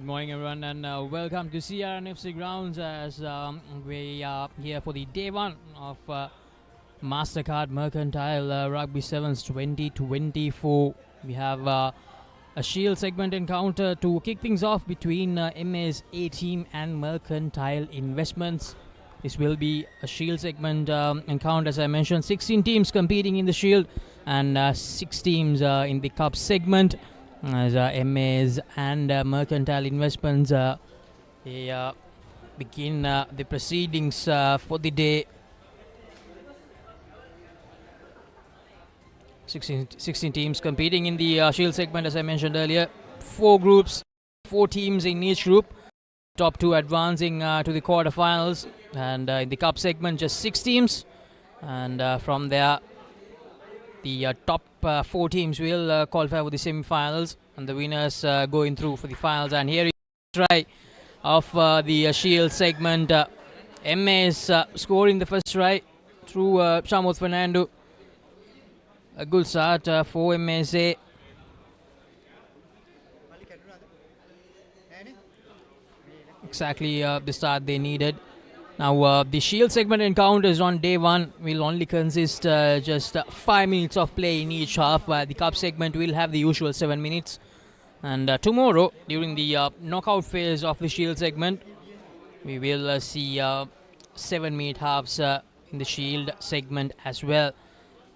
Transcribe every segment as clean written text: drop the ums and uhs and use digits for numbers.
Good morning, everyone, and welcome to CRNFC Grounds as we are here for the day one of Mastercard Mercantile Rugby Sevens 2024. We have a Shield segment encounter to kick things off between MA's A team and Mercantile Investments. This will be a Shield segment encounter, as I mentioned. 16 teams competing in the Shield and 6 teams in the Cup segment. As MAs and Mercantile Investments they begin the proceedings for the day. 16 teams competing in the Shield segment, as I mentioned earlier. 4 groups, 4 teams in each group. Top 2 advancing to the quarterfinals, and in the Cup segment just 6 teams, and from there the top 4 teams will qualify for the semi-finals, and the winners going through for the finals. And here is the try of the Shield segment. MA's scoring the first try through Sampath Fernando. A good start for MSA. Exactly the start they needed. Now the Shield segment encounters on day 1 will only consist just 5 minutes of play in each half. The Cup segment will have the usual 7 minutes. And tomorrow, during the knockout phase of the Shield segment, we will see 7-minute halves in the Shield segment as well.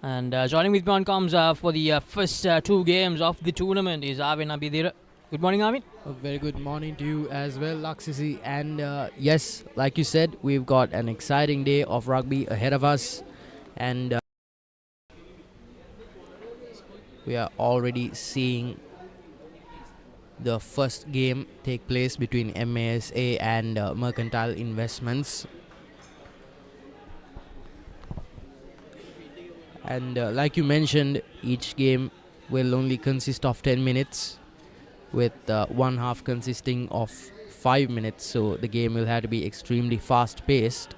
And joining with me on comms for the first 2 games of the tournament is Arvin Abidira. Good morning, Arvin. A very good morning to you as well, Laksisi. And yes, like you said, we've got an exciting day of rugby ahead of us. And we are already seeing the first game take place between MASA and Mercantile Investments. And like you mentioned, each game will only consist of 10 minutes, with one half consisting of 5 minutes, so the game will have to be extremely fast paced.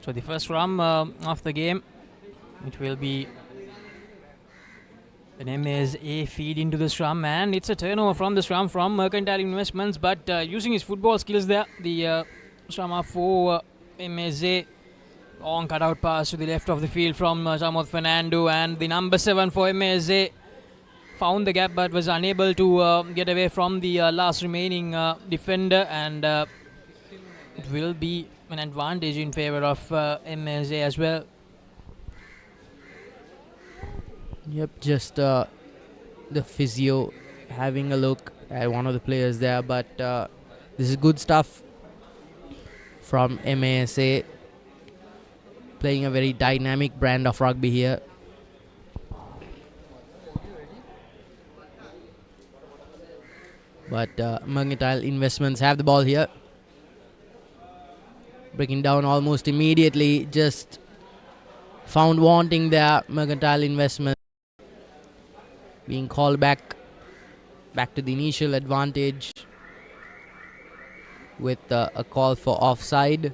So the first scrum of the game, it will be an MSA feed into the scrum, and it's a turnover from the scrum from Mercantile Investments, but using his football skills there, the scrum for MSA. Long cutout pass to the left of the field from Sampath Fernando, and the number 7 for MSA found the gap but was unable to get away from the last remaining defender, and it will be an advantage in favor of MSA as well. Yep, just the physio having a look at one of the players there, but this is good stuff from MASA, playing a very dynamic brand of rugby here. But Mercantile Investments have the ball here. Breaking down almost immediately, just found wanting there. Mercantile Investment being called back to the initial advantage with a call for offside.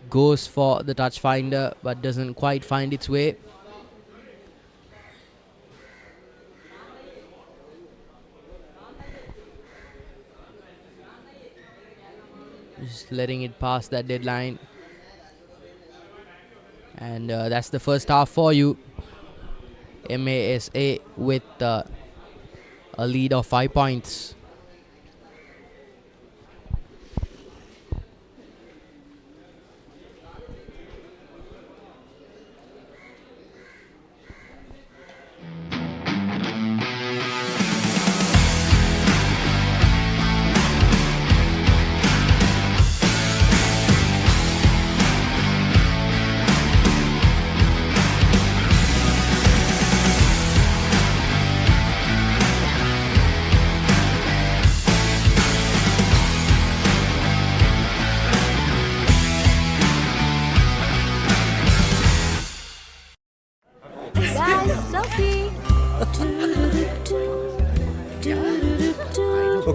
Goes for the touch finder but doesn't quite find its way. Just letting it pass that deadline. And that's the first half for you. MASA with a lead of 5 points.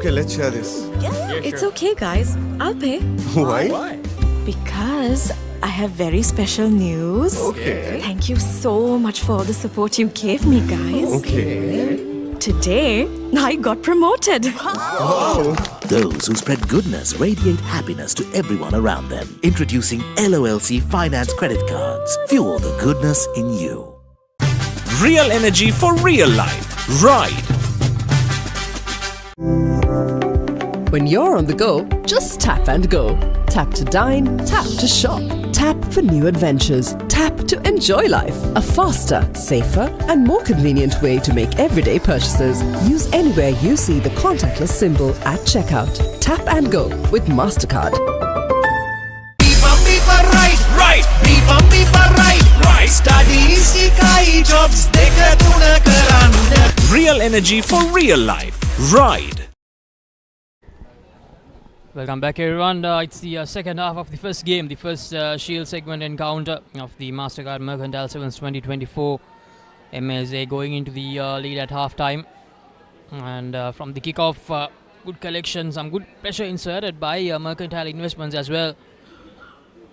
Okay, let's share this. Yeah, it's okay, guys. I'll pay. Why? Because I have very special news. Okay. Thank you so much for all the support you gave me, guys. Okay. Today, I got promoted. Those who spread goodness radiate happiness to everyone around them. Introducing LOLC Finance Credit Cards. Fuel the goodness in you. Real energy for real life. Ride. When you're on the go, just tap and go. Tap to dine, tap to shop, tap for new adventures, tap to enjoy life. A faster, safer, and more convenient way to make everyday purchases. Use anywhere you see the contactless symbol at checkout. Tap and go with Mastercard. Right. Studies, jobs, real energy for real life. Ride. Welcome back, everyone. It's the second half of the first game, the first Shield segment encounter of the Mastercard Mercantile Sevens 2024. MSA going into the lead at half-time. And from the kickoff, good collection, some good pressure inserted by Mercantile Investments as well.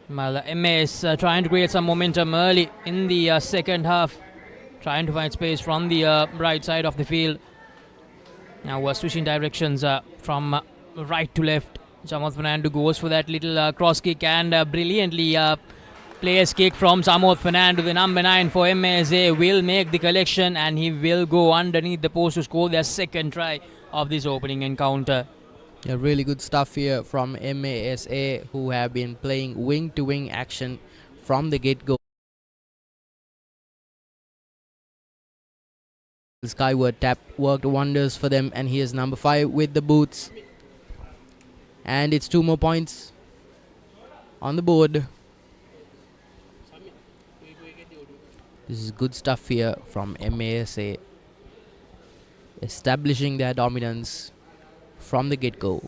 While MAS trying to create some momentum early in the second half, trying to find space from the right side of the field. Now we're switching directions from right to left. Sampath Fernando goes for that little cross kick and brilliantly plays kick from Sampath Fernando. The number 9 for MSA will make the collection and he will go underneath the post to score their second try of this opening encounter. Yeah, really good stuff here from MASA, who have been playing wing-to-wing action from the get-go. The skyward tap worked wonders for them, and here's number 5 with the boots. And it's 2 more points on the board. This is good stuff here from MASA, establishing their dominance from the get-go.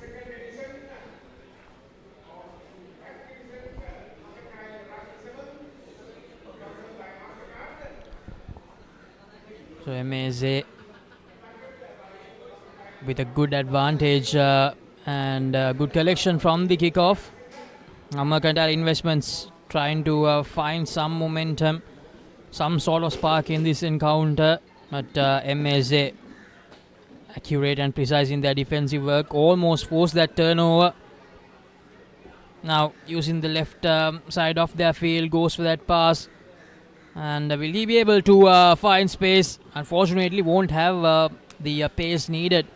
So MSA with a good advantage and good collection from the kickoff. Mercantile Investments trying to find some momentum, some sort of spark in this encounter, but MSA accurate and precise in their defensive work, almost forced that turnover. Now using the left side of their field, goes for that pass, and will he be able to find space? Unfortunately won't have the pace needed,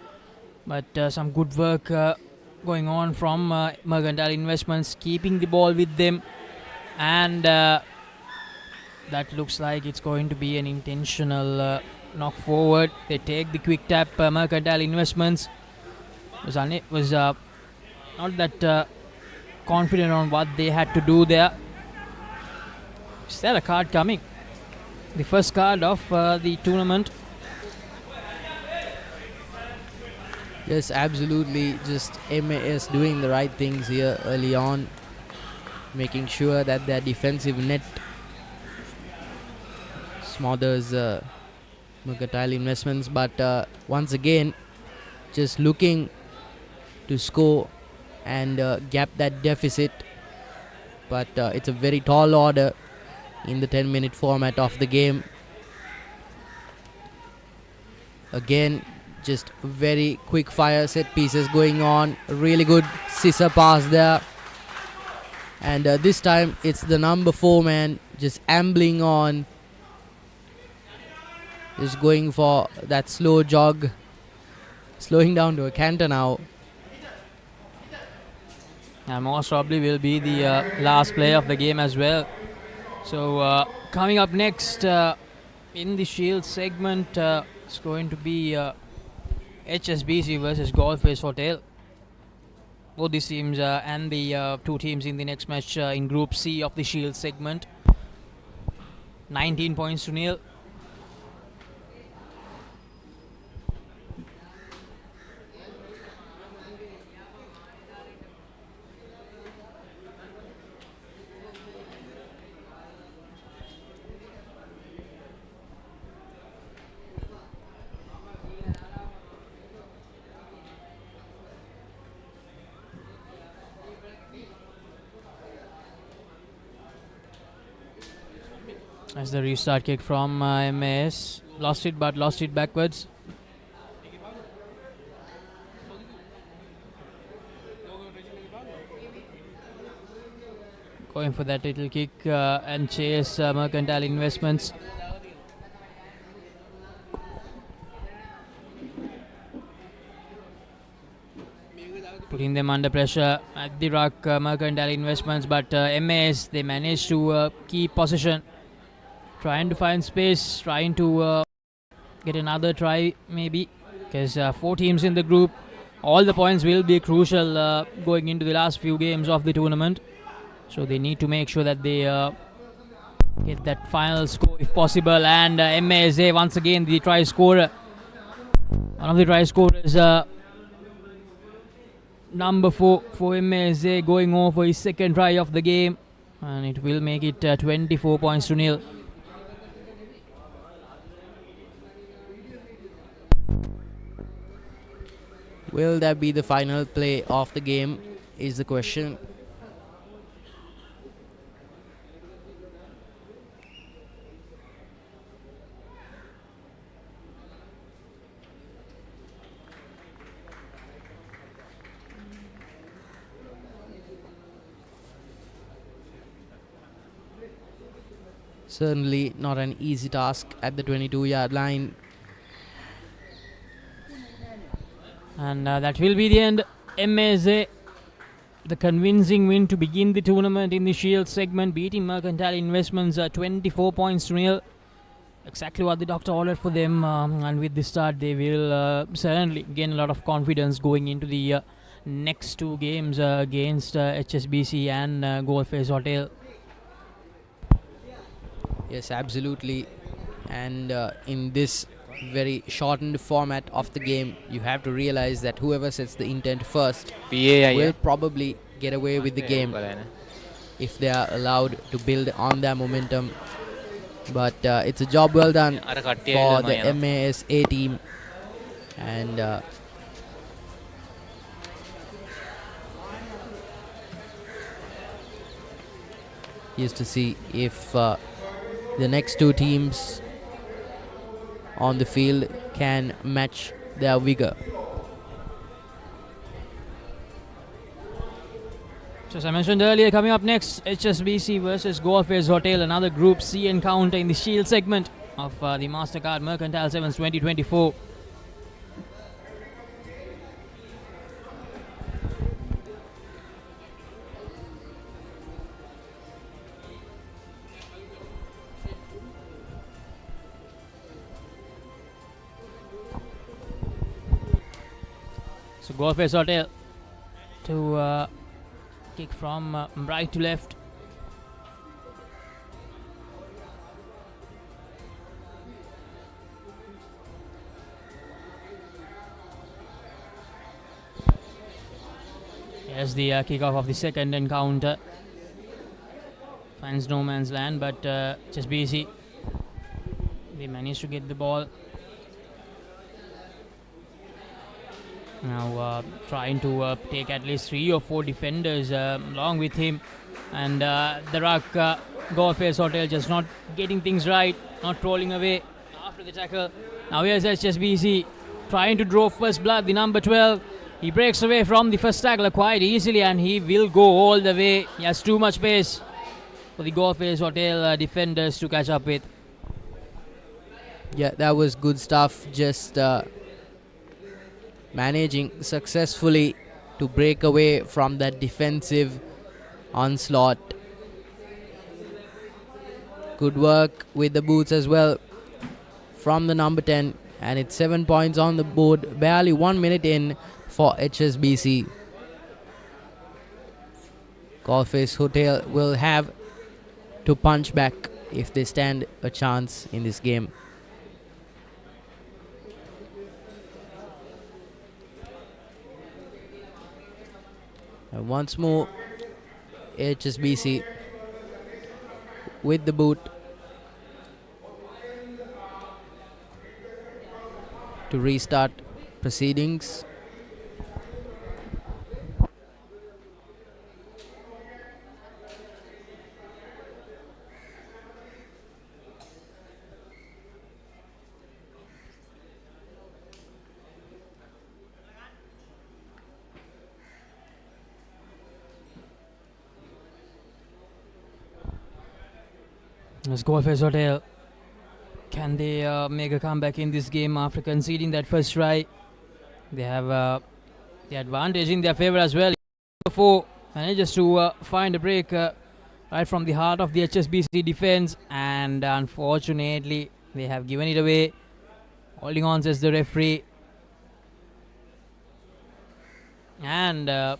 but some good work going on from Mercantile Investments, keeping the ball with them, and that looks like it's going to be an intentional knock forward. They take the quick tap. Mercantile Investments was not that confident on what they had to do there. Is there a card coming? The first card of the tournament. Yes, absolutely. Just MAS doing the right things here early on, making sure that their defensive net smothers Mercantile Investments. But once again, just looking to score and gap that deficit. But it's a very tall order in the 10-minute format of the game. Again, just very quick fire set pieces going on. Really good scissor pass there. And this time it's the number 4 man just ambling on. Just going for that slow jog. Slowing down to a canter now. And most probably will be the last play of the game as well. So coming up next in the Shield segment, it's going to be HSBC versus Golfers Hotel. Both these teams and the 2 teams in the next match in Group C of the Shield segment. 19 points to nil. As the restart kick from MAS. Lost it, but lost it backwards. Going for that little kick and chase Mercantile Investments. Putting them under pressure at the ruck, Mercantile Investments, but MAS, they managed to keep possession. Trying to find space, trying to get another try maybe, because 4 teams in the group. All the points will be crucial going into the last few games of the tournament. So they need to make sure that they get that final score if possible. And MASA once again the try scorer. One of the try scorers, number 4 for MASA, going over his second try of the game. And it will make it 24 points to nil. Will that be the final play of the game is the question. Certainly not an easy task at the 22-yard line. And that will be the end. MASA, the convincing win to begin the tournament in the Shield segment, beating Mercantile Investments 24 points to nil. Exactly what the doctor ordered for them. And with this start, they will certainly gain a lot of confidence going into the next 2 games against HSBC and Goldface Hotel. Yes, absolutely. And in this very shortened format of the game, you have to realize that whoever sets the intent first will probably get away with the game if they are allowed to build on their momentum. But it's a job well done for the MASA team. And here's to see if the next 2 teams on the field can match their vigor. So as I mentioned earlier, coming up next, HSBC versus Goldface Hotel, another Group C encounter in the Shield segment of the Mastercard Mercantile Sevens 2024. So Goldface Hotel to kick from right to left. Here's the kickoff of the second encounter. Finds no man's land, but HSBC, they managed to get the ball. Now trying to take at least 3 or 4 defenders along with him, and the ruck Goldface Hotel just not getting things right, not rolling away after the tackle. Now here's HSBC trying to draw first blood, the number 12. He breaks away from the first tackler quite easily, and he will go all the way. He has too much space for the Goldface Hotel defenders to catch up with. Yeah, that was good stuff. Just managing successfully to break away from that defensive onslaught. Good work with the boots as well from the number 10, and it's 7 points on the board, barely 1 minute in for HSBC. Goldface Hotel will have to punch back if they stand a chance in this game. And once more, HSBC with the boot to restart proceedings. Let's go for Hotel. Can they make a comeback in this game after conceding that first try? They have the advantage in their favor as well. 4 manages to find a break right from the heart of the HSBC defense, and unfortunately they have given it away. Holding on, says the referee. And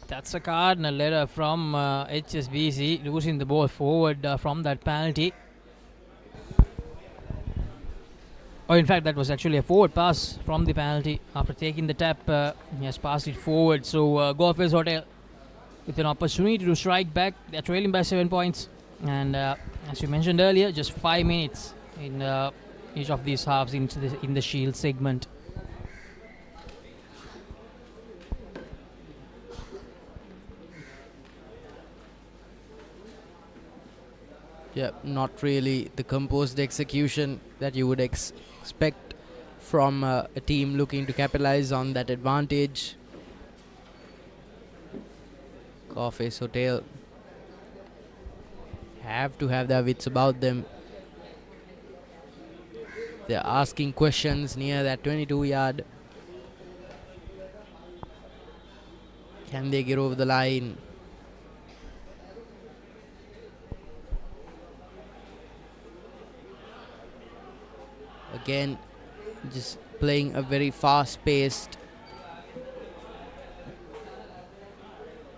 that's a cardinal error from HSBC, losing the ball forward from that penalty. Oh, in fact, that was actually a forward pass from the penalty. After taking the tap, he has passed it forward. So, Golfers Hotel with an opportunity to strike back. They're trailing by 7 points. And as you mentioned earlier, just 5 minutes in each of these halves in the Shield segment. Yeah, not really the composed execution that you would expect from a team looking to capitalize on that advantage. Golfers Hotel have to have their wits about them. They're asking questions near that 22-yard. Can they get over the line? Again, just playing a very fast-paced,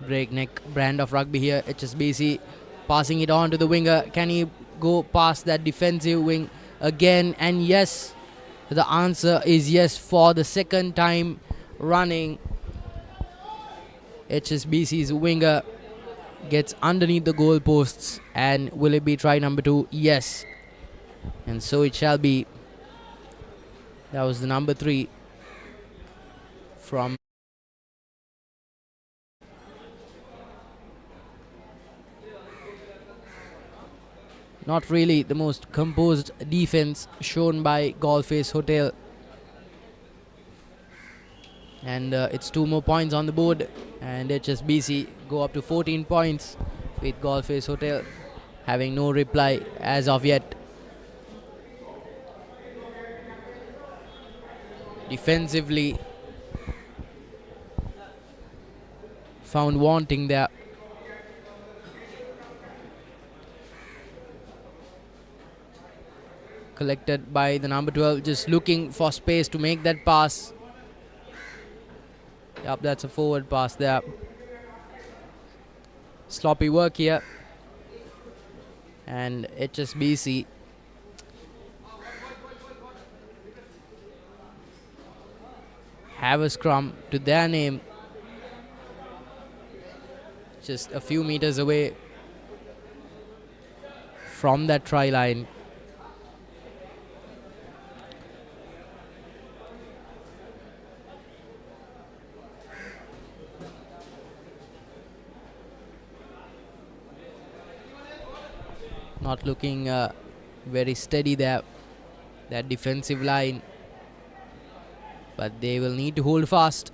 breakneck brand of rugby here. HSBC passing it on to the winger. Can he go past that defensive wing again? And yes, the answer is yes for the second time running. HSBC's winger gets underneath the goalposts, and will it be try number 2? Yes, and so it shall be. That was the number 3 from not really the most composed defense shown by Golfers Hotel. And it's 2 more points on the board, and HSBC go up to 14 points with Golfers Hotel having no reply as of yet. Defensively found wanting there. Collected by the number 12, just looking for space to make that pass. Yep, that's a forward pass there. Sloppy work here. And HSBC have a scrum to their name, just a few meters away from that try line. Not looking very steady there, that defensive line. But they will need to hold fast.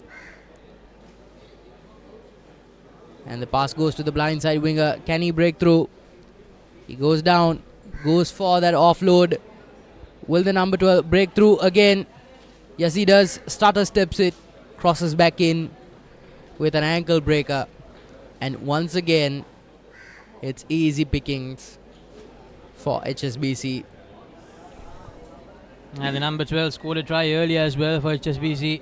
And the pass goes to the blindside winger. Can he break through? He goes down, goes for that offload. Will the number 12 break through again? Yes, he does. Starter steps it, crosses back in with an ankle breaker. And once again, it's easy pickings for HSBC. And the number 12 scored a try earlier as well for HSBC,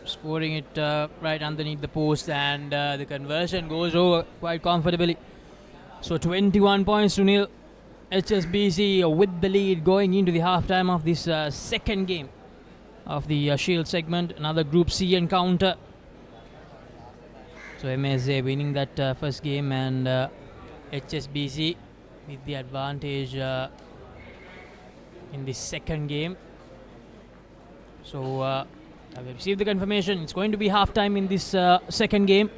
scoring it right underneath the post, and the conversion goes over quite comfortably. So 21 points to nil. HSBC with the lead going into the halftime of this second game of the Shield segment. Another Group C encounter. So MSA winning that first game, and HSBC with the advantage in the second game. So I've received the confirmation. It's going to be halftime in this second game.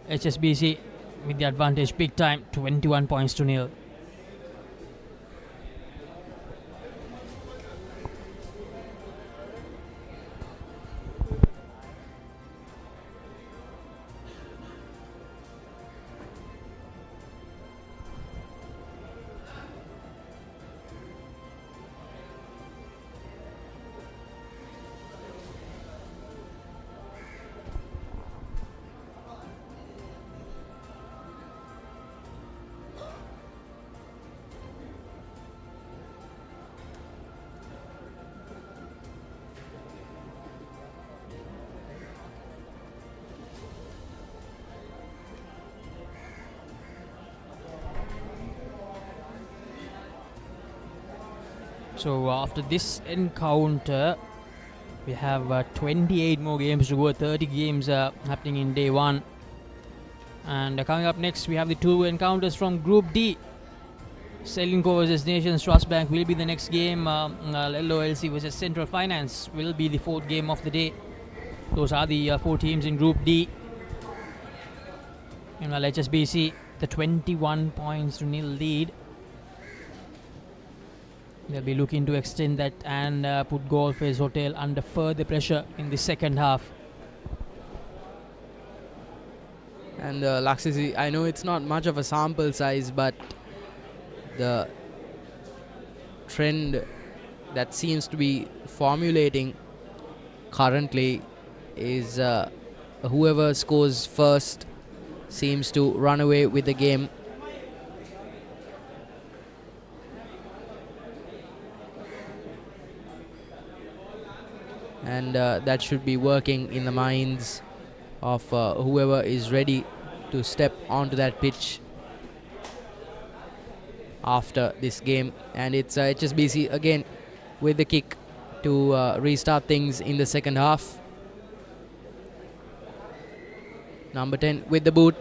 HSBC with the advantage big time, 21 points to nil. So after this encounter, we have 28 more games to go, 30 games happening in day 1. And coming up next, we have the 2 encounters from Group D. Selinko versus Nations Trust Bank will be the next game. LOLC versus Central Finance will be the 4th game of the day. Those are the 4 teams in Group D. Meanwhile, HSBC, the 21 points to nil lead. They'll be looking to extend that and put Goldface Hotel under further pressure in the second half. And Laksisi, I know it's not much of a sample size, but the trend that seems to be formulating currently is whoever scores first seems to run away with the game. And that should be working in the minds of whoever is ready to step onto that pitch after this game. And it's HSBC again with the kick to restart things in the second half. Number 10 with the boot.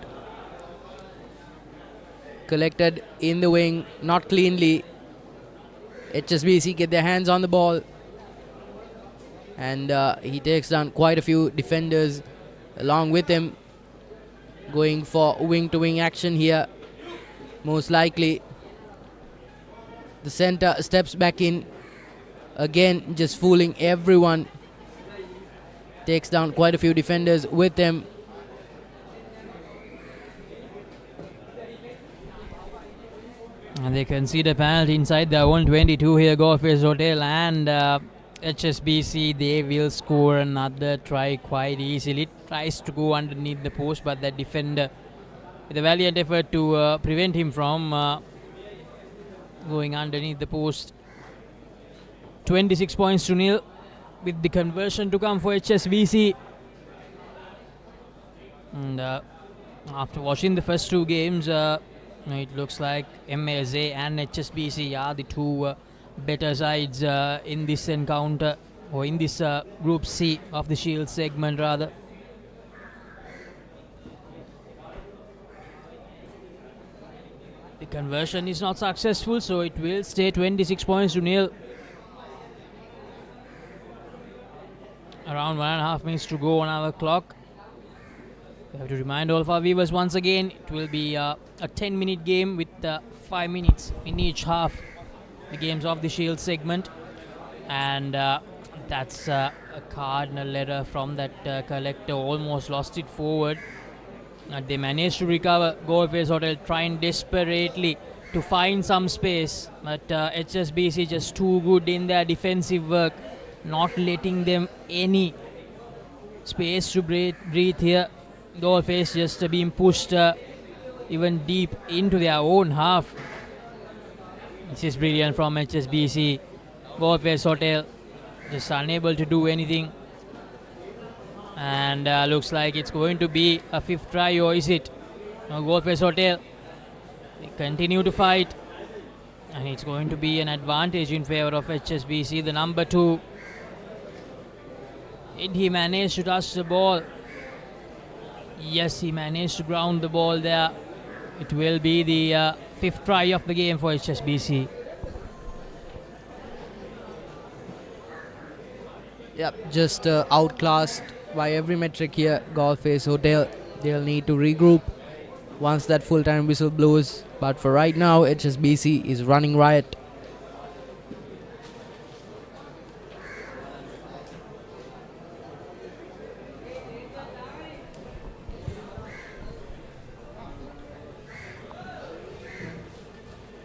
Collected in the wing, not cleanly. HSBC get their hands on the ball. And he takes down quite a few defenders along with him. Going for wing-to-wing action here. Most likely. The center steps back in. Again, just fooling everyone. Takes down quite a few defenders with him. And they concede a penalty inside their own 22 here, Goldface Hotel, and HSBC, they will score another try quite easily. Tries to go underneath the post, but that defender with a valiant effort to prevent him from going underneath the post. 26 points to nil with the conversion to come for HSBC. And after watching the first 2 games, it looks like Masa and HSBC are the 2 better sides in this encounter, or in this Group C of the Shield segment rather. The conversion is not successful, so it will stay 26 points to nil. Around 1.5 minutes to go on our clock. We have to remind all of our viewers once again, it will be a 10-minute game with 5 minutes in each half. The games of the Shield segment. And that's a cardinal error from that collector. Almost lost it forward. They managed to recover. Goldface Hotel trying desperately to find some space, but HSBC just too good in their defensive work, not letting them any space to breathe here. Goldface just being pushed even deep into their own half. This is brilliant from HSBC. Goldface Hotel just unable to do anything. And looks like it's going to be a 5th try, or is it? Goldface Hotel, they continue to fight. And it's going to be an advantage in favor of HSBC. The number 2. Did he manage to touch the ball? Yes, he managed to ground the ball there. It will be the 5th try of the game for HSBC. Yep, just outclassed by every metric here. Goldface Hotel, they'll need to regroup once that full-time whistle blows. But for right now, HSBC is running riot.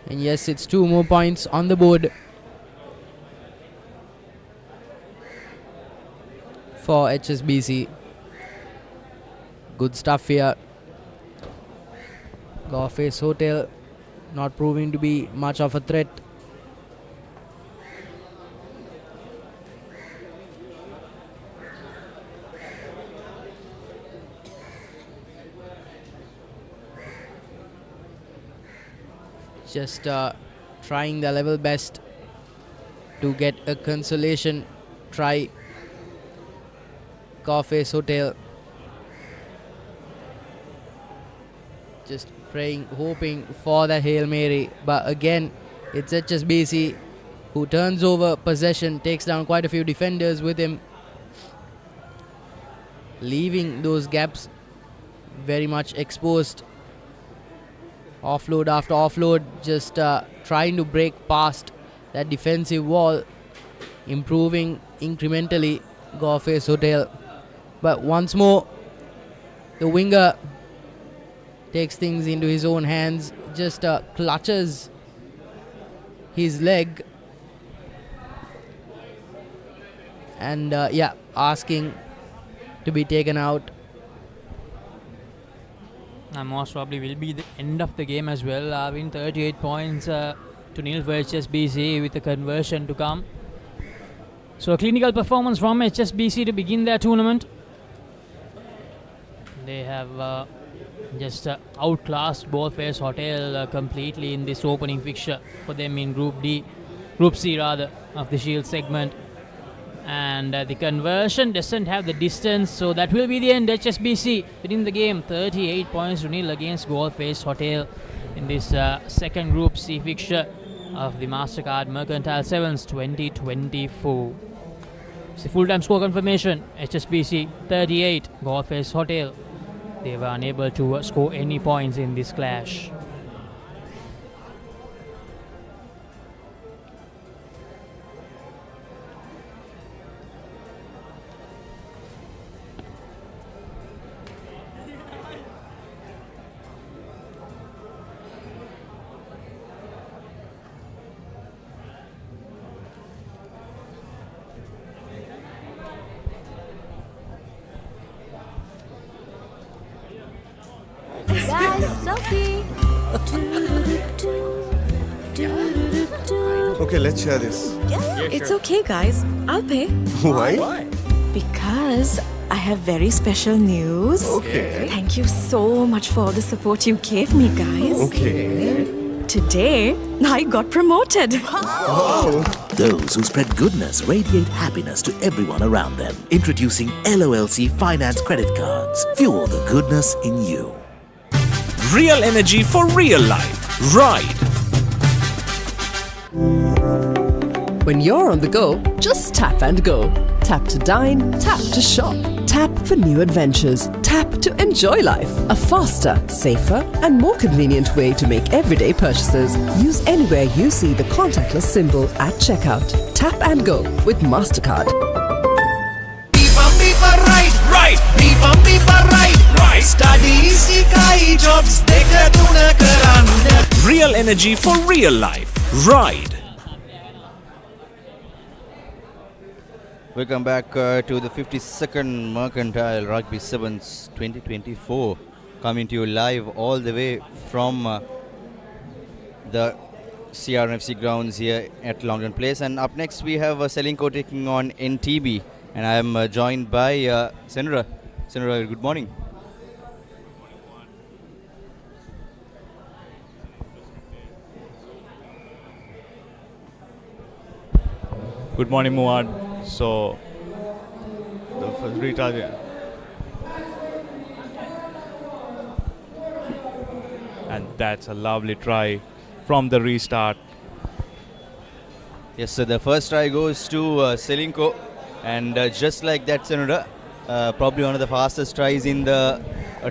And yes, it's 2 more points on the board for HSBC. Good stuff here. Goldface Hotel not proving to be much of a threat. Just trying their level best to get a consolation try. Carface Hotel just praying, hoping for the Hail Mary, but again it's HSBC who turns over possession, takes down quite a few defenders with him, leaving those gaps very much exposed. Offload after offload, just trying to break past that defensive wall, improving incrementally Carface Hotel. But once more, the winger takes things into his own hands, just clutches his leg and asking to be taken out. And most probably will be the end of the game as well. Win 38 points to nil for HSBC with a conversion to come. So a clinical performance from HSBC to begin their tournament. They have just outclassed Foresight Hotel completely in this opening fixture for them in Group C rather, of the Shield segment. And the conversion doesn't have the distance, so that will be the end. HSBC winning the game 38 points to nil against Foresight Hotel in this second Group C fixture of the Mastercard Mercantile Sevens 2024. It's the full-time score confirmation. HSBC 38, Foresight Hotel. They were unable to score any points in this clash. Okay, let's share this. It's okay, guys. I'll pay. Why? Because I have very special news. Okay. Thank you so much for all the support you gave me, guys. Okay. Today, I got promoted. Those who spread goodness radiate happiness to everyone around them. Introducing LOLC Finance Credit Cards. Fuel the goodness in you. Real energy for real life. Ride. When you're on the go, just tap and go. Tap to dine, tap to shop. Tap for new adventures. Tap to enjoy life. A faster, safer, and more convenient way to make everyday purchases. Use anywhere you see the contactless symbol at checkout. Tap and go with Mastercard. Right. Real energy for real life. Ride. Welcome back to the 52nd Mercantile Rugby Sevens 2024, coming to you live all the way from the CRFC grounds here at Longdon Place. And up next we have Selinko taking on NTB, and I am joined by Senra. Senra, good morning. Good morning, Moan. So, the first recharge. And that's a lovely try from the restart. Yes, so the first try goes to Selinko, and just like that, Senra, probably one of the fastest tries in the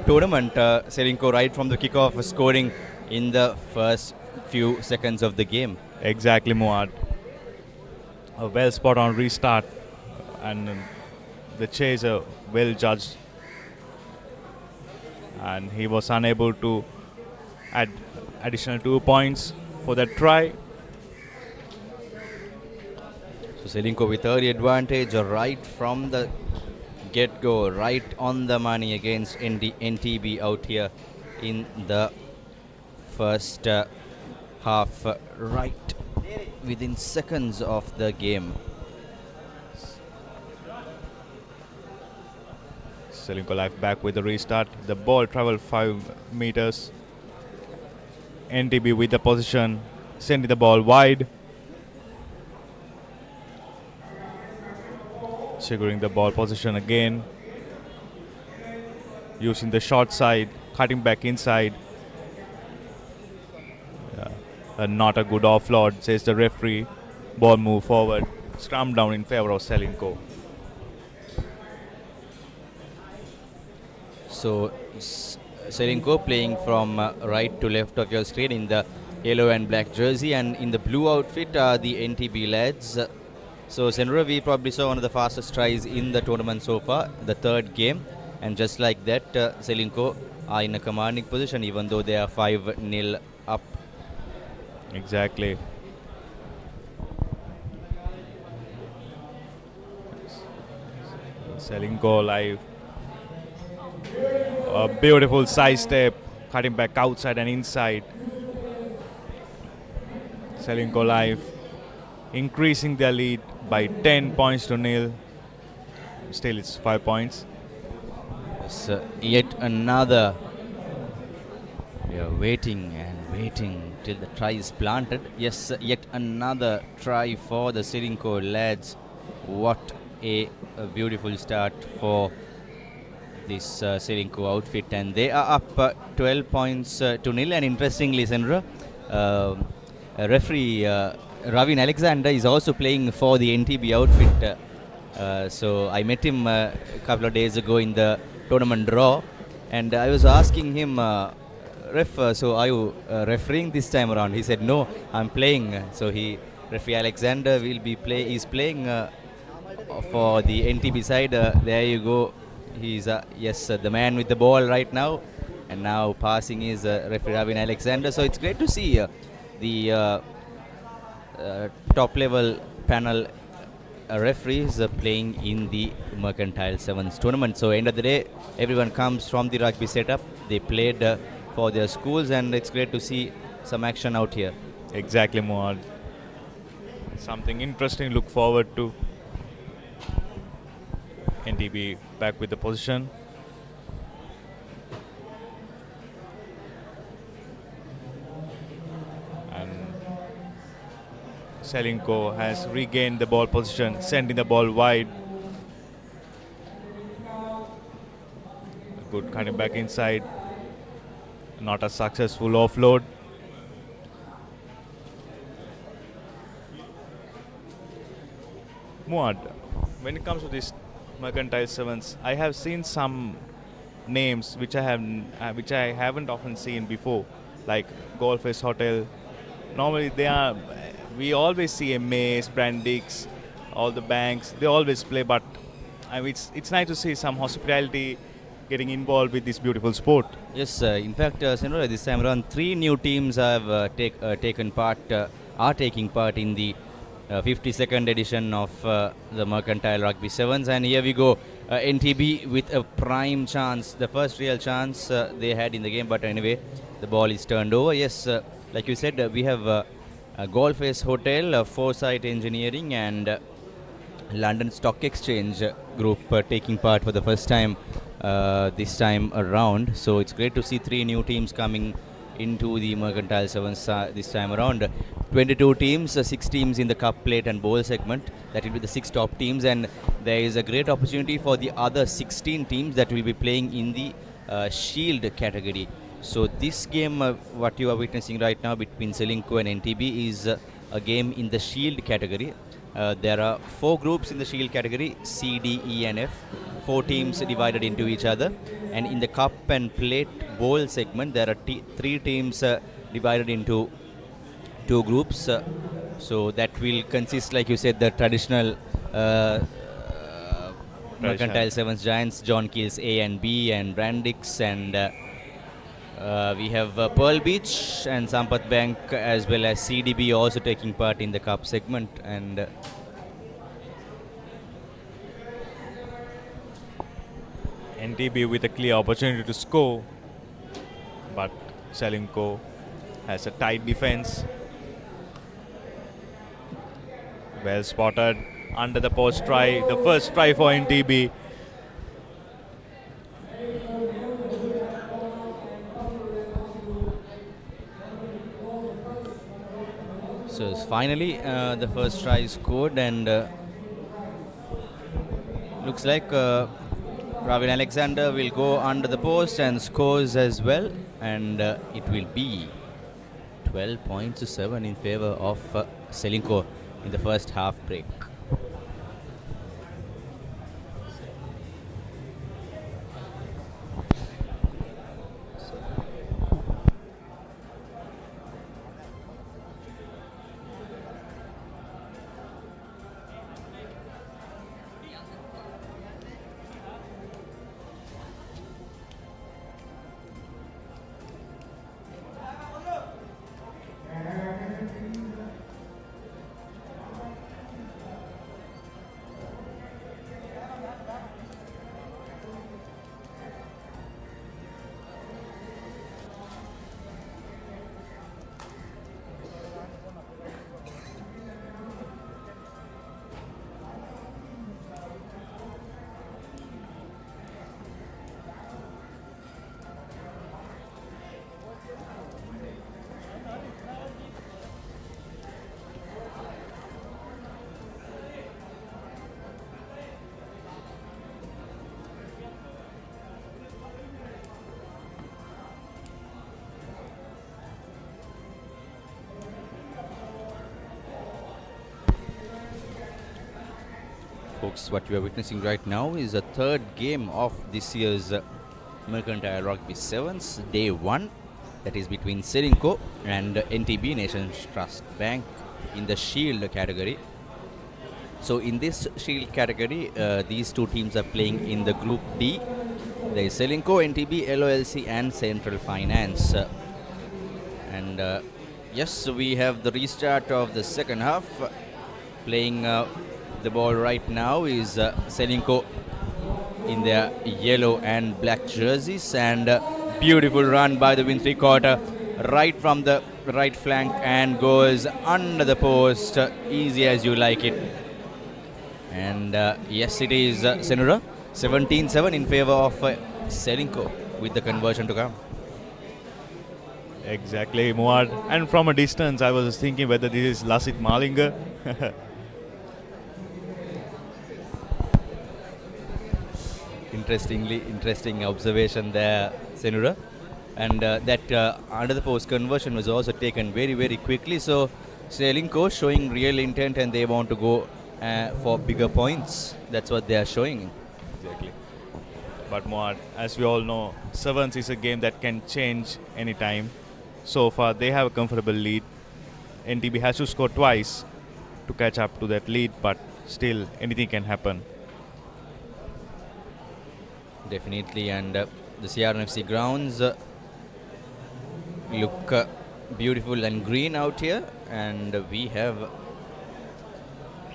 tournament. Selinko right from the kickoff scoring in the first few seconds of the game. Exactly, Moan. A well spot on restart, and the chaser well judged, and he was unable to add additional 2 points for that try. So Selinko with early advantage right from the get-go, right on the money against NTB out here in the first half, right within seconds of the game. Selinko life back with the restart. The ball traveled 5 meters. NTB with the position, sending the ball wide. securing the ball position again. Using the short side, cutting back inside. Not a good offload, says the referee. Ball move forward. Scrum down in favor of Selinko. So Selinko playing from right to left of your screen in the yellow and black jersey, and in the blue outfit are the NTB lads. So Senra, we probably saw one of the fastest tries in the tournament so far, the third game, and just like that, Selinko are in a commanding position even though they are 5-0 up. Exactly. Selinko live. A beautiful side step, cutting back outside and inside. Selinko live, increasing their lead by 10 points to 0. Still it's 5 points. Yes, yet another. We are waiting and waiting till the try is planted. Yes, yet another try for the Selinko lads. What a beautiful start for this Selinko outfit, and they are up 12 points to 0. And interestingly, Sandra, referee Ravin Alexander is also playing for the NTB outfit. So I met him a couple of days ago in the tournament draw, and I was asking him, ref, so are you refereeing this time around? He said, no, I'm playing. So referee Alexander is playing for the NTB side. There you go. He's yes, the man with the ball right now, and now passing is referee Ravin Alexander. So it's great to see the top level panel referees playing in the Mercantile Sevens tournament. So end of the day, everyone comes from the rugby setup. They played for their schools, and it's great to see some action out here. Exactly, Moan. Something interesting. Look forward to. NTB back with the position. And Selinko has regained the ball position, sending the ball wide. Good cutting back inside. Not a successful offload. Muad, when it comes to this Mercantile Sevens, I have seen some names which I haven't often seen before, like Golfers Hotel. Normally we always see Mace, Brandix, all the banks. They always play, but it's nice to see some hospitality getting involved with this beautiful sport. Yes, in fact, Senora, this time around 3 new teams have taking part in the 52nd edition of the Mercantile Rugby Sevens, and here we go, NTB with a prime chance, the first real chance they had in the game, but anyway, the ball is turned over. Yes, like you said, we have Golfers Hotel, Foresight Engineering, and London Stock Exchange group taking part for the first time this time around. So it's great to see 3 new teams coming into the Mercantile Sevens this time around. 22 teams, 6 teams in the cup, plate and bowl segment. That will be the 6 top teams, and there is a great opportunity for the other 16 teams that will be playing in the shield category. So this game, what you are witnessing right now between Selinko and NTB is a game in the shield category. There are 4 groups in the shield category, C, D, E and F. 4 teams divided into each other, and in the cup and plate bowl segment there are 3 teams divided into 2 groups. So that will consist, like you said, the traditional Mercantile Sevens giants, John Keels A and B and Brandix, and we have Pearl Beach and Sampath Bank as well as CDB also taking part in the cup segment. And NTB with a clear opportunity to score, but Selinko has a tight defense. Well spotted under the post try, the first try for NTB. so finally the first try is scored, and Looks like Ravin Alexander will go under the post and scores as well, and it will be 12 points to 7 in favor of Selinko in the first half break. Folks, what you are witnessing right now is the third game of this year's Mercantile Rugby Sevens, day 1. That is between Selinko and NTB, Nations Trust Bank, in the Shield category. So in this Shield category, these two teams are playing in the Group D. There is Selinko, NTB, LOLC and Central Finance. Yes, we have the restart of the second half. Playing the ball right now is Selinko in their yellow and black jerseys, and beautiful run by the win three-quarter right from the right flank and goes under the post, easy as you like it. And yes, it is Senura 17-7 in favor of Selinko with the conversion to come. Exactly, Moan. And from a distance, I was thinking whether this is Lasit Malinga. Interesting observation there, Senura. And that under the post conversion was also taken very, very quickly. So Selinko showing real intent and they want to go for bigger points. That's what they are showing. Exactly. But Moan, as we all know, Sevens is a game that can change anytime. So far, they have a comfortable lead. NTB has to score twice to catch up to that lead, but still anything can happen. Definitely, and the CRNFC grounds look beautiful and green out here, and we have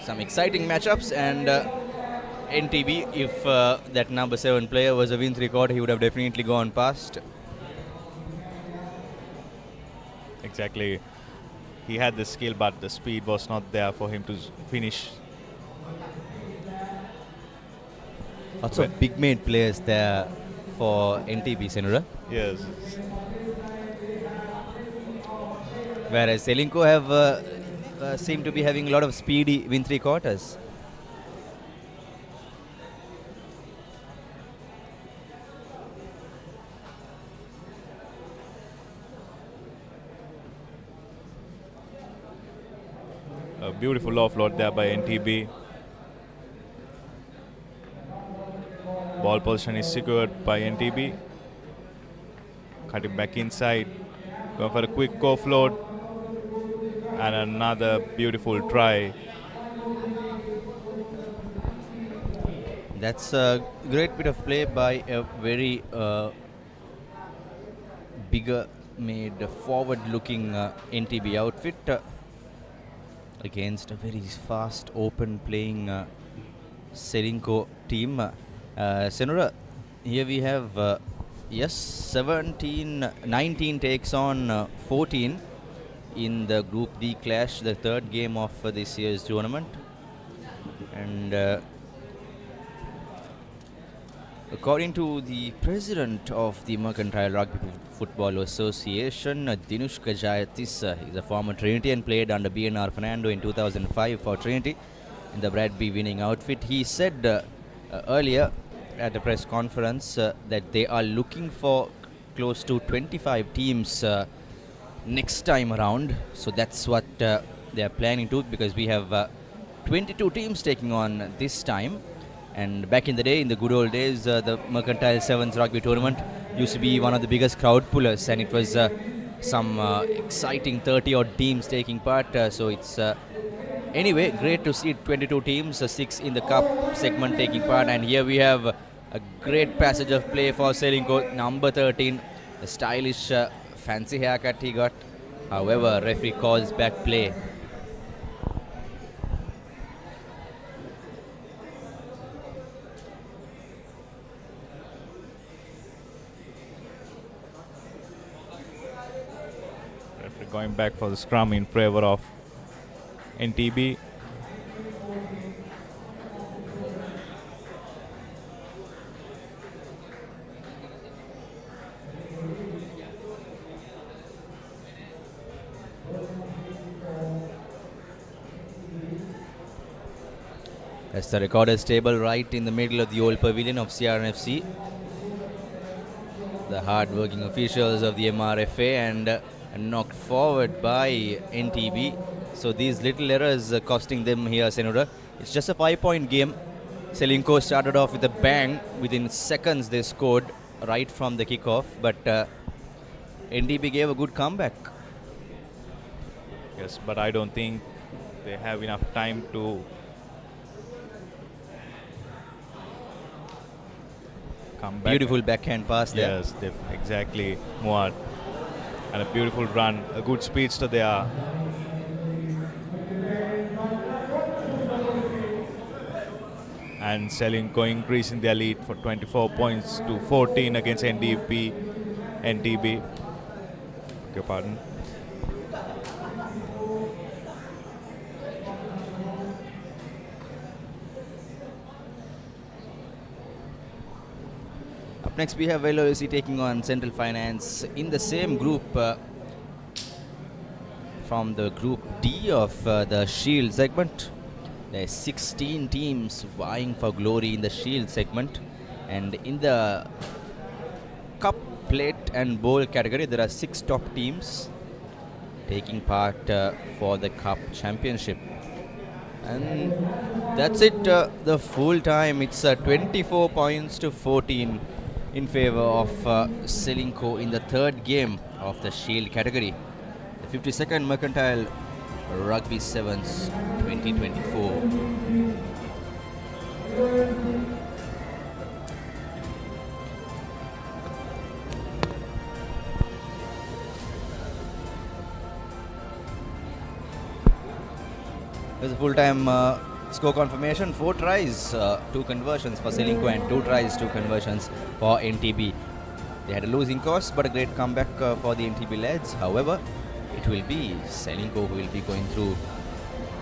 some exciting matchups. And NTB, if that number 7 player was a win three-quarter, he would have definitely gone past. Exactly. He had the skill, but the speed was not there for him to finish. Lots of big made players there for NTB, Senura. Yes. Whereas Selinko have seem to be having a lot of speedy win three-quarters. A beautiful offload there by NTB. Ball position is secured by NTB. Cutting back inside. Going for a quick offload. And another beautiful try. That's a great bit of play by a very bigger made forward-looking NTB outfit against a very fast, open-playing Selinko team. Senura, here we have, yes, 19 takes on 14 in the Group D clash, the third game of this year's tournament. And according to the president of the Mercantile Rugby Football Association, Dinushka Jayatis, he's a former Trinity and played under BNR Fernando in 2005 for Trinity in the Bradby winning outfit. He said earlier at the press conference that they are looking for close to 25 teams next time around. So that's what they are planning to, because we have 22 teams taking on this time. And back in the day, in the good old days, the Mercantile Sevens rugby tournament used to be one of the biggest crowd pullers, and it was some exciting 30-odd teams taking part. So it's anyway great to see 22 teams, 6 in the cup segment taking part. And here we have a great passage of play for Selinko, number 13, the stylish fancy haircut he got. However, referee calls back play. Referee going back for the scrum in favor of NTB. That's the recorders table right in the middle of the old pavilion of CRNFC. The hard-working officials of the MRFA, and knocked forward by NTB. So these little errors costing them here, Senura. It's just a 5-point game. Selinko started off with a bang. Within seconds they scored right from the kickoff, but NTB gave a good comeback. Yes, but I don't think they have enough time to come back. Beautiful backhand pass there. Yes, exactly, Moan. And a beautiful run, a good speedster there. And Selinko increasing their lead for 24 points to 14 against NTB. Beg your pardon. Up next we have LOLC taking on Central Finance in the same group from the Group D of the Shield segment. There are 16 teams vying for glory in the Shield segment, and in the Cup, Plate and Bowl category there are 6 top teams taking part for the Cup Championship. And that's it, the full time. It's 24 points to 14 in favor of Selinko in the third game of the Shield category. The 52nd Mercantile Rugby Sevens 2024. There's a full-time score confirmation. 4 tries, 2 conversions for Selinko, and 2 tries, 2 conversions for NTB. They had a losing course, but a great comeback for the NTB lads. However, it will be Selinko who will be going through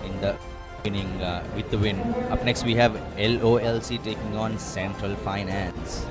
in the winning with the win. Up next we have LOLC taking on Central Finance.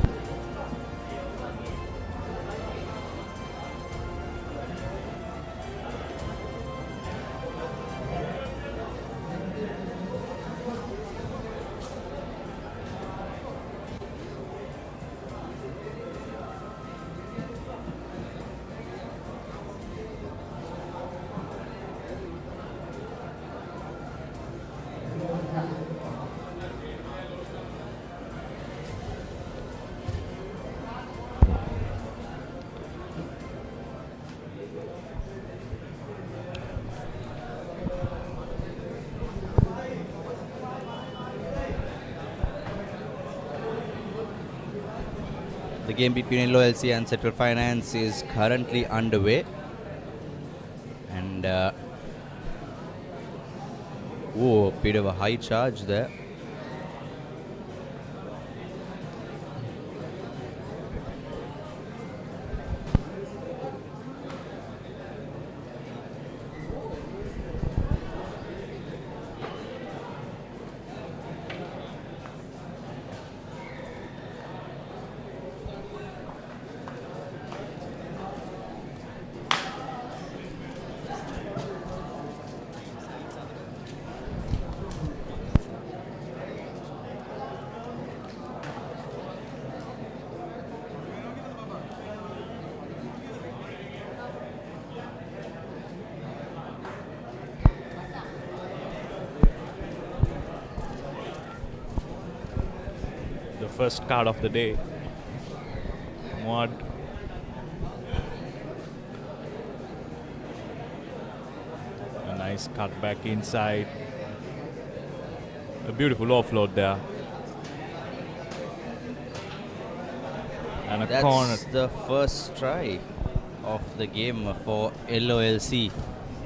The game between LOLC and Central Finance is currently underway. And a bit of a high charge there. first card of the day. What? A nice cut back inside. A beautiful offload there. And a corner. That's the first try of the game for LOLC,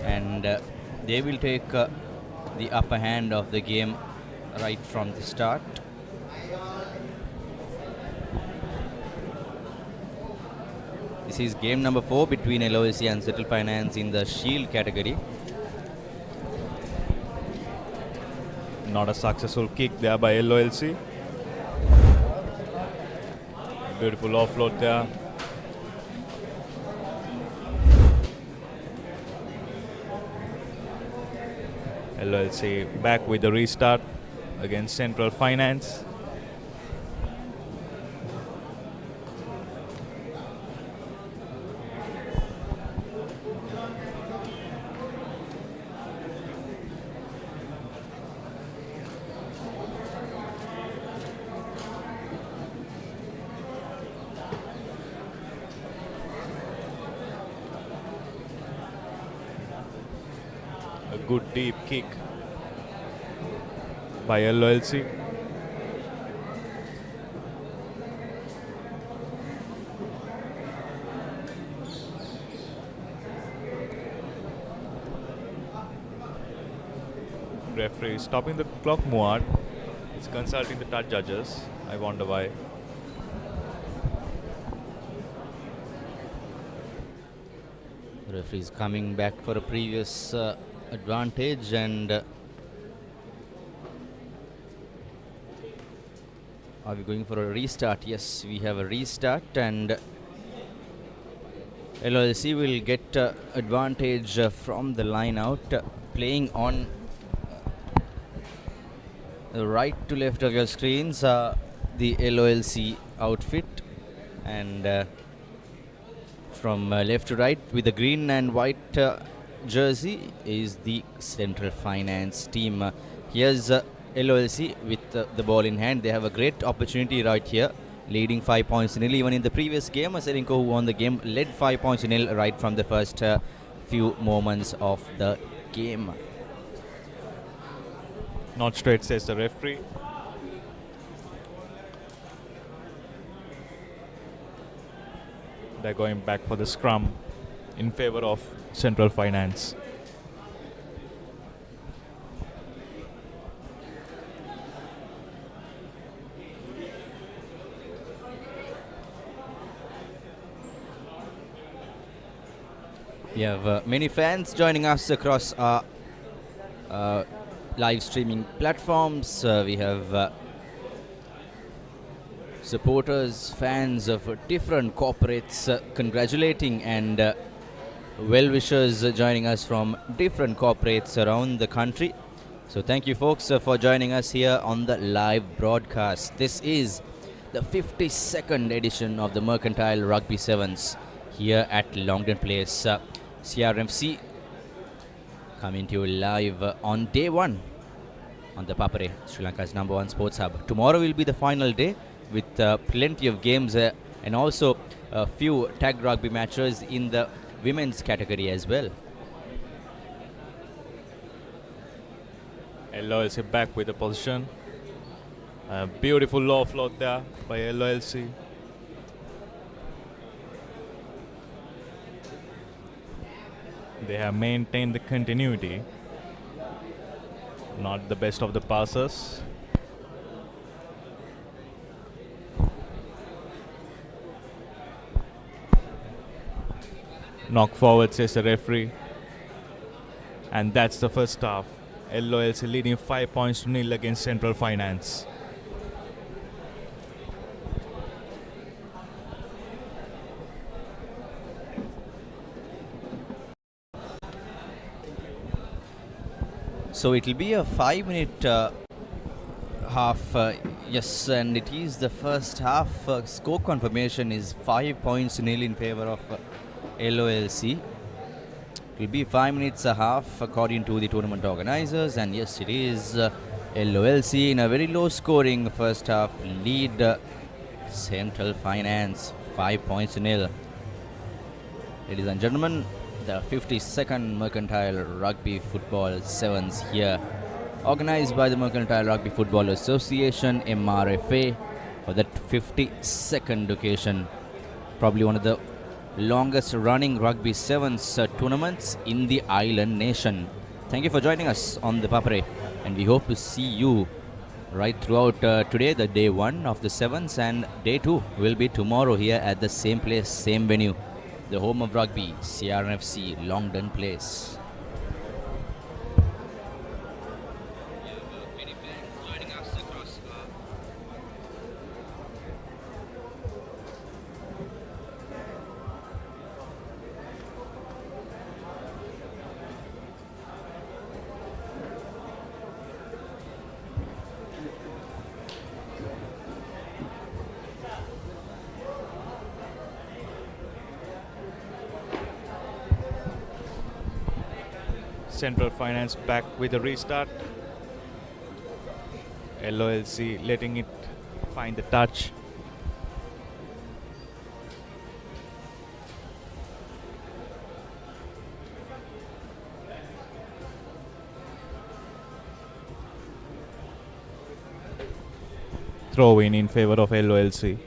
and they will take the upper hand of the game right from the start. This is game number 4 between LOLC and Settle Finance in the Shield category. Not a successful kick there by LOLC. Beautiful offload there. LOLC back with the restart against Central Finance. A good deep kick by LOLC. Referee stopping the clock, Moan. He's consulting the touch judges. I wonder why. The referee is coming back for a previous advantage, and are we going for a restart? Yes, we have a restart, and LOLC will get advantage from the line out, playing on the right to left of your screens, the LOLC outfit, and from left to right with the green and white jersey is the Central Finance team. Here's LOLC with the ball in hand. They have a great opportunity right here, leading 5 points to nil. Even in the previous game, Selinko, who won the game, led 5 points to nil right from the first few moments of the game. Not straight, says the referee. They're going back for the scrum in favor of Central Finance. We have many fans joining us across our live streaming platforms. We have supporters, fans of different corporates congratulating, and well-wishers joining us from different corporates around the country. So thank you folks for joining us here on the live broadcast. This is the 52nd edition of the Mercantile Rugby Sevens here at Longden Place. CRMC coming to you live on day 1 on the Papare, Sri Lanka's #1 sports hub. Tomorrow will be the final day with plenty of games and also a few tag rugby matches in the women's category as well. LOLC back with the position. Beautiful low float there by LOLC. They have maintained the continuity. Not the best of the passers. Knock forward, says the referee. And that's the first half. LOLC leading 5 points to nil against Central Finance. So it will be a 5-minute half, yes, and it is the first half. Score confirmation is 5 points to nil in favor of LOLC. It will be 5 minutes a half according to the tournament organizers, and yes, it is LOLC in a very low scoring first half lead Central Finance 5 points to nil. Ladies and gentlemen, the 52nd Mercantile Rugby Football Sevens here, organized by the Mercantile Rugby Football Association, MRFA, for that 52nd occasion. Probably one of the longest running Rugby Sevens tournaments in the island nation. Thank you for joining us on the Papare, and we hope to see you right throughout today, the day 1 of the Sevens, and day 2 will be tomorrow here at the same place, same venue, the home of rugby, CRNFC Longdon Place. Central Finance back with a restart. LOLC letting it find the touch. Throw in favor of LOLC.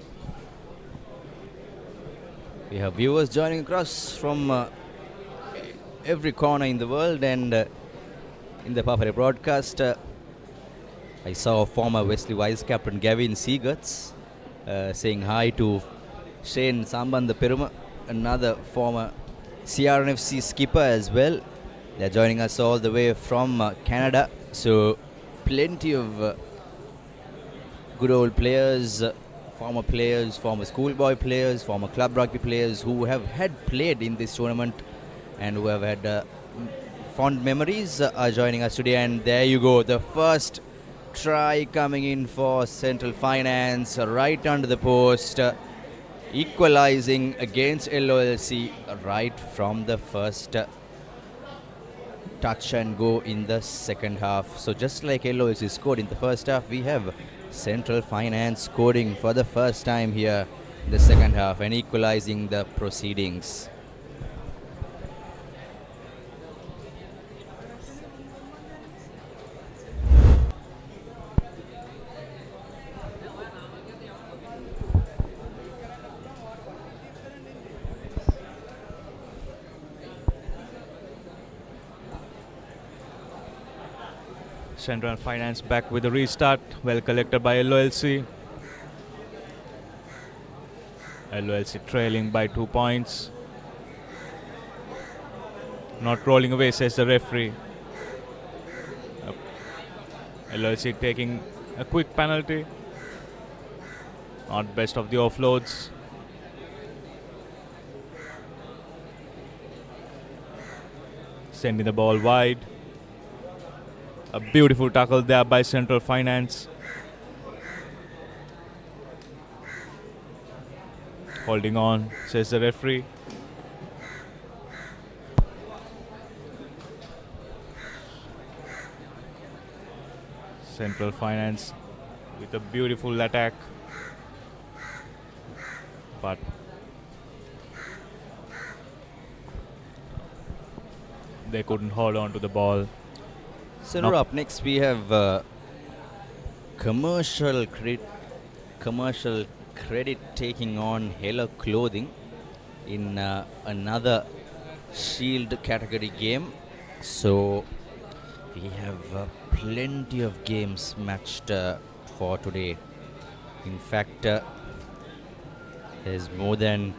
We have viewers joining across from every corner in the world, and in the Papare broadcast, I saw former Wesley Vice Captain Gavin Seaguts saying hi to Shane Samband Peruma, another former CRNFC skipper as well. They're joining us all the way from Canada, so plenty of good old players, former schoolboy players, former club rugby players who had played in this tournament and who have had fond memories are joining us today. And there you go, the first try coming in for Central Finance, right under the post, equalizing against LOLC right from the first touch and go in the second half. So just like LOLC scored in the first half, we have Central Finance scoring for the first time here in the second half and equalizing the proceedings. Central Finance back with a restart, well collected by LOLC. LOLC trailing by 2 points. Not rolling away, says the referee. LOLC taking a quick penalty. Not best of the offloads. Sending the ball wide. A beautiful tackle there by Central Finance. Holding on, says the referee. Central Finance with a beautiful attack. But they couldn't hold on to the ball. So now up next we have commercial credit taking on Hello Clothing in another Shield category game. So we have plenty of games matched for today. In fact, there's more than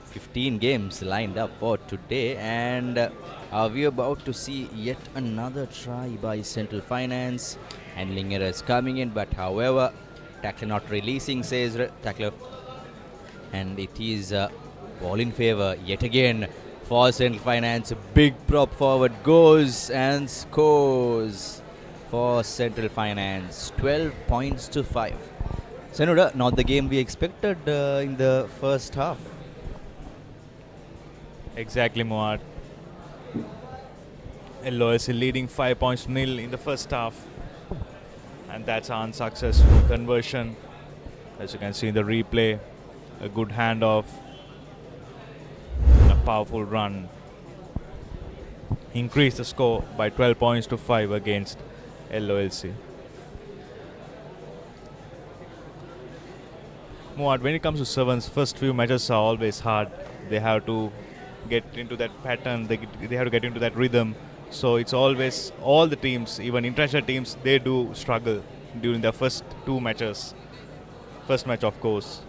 15 games lined up for today, and are we about to see yet another try by Central Finance? Handling errors coming in, but however, tackler not releasing, says tackler, and it is ball in favor yet again for Central Finance. Big prop forward goes and scores for Central Finance, 12 points to 5. Senuda, not the game we expected in the first half. Exactly, Moan. LOLC leading 5 points to nil in the first half. And that's an unsuccessful conversion. As you can see in the replay, a good handoff, a powerful run. Increased the score by 12 points to 5 against LOLC. Moan, when it comes to sevens, first few matches are always hard. They have to get into that pattern, they have to get into that rhythm. So it's always, all the teams, even international teams, they do struggle during their first two matches. First match, of course.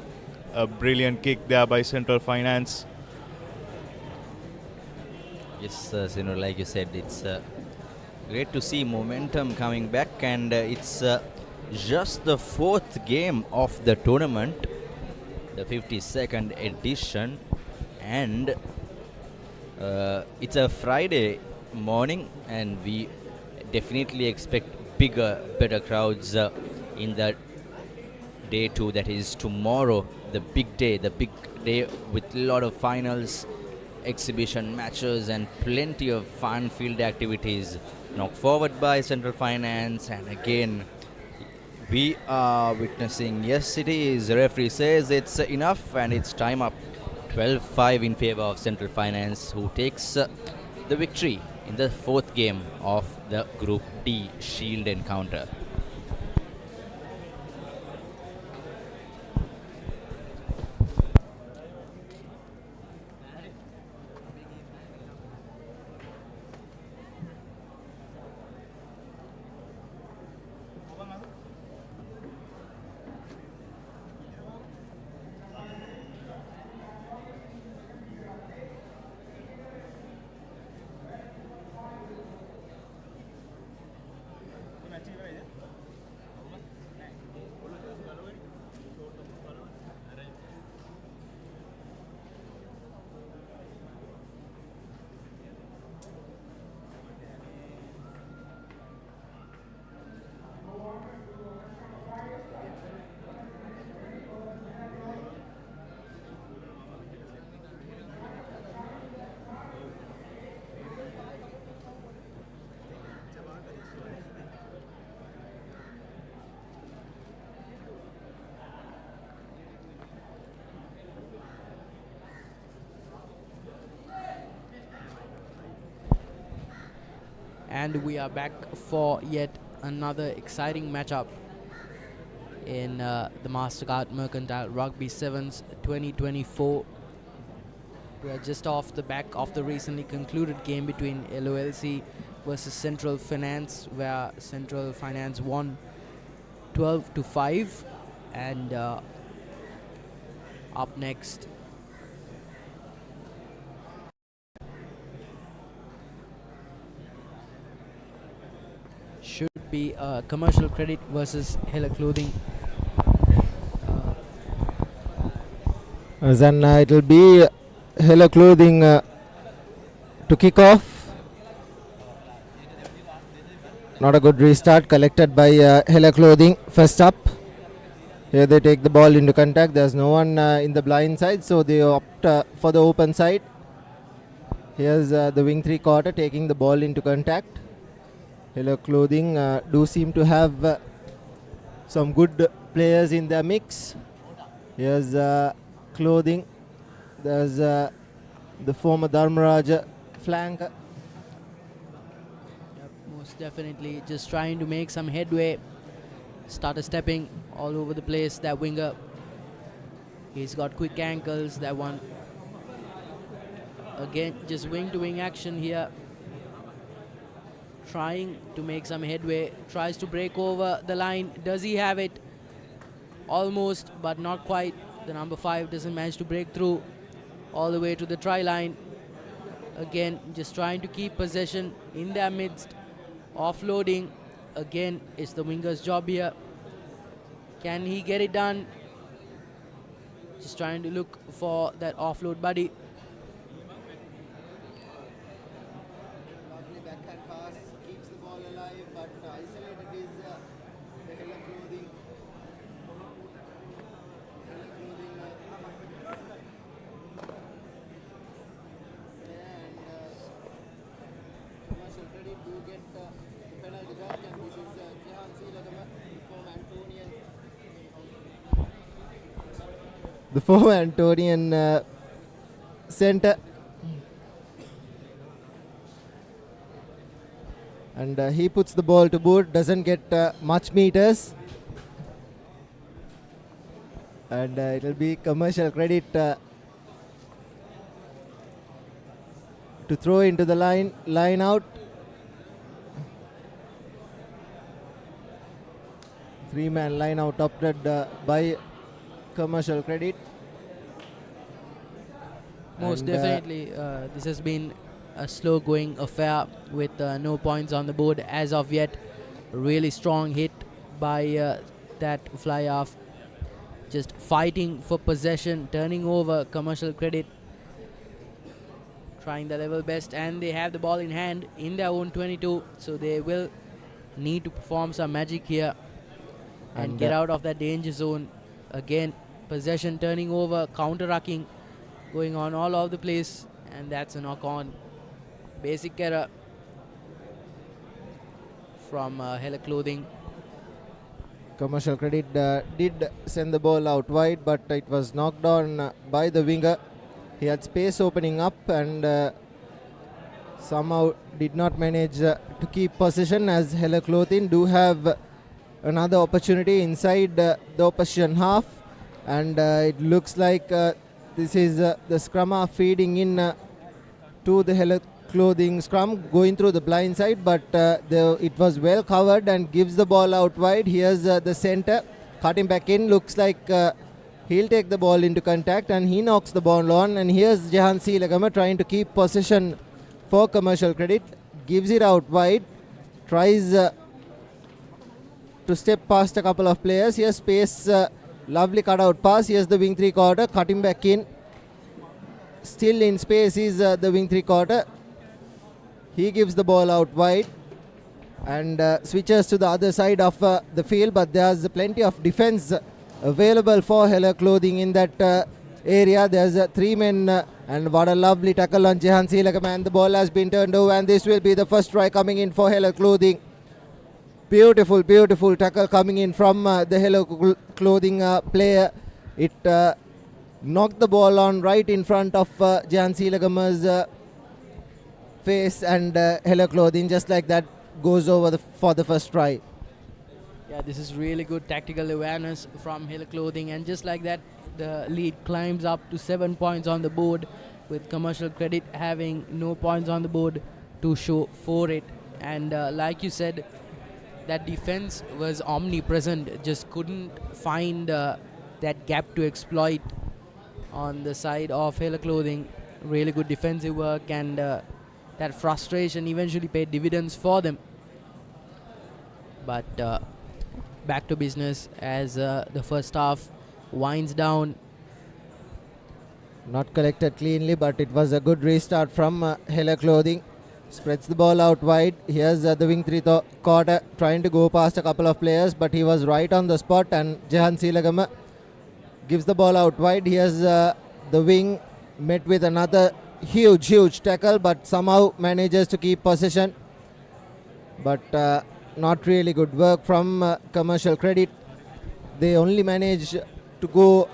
A brilliant kick there by Central Finance. Yes, like you said, it's great to see momentum coming back, and it's just the fourth game of the tournament, the 52nd edition, and it's a Friday morning, and we definitely expect bigger, better crowds in the day two, that is tomorrow, the big day with a lot of finals, exhibition matches, and plenty of fun field activities knocked forward by Central Finance. And again, we are witnessing, yes, it is, the referee says it's enough, and it's time up. 12-5 in favor of Central Finance, who takes the victory in the fourth game of the Group D Shield encounter. And we are back for yet another exciting matchup in the Mastercard Mercantile Rugby Sevens 2024. We are just off the back of the recently concluded game between LOLC versus Central Finance, where Central Finance won 12-5. And up next, should be Commercial Credit versus Hella Clothing. Then it will be Hella Clothing to kick off. Not a good restart collected by Hella Clothing. First up, here they take the ball into contact. There's no one in the blind side, so they opt for the open side. Here's the wing three quarter taking the ball into contact. Hella Clothing do seem to have some good players in their mix. Here's Clothing. There's the former Dharmaraj flank. Yep, most definitely just trying to make some headway. Started stepping all over the place, that winger. He's got quick ankles, that one. Again, just wing to wing action here. Trying to make some headway, tries to break over the line. Does he have it? Almost, but not quite. The number 5 doesn't manage to break through all the way to the try line. Again, just trying to keep possession in their midst. Offloading, again, is the winger's job here. Can he get it done? Just trying to look for that offload buddy. penalty box, and this is the former Antonian centre. And he puts the ball to boot, doesn't get much meters. And it will be Commercial Credit to throw into the line out. 3-man line out opted by Commercial Credit. Most definitely, this has been a slow going affair with no points on the board as of yet. Really strong hit by that fly half. Just fighting for possession, turning over Commercial Credit, trying the level best, and they have the ball in hand in their own 22, so they will need to perform some magic here and get out of that danger zone. Again, possession turning over, counter-rucking going on all over the place, and that's a knock-on. Basic error from Hella Clothing. Commercial Credit did send the ball out wide, but it was knocked on by the winger. He had space opening up and somehow did not manage to keep possession, as Hella Clothing do have another opportunity inside the opposition half, and it looks like this is the scrummer feeding in to the Hella Clothing scrum, going through the blind side, but it was well covered and gives the ball out wide. Here's the centre cutting back in. Looks like he'll take the ball into contact and he knocks the ball on. And here's Jahan Silagama trying to keep possession for Commercial Credit. Gives it out wide. Tries to step past a couple of players. Here's space. Lovely cutout pass. Here's the wing 3/4 cutting back in. Still in space is the wing 3/4. He gives the ball out wide and switches to the other side of the field, but there's plenty of defense available for Hella Clothing in that area. There's 3 men and what a lovely tackle on Jahan Silagama, and the ball has been turned over, and this will be the first try coming in for Hella Clothing. Beautiful, beautiful tackle coming in from the Hella Clothing player. It knocked the ball on right in front of Jahan Silagama's face, and Hella Clothing just like that goes over for the first try. Yeah, this is really good tactical awareness from Hella Clothing, and just like that the lead climbs up to 7 points on the board, with Commercial Credit having no points on the board to show for it. And like you said, that defense was omnipresent, just couldn't find that gap to exploit on the side of Hella Clothing. Really good defensive work, and that frustration eventually paid dividends for them. But back to business as the first half winds down. Not collected cleanly, but it was a good restart from Hella Clothing. Spreads the ball out wide. Here's the wing 3/4 trying to go past a couple of players, but he was right on the spot, and Jahan Silagama gives the ball out wide. Here's the wing met with another huge tackle, but somehow manages to keep possession. But not really good work from Commercial Credit. They only manage to go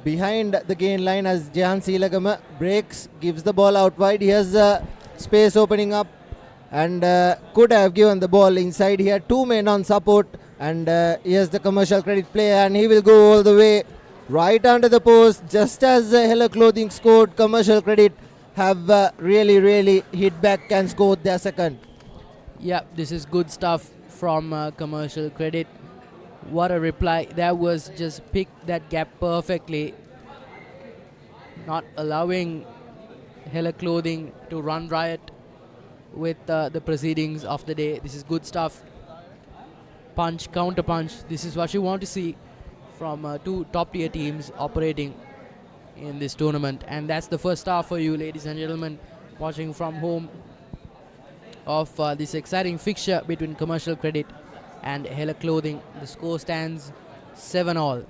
behind the gain line as Jahan Silagama breaks, gives the ball out wide. Here's space opening up, and could have given the ball inside. He had 2 men on support, and here's the Commercial Credit player, and he will go all the way right under the post. Just as Hella Clothing scored, Commercial Credit have really hit back and scored their second. Yeah, this is good stuff from Commercial Credit. What a reply. That was just picked that gap perfectly, not allowing Hella Clothing to run riot with the proceedings of the day. This is good stuff. Punch, counter punch. This is what you want to see from 2 top tier teams operating in this tournament. And that's the first half for you, ladies and gentlemen, watching from home of this exciting fixture between Commercial Credit and Hella Clothing. The score stands 7-all.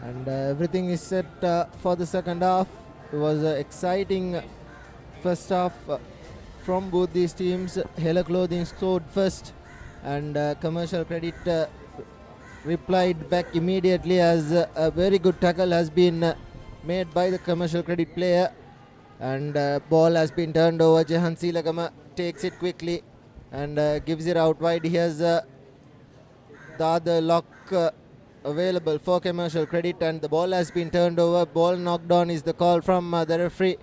And everything is set for the second half. It was an exciting first half from both these teams. Hella Clothing scored first, and Commercial Credit replied back immediately as a very good tackle has been made by the Commercial Credit player, and ball has been turned over. Jehan Silagama takes it quickly and gives it out wide. Here's the other lock available for Commercial Credit, and the ball has been turned over. Ball knocked on is the call from the referee.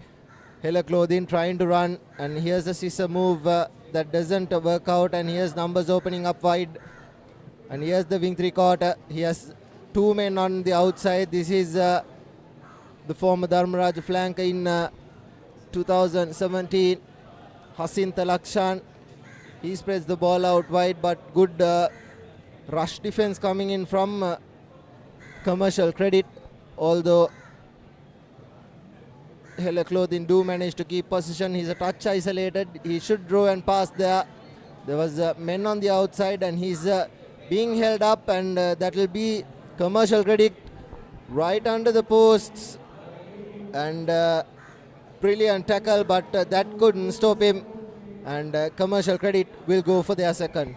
Hella Clothing trying to run, and here's a scissor move that doesn't work out, and here's numbers opening up wide, and here's the wing three-quarter. He has two men on the outside. This is the former Dharmaraj flanker in 2017, Hasinta Lakshan. He spreads the ball out wide, but good rush defense coming in from Commercial Credit, although Hella Clothing do manage to keep position. He's a touch isolated. He should draw and pass there. There was men on the outside, and he's being held up, and that will be Commercial Credit right under the posts, and brilliant tackle, but that couldn't stop him, and Commercial Credit will go for their second.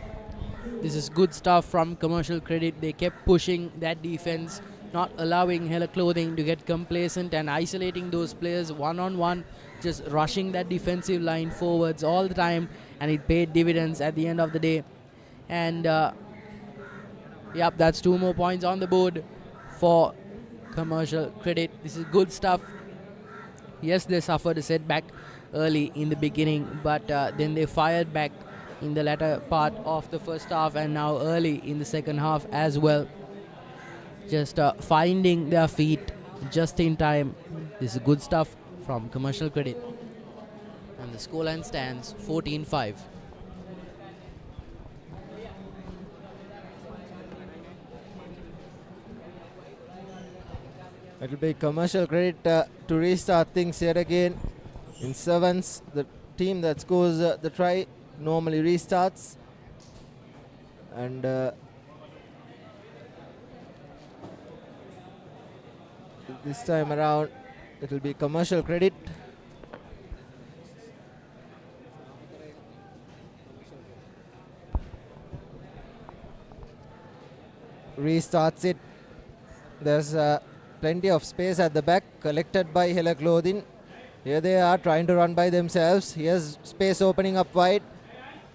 This is good stuff from Commercial Credit. They kept pushing that defense, not allowing Hella Clothing to get complacent and isolating those players one-on-one, just rushing that defensive line forwards all the time, and it paid dividends at the end of the day. And yep, that's 2 more points on the board for Commercial Credit. This is good stuff. Yes, they suffered a setback early in the beginning, but then they fired back in the latter part of the first half, and now early in the second half as well. Just finding their feet just in time. This is good stuff from Commercial Credit. And the scoreline stands 14-5. It will be Commercial Credit to restart things yet again. In sevens, the team that scores the try normally restarts. And this time around, it will be Commercial Credit. Restarts it. There's plenty of space at the back collected by Hella Clothing. Here they are trying to run by themselves. Here's space opening up wide.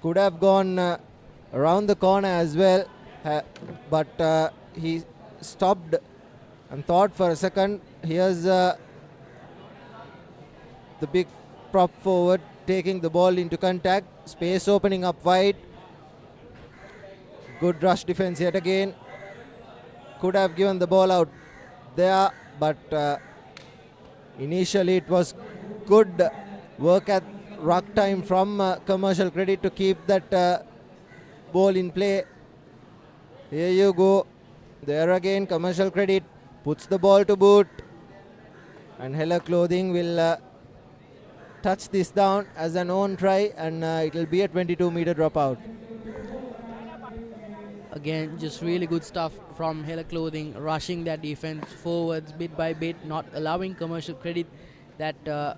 Could have gone around the corner as well, but he stopped and thought for a second. Here's the big prop forward taking the ball into contact. Space opening up wide. Good rush defense yet again. Could have given the ball out there, but initially it was good work at ruck time from Commercial Credit to keep that ball in play. Here you go. There again, Commercial Credit puts the ball to boot, and Hella Clothing will touch this down as an own try, and it will be a 22-meter dropout. Again, just really good stuff from Hella Clothing, rushing that defense forwards bit by bit, not allowing Commercial Credit that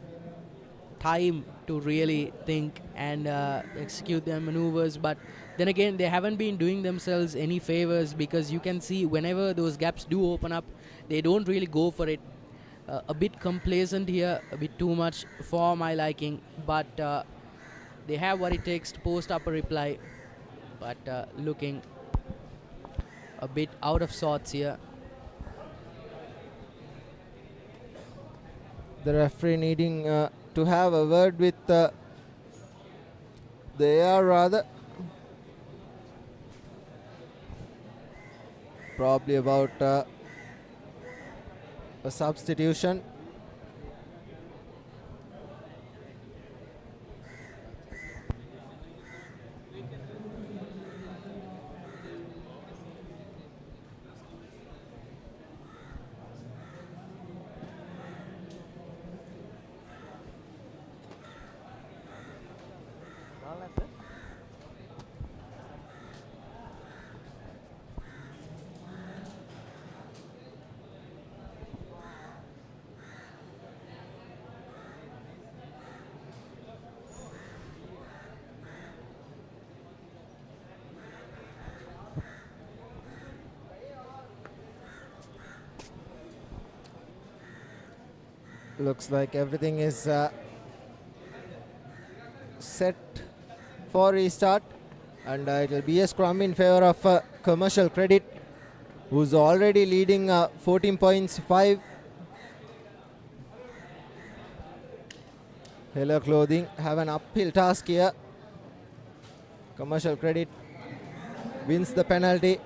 time to really think and execute their maneuvers. But then again, they haven't been doing themselves any favors, because you can see whenever those gaps do open up, they don't really go for it. A bit complacent here, a bit too much for my liking, but they have what it takes to post up a reply, but looking a bit out of sorts here. The referee needing to have a word with the AR rather. Probably about a substitution. Looks like everything is set for restart, and it will be a scrum in favor of Commercial Credit, who's already leading 14 points 5. Hello Clothing have an uphill task here. Commercial Credit wins the penalty.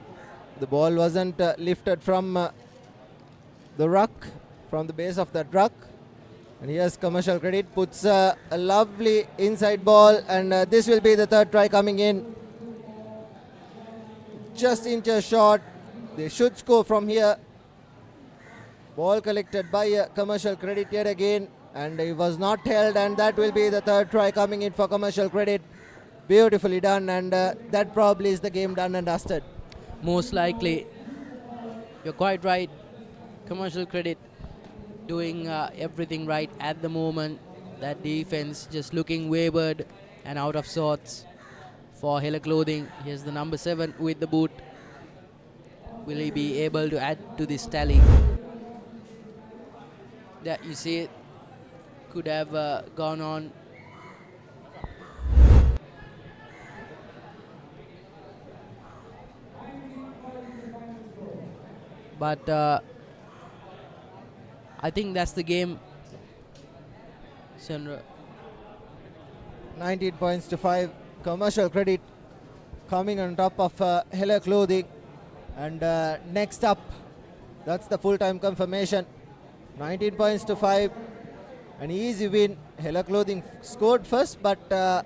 The ball wasn't lifted from the ruck, from the base of that ruck. And here's Commercial Credit, puts a lovely inside ball, and this will be the third try coming in. Just inches short. They should score from here. Ball collected by Commercial Credit yet again, and it was not held, and that will be the third try coming in for Commercial Credit. Beautifully done, and that probably is the game done and dusted. Most likely. You're quite right. Commercial Credit doing everything right at the moment. That defense just looking wayward and out of sorts for Hello Clothing. Here's the number 7 with the boot. Will he be able to add to this tally? That you see it could have gone on. But I think that's the game. Sandra. 19 points to 5. Commercial Credit coming on top of Hello Clothing. And next up, that's the full-time confirmation. 19 points to 5. An easy win. Hello Clothing scored first, but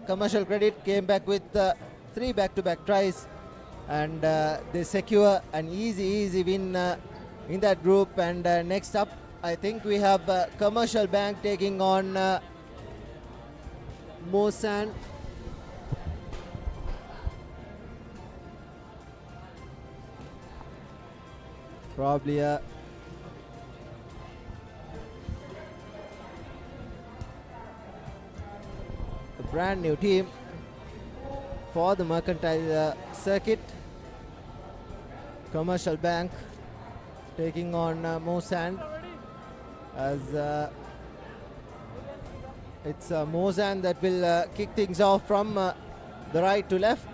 Commercial Credit came back with 3 back-to-back tries. And they secure an easy win in that group. And next up, I think we have Commercial Bank taking on Moan. Probably a brand new team for the Mercantile circuit. Commercial Bank taking on Moan, as it's Moan that will kick things off from the right to left.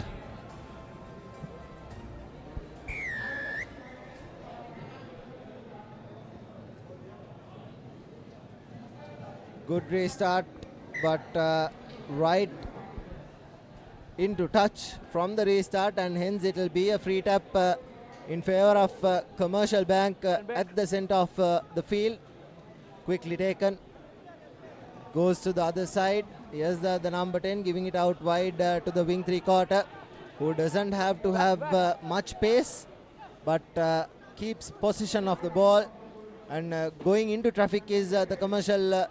Good restart, but right into touch from the restart, and hence it will be a free tap in favor of Commercial Bank at the center of the field. Quickly taken, goes to the other side. Here's the number 10 giving it out wide to the wing 3/4, who doesn't have to have much pace, but keeps possession of the ball. And going into traffic is the Commercial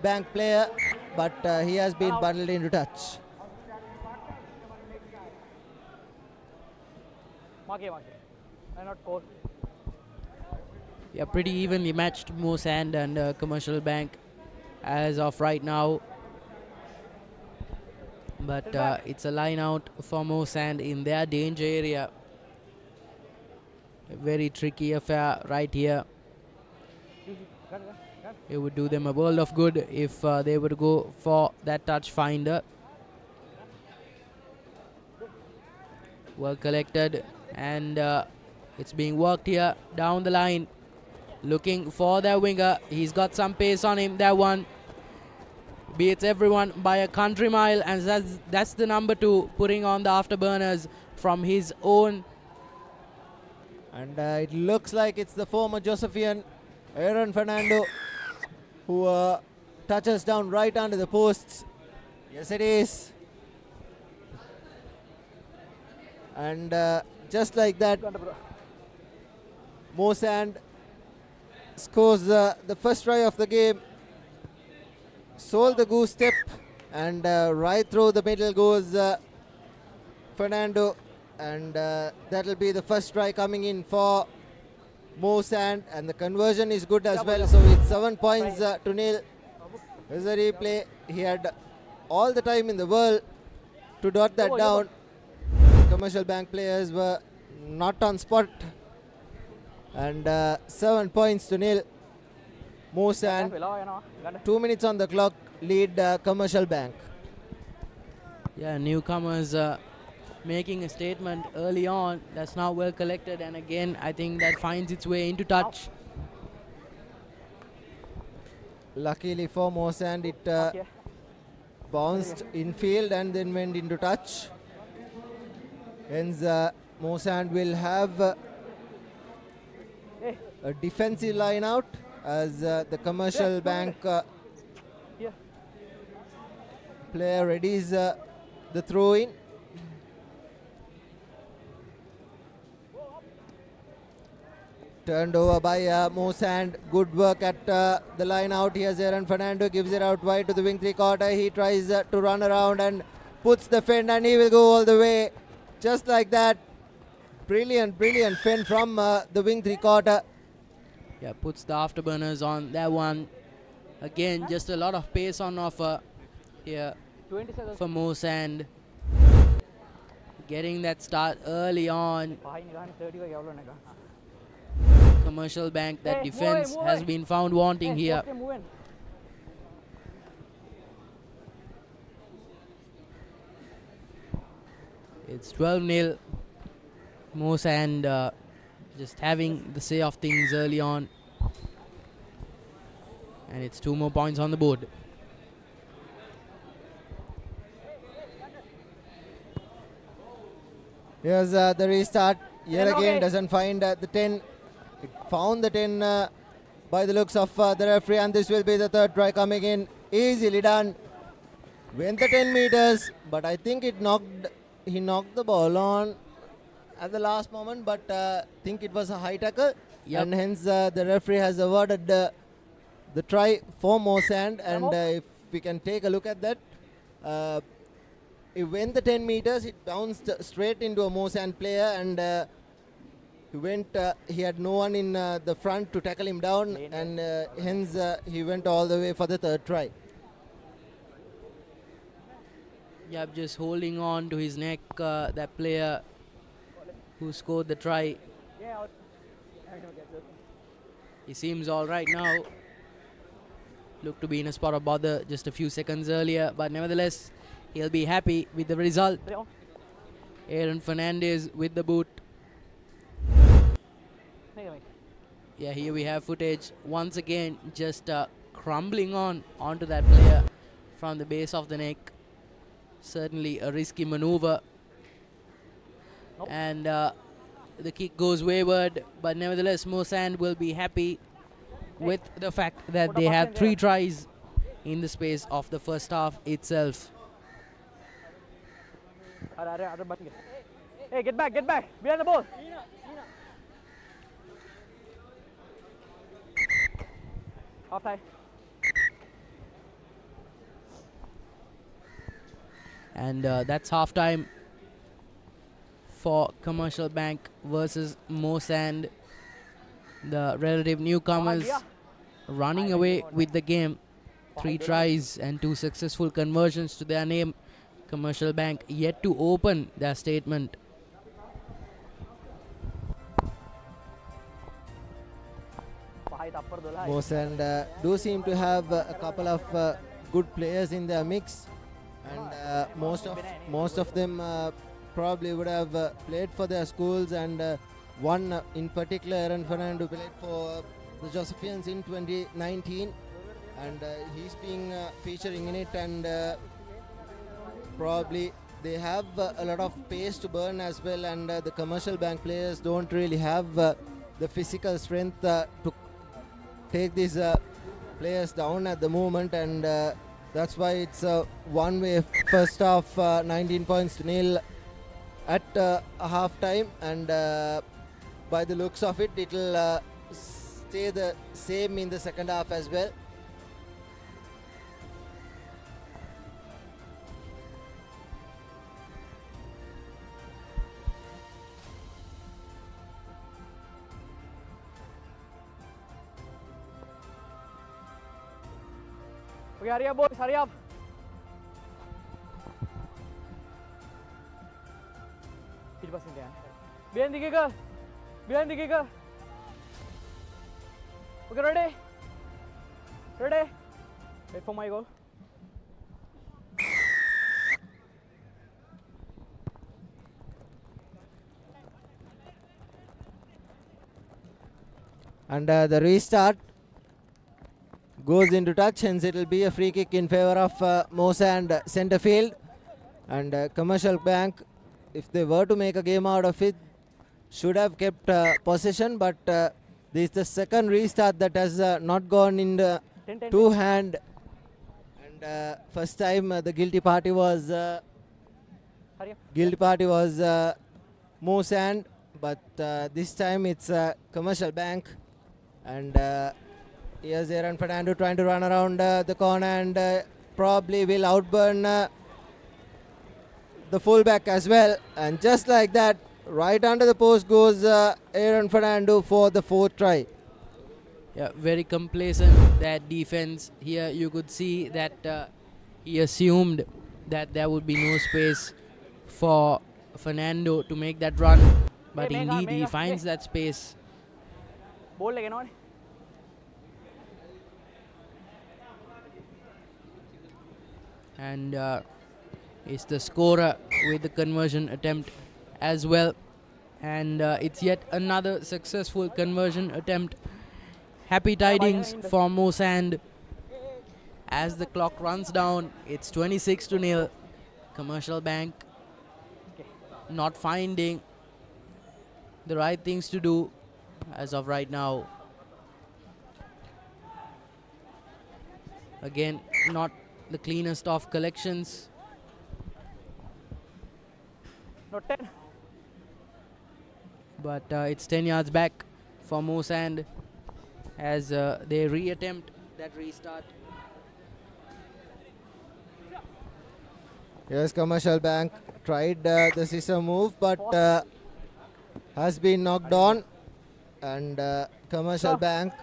Bank player, but he has been bundled into touch. Yeah, pretty evenly matched, Moan and Commercial Bank as of right now. But it's a line out for Moan in their danger area. A very tricky affair right here. It would do them a world of good if they were to go for that touch finder. Well collected, and it's being worked here down the line. Looking for their winger. He's got some pace on him. That one beats everyone by a country mile, and that's the number 2 putting on the afterburners from his own. And it looks like it's the former Josephian Aaron Fernando who touches down right under the posts. Yes, it is. And just like that, Moan scores the first try of the game. Sold the goose step, and right through the middle goes Fernando, and that will be the first try coming in for Moan, and the conversion is good as well, so it's 7 points to 0. There's a replay. He had all the time in the world to dot that down. Commercial Bank players were not on spot, and 7 points to 0. Moose and 2 minutes on the clock lead Commercial Bank. Yeah, newcomers making a statement early on. That's now well collected, and again I think that finds its way into touch. Luckily for Moose and it bounced in field and then went into touch. Hence Moose and will have a defensive line out as the Commercial Bank player readies the throw in. Turned over by Moose and good work at the line out. Here's Aaron Fernando, gives it out wide to the wing 3/4. He tries to run around and puts the fend, and he will go all the way just like that. Brilliant fend from the wing 3/4. Yeah, puts the afterburners on that one. Again, just a lot of pace on offer here for Moose and getting that start early on. Commercial Bank, that defense has been found wanting here. It's 12-0. Moose and just having the say of things early on. And it's 2 more points on the board. Here's the restart. Here again doesn't find the 10. It found the 10 by the looks of the referee, and this will be the third try coming in. Easily done. Went the 10 meters, but I think he knocked the ball on at the last moment, but I think it was a high tackle. Yep. And hence the referee has awarded the try for Mosand, and if we can take a look at that, it went the 10 meters, it bounced straight into a Mosand player, and he had no one in the front to tackle him down, and hence he went all the way for the third try. Yep, just holding on to his neck, that player who scored the try. He seems all right now. Looked to be in a spot of bother just a few seconds earlier, but nevertheless, he'll be happy with the result. Aaron Fernandez with the boot. Yeah, here we have footage. Once again, just crumbling onto that player from the base of the neck. Certainly a risky maneuver. And the kick goes wayward, but nevertheless, Mosand will be happy with the fact that they had 3 tries in the space of the first half itself. Hey, get back, behind the ball. Half time. And that's half time for Commercial Bank versus Mosand. The relative newcomers running away with the game. 3 tries and 2 successful conversions to their name. Commercial Bank yet to open their statement. Mosand do seem to have a couple of good players in their mix, and most of them probably would have played for their schools, and one in particular, Aaron Fernando, played for the Josephians in 2019, and he's being featuring in it, and probably they have a lot of pace to burn as well, and the Commercial Bank players don't really have the physical strength to take these players down at the moment, and that's why it's a one-way first half, 19 points to nil at a half time, and by the looks of it, it'll stay the same in the second half as well. Okay, hurry up, boys, hurry up. Behind the kicker. Okay, ready? Ready? Wait for my goal. And the restart goes into touch, hence it will be a free kick in favor of Masa and centre field. And Commercial Bank, if they were to make a game out of it, should have kept possession, but this is the second restart that has not gone in the two-hand. And first time the guilty party was Moan, but this time it's Commercial Bank. And here's Aaron Fernando trying to run around the corner and probably will outburn the fullback as well. And just like that, right under the post goes Aaron Fernando for the fourth try. Yeah, very complacent, that defense. Here you could see that he assumed that there would be no space for Fernando to make that run. But indeed he finds that space. Ball again on. And is the scorer with the conversion attempt as well. And it's yet another successful conversion attempt. Happy tidings for Moan. As the clock runs down, it's 26-0. Commercial Bank not finding the right things to do as of right now. Again, not the cleanest of collections. Not 10. But it's 10 yards back for Moan as they reattempt that restart. Yes, Commercial Bank tried the scissor move, but has been knocked on. And Commercial Bank,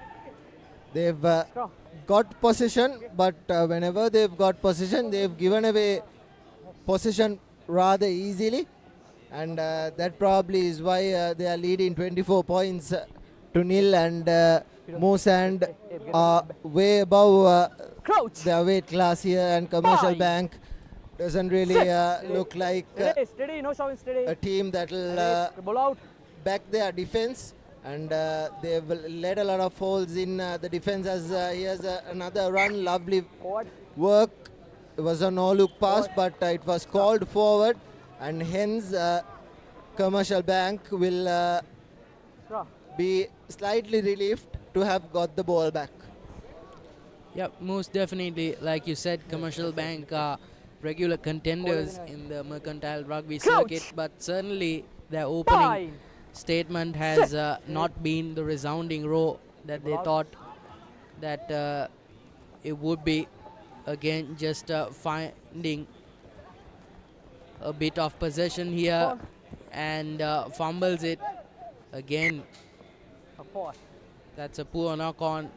they've got possession, but whenever they've got possession, they've given away possession rather easily. And that probably is why they are leading 24 points to nil. And Moan are way above their weight class here. And Commercial Bank doesn't really look like a team that will back their defense. And they've led a lot of holes in the defense. As here's another run, lovely work. It was a no-look pass, but it was called forward, and hence Commercial Bank will be slightly relieved to have got the ball back. Yep, most definitely. Like you said, Commercial Bank are regular contenders in the Mercantile Rugby circuit, but certainly their opening statement has not been the resounding roar that they thought that it would be. Again, just finding a bit of possession here and fumbles it again. That's a poor knock on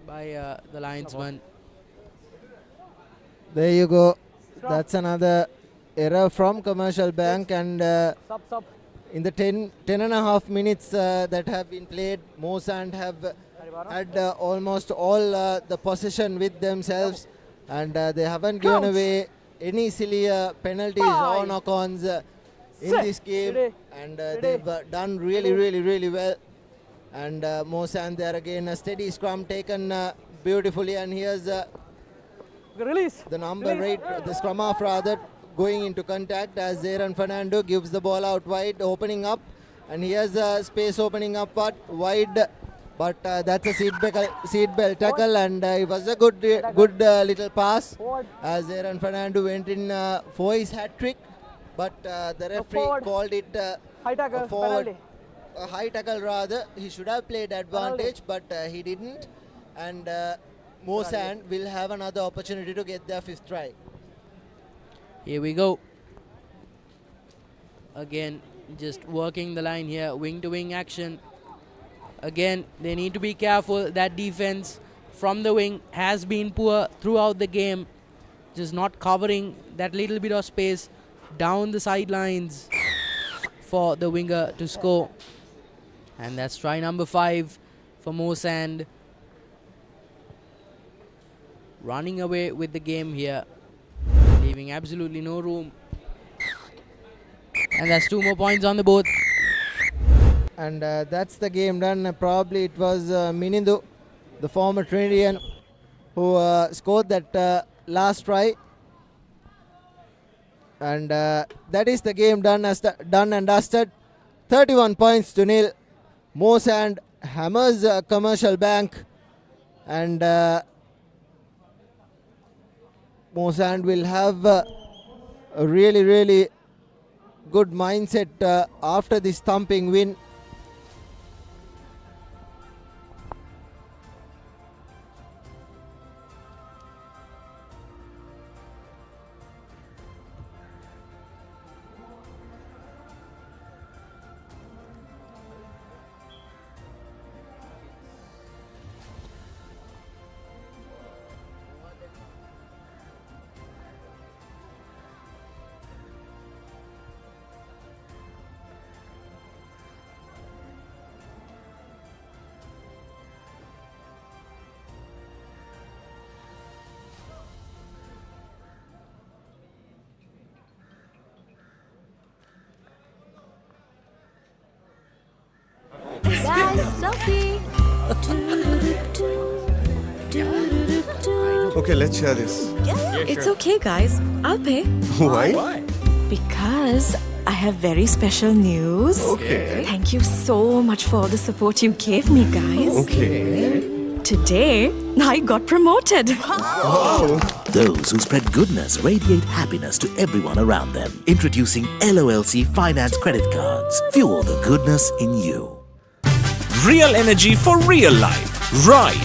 by the linesman. There you go. That's another error from Commercial Bank. And in the 10.5 minutes that have been played, Moan have had almost all the possession with themselves, and they haven't given away any silly penalties or knock-ons in this game, and they've done really well. And Moan there again, a steady scrum taken beautifully, and here's the number 8, the scrum half rather, going into contact as Aaron Fernando gives the ball out wide, opening up, and here's a space opening up wide. But that's a seat belt tackle, and it was a good little pass as Aaron Fernando went in for his hat trick. But the referee called it a high tackle rather. He should have played advantage, but he didn't. And Moan will have another opportunity to get their 5th try. Here we go. Again, just working the line here, wing-to-wing action. Again, they need to be careful. That defense from the wing has been poor throughout the game. Just not covering that little bit of space down the sidelines for the winger to score. And that's try number 5 for Moan. running away with the game here, leaving absolutely no room. And that's 2 more points on the board. And that's the game done. Probably it was Minindu, the former Trinidadian, who scored that last try. And that is the game done and dusted. 31 points to nil. Moan hammers Commercial Bank, and Moan will have a really good mindset after this thumping win. Okay, let's share this. It's okay, guys. I'll pay. Why? Because I have very special news. Okay. Thank you so much for all the support you gave me, guys. Okay. Today, I got promoted. Wow. Those who spread goodness radiate happiness to everyone around them. Introducing LOLC Finance Credit Cards. Fuel the goodness in you. Real energy for real life. Ride.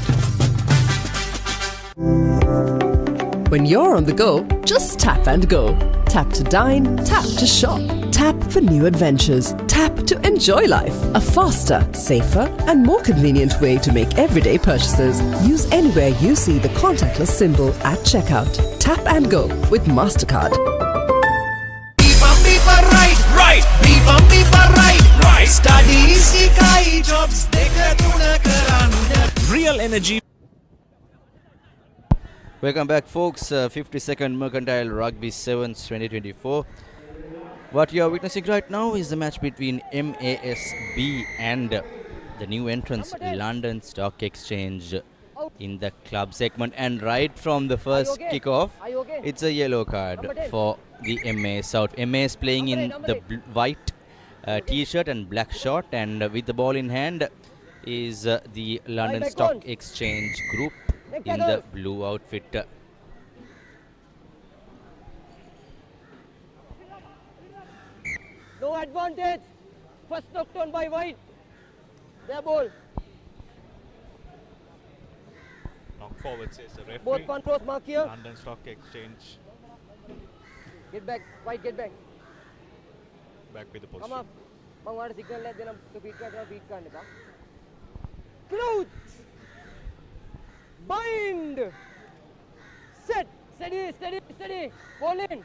When you're on the go, just tap and go. Tap to dine, tap to shop, tap for new adventures, tap to enjoy life. A faster, safer, and more convenient way to make everyday purchases. Use anywhere you see the contactless symbol at checkout. Tap and go with Mastercard. Right. Real energy. Welcome back, folks. 52nd Mercantile Rugby Sevens 2024. What you are witnessing right now is the match between MASB and the new entrants, London Stock Exchange, in the club segment. And right from the first kickoff, it's a yellow card for the MAS South. MAS playing in the white t-shirt and black short, and with the ball in hand is the London Stock Exchange group in the blue outfit. No advantage. First knocked on by white. Their ball. Knock forward, says the referee. Both controls mark here. London Stock Exchange. Get back. White, get back. Back with the position. Come up. Mang wada signal let them to beat karne ka. Crouch. Bind. Set. Steady. Ball in.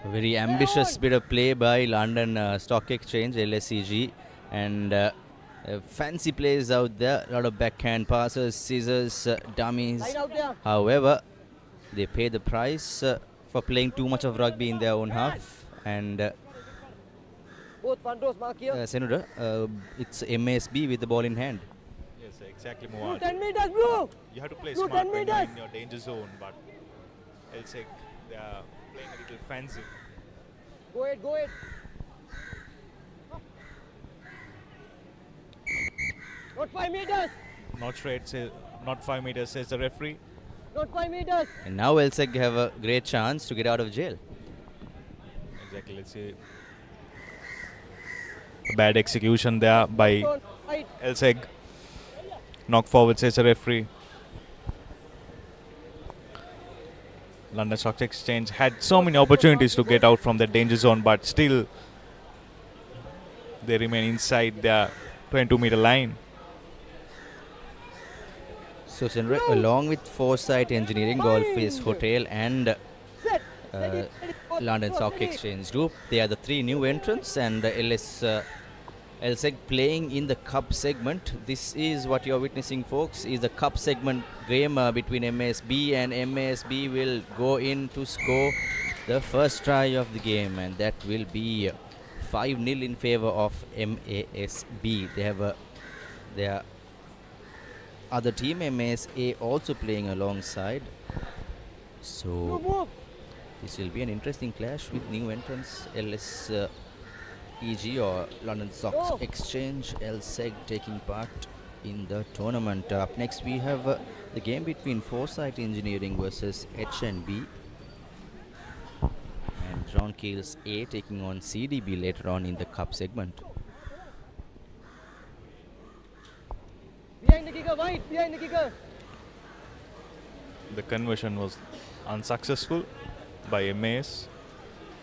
A very ambitious bit of play by London Stock Exchange, LSEG, and fancy plays out there. A lot of backhand passes, scissors, dummies. However, they pay the price for playing too much of rugby in their own half. And Both front rows mark here. Senator, it's MASB with the ball in hand. Yes, exactly, Moan. 10 meters, blue. You have to play Blue, smart 10 when you're meters. in your danger zone, but LOLC, they are playing a little fancy. Go ahead. Not 5 meters. Not straight, not 5 meters, says the referee. Not 5 meters. And now LOLC have a great chance to get out of jail. Exactly, let's see. A bad execution there by LOLC. Knock forward, says the referee. London Stock Exchange had so many opportunities to get out from the danger zone, but still they remain inside their 22-meter line. So, along with Foresight Engineering, Golf is Hotel, and London Stock Exchange Group. They are the three new entrants, and LSEG playing in the cup segment. This is what you're witnessing, folks, is the cup segment game between MASB, and MASB will go in to score the first try of the game, and that will be 5-0 in favor of MASB. They have their other team, MASA, also playing alongside. So this will be an interesting clash with new entrants, LSEG or London Stock Exchange, LSEG taking part in the tournament. Up next we have the game between Foresight Engineering versus HNB, and John Keels A taking on CDB later on in the cup segment. Behind the kicker, White, behind the kicker. The conversion was unsuccessful by MAS.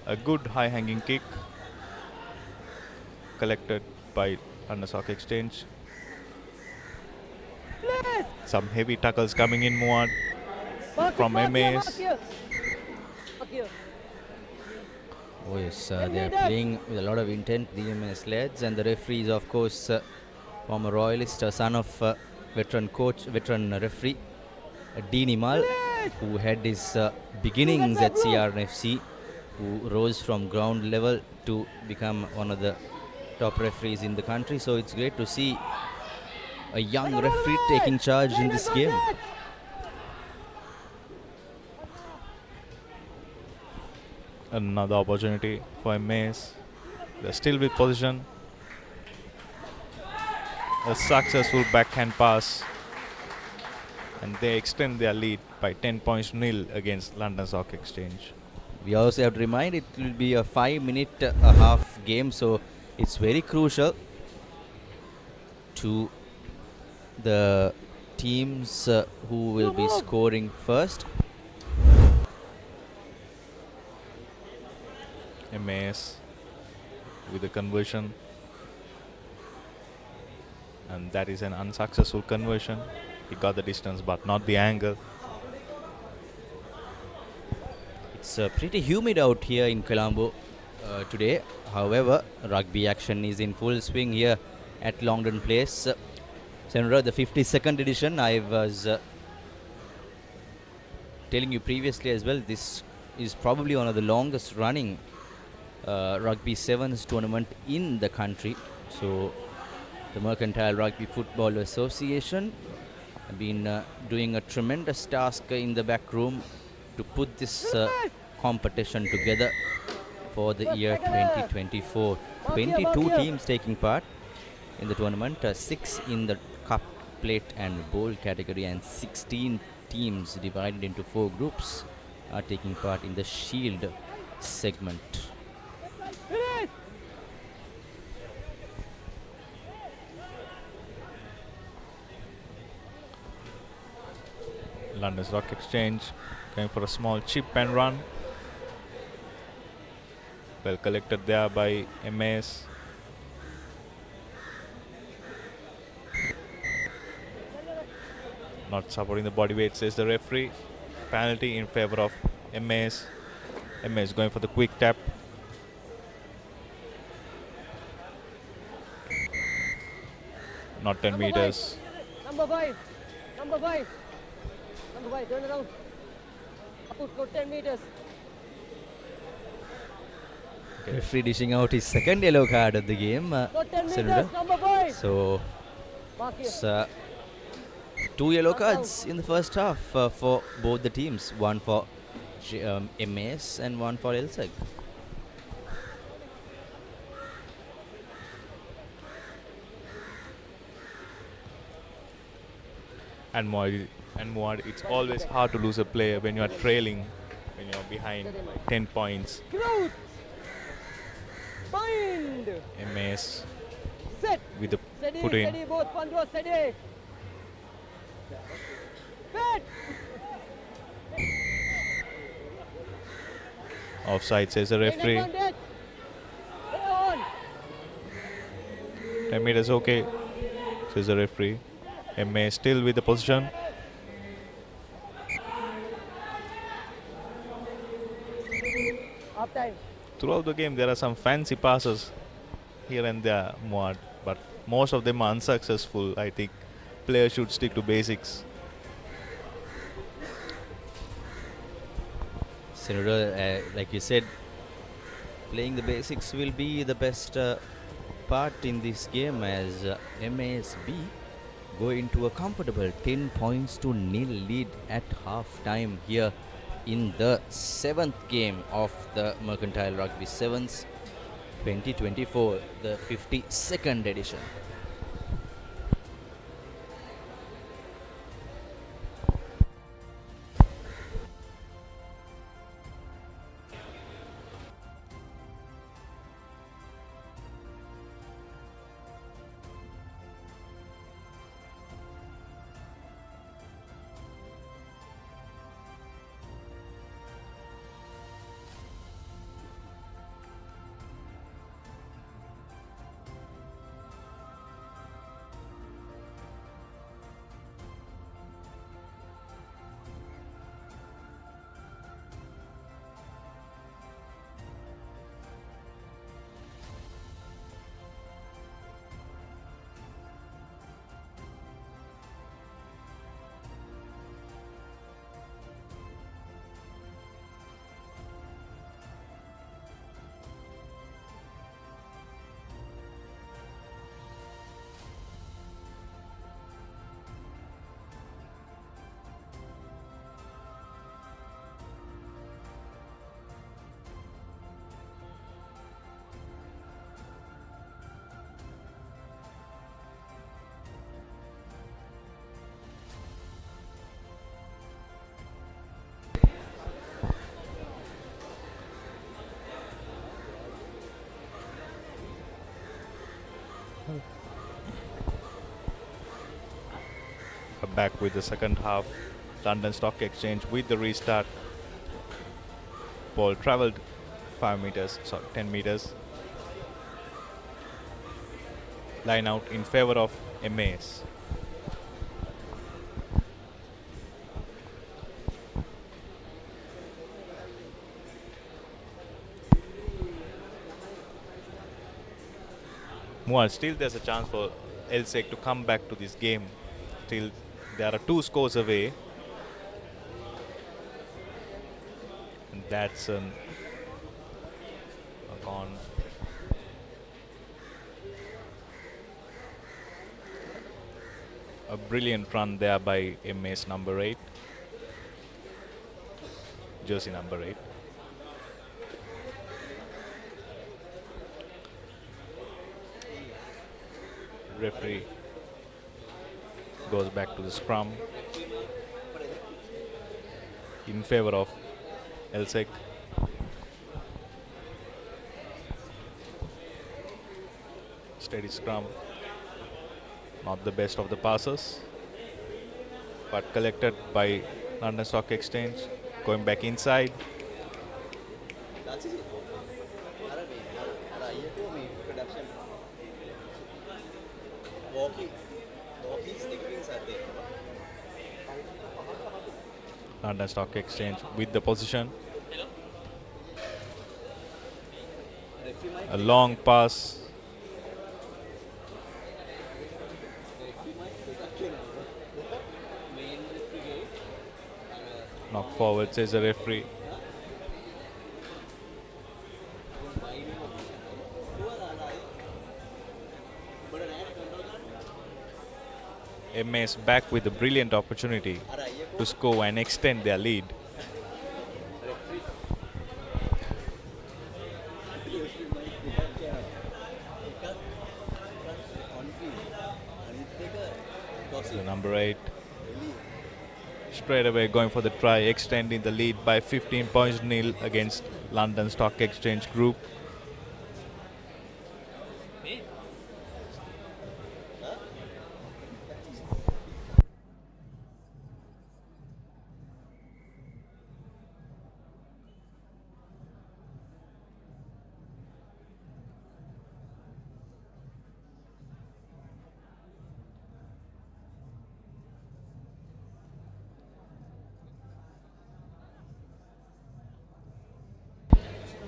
A good high-hanging kick collected by London Stock Exchange. Some heavy tackles coming in, Moan, from MAS. Oh yes, they are playing with a lot of intent, the MAS lads, and the referee is of course former Royalist, son of veteran referee Dean Imal, who had his beginnings at CRNFC, who rose from ground level to become one of the top referees in the country. So it's great to see a young referee taking charge in this game. Another opportunity for MAS. They're still with position. A successful backhand pass, and they extend their lead by 10 points to 0 against London Stock Exchange. We also have to remind it will be a 5-minute half game, so it's very crucial to the teams who will be scoring first. MAS with the conversion, and that is an unsuccessful conversion. He got the distance but not the angle. It's pretty humid out here in Colombo today. However, rugby action is in full swing here at Longdon Place. Senra, the 52nd edition. I was telling you previously as well, this is probably one of the longest running Rugby Sevens tournament in the country. So the Mercantile Rugby Football Association have been doing a tremendous task in the back room to put this competition together for the year 2024. 22 teams taking part in the tournament, 6 in the cup, plate and bowl category, and 16 teams divided into 4 groups are taking part in the shield segment. London Stock Exchange going for a small chip and run. Well collected there by MAS. Not supporting the body weight, says the referee. Penalty in favor of MAS. MAS going for the quick tap. Not 10 meters. Number 5. Number 5. Number 5, turn around. Go 10 meters. Okay. Referee dishing out his second yellow card of the game. Go 10 meters, number 5. So it's 2 yellow cards in the first half for both the teams. One for MAS and one for LSEG. And more, it's always hard to lose a player when you are trailing, when you are behind by 10 points. Bind. MAS Set. with the Steady, put in. steady, both front row, steady. Set. Offside, says the referee. 10 meters okay, says the referee. MAS still with the position. Half time. Throughout the game, there are some fancy passes here and there, Moan, but most of them are unsuccessful. I think players should stick to basics. Senator, like you said, playing the basics will be the best part in this game as MASB go into a comfortable 10 points to nil lead at half time here in the 7th game of the Mercantile Rugby Sevens 2024, the 52nd edition. Back with the second half. London Stock Exchange with the restart. Ball travelled 10 meters. Line out in favour of MAS. Moan, still there's a chance for LOLC to come back to this game. Still there are 2 scores away. And that's a gone. A brilliant run there by MA's number 8. Jersey number 8. Referee goes back to the scrum in favor of LOLC. Steady scrum. Not the best of the passes, but collected by London Stock Exchange. Going back inside. London Stock Exchange with the position. A long pass. Knock forward, says the referee. MS back with a brilliant opportunity to score and extend their lead. So number 8 straight away going for the try, extending the lead by 15 points to nil against London Stock Exchange Group.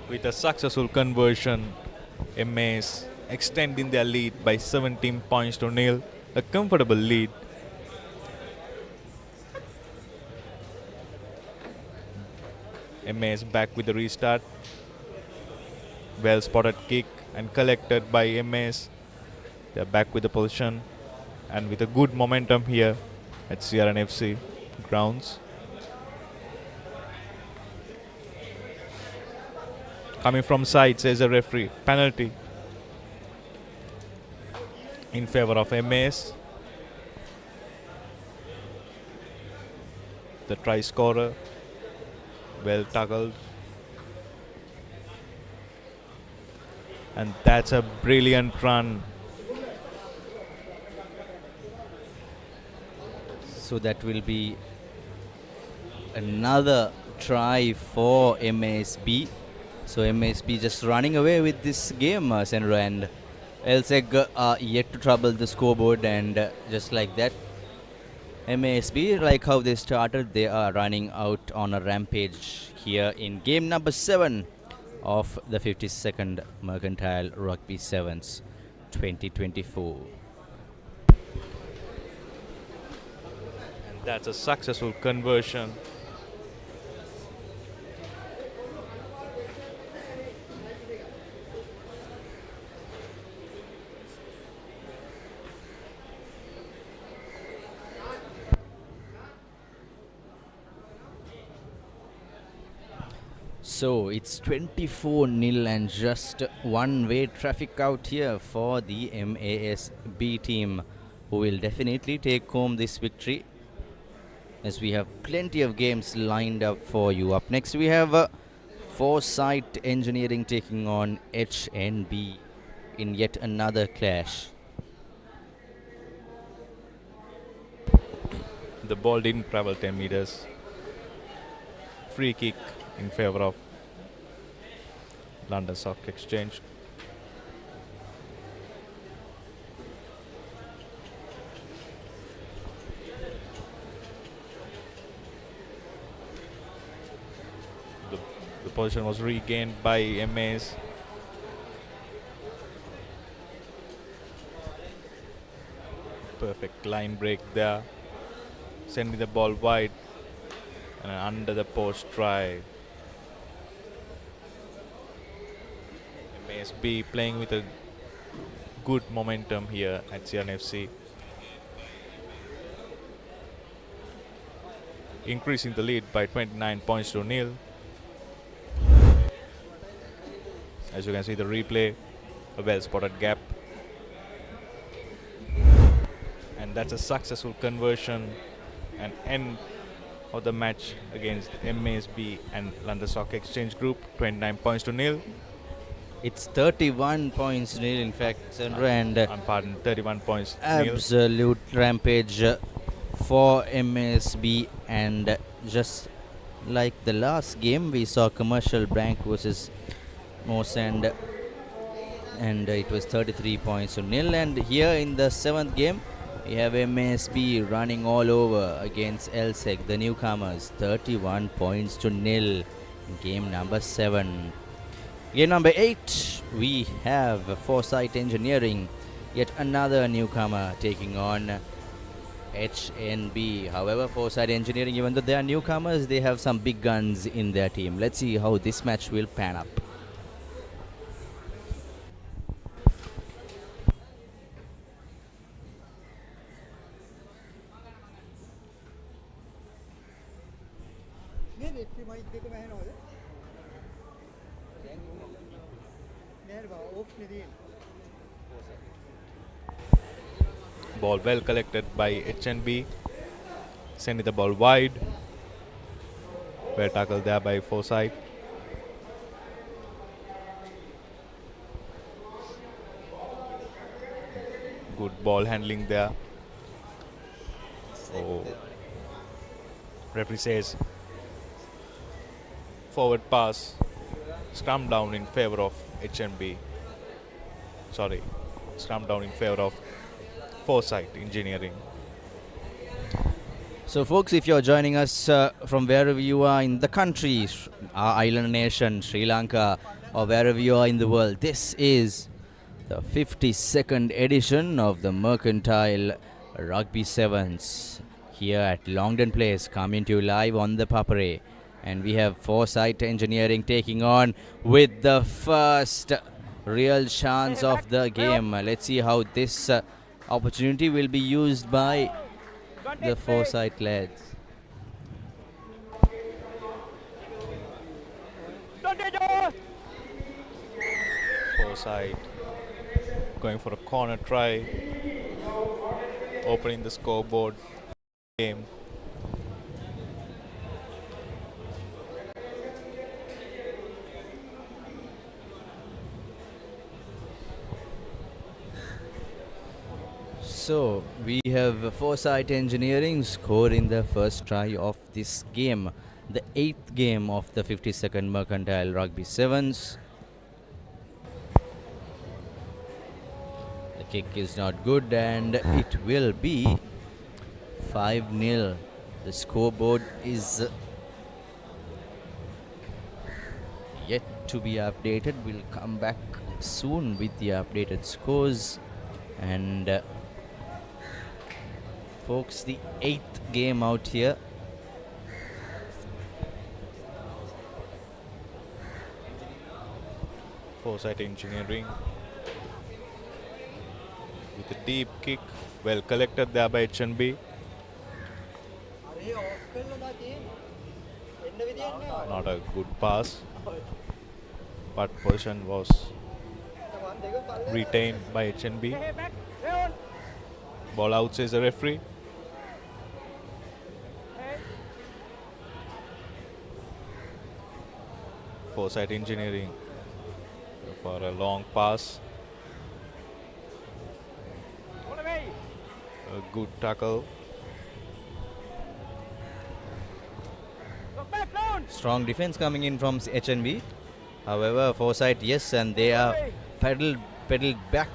With a successful conversion, MAS extending their lead by 17 points to nil. A comfortable lead. MAS back with the restart. Well spotted kick and collected by MAS. They're back with the position and with a good momentum here at CRNFC grounds. Coming from side, says a referee. Penalty in favor of MAS. The try scorer. Well tackled. And that's a brilliant run. So that will be another try for MASB. So MASB just running away with this game, Senra, and LSEG are yet to trouble the scoreboard, and just like that, MASB, like how they started, they are running out on a rampage here in game number 7 of the 52nd Mercantile Rugby Sevens 2024. And that's a successful conversion. So it's 24-0 and just one-way traffic out here for the MASB team, who will definitely take home this victory, as we have plenty of games lined up for you. Up next we have Foresight Engineering taking on HNB in yet another clash. The ball didn't travel 10 meters. Free kick in favor of London Stock Exchange. The position was regained by MAS. Perfect line break there, sending the ball wide and an under the post try. MASB playing with a good momentum here at CRNFC, increasing the lead by 29 points to nil. As you can see the replay, a well spotted gap, and that's a successful conversion and end of the match against MASB and London Stock Exchange Group, 29 points to nil. It's 31 points nil, in fact, and pardon, 31 points absolute nil. Rampage for MASB, and just like the last game, we saw Commercial Bank versus Moan, and it was 33 points to nil. And here in the 7th game, we have MASB running all over against LSEG, the newcomers, 31 points to nil in game number 7. Game number 8, we have Foresight Engineering, yet another newcomer taking on HNB. However, Foresight Engineering, even though they are newcomers, they have some big guns in their team. Let's see how this match will pan up. Ball well collected by HNB, sending the ball wide. Well tackled there by Foresight. Good ball handling there. Oh. Referee says forward pass, scrum down in favor of HNB. Sorry, scrum down in favor of Foresight Engineering. So folks, if you're joining us from wherever you are in the country, our island nation, Sri Lanka, or wherever you are in the world, this is the 52nd edition of the Mercantile Rugby Sevens here at Longden Place, coming to you live on the Papare. And we have Foresight Engineering taking on with the first real chance of the game. Let's see how this opportunity will be used by the Foresight lads. Foresight going for a corner try, opening the scoreboard game. So we have Foresight Engineering scored in the first try of this game, the 8th game of the 52nd Mercantile Rugby Sevens. The kick is not good and it will be 5-0. The scoreboard is yet to be updated. We'll come back soon with the updated scores. And folks, the 8th game out here. Foresight Engineering with a deep kick, well collected there by HNB. Not a good pass, but position was retained by HNB. Ball out, says the referee. Foresight Engineering for a long pass. A good tackle. Strong defense coming in from HNB. However, Foresight, yes, and they are pedaled back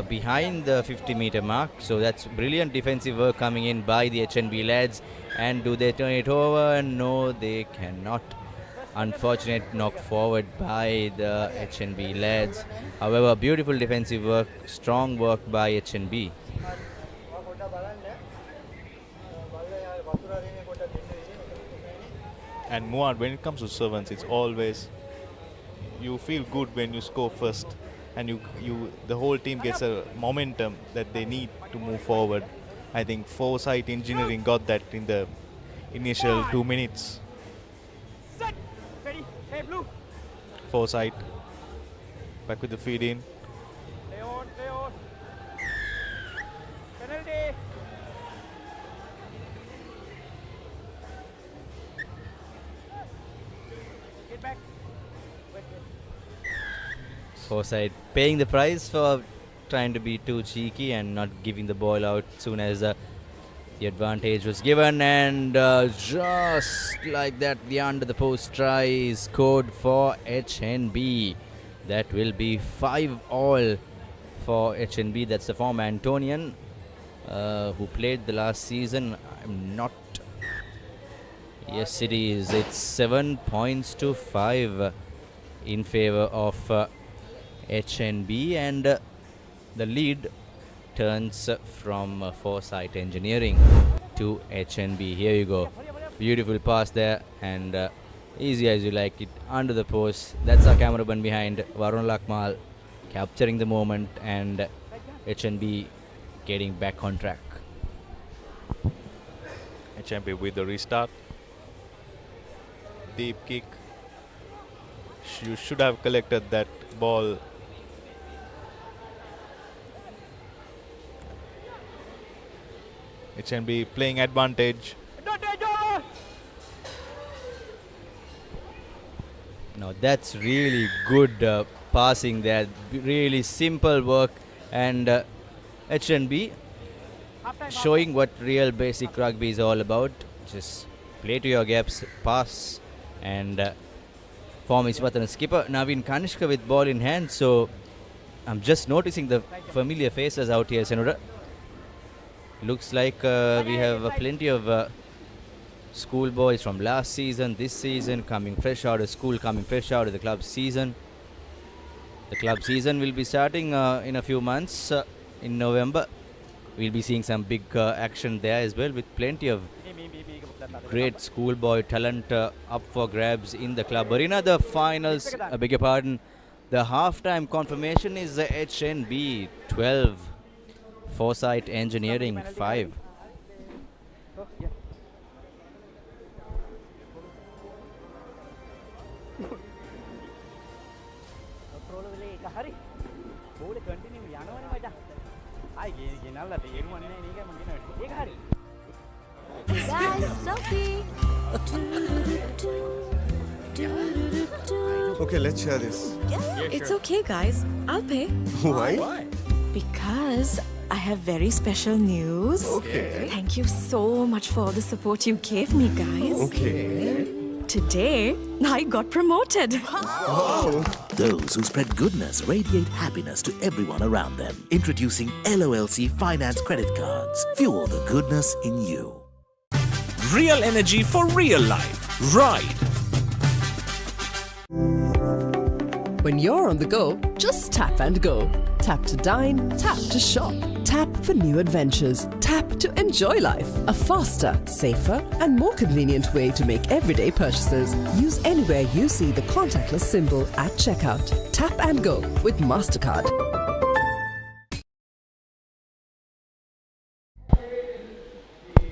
behind the 50-meter mark. So that's brilliant defensive work coming in by the HNB lads. And do they turn it over? No, they cannot. Unfortunate knock forward by the HNB lads. However, beautiful defensive work, strong work by HNB. And Moan, when it comes to sevens, it's always you feel good when you score first, and the whole team gets a momentum that they need to move forward. I think Foresight Engineering got that in the initial 2 minutes. Foresight back with the feed in. Foresight paying the price for trying to be too cheeky and not giving the ball out soon as the advantage was given, and just like that, the under the post try is scored for HNB. That will be 5-all for HNB. That's the former Antonian who played the last season. I'm not. Yes, it is. It's 7 points to 5 in favor of HNB, and the lead turns from Foresight Engineering to HNB. Here you go. Beautiful pass there, and easy as you like it, under the post. That's our cameraman behind, Varun Lakmal, capturing the moment, and HNB getting back on track. HNB with the restart. Deep kick. You should have collected that ball. HNB playing advantage. Now that's really good passing there. Really simple work, and HNB showing what real basic rugby is all about. Just play to your gaps, pass, and form is what. Skipper Navin Kanishka with ball in hand. So I'm just noticing the familiar faces out here, Senura. Looks like we have plenty of schoolboys from last season, this season, coming fresh out of school, coming fresh out of the club season. The club season will be starting in a few months in November. We'll be seeing some big action there as well, with plenty of great schoolboy talent up for grabs in the club arena. The finals, I beg your pardon, the halftime confirmation is the HNB 12, Foresight Engineering 5. Okay, let's share this. It's okay, guys. I'll pay. Why? Because I have very special news. Okay. Thank you so much for all the support you gave me, guys. Okay. Today, I got promoted. Oh. Those who spread goodness radiate happiness to everyone around them. Introducing LOLC Finance Credit Cards. Fuel the goodness in you. Real energy for real life. Ride. When you're on the go, just tap and go. Tap to dine, tap to shop, tap for new adventures, tap to enjoy life. A faster, safer, and more convenient way to make everyday purchases. Use anywhere you see the contactless symbol at checkout. Tap and go with Mastercard.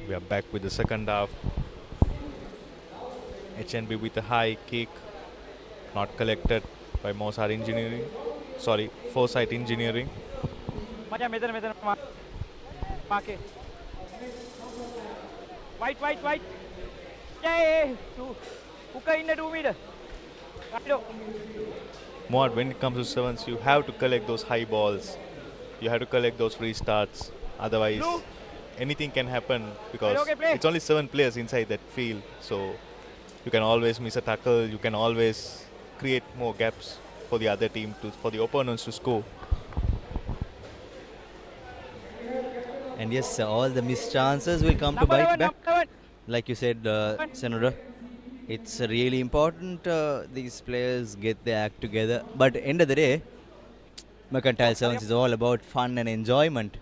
We are back with the second half. HNB with a high kick, not collected by Foresight Engineering. Foresight Engineering. White. Yay! Hooker in the 2 meter. Moan, when it comes to sevens, you have to collect those high balls. You have to collect those restarts. Otherwise, anything can happen, because it's only 7 players inside that field. So you can always miss a tackle. You can always create more gaps for the other team, for the opponents to score. And yes, all the missed chances will come to bite back. Like you said, Senator, it's really important these players get their act together. But end of the day, Mercantile Sevens is all about fun and enjoyment.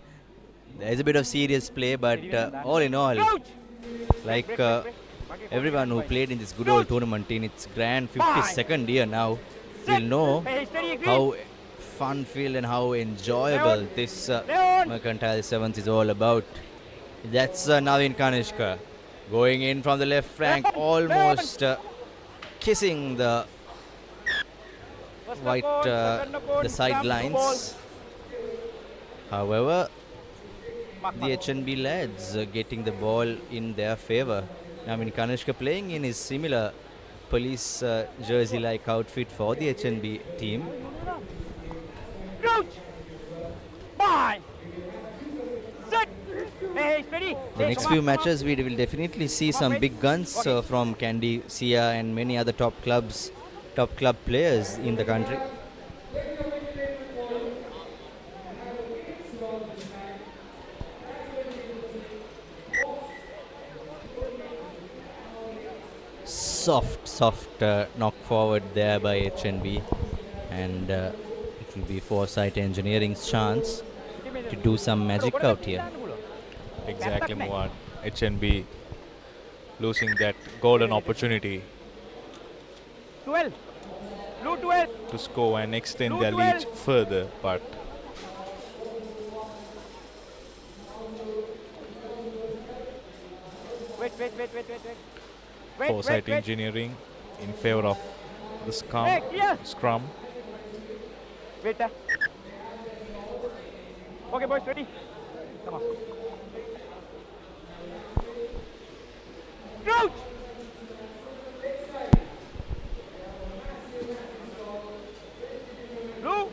There's a bit of serious play, but all in all, like everyone who played in this good old tournament in its grand 52nd year now will know how fun-filled and how enjoyable this Mercantile Sevens is all about. That's Navin Kanishka going in from the left flank, almost kissing the the sidelines. However, the HNB lads getting the ball in their favor. I mean, Kanishka playing in his similar police jersey-like outfit for the HNB team. The next few matches we will definitely see some big guns from Candy, Sia and many other top club players in the country. Soft knock forward there by HNB, and it will be Foresight Engineering's chance to do some magic out here. Exactly, Moan. HNB losing that golden opportunity 12. Blue 12. to score and extend their lead further, but Wait. Foresight Engineering in favor of the scrum. Wait. Okay, boys, ready? Come on. Crouch! Blue!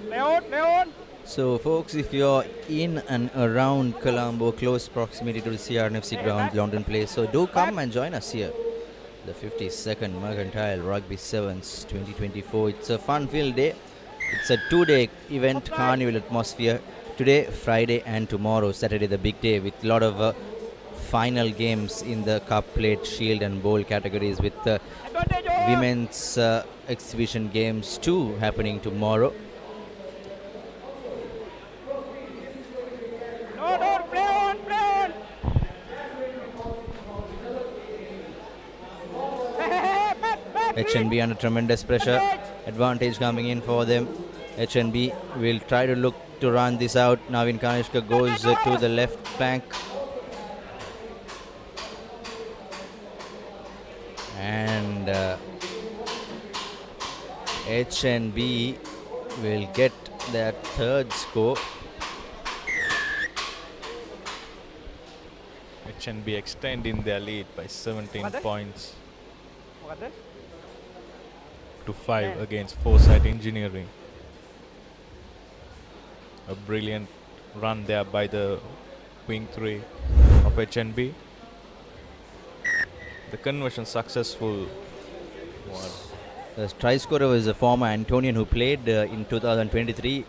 Leon! So folks, if you're in and around Colombo, close proximity to the CRNFC grounds, London Place, so do come and join us here. The 52nd Mercantile Rugby Sevens 2024. It's a fun-filled day. It's a 2-day event, carnival atmosphere. today, Friday, and tomorrow, Saturday, the big day, with a lot of final games in the Cup, Plate, Shield, and Bowl categories, with women's exhibition games too happening tomorrow. HNB under tremendous pressure. Advantage coming in for them. HNB will try to look to run this out. Navin Kanishka goes to the left flank. And HNB will get their third score. HNB extending their lead by 17 points to 5 against Foresight Engineering. A brilliant run there by the wing 3 of HNB. The conversion successful. The try scorer was a former Antonian who played in 2023.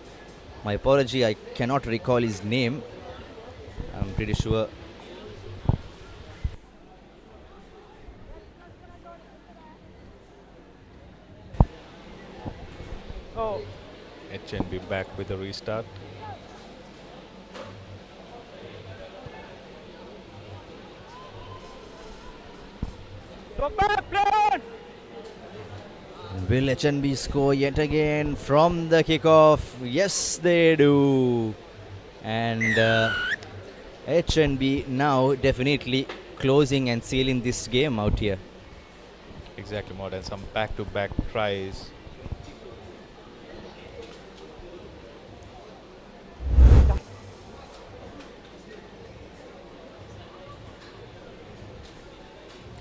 My apology, I cannot recall his name. I'm pretty sure. HNB back with a restart. Will HNB score yet again from the kickoff? Yes, they do. And HNB now definitely closing and sealing this game out here. Exactly, more than some back-to-back tries.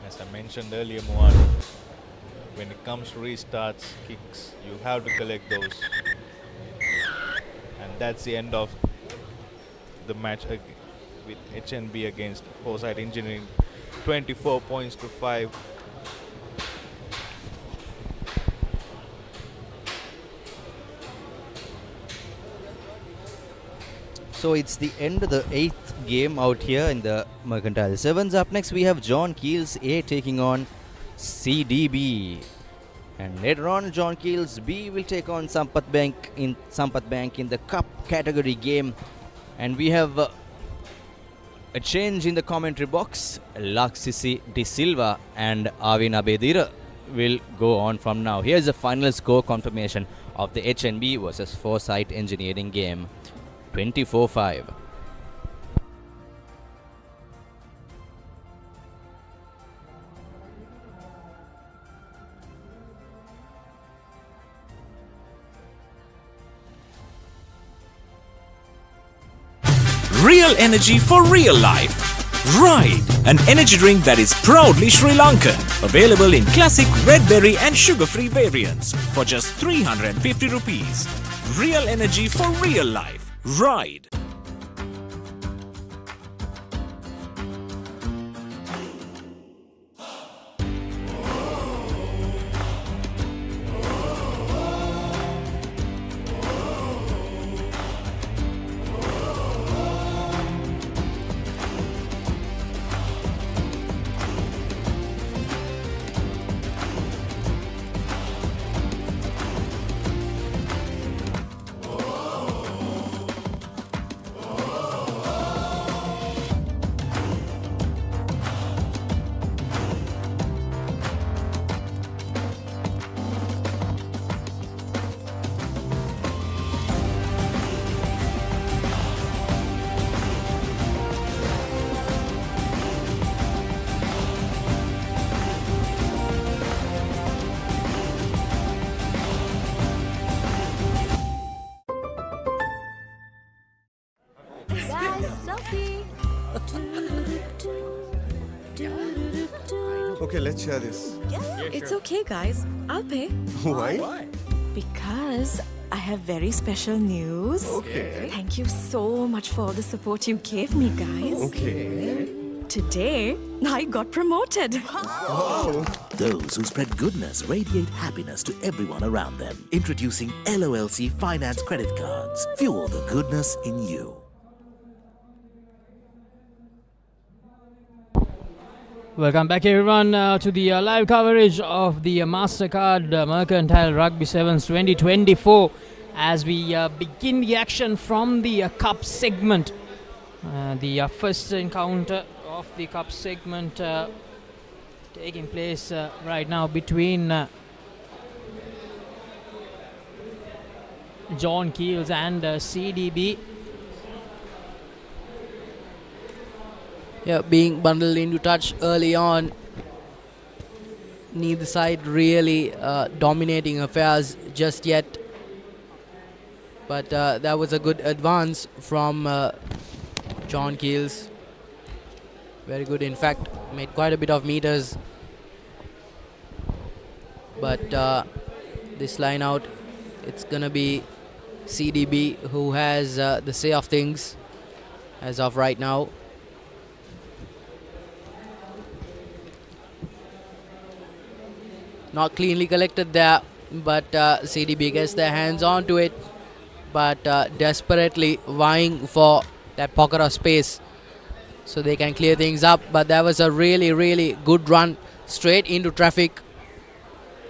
As I mentioned earlier, Moan, when it comes to restarts, kicks, you have to collect those. And that's the end of the match with HNB against Foresight Engineering. 24 points to 5. So it's the end of the 8th game out here in the Mercantile Sevens. Up next we have Keels A taking on CDB. And later on, Keels B will take on Sampath Bank in the Cup category game. And we have a change in the commentary box. Laksisi De Silva and Avin Abedira will go on from now. Here's the final score confirmation of the HNB versus Foresight Engineering game. 24-5. Real energy for real life. Ride, an energy drink that is proudly Sri Lankan. Available in classic red berry and sugar-free variants for just 350 rupees. Real energy for real life. Ride. Okay, let's share this. It's okay, guys. I'll pay. Why? Because I have very special news. Okay. Thank you so much for all the support you gave me, guys. Okay. Today, I got promoted. Those who spread goodness radiate happiness to everyone around them. Introducing LOLC Finance Credit Cards. Fuel the goodness in you. Welcome back everyone to the live coverage of the Mastercard Mercantile Rugby Sevens 2024 as we begin the action from the Cup segment. The first encounter of the Cup segment taking place right now between John Keels and CDB. Yeah, being bundled into touch early on. Neither side really dominating affairs just yet. But that was a good advance from John Keels. Very good, in fact, made quite a bit of meters. But this line out, it's gonna be CDB who has the say of things as of right now. Not cleanly collected there, but CDB gets their hands onto it, but desperately vying for that pocket of space so they can clear things up. But that was a really good run straight into traffic,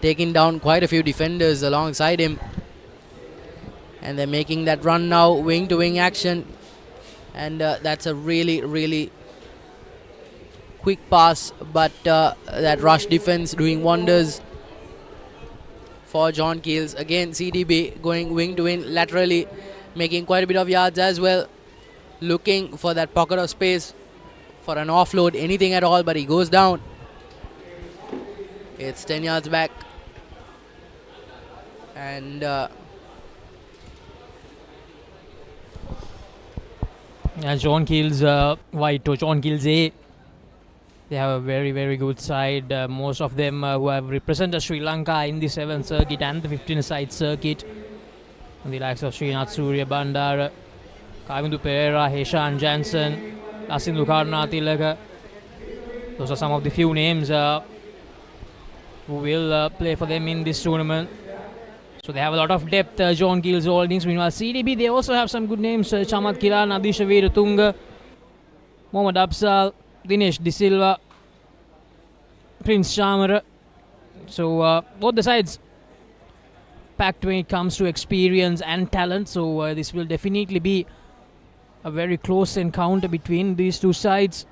taking down quite a few defenders alongside him, and they're making that run now, wing to wing action, and that's a really quick pass, but that rush defense doing wonders for John Keels. Again, CDB going wing to wing laterally, making quite a bit of yards as well, looking for that pocket of space for an offload, anything at all, but he goes down. It's 10 yards back, and John Keels white to John Keels A. They have a very good side. Most of them who have represented Sri Lanka in the 7th circuit and the 15-side circuit. And the likes of Srinath Surya Bandara, Kavindu Pereira, Heshan Jansen, Lasindu Karnatilaka. Those are some of the few names who will play for them in this tournament. So they have a lot of depth, John Keels Holdings. Meanwhile, CDB, they also have some good names. Chamath Kiran, Adisha Veeratunga, Mohammad Absal, Dinesh De Silva, Prince Chamara. So both the sides packed when it comes to experience and talent. So this will definitely be a very close encounter between these two sides.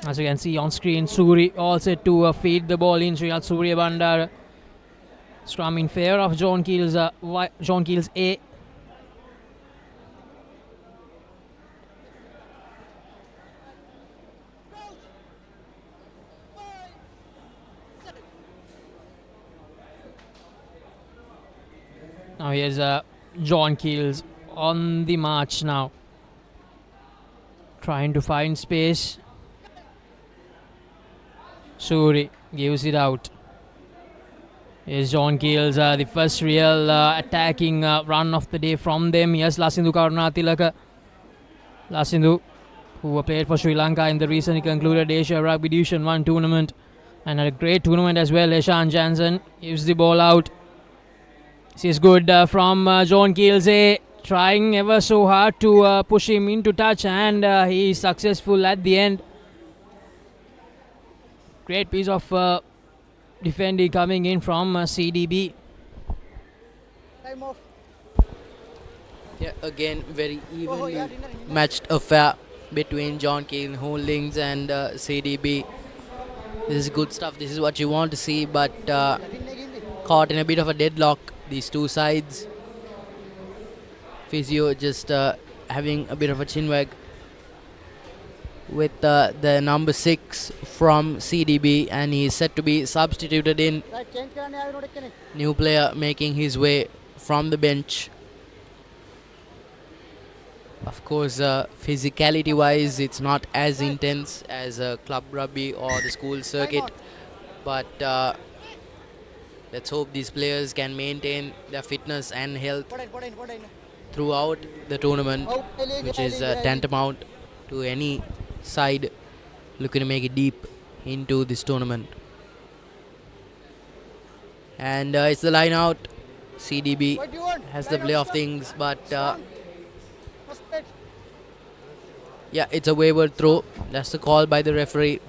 As you can see on screen, Suri all set to feed the ball in. Srinath Surya Bandara. Scrum in favour of John Keels A. Now here's John Keels on the march now, trying to find space. Suri gives it out. Here's John Keels, the first real attacking run of the day from them. Yes, Lasindu Karunatilaka. Lasindu, who played for Sri Lanka in the recently concluded Asia Rugby Division 1 tournament and had a great tournament as well. Eshan Jansen gives the ball out. This is good from John Keels A, trying ever so hard to push him into touch, and he is successful at the end. Great piece of defending coming in from CDB. Time off. Yeah, again, very evenly matched affair between John Keels Holdings and CDB. This is good stuff. This is what you want to see, but caught in a bit of a deadlock, these two sides. Physio just having a bit of a chinwag with the number 6 from CDB, and he is set to be substituted in. New player making his way from the bench. Of course, physicality wise it's not as intense as club rugby or the school circuit, but let's hope these players can maintain their fitness and health throughout the tournament, which is tantamount to any side looking to make it deep into this tournament. And it's the line out. CDB has the play of things, but yeah, it's a wayward throw. That's the call by the referee.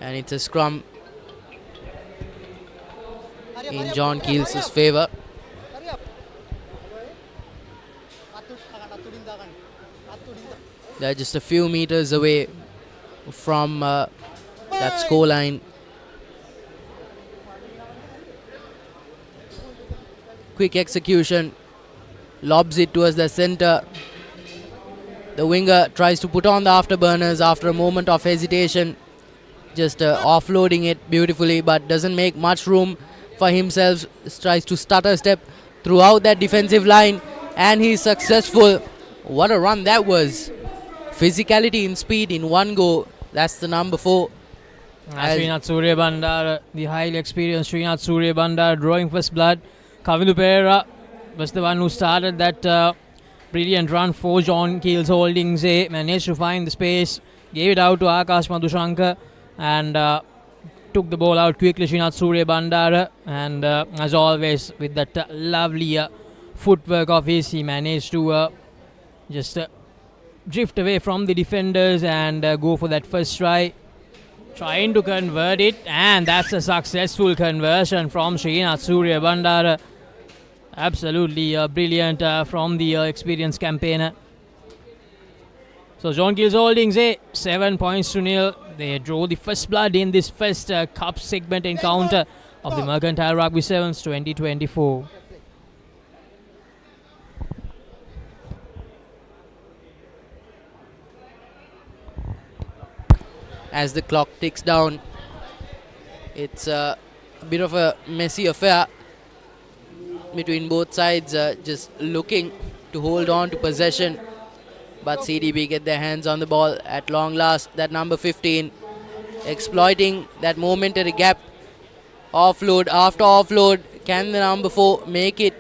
And it's a scrum in John Keels' favour. They're just a few meters away from that scoreline. Quick execution, lobs it towards the centre. The winger tries to put on the afterburners after a moment of hesitation, just offloading it beautifully, but doesn't make much room for himself. Tries to stutter step throughout that defensive line, and he's successful. What a run that was. Physicality and speed in one go. That's the number 4. Srinath Surya Bandara, the highly experienced Srinath Surya Bandara, drawing first blood. Kavindu Pereira was the one who started that brilliant run for John Keels Holdings A. Managed to find the space, gave it out to Akash Madhushankar, and took the ball out quickly. Srinath Surya Bandara, and as always with that lovely footwork of his, he managed to just drift away from the defenders and go for that first try, trying to convert it, and that's a successful conversion from Srinath Surya Bandara. Absolutely brilliant from the experienced campaigner. So John Keels Holdings A, 7 points to 0. They draw the first blood in this first cup segment encounter of the Mercantile Rugby Sevens 2024. As the clock ticks down, it's a bit of a messy affair between both sides, just looking to hold on to possession, but CDB get their hands on the ball at long last. That number 15 exploiting that momentary gap. Offload after offload. Can the number 4 make it?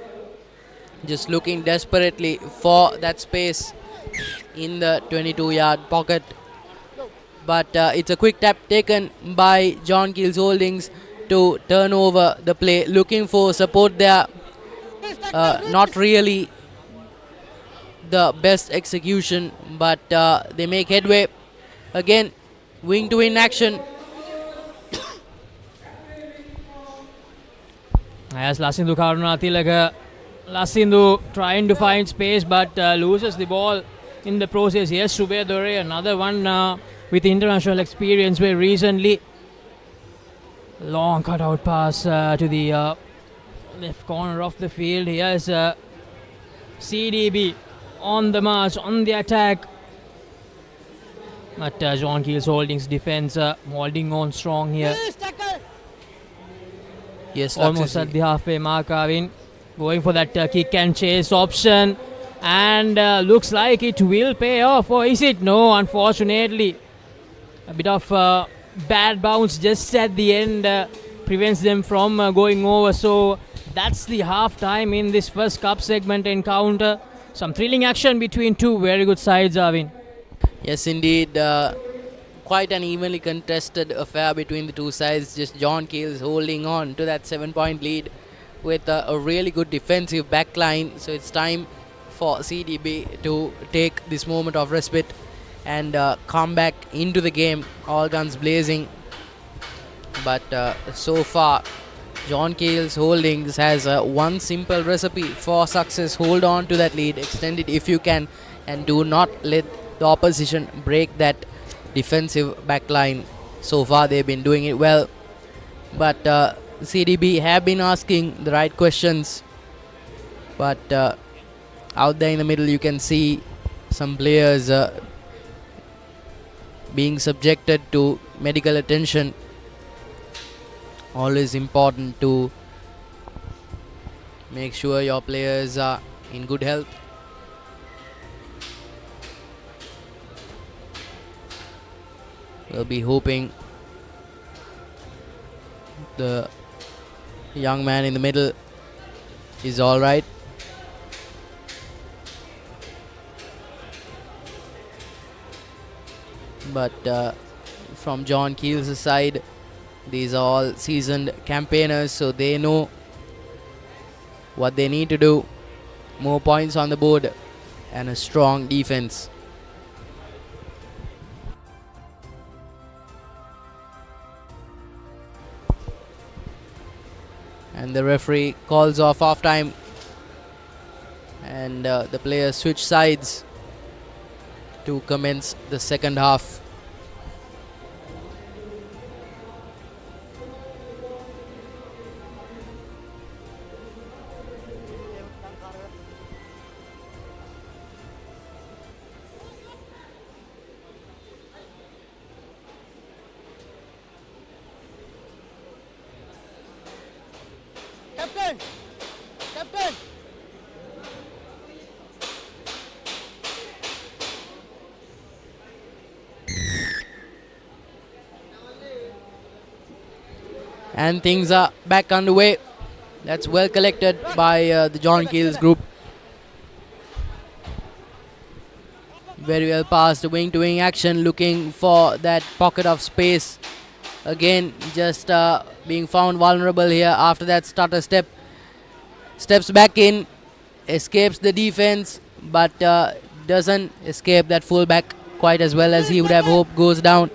Just looking desperately for that space in the 22-yard pocket. But it's a quick tap taken by John Keels Holdings to turn over the play. Looking for support there. Not really the best execution, but they make headway. Again, wing to win action. As Lasindu Karunatilaka, Lasindu trying to find space, but loses the ball in the process. Yes, Subir Dore, another one with international experience, where recently long cutout pass to the left corner of the field. Here's CDB on the march, on the attack. But John Keels Holdings defense holding on strong here. Yes, almost at the halfway mark. Arvin going for that kick and chase option, and looks like it will pay off, or is it? No, unfortunately. A bit of bad bounce just at the end prevents them from going over. So that's the half time in this first cup segment encounter. Some thrilling action between two very good sides, Arvin. Yes, indeed. Quite an evenly contested affair between the two sides. Just John Keels holding on to that 7-point lead with a really good defensive backline. So it's time for CDB to take this moment of respite and come back into the game, all guns blazing. But so far, John Keels Holdings has one simple recipe for success. Hold on to that lead, extend it if you can, and do not let the opposition break that defensive backline. So far they've been doing it well, but CDB have been asking the right questions. But out there in the middle you can see some players being subjected to medical attention. Always important to make sure your players are in good health. We'll be hoping the young man in the middle is all right. But from John Keels' side, these are all seasoned campaigners, so they know what they need to do. More points on the board and a strong defense. And the referee calls off half time, and the players switch sides to commence the second half. Captain! Captain! And things are back underway. That's well collected by the John Keels group. Very well passed, wing-to-wing action, looking for that pocket of space. Again, just being found vulnerable here after that stutter step. Steps back in, escapes the defense, but doesn't escape that fullback quite as well as he would have hoped. Goes down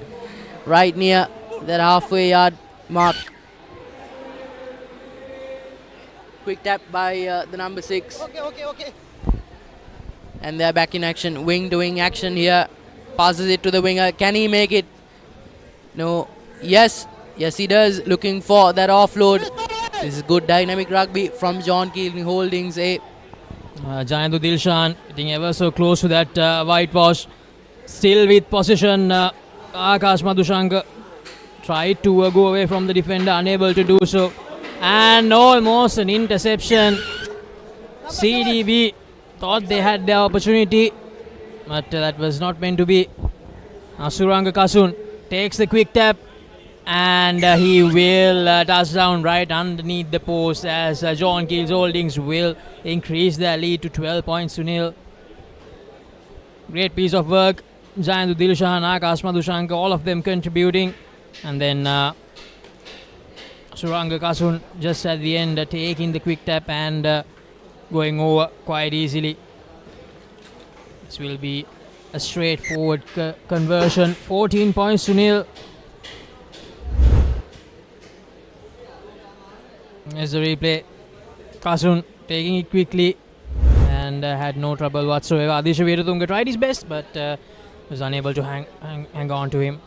right near that halfway yard mark. Quick tap by the number 6. Okay. And they're back in action. Wing-to-wing action here. Passes it to the winger. Can he make it? No. Yes he does. Looking for that offload. This is good dynamic rugby from John Keels Holdings A. Jayantu Dilshan getting ever so close to that whitewash. Still with possession. Akash Madhushankar tried to go away from the defender, unable to do so. And almost an interception. CDB thought they had their opportunity, but that was not meant to be. Suranga Kasun takes the quick tap, and he will touch down right underneath the post as John Keels Holdings will increase their lead to 12 points to nil. Great piece of work. Jayantu Dilshan, Akash Madhushankar, all of them contributing. And then Suranga Kasun just at the end taking the quick tap and going over quite easily. This will be a straightforward conversion. 14 points to nil. Here's the replay. Kasun taking it quickly and had no trouble whatsoever. Adisha Veeratunga tried his best but was unable to hang on to him.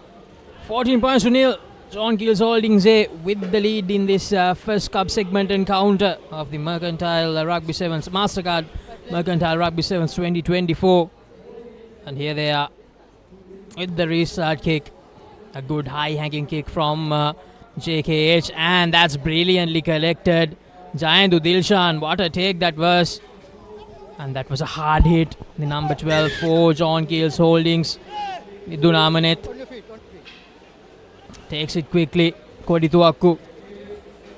14 points to nil. John Keels Holdings A with the lead in this first cup segment encounter of the Mercantile Rugby Sevens, Mastercard Mercantile Rugby Sevens 2024. And here they are with the restart kick. A good high-hanging kick from JKH, and that's brilliantly collected. Jayantu Dilshan, what a take that was. And that was a hard hit. The number 12 for John Keels Holdings, Vidun Amanet. Takes it quickly. Kodituakku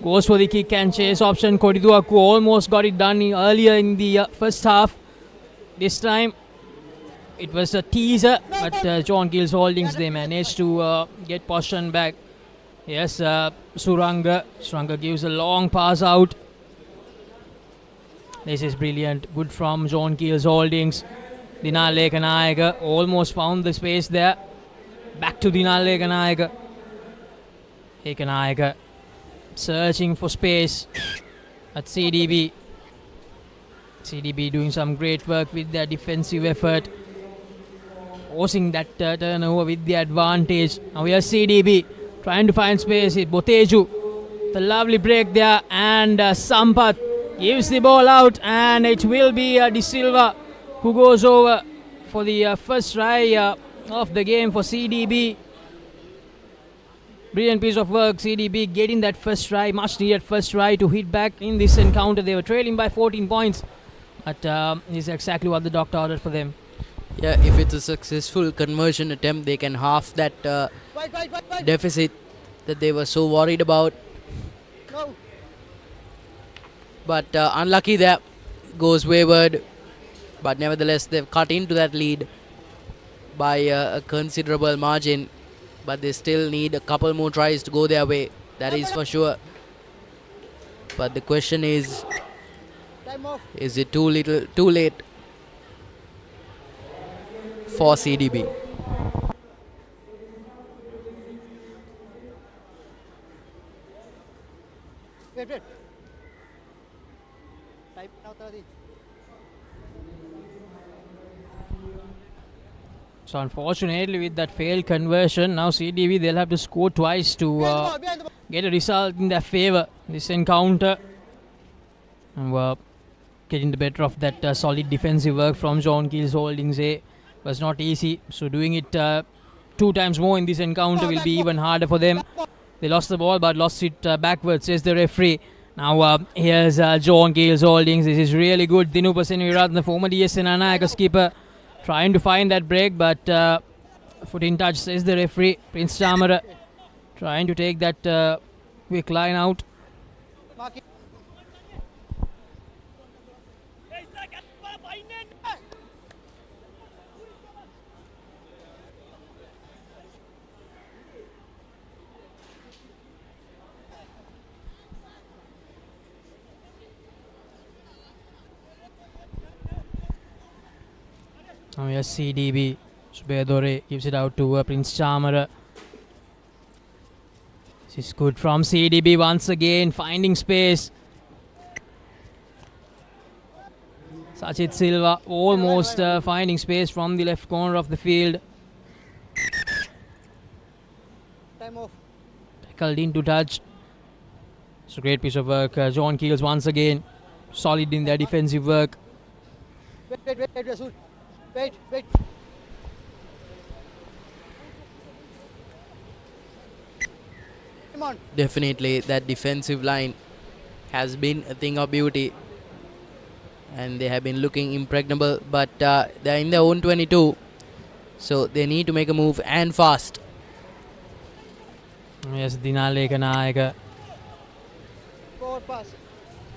goes for the kick and chase option. Kodituakku almost got it done earlier in the first half. This time it was a teaser, but John Keels Holdings, they managed to get possession back. Yes, Suranga gives a long pass out. This is brilliant. Good from John Keels Holdings. Dinal Lekanayaka almost found the space there. Back to Dinal Lekanayaka. Lekanayaka searching for space at CDB. CDB doing some great work with their defensive effort, forcing that turnover with the advantage. Now we are CDB trying to find space. Boteju, the lovely break there, and Sampath gives the ball out, and it will be De Silva who goes over for the first try of the game for CDB. Brilliant piece of work, CDB getting that first try, much needed first try to hit back in this encounter. They were trailing by 14 points, but this is exactly what the doctor ordered for them. Yeah, if it's a successful conversion attempt, they can half that deficit that they were so worried about. No. But unlucky there, goes wayward. But nevertheless, they've cut into that lead. by a considerable margin, but they still need a couple more tries to go their way. That is for sure. But the question is it too late for CDB? Wait. Type now 30. So unfortunately, with that failed conversion, now CDB they'll have to score twice to get a result in their favour. This encounter, and getting the better of that solid defensive work from John Keels Holdings A was not easy. So doing it 2 times more in this encounter will be even harder for them. They lost the ball but lost it backwards, says the referee. Now here's John Keels Holdings. This is really good. Dinupa Senviratna, the former DSN Anayaka skipper, trying to find that break, but foot in touch, says the referee. Prince Chamara trying to take that quick line out. Oh yes, CDB. Subedore gives it out to Prince Chamara. This is good from CDB once again, finding space. Sachit Silva almost finding space from the left corner of the field. Time off. Tackled into touch. It's a great piece of work. John Keels once again solid in their defensive work. Wait, Rasul. Wait. Come on. Definitely, that defensive line has been a thing of beauty, and they have been looking impregnable. But they're in their own 22, so they need to make a move and fast. Yes, Dinaleka Nayaka.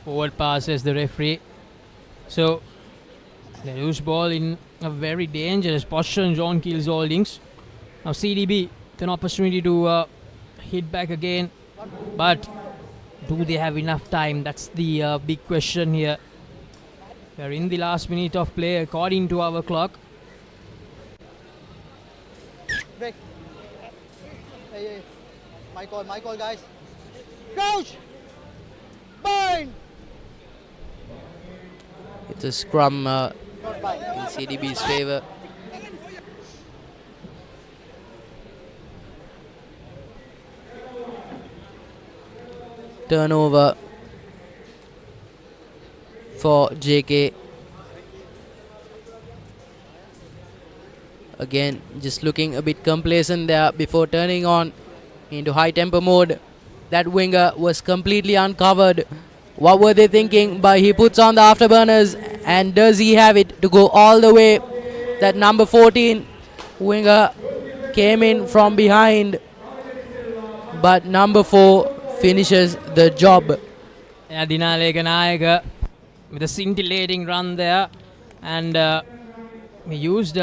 Forward pass as the referee. So they lose ball in a very dangerous position, John Keels Holdings. Now CDB with an opportunity to hit back again, but do they have enough time? That's the big question here. We're in the last minute of play according to our clock. Break. Hey. My call, guys. Crouch! Bind! It's a scrum in CDB's favour. Turnover for JK. Again, just looking a bit complacent there before turning on into high tempo mode. That winger was completely uncovered. What were they thinking? But he puts on the afterburners, and does he have it to go all the way? That number 14 winger came in from behind, but number 4 finishes the job. Yeah, Dinaleka Nayaka with a scintillating run there, and he used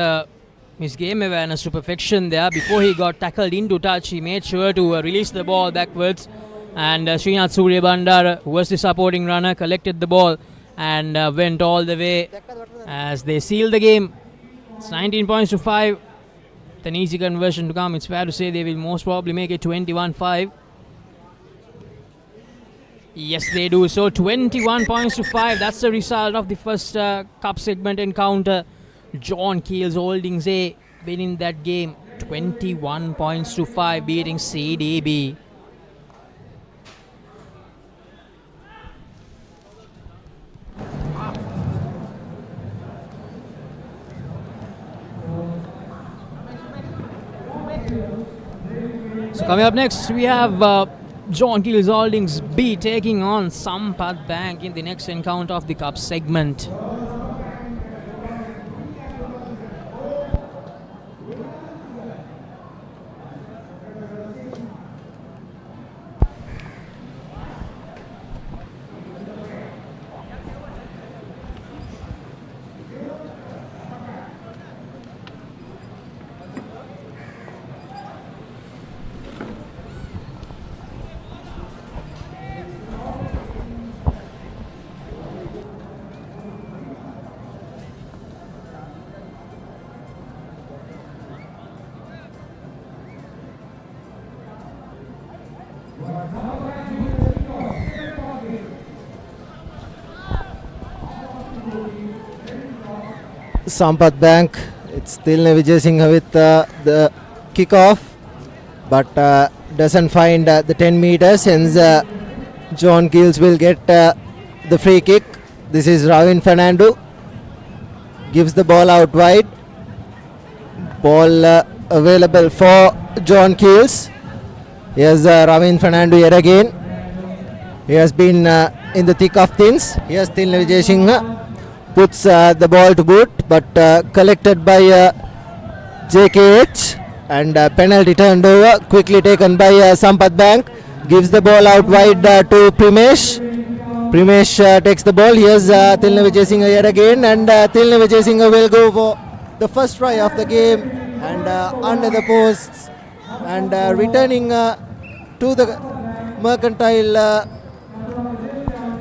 his game awareness to perfection there. Before he got tackled into touch, he made sure to release the ball backwards, and Srinath Suryabandar, who was the supporting runner, collected the ball and went all the way as they sealed the game. It's 19 points to 5. With an easy conversion to come, it's fair to say they will most probably make it 21-5. Yes, they do. So 21 points to 5. That's the result of the first cup segment encounter. John Keels Holdings A winning that game 21 points to 5, beating CDB. So coming up next, we have John Keels Holdings B taking on Sampath Bank in the next encounter of the cup segment. Sampath Bank. It's Tilne Vijay Singh with the kickoff, but doesn't find the 10 meters. Hence, John Keels will get the free kick. This is Ravin Fernando. Gives the ball out wide. Ball available for John Keels. Here's Ravin Fernando yet again. He has been in the thick of things. Here's Tilne Vijay Singh. Puts the ball to boot, but collected by JKH, and penalty turned over, quickly taken by Sampath Bank. Gives the ball out wide to Primesh. Primesh takes the ball. Here's Tilne Vijay Singh yet again, and Tilne Vijay Singh will go for the first try of the game, and under the posts, and returning to the Mercantile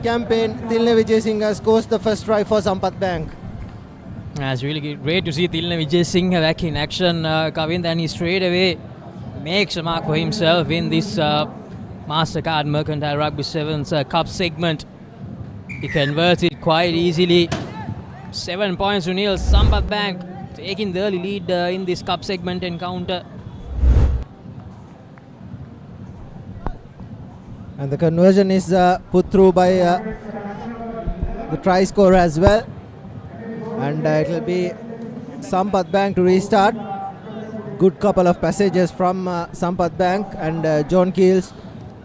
campaign. Tilne Vijay Singh scores the first try for Sampath Bank. It's really great to see Tilne Vijay Singh back in action, Kavind, and he straight away makes a mark for himself in this Mastercard Mercantile Rugby Sevens Cup segment. He converts it quite easily. 7 points to nil. Sampath Bank taking the early lead in this cup segment encounter. And the conversion is put through by the try scorer as well. And it will be Sampath Bank to restart. Good couple of passages from Sampath Bank and John Keels.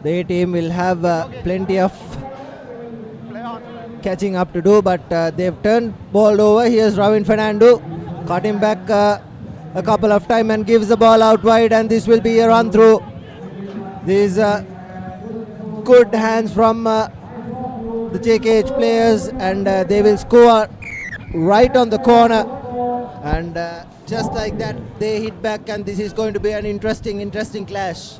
The A team will have plenty of catching up to do, but they've turned ball over. Here's Ravin Fernando. Caught him back a couple of times and gives the ball out wide, and this will be a run through. These good hands from the JKH players, and they will score right on the corner, and just like that they hit back, and this is going to be an interesting clash.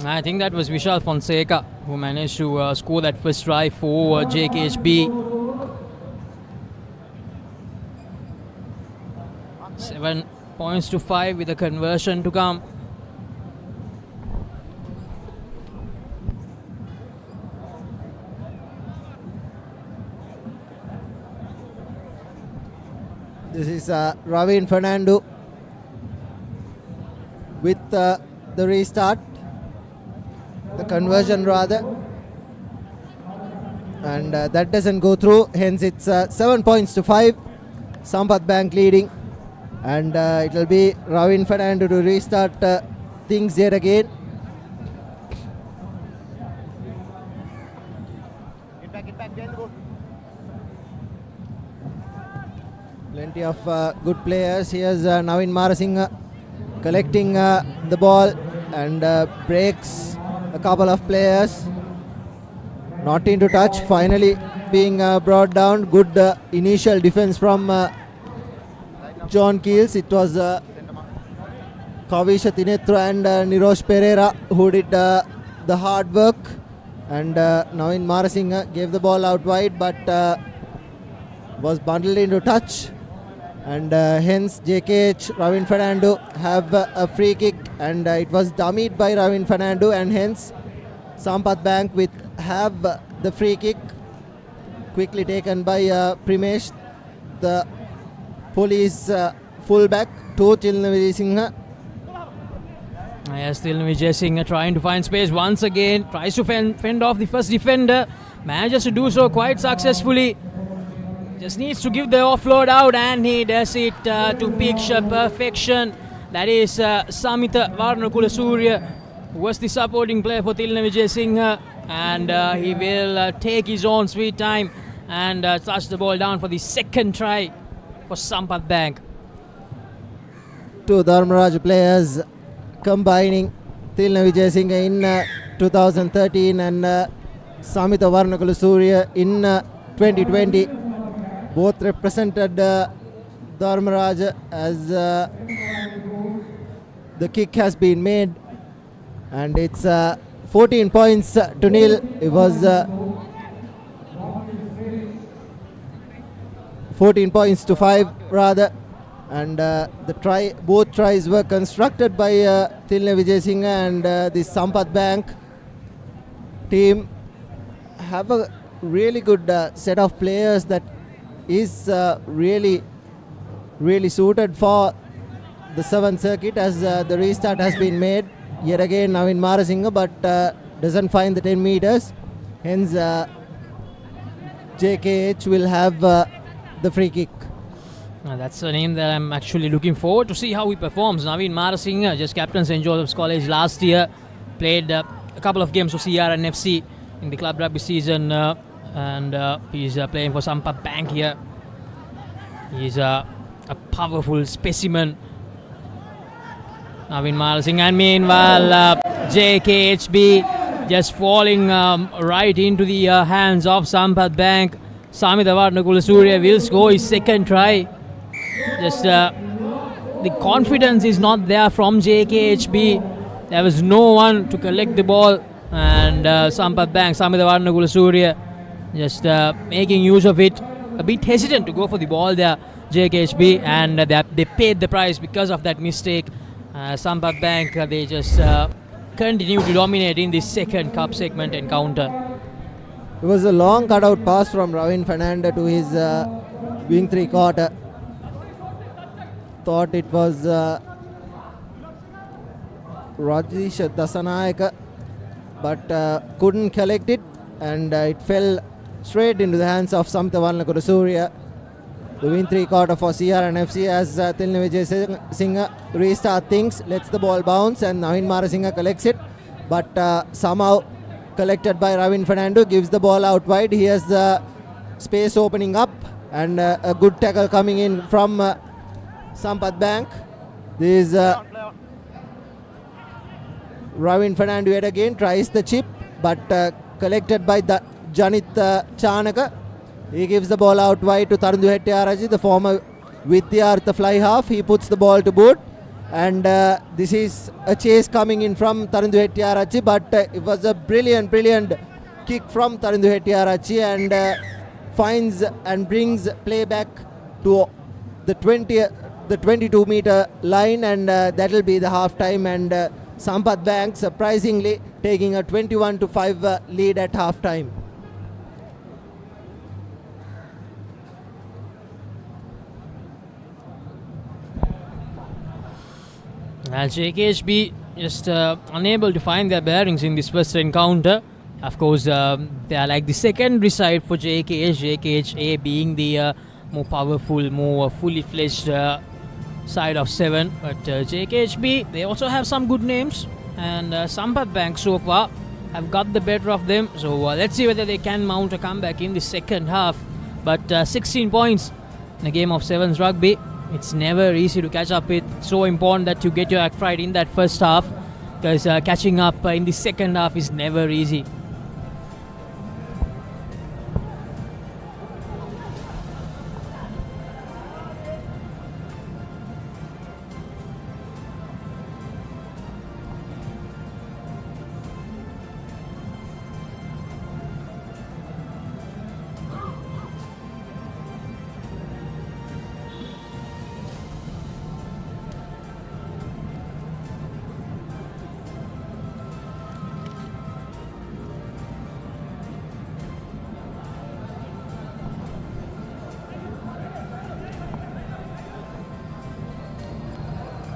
I think that was Vishal Fonseca who managed to score that first try for JKHB. 7 points to 5 with a conversion to come. This is Ravin Fernando with the restart, the conversion rather, and that doesn't go through. Hence it's 7 points to 5. Sampath Bank leading, and it will be Ravin Fernando to restart things yet again. Plenty of good players. Here's Navin Marasinghe collecting the ball and breaks a couple of players. Not into touch. Finally being brought down. Good initial defense from John Keels. It was Kavisha Tinetra and Nirosh Pereira who did the hard work. And Navin Marasinghe gave the ball out wide, but was bundled into touch. And hence JKH Ravin Fernando have a free kick, and it was dummied by Ravin Fernando, and hence Sampath Bank with have the free kick, quickly taken by Primesh, the police fullback, to Tilne Vijay Singh. Yes, Tilne Vijay Singh trying to find space once again, tries to fend off the first defender, manages to do so quite successfully. Just needs to give the offload out, and he does it to picture perfection. That is Samitha Varnakulasuriya, who was the supporting player for Tilne Vijay Singh, and he will take his own sweet time and touch the ball down for the second try for Sampath Bank. Two Dharmaraj players combining, Tilne Vijay Singh in 2013 and Samitha Varnakulasuriya in 2020. Both represented Dharmaraj as the kick has been made, and it's 14 points to nil. It was 14 points to 5 rather, and both tries were constructed by Tilne Vijay Singh, and the Sampath Bank team have a really good set of players that is really really suited for the 7th circuit as the restart has been made. Yet again Navin Marasinghe, but doesn't find the 10 meters. Hence JKH will have the free kick. That's a name that I'm actually looking forward to see how he performs. Navin Marasinghe, just captain St. Joseph's College last year, played a couple of games for CRNFC in the club rugby season, and he's playing for Sampath Bank here. He's a powerful specimen, Navin Marasinghe. And meanwhile, JKHB just falling right into the hands of Sampath Bank. Samitha Varnakulasuriya will score his second try. Just the confidence is not there from JKHB. There was no one to collect the ball, and Sampath Bank, Samitha Varnakulasuriya, just making use of it. A bit hesitant to go for the ball there, JKHB, and they paid the price because of that mistake. Sampath Bank, they just continue to dominate in this second cup segment encounter. It was a long cutout pass from Ravin Fernando to his wing 3/4. Thought it was Rajesh Dasanayaka, but couldn't collect it, and it fell straight into the hands of Samitha Varnakulasuriya. The win 3/4 for CRNFC as Tilna Vijay Singh restart things, lets the ball bounce, and Navin Marasinghe collects it, but somehow collected by Ravin Fernando, gives the ball out wide. He has space opening up, and a good tackle coming in from Sampath Bank. This Ravin Fernando yet again tries the chip, but collected by the Janit Chanaka. He gives the ball out wide to Tarundu Hettiarachi, the former Vidyartha fly half. He puts the ball to boot, and this is a chase coming in from Tarundu Hettiarachi, but it was a brilliant kick from Tarundu Hettiarachi, and finds and brings play back to the 22-meter line, and that will be the half time, and Sampath Bank surprisingly taking a 21-5 lead at half time. As JKHB just unable to find their bearings in this first encounter. Of course, they are like the secondary side for JKHA being the more powerful, more fully fledged side of 7. But JKHB, they also have some good names, and Sampath Bank so far have got the better of them. So let's see whether they can mount a comeback in the second half. But 16 points in a game of 7s rugby, it's never easy to catch up with. It's so important that you get your act right in that first half, because catching up in the second half is never easy.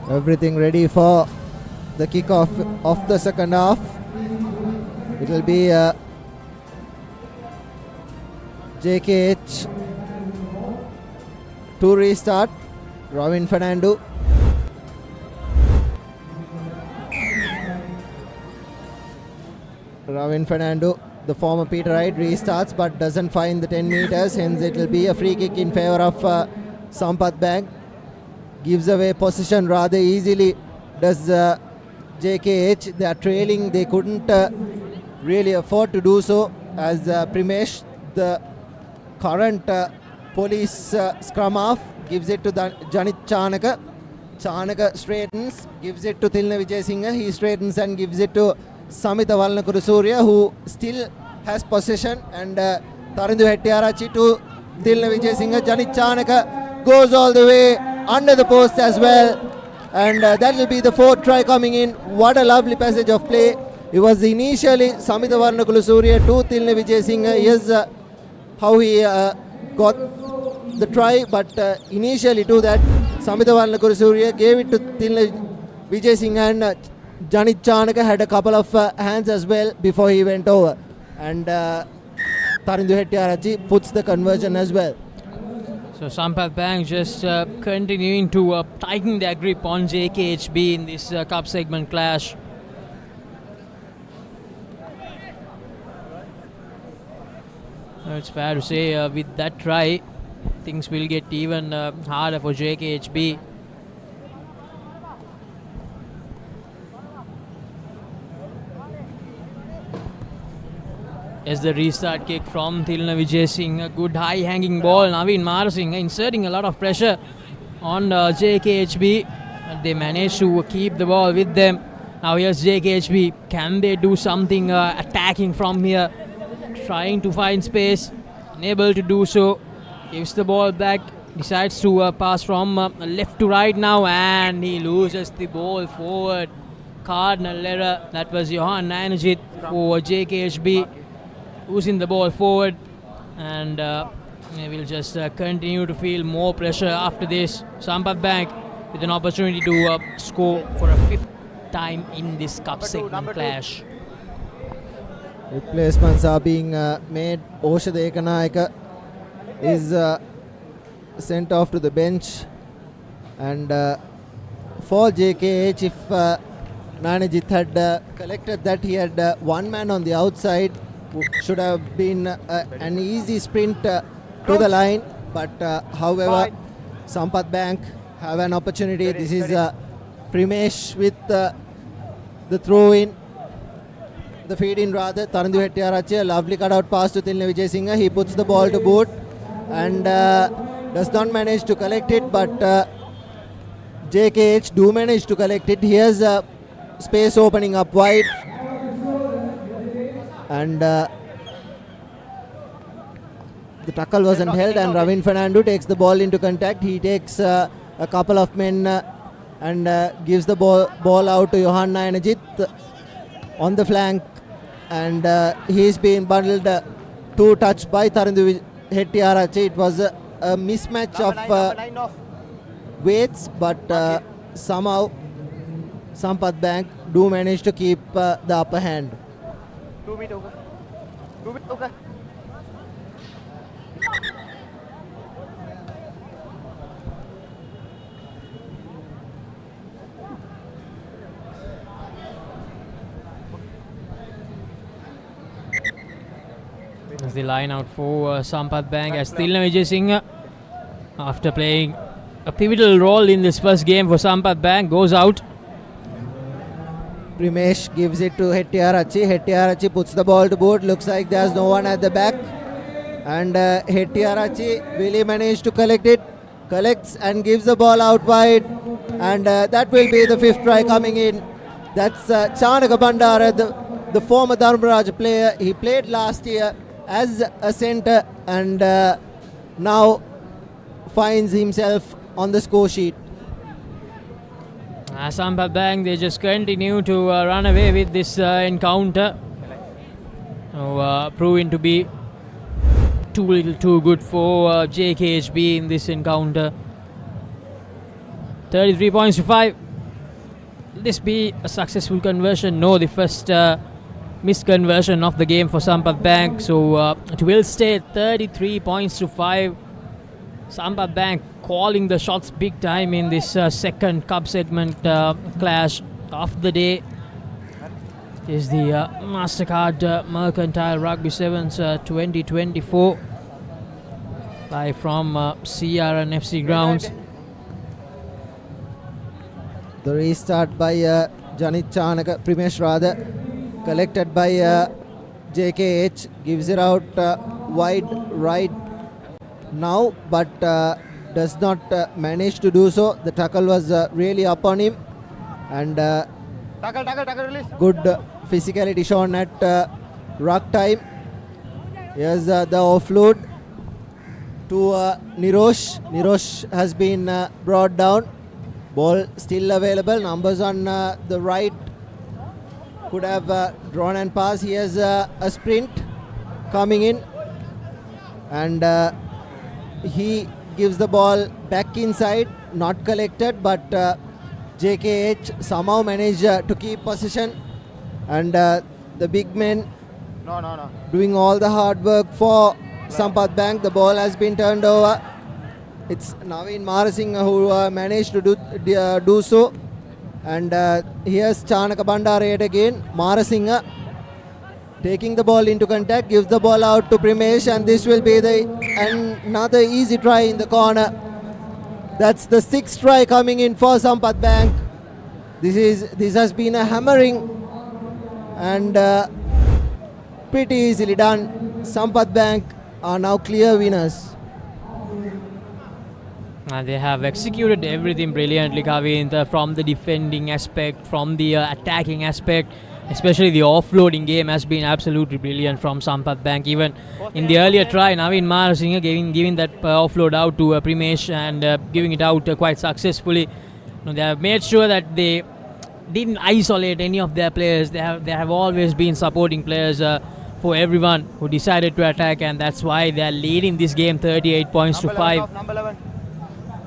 Everything ready for the kickoff of the second half. It will be JKH to restart. Ravin Fernando. Ravin Fernando, the former Peter Wright, restarts but doesn't find the 10 meters. Hence it will be a free kick in favor of Sampath Bank. Gives away possession rather easily, does JKH. They are trailing. They couldn't really afford to do so, as Primesh, the current police scrum half, gives it to Janit Chanaka. Chanaka straightens, gives it to Tilna Vijay Singh. He straightens and gives it to Samitha Varnakulasuriya, who still has possession, and Tarundu Hettiarachi to Tilna Vijay Singh. Janit Chanaka goes all the way under the post as well, and that will be the fourth try coming in. What a lovely passage of play. It was initially Samitha Varnakulasuriya to Tilna Vijay Singh. Here's how he got the try, but initially to that, Samitha Varnakurasuriya gave it to Tilna Vijay Singh, and Janit Chanaka had a couple of hands as well before he went over. And Tarindu Hettiarachchi puts the conversion as well. So Sampath Bank just continuing to tighten their grip on JKHB in this cup segment clash. It's fair to say with that try, things will get even harder for JKHB. As the restart kick from Tilna Vijay Singh, a good high hanging ball. Naveen Marasinghe inserting a lot of pressure on JKHB. They managed to keep the ball with them. Now here's JKHB. Can they do something attacking from here? Trying to find space. Unable to do so. Gives the ball back. Decides to pass from left to right now. And he loses the ball forward. Cardinal error. That was Johan Nainajit for JKHB. Losing the ball forward, and they will just continue to feel more pressure after this. Sampath Bank with an opportunity to score for a 5th time in this cup segment clash. Replacements are being made. Oshad Ekanayaka is sent off to the bench, and for JKH, if Nainajit had collected that, he had one man on the outside. Should have been an easy sprint to the line, but however, Sampath Bank have an opportunity. This is Primesh with the throw in, the feed in rather. Tarindu Hettiarachchi, a lovely cutout pass to Tilna Vijay Singh. He puts the ball to boot and does not manage to collect it, but JKH do manage to collect it. Here's space opening up wide. And the tackle wasn't held, and Ravin Fernando takes the ball into contact. He takes a couple of men and gives the ball out to Johan Nainajit on the flank, and he's been bundled to touch by Tarindu Hettiarachchi. It was a mismatch of weights, but somehow Sampath Bank do manage to keep the upper hand. 2 meter होगा 2 meter होगा As the line out for Sampath Bank, as Tilna Vijay Singh, after playing a pivotal role in this first game for Sampath Bank, goes out. Primesh gives it to Hettiarachchi. Hettiarachchi puts the ball to boot. Looks like there's no one at the back. And Hettiarachchi really managed to collect it. Collects and gives the ball out wide. And that will be the 5th try coming in. That's Chanaka Bandara, the former Dharmaraj player. He played last year as a centre and now finds himself on the score sheet. Sampath Bank, they just continue to run away with this encounter. Proving to be too little too good for JKHB in this encounter. 33 points to 5. Will this be a successful conversion? No, the first missed conversion of the game for Sampath Bank. So it will stay 33 points to 5. Sampath Bank calling the shots big time in this second cup segment clash of the day. Is the Mastercard Mercantile Rugby Sevens 2024 live from CRNFC grounds. The restart by Janit Chanaka, Primesh rather, collected by JKH, gives it out wide right now, but does not manage to do so. The tackle was really up on him, and tackle release. Good physicality shown at ruck time. Here's the offload to Nirosh. Nirosh has been brought down. Ball still available. Numbers on the right could have drawn and passed. Here's a sprint coming in, and he gives the ball back inside, not collected, but JKH somehow managed to keep possession, and the big men doing all the hard work for Sampath Bank. The ball has been turned over. It's Naveen Marasinghe who managed to do so, and here's Chanaka Bandara yet again. Marasinghe taking the ball into contact, gives the ball out to Primesh, and this will be another easy try in the corner. That's the 6th try coming in for Sampath Bank. This has been a hammering and pretty easily done. Sampath Bank are now clear winners. They have executed everything brilliantly, Kavin, from the defending aspect, from the attacking aspect. Especially the offloading game has been absolutely brilliant from Sampath Bank. Even in the earlier try, Naveen Marasinghe giving that offload out to Primesh and giving it out quite successfully. They have made sure that they didn't isolate any of their players. They have always been supporting players for everyone who decided to attack, and that's why they are leading this game 38 points to 5.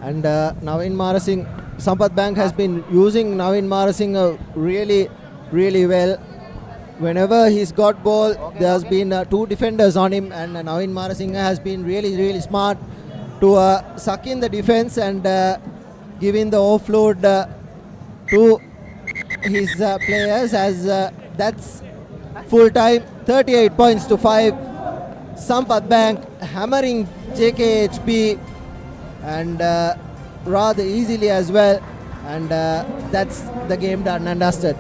And Naveen Marasinghe, Sampath Bank has been using Naveen Marasinghe really well. Whenever he's got ball, there's been 2 defenders on him, and Naveen Marasinghe has been really smart to suck in the defense and giving the offload to his players, as that's full time. 38 points to 5. Sampath Bank hammering JKHB and rather easily as well, and that's the game done and dusted.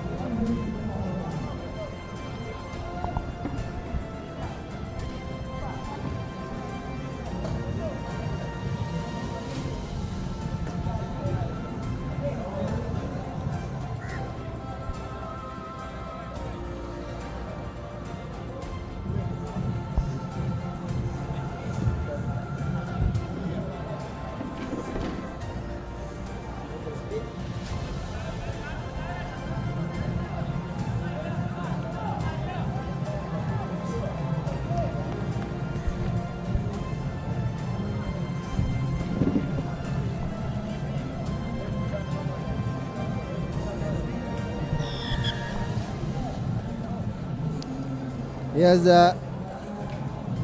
Here's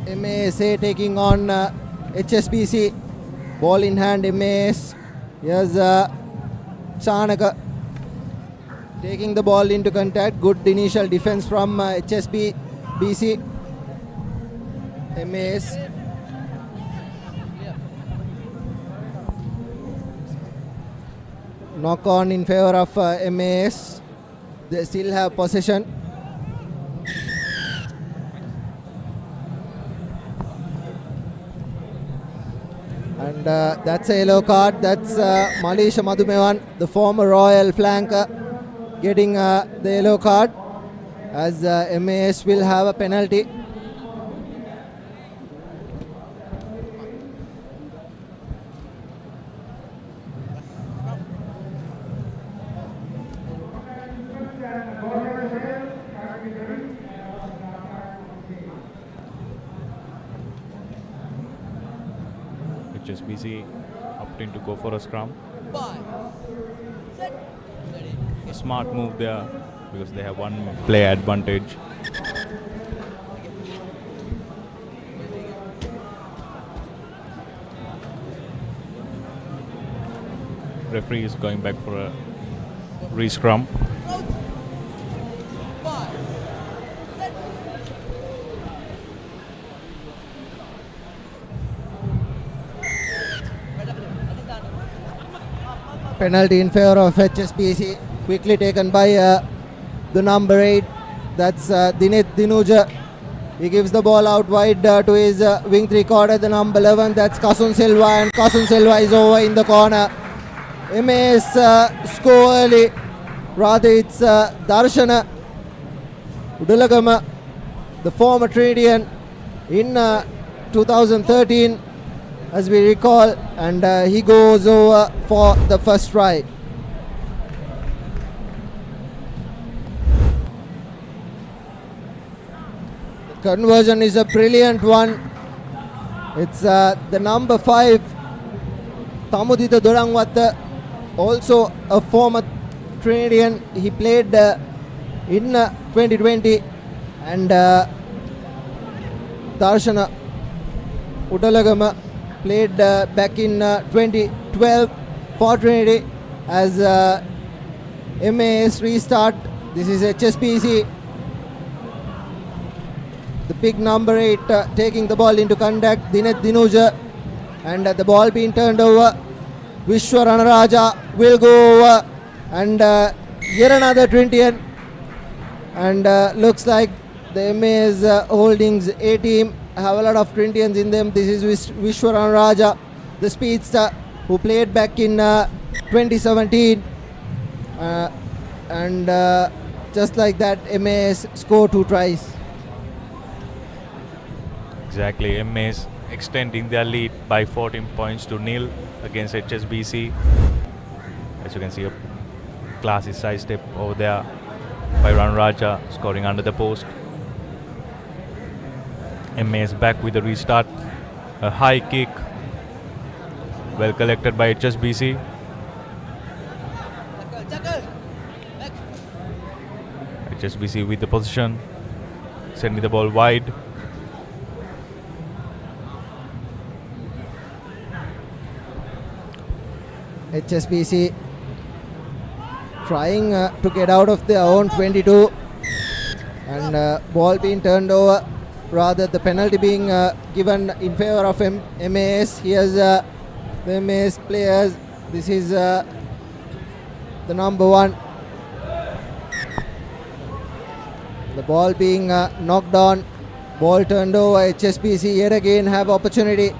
MASA taking on HSBC. Ball in hand, MAS. Here's Chanaka taking the ball into contact. Good initial defense from HSBC. MAS. Knock on in favor of MAS. They still have possession. And that's a yellow card. That's Malisha Madhumewan, the former Royal flanker, getting the yellow card, as MAS will have a penalty. HSBC opting to go for a scrum. A smart move there because they have one play advantage. Referee is going back for a re-scrum. Penalty in favor of HSBC, quickly taken by the number 8. That's Dinit Dinuja. He gives the ball out wide to his wing 3-quarter, the number 11. That's Kasun Silva, and Kasun Silva is over in the corner. MAS score early. Rather, it's Darshana Udalagama, the former Trinidadian, in 2013. As we recall, and he goes over for the first try. The conversion is a brilliant one. It's the number 5 Tamudita Dorangwatta, also a former Trinidadian. He played in 2020, and Darshana Udalagama played back in 2012 for Trinity as MAS restart. This is HSBC. The big number 8 taking the ball into contact, Dinet Dinuja, and the ball being turned over. Vishwaranaraja will go over, and yet another Trinitian, and looks like the MA's holdings A team have a lot of Trinitians in them. This is Vishwaranaraja, the speedster who played back in 2017, and just like that MAS score 2 tries. Exactly, MAs extending their lead by 14 points to nil against HSBC. As you can see, a classy side step over there by Ranaraja, scoring under the post. MAs back with a restart. A high kick, well collected by HSBC. HSBC with the position, sending the ball wide. HSBC trying to get out of their own 22, and ball being turned over, rather the penalty being given in favor of MAS. Here's the MAS players. This is the number 1. The ball being knocked on, ball turned over. HSBC yet again have opportunity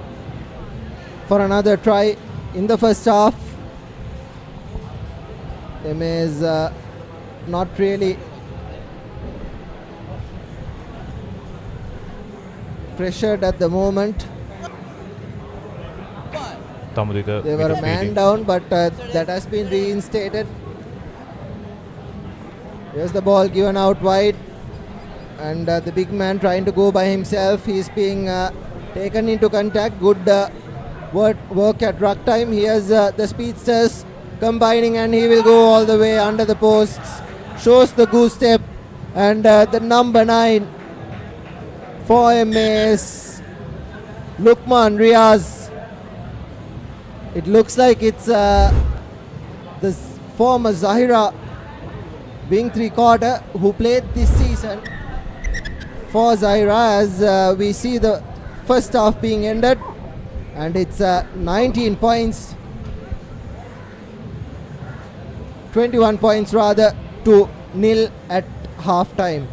for another try in the first half. MA's not really pressured at the moment. They were a man down, but that has been reinstated. Here's the ball given out wide, and the big man trying to go by himself. He's being taken into contact. Good work at ruck time. Here's the speedsters combining, and he will go all the way under the posts. Shows the goose step, and the number 9 for MAS, Lukman Riaz. It looks like it's the former Zahira wing 3/4 who played this season for Zahira, as we see the first half being ended, and it's 19 points, 21 points rather, to nil at half time.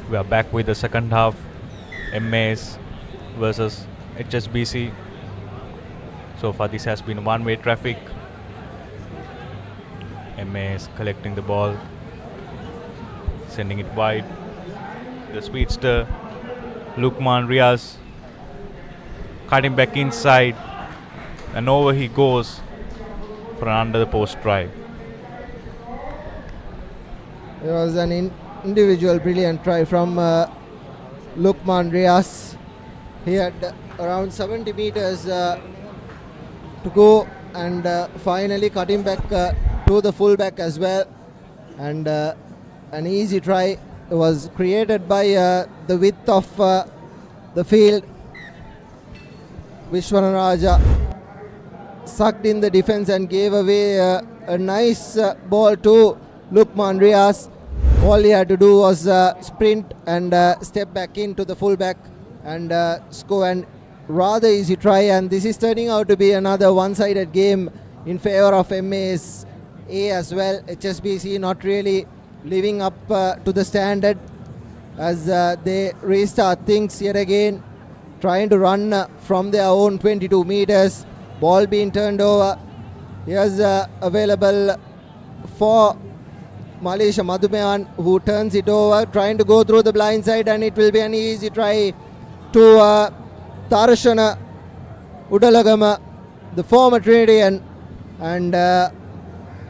We are back with the second half. MAS versus HSBC. So far this has been one-way traffic. MAS collecting the ball. Sending it wide. The speedster, Lukman Riaz, cutting back inside, and over he goes for an under the post try. It was an individual brilliant try from Lukman Riaz. He had around 70 meters to go, and finally cutting back to the fullback as well. And an easy try was created by the width of the field. Vishwanaraja sucked in the defense and gave away a nice ball to Lukman Riaz. All he had to do was sprint and step back into the fullback and score an rather easy try. And this is turning out to be another one-sided game in favor of MAS A as well. HSBC not really living up to the standard as they restart things yet again, trying to run from their own 22 meters. Ball being turned over. Here's available for Malaysia Madhumehan, who turns it over, trying to go through the blind side, and it will be an easy try to Tarashana Udalagama, the former Trinidadian, and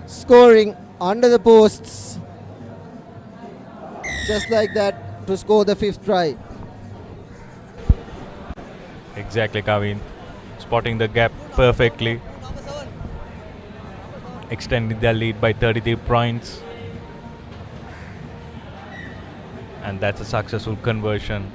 scoring under the posts just like that to score the 5th try. Exactly, Kavin. Spotting the gap perfectly. Extending their lead by 33 points. And that's a successful conversion.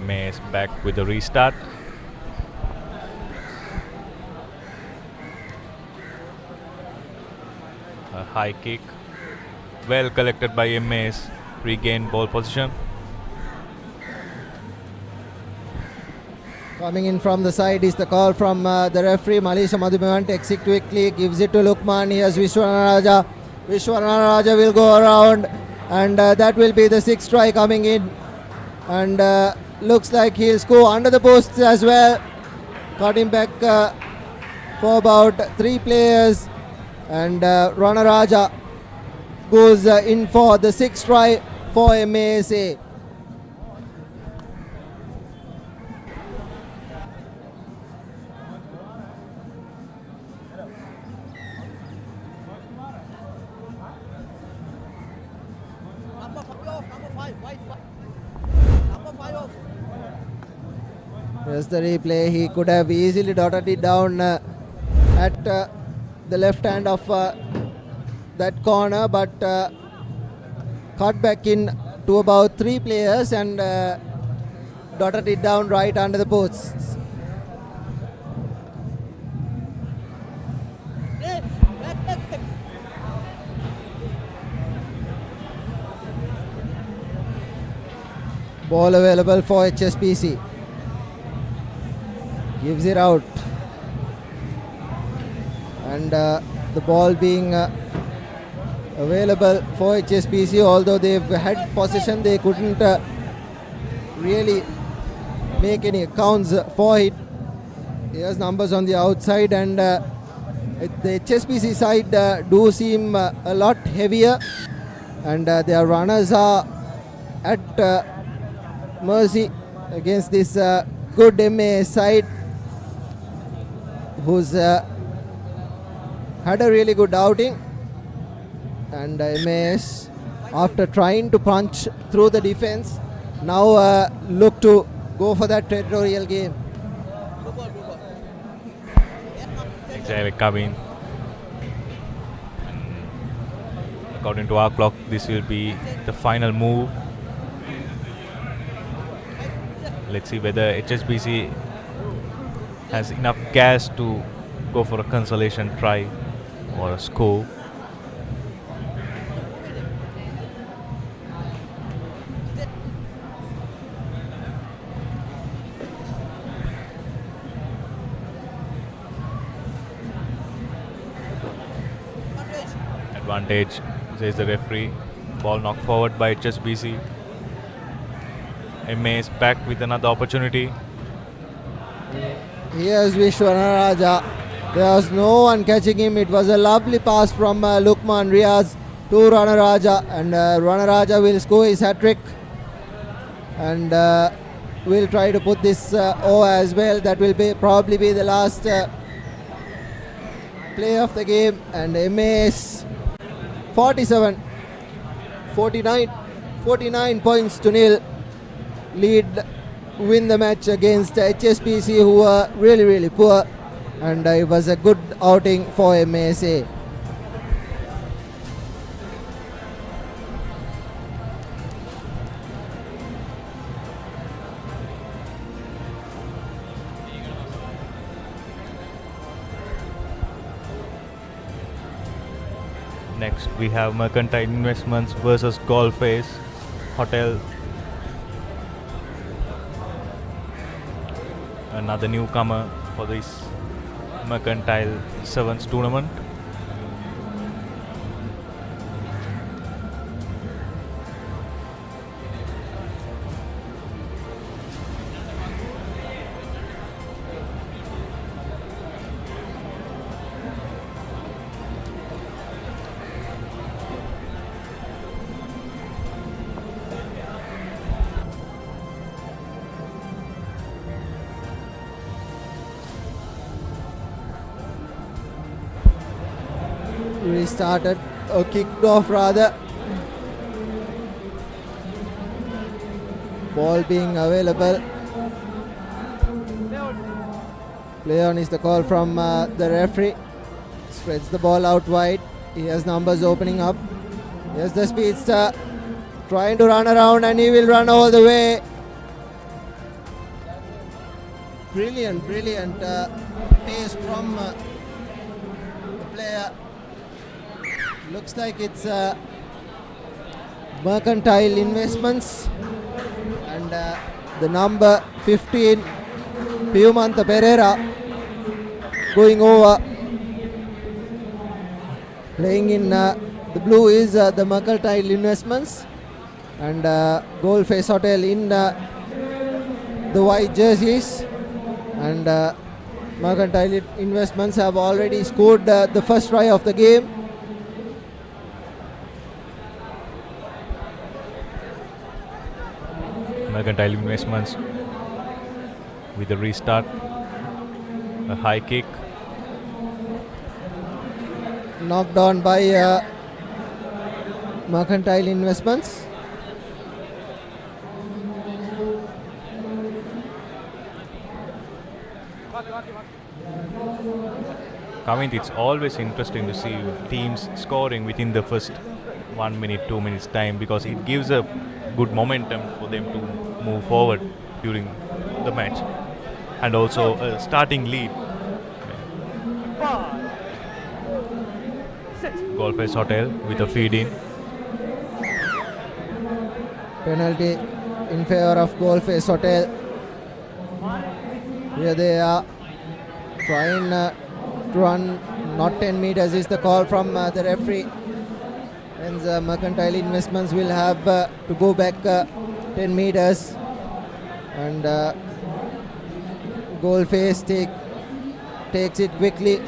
MAS back with the restart. A high kick. Well collected by MAS. Regain ball position. Coming in from the side is the call from the referee. Malaysia Madhumehan takes it quickly, gives it to Lukman. Here's Vishwanaraja. Vishwanaraja will go around, and that will be the 6th try coming in. And looks like he'll score under the posts as well. Cutting back for about 3 players. And Ranaraja goes in for the 6th try for MASA. Here's the replay. He could have easily dotted it down at the left hand of that corner, but cut back in to about 3 players and dotted it down right under the posts. Ball available for HSBC. Gives it out. And the ball being available for HSBC, although they've had possession, they couldn't really make any accounts for it. Here's numbers on the outside, and the HSBC side do seem a lot heavier, and their runners are at mercy against this good MA side, who's had a really good outing. And MAS, after trying to punch through the defense, now look to go for that territorial game. Exactly, Kavin. According to our clock, this will be the final move. Let's see whether HSBC has enough gas to go for a consolation try or a score. Advantage, says the referee. Ball knocked forward by HSBC. MAS back with another opportunity. Here's Vishwanaraja. There was no one catching him. It was a lovely pass from Lukman Riaz to Ranaraja, and Ranaraja will score his hat-trick, and will try to put this O as well. That will probably be the last play of the game, and MAS 49 points to nil win the match against HSBC, who were really poor, and it was a good outing for MASA. Next, we have Mercantile Investments versus Golface Hotel. Another newcomer for this Mercantile Sevens tournament. Restarted or kicked off rather. Ball being available. Play on is the call from the referee. Spreads the ball out wide. He has numbers opening up. Here's the speedster trying to run around, and he will run all the way. Brilliant pace from the player. Looks like it's Mercantile Investments, and the number 15 Piyumantha Pereira going over. Playing in the blue is the Mercantile Investments, and Golface Hotel in the white jerseys, and Mercantile Investments have already scored the first try of the game. Mercantile Investments with a restart, a high kick. Knocked on by Mercantile Investments. Kavint, it's always interesting to see teams scoring within the first 1 minute, 2 minutes time, because it gives a good momentum for them to move forward during the match, and also a starting lead. Golface Hotel with a feed in. Penalty in favor of Golface Hotel. Here they are trying to run, not 10 meters is the call from the referee. And the Mercantile Investments will have to go back 10 meters, and Golface takes it quickly,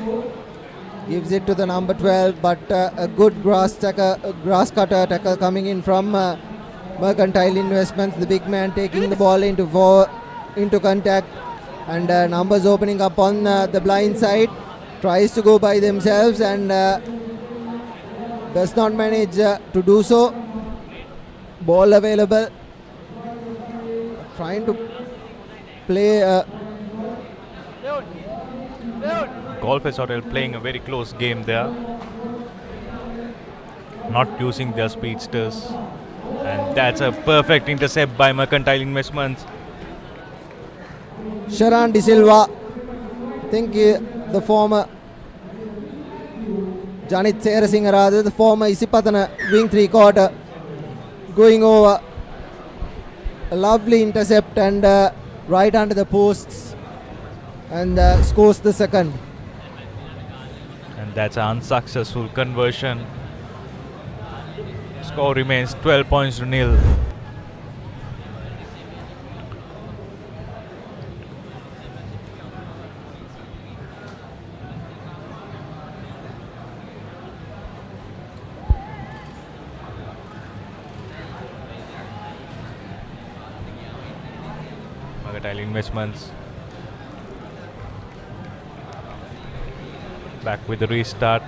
gives it to the number 12, but a good grass cutter tackle coming in from Mercantile Investments. The big man taking the ball into contact, and numbers opening up on the blind side, tries to go by themselves, and does not manage to do so. Ball available, trying to play Golface Hotel playing a very close game there, not using their speedsters, and that's a perfect intercept by Mercantile Investments. Sharan De Silva, I think the former Janit Serasinghe rather, the former Isipatana wing 3/4, going over. A lovely intercept, and right under the posts, and scores the second. And that's an unsuccessful conversion. Score remains 12 points to nil. Mercantile Investments. Back with the restart,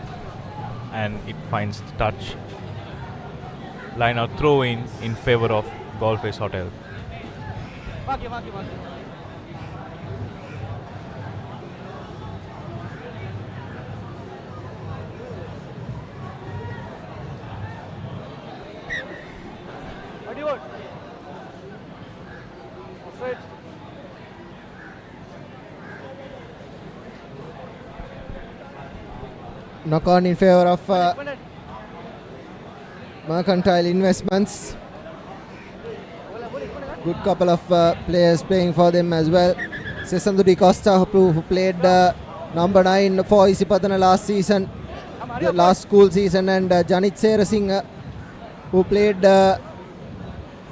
and it finds the touch. Line out throw in favor of Golface Hotel. Knock on in favor of Mercantile Investments. Good couple of players playing for them as well. Sesandu Di Costa, who played number 9 for Isipadana last season, the last school season, and Janit Serasinghe, who played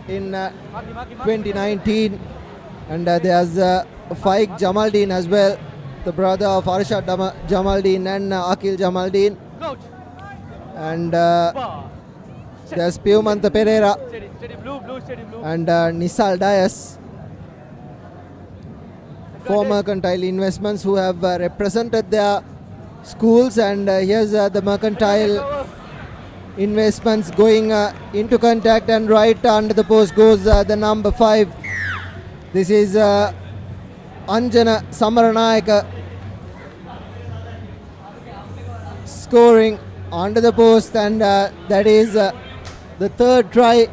in 2019. And there's Faik Jamaldeen as well, the brother of Arshad Jamaldeen and Akil Jamaldeen. And there's Piyumantha Pereira and Nisal Dias, for Mercantile Investments, who have represented their schools. And here's the Mercantile Investments going into contact, and right under the post goes the number 5. This is Anjana Samaranayaka scoring under the post, and that is the third try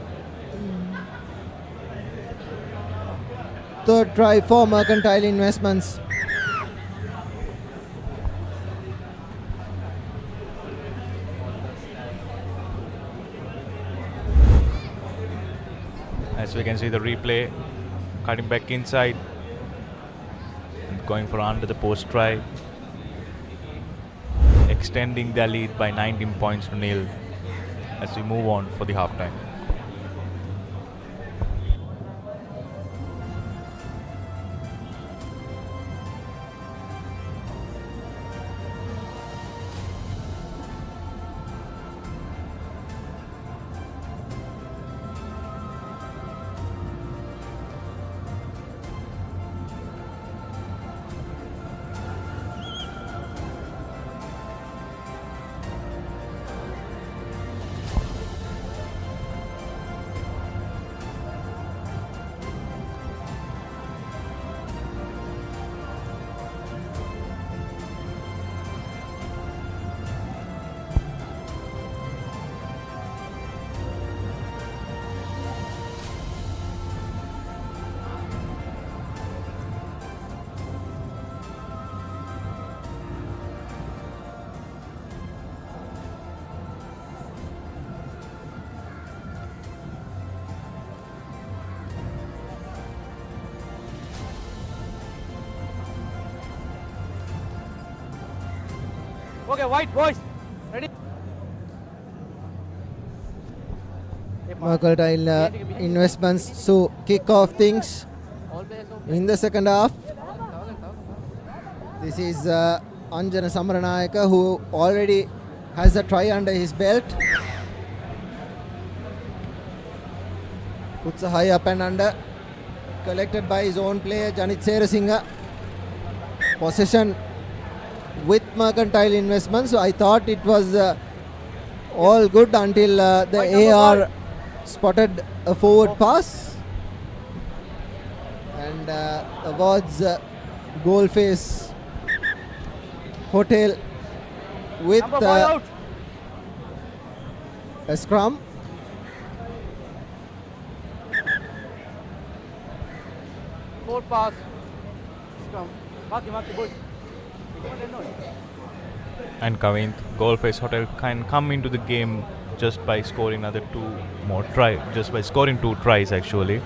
for Mercantile Investments. As we can see the replay, cutting back inside and going for under the post try, extending their lead by 19 points to nil as we move on for the halftime. Okay, white boys, ready? Mercantile Investments to kick off things in the second half. This is Anjana Samaranayaka, who already has a try under his belt. Puts a high up and under, collected by his own player Janit Serasinghe. Possession with Mercantile Investments. So I thought it was all good until the AR spotted a forward pass and awards Golface Hotel with a scrum. Forward pass, scrum. Marky, boys. And Kavint, Golface Hotel can come into the game just by scoring another 2 more tries, just by scoring 2 tries actually.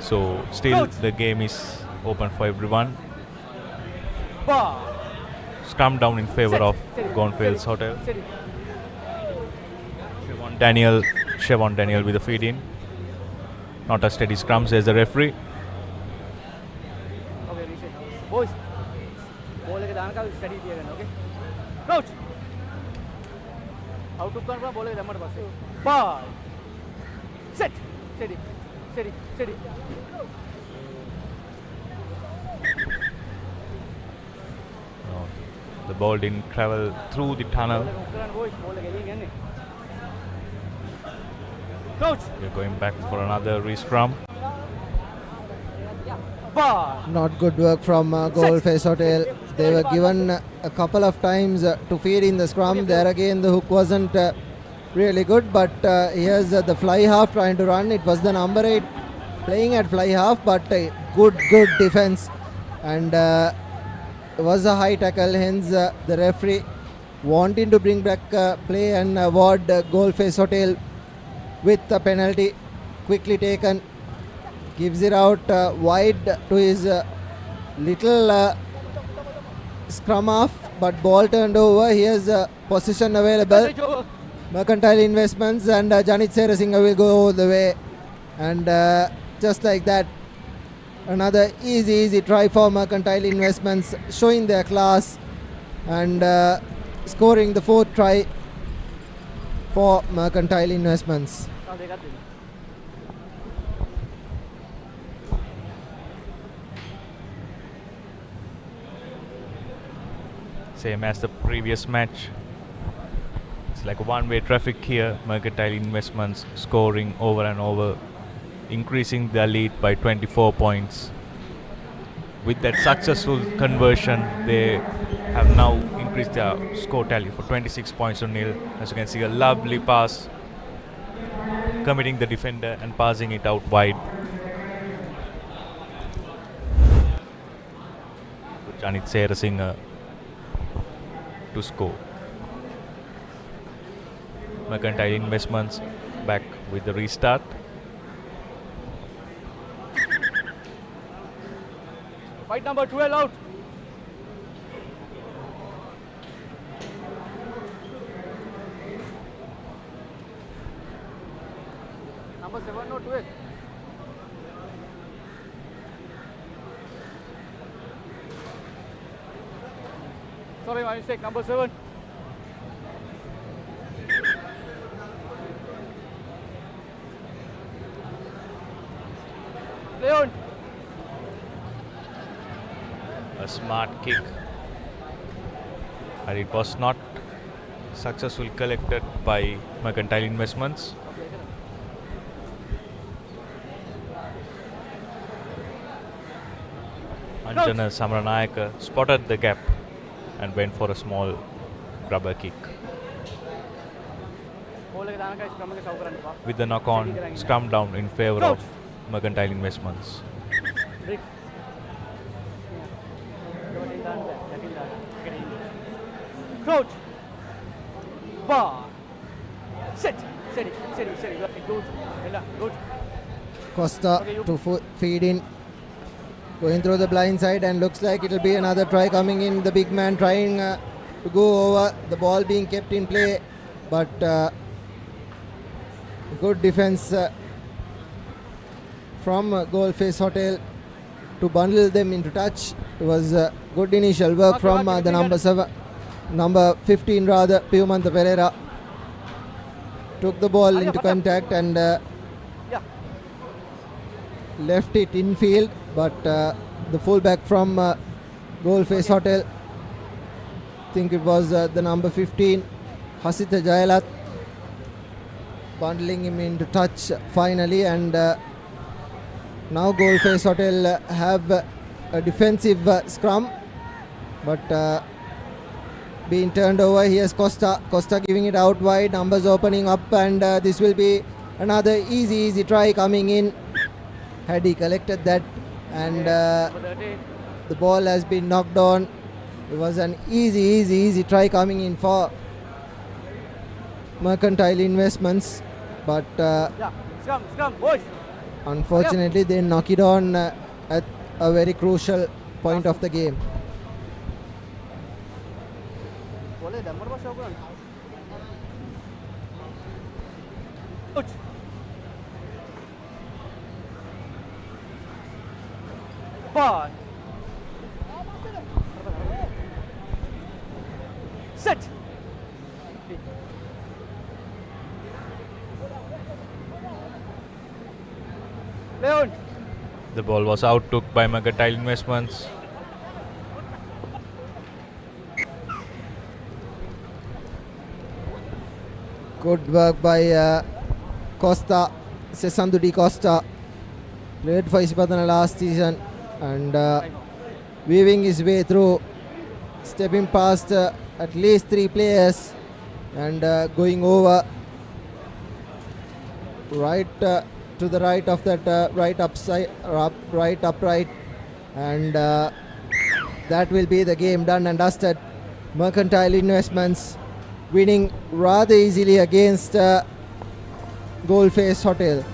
So still the game is open for everyone. Scrum down in favor of Golface Hotel. Siobhan Daniel with the feed in. Not a steady scrum, says the referee. Okay, reset. Boys, ball ke daan ka steady diya gana, okay? Crouch. Out to corner, ball ke damar passe. Ball. Set. Steady. The ball didn't travel through the tunnel. Coach. We're going back for another re-scrum. Not good work from Goalface Hotel. They were given a couple of times to feed in the scrum. There again the hook wasn't really good, but here's the fly half trying to run. It was the number 8 playing at fly half, but good defense, and it was a high tackle, hence the referee wanting to bring back play and award Goalface Hotel with a penalty. Quickly taken, gives it out wide to his little scrum half, but ball turned over. Here's position available. Mercantile Investments and Janit Serasinghe will go all the way, and just like that, another easy try for Mercantile Investments, showing their class and scoring the 4th try for Mercantile Investments. Same as the previous match. It's like a one-way traffic here. Mercantile Investments scoring over and over, increasing their lead by 24 points. With that successful conversion, they have now increased their score tally for 26 points to nil. As you can see, a lovely pass, committing the defender and passing it out wide. Janit Serasinghe to score. Mercantile Investments back with the restart. Fight number 12 out. Number 7 or 12. Sorry, my mistake. Number 7. Leon. A smart kick, and it was not successfully collected by Mercantile Investments. Anjana Samaranayaka spotted the gap and went for a small rubber kick. With the knock-on, scrum down in favor of Mercantile Investments. Crouch. Bar. Sit. Steady. Good. Good. Costa to feed in, going through the blind side, and looks like it will be another try coming in. The big man trying to go over, the ball being kept in play, but good defense from Goalface Hotel to bundle them into touch. It was good initial work from the number 15 rather, Piyumantha Pereira. Took the ball into contact and left it in field, but the fullback from Goalface Hotel, I think it was the number 15, Hasitha Jayalat, bundling him into touch finally, and now Goalface Hotel have a defensive scrum, but being turned over. Here's Costa giving it out wide, numbers opening up, and this will be another easy try coming in. Had he collected that, and the ball has been knocked on. It was an easy try coming in for Mercantile Investments, but unfortunately they knock it on at a very crucial point of the game. Bar. Set. Leon. The ball was out took by Mercantile Investments. Good work by Costa, Sesandu Di Costa. Played for Isipadana last season and weaving his way through, stepping past at least 3 players and going over right to the right of that right upright, and that will be the game done and dusted. Mercantile Investments winning rather easily against Goldface Hotel.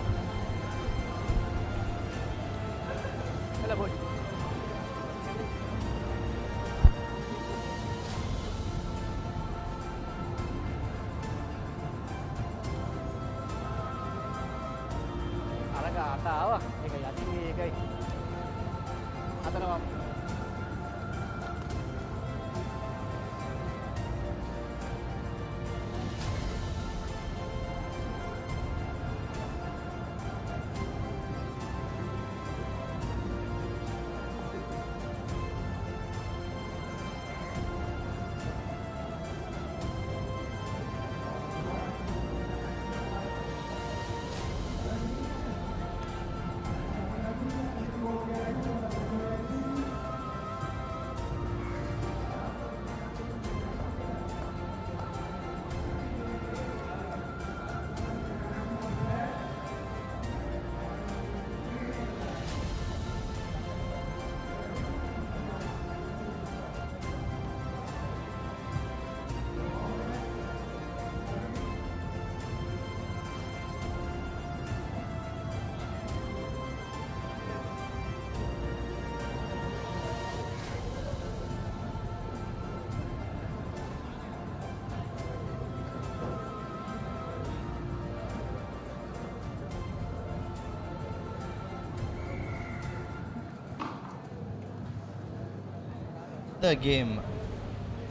Game.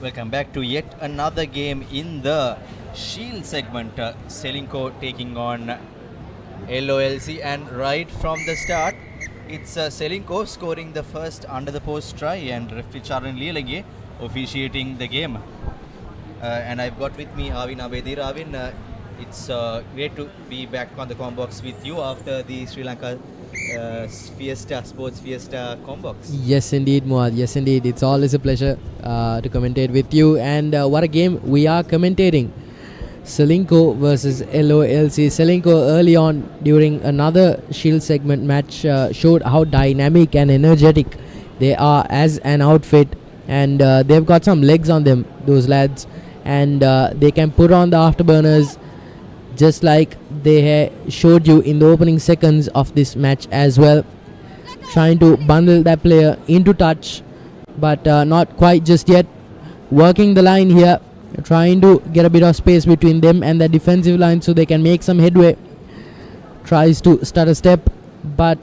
Welcome back to yet another game in the Shield segment. Selinko taking on LOLC, and right from the start it's Selinko scoring the first under the post try and referee Charan Leelage officiating the game. And I've got with me Avin Abedi. Avin, it's great to be back on the Combox with you after the Sri Lanka Sports Fiesta Combox. Yes indeed, Moan. Yes indeed. It's always a pleasure to commentate with you. And what a game we are commentating. Selinko versus LOLC. Selinko early on during another Shield segment match showed how dynamic and energetic they are as an outfit. And they've got some legs on them, those lads. And they can put on the afterburners just like they showed you in the opening seconds of this match as well. Trying to bundle that player into touch, but not quite just yet. Working the line here, trying to get a bit of space between them and the defensive line so they can make some headway. Tries to start a step, but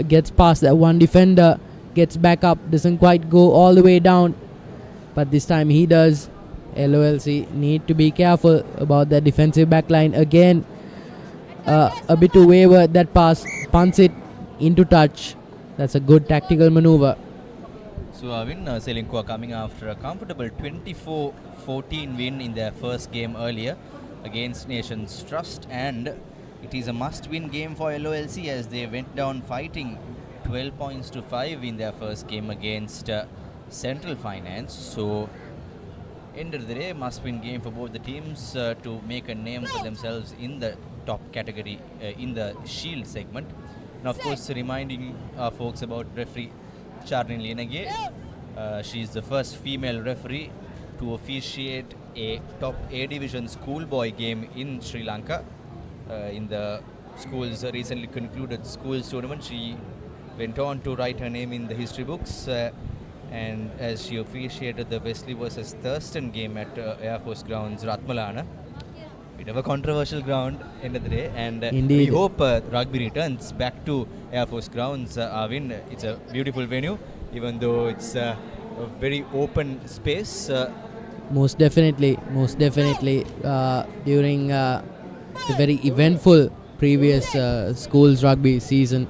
gets past that one defender, gets back up, doesn't quite go all the way down, but this time he does. LOLC need to be careful about the defensive backline again. A bit to waver that pass, punts it into touch. That's a good tactical maneuver. So Selinko are coming after a comfortable 24-14 win in their first game earlier against Nations Trust, and it is a must-win game for LOLC as they went down fighting 12 points to 5 in their first game against Central Finance. So end of the day, must-win game for both the teams to make a name for themselves in the top category in the Shield segment. And of course, reminding our folks about referee Charlene Lenage. She is the first female referee to officiate a top A division schoolboy game in Sri Lanka. In the school's recently concluded schools tournament, she went on to write her name in the history books. And as she officiated the Wesley versus Thurston game at Air Force Grounds, Ratmalana. Bit of a controversial ground end of the day, and we hope rugby returns back to Air Force Grounds. Arvin, it's a beautiful venue, even though it's a very open space. Most definitely. During the very eventful previous schools rugby season,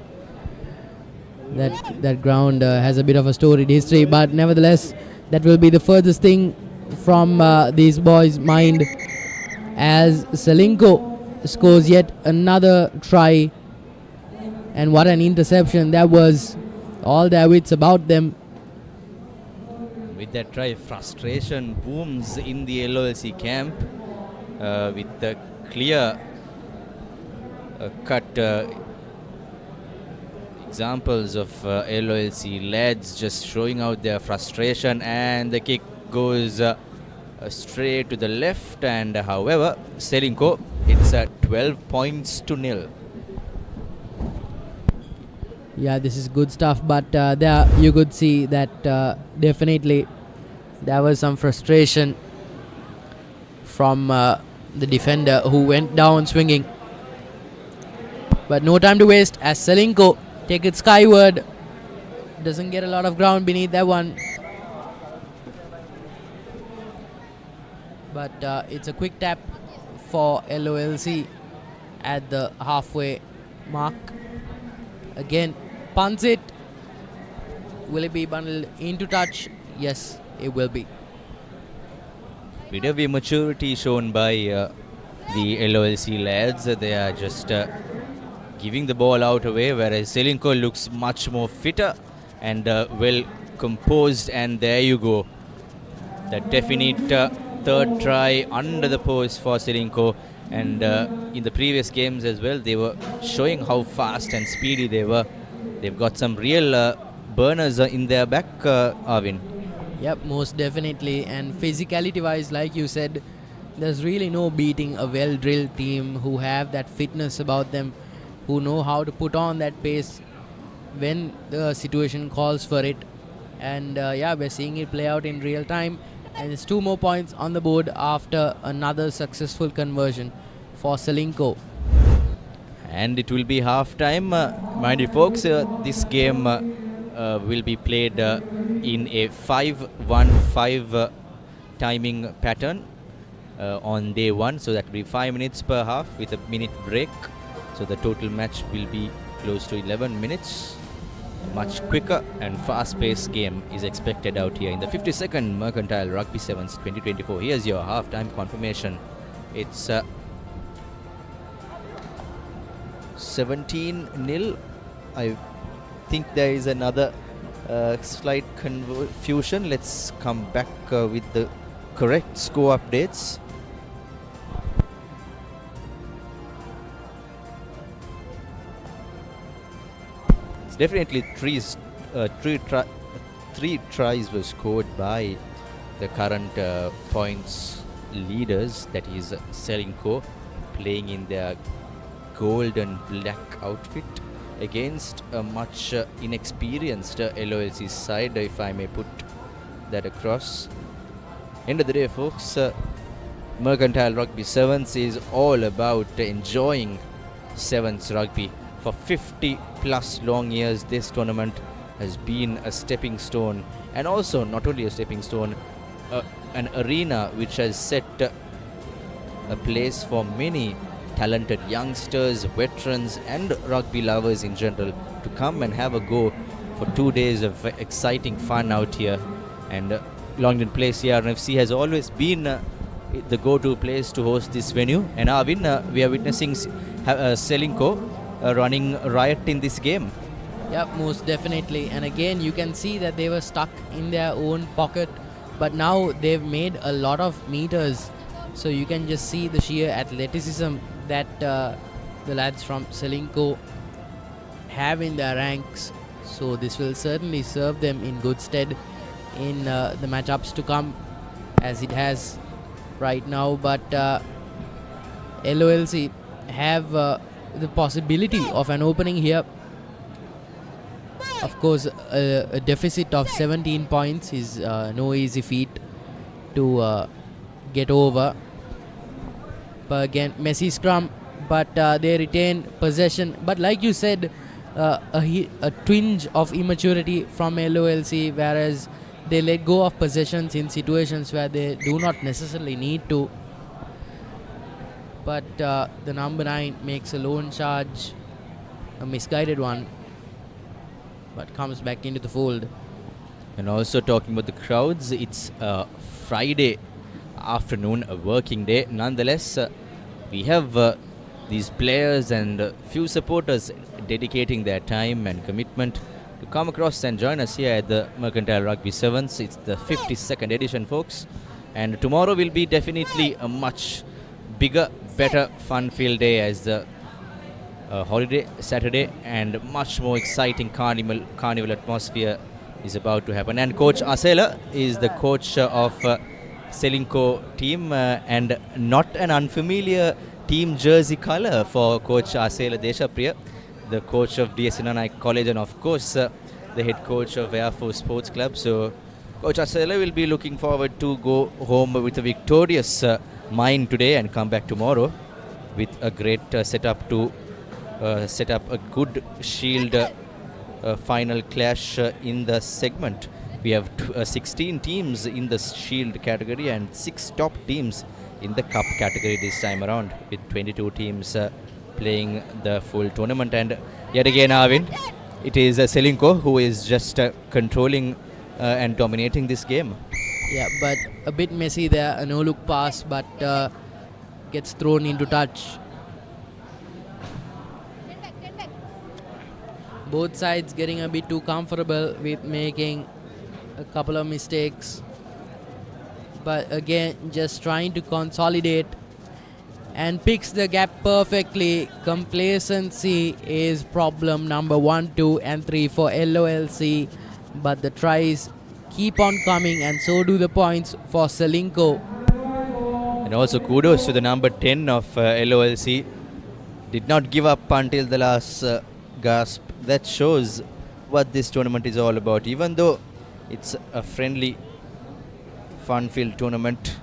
that ground has a bit of a storied history, but nevertheless that will be the furthest thing from these boys' mind as Selinko scores yet another try. And what an interception. That was all their wits about them. With that try, frustration booms in the LOLC camp with the clear cut examples of LOLC lads just showing out their frustration, and the kick goes straight to the left, and however Selinko, it's 12 points to nil. Yeah, this is good stuff, but there you could see that definitely there was some frustration from the defender who went down swinging. But no time to waste as Selinko take it skyward. Doesn't get a lot of ground beneath that one. But it's a quick tap for LOLC at the halfway mark. Again, punts it. Will it be bundled into touch? Yes, it will be. Bit of immaturity shown by the LOLC lads. They are just giving the ball out away, whereas Selinko looks much more fitter and well composed. And there you go. The definite third try under the post for Selinko. And in the previous games as well, they were showing how fast and speedy they were. They've got some real burners in their back, Arvin. Yep, most definitely. And physicality-wise, like you said, there's really no beating a well-drilled team who have that fitness about them, who know how to put on that pace when the situation calls for it. And yeah, we're seeing it play out in real time. And it's 2 more points on the board after another successful conversion for Selinko. And it will be half time. Mind you folks, this game will be played in a 5-1-5 timing pattern on day 1. So that will be 5 minutes per half with a minute break. So the total match will be close to 11 minutes. Much quicker and fast-paced game is expected out here in the 52nd Mercantile Rugby Sevens 2024. Here's your half-time confirmation. It's 17-0. I think there is another slight confusion. Let's come back with the correct score updates. It's definitely three tries were scored by the current points leaders, that is Selinko, playing in their gold and black outfit against a much inexperienced LOLC side, if I may put that across. End of the day, folks, Mercantile Rugby Sevens is all about enjoying Sevens rugby. For 50 plus long years, this tournament has been a stepping stone, and also not only a stepping stone, an arena which has set a place for many talented youngsters, veterans and rugby lovers in general to come and have a go for 2 days of exciting fun out here. And Longden Place CRNFC has always been the go-to place to host this venue. And Arvin, we are witnessing Selinko running riot in this game. Yep, most definitely. And again, you can see that they were stuck in their own pocket, but now they've made a lot of meters. So you can just see the sheer athleticism that the lads from Selinko have in their ranks. So this will certainly serve them in good stead in the matchups to come, as it has right now. But LOLC have the possibility of an opening here. Of course, a deficit of 17 points is no easy feat to get over. But again, messy scrum, but they retain possession. But like you said, a twinge of immaturity from LOLC, whereas they let go of possessions in situations where they do not necessarily need to. But the number 9 makes a lone charge, a misguided one, but comes back into the fold. And also talking about the crowds, it's Friday afternoon, a working day. Nonetheless, we have these players and few supporters dedicating their time and commitment to come across and join us here at the Mercantile Rugby Sevens. It's the 52nd edition, folks. And tomorrow will be definitely a much bigger, better, fun-filled day as the holiday Saturday, and much more exciting carnival atmosphere is about to happen. And Coach Asela is the coach of Selinko team, and not an unfamiliar team jersey color for Coach Asela Deshapriya, the coach of DSNI College, and of course the head coach of Air Force Sports Club. So Coach Asela will be looking forward to go home with a victorious mind today and come back tomorrow with a great setup to set up a good Shield final clash in the segment. We have 16 teams in the Shield category and 6 top teams in the Cup category this time around, with 22 teams playing the full tournament. And yet again, Arvind, it is Selinko who is just controlling and dominating this game. Yeah, but a bit messy there. A no-look pass, but gets thrown into touch. Both sides getting a bit too comfortable with making a couple of mistakes. But again, just trying to consolidate and picks the gap perfectly. Complacency is problem number 1, 2 and 3 for LOLC. But the tries keep on coming, and so do the points for Selinko. And also kudos to the number 10 of LOLC. Did not give up until the last gasp. That shows what this tournament is all about. Even though it's a friendly, fun-filled tournament,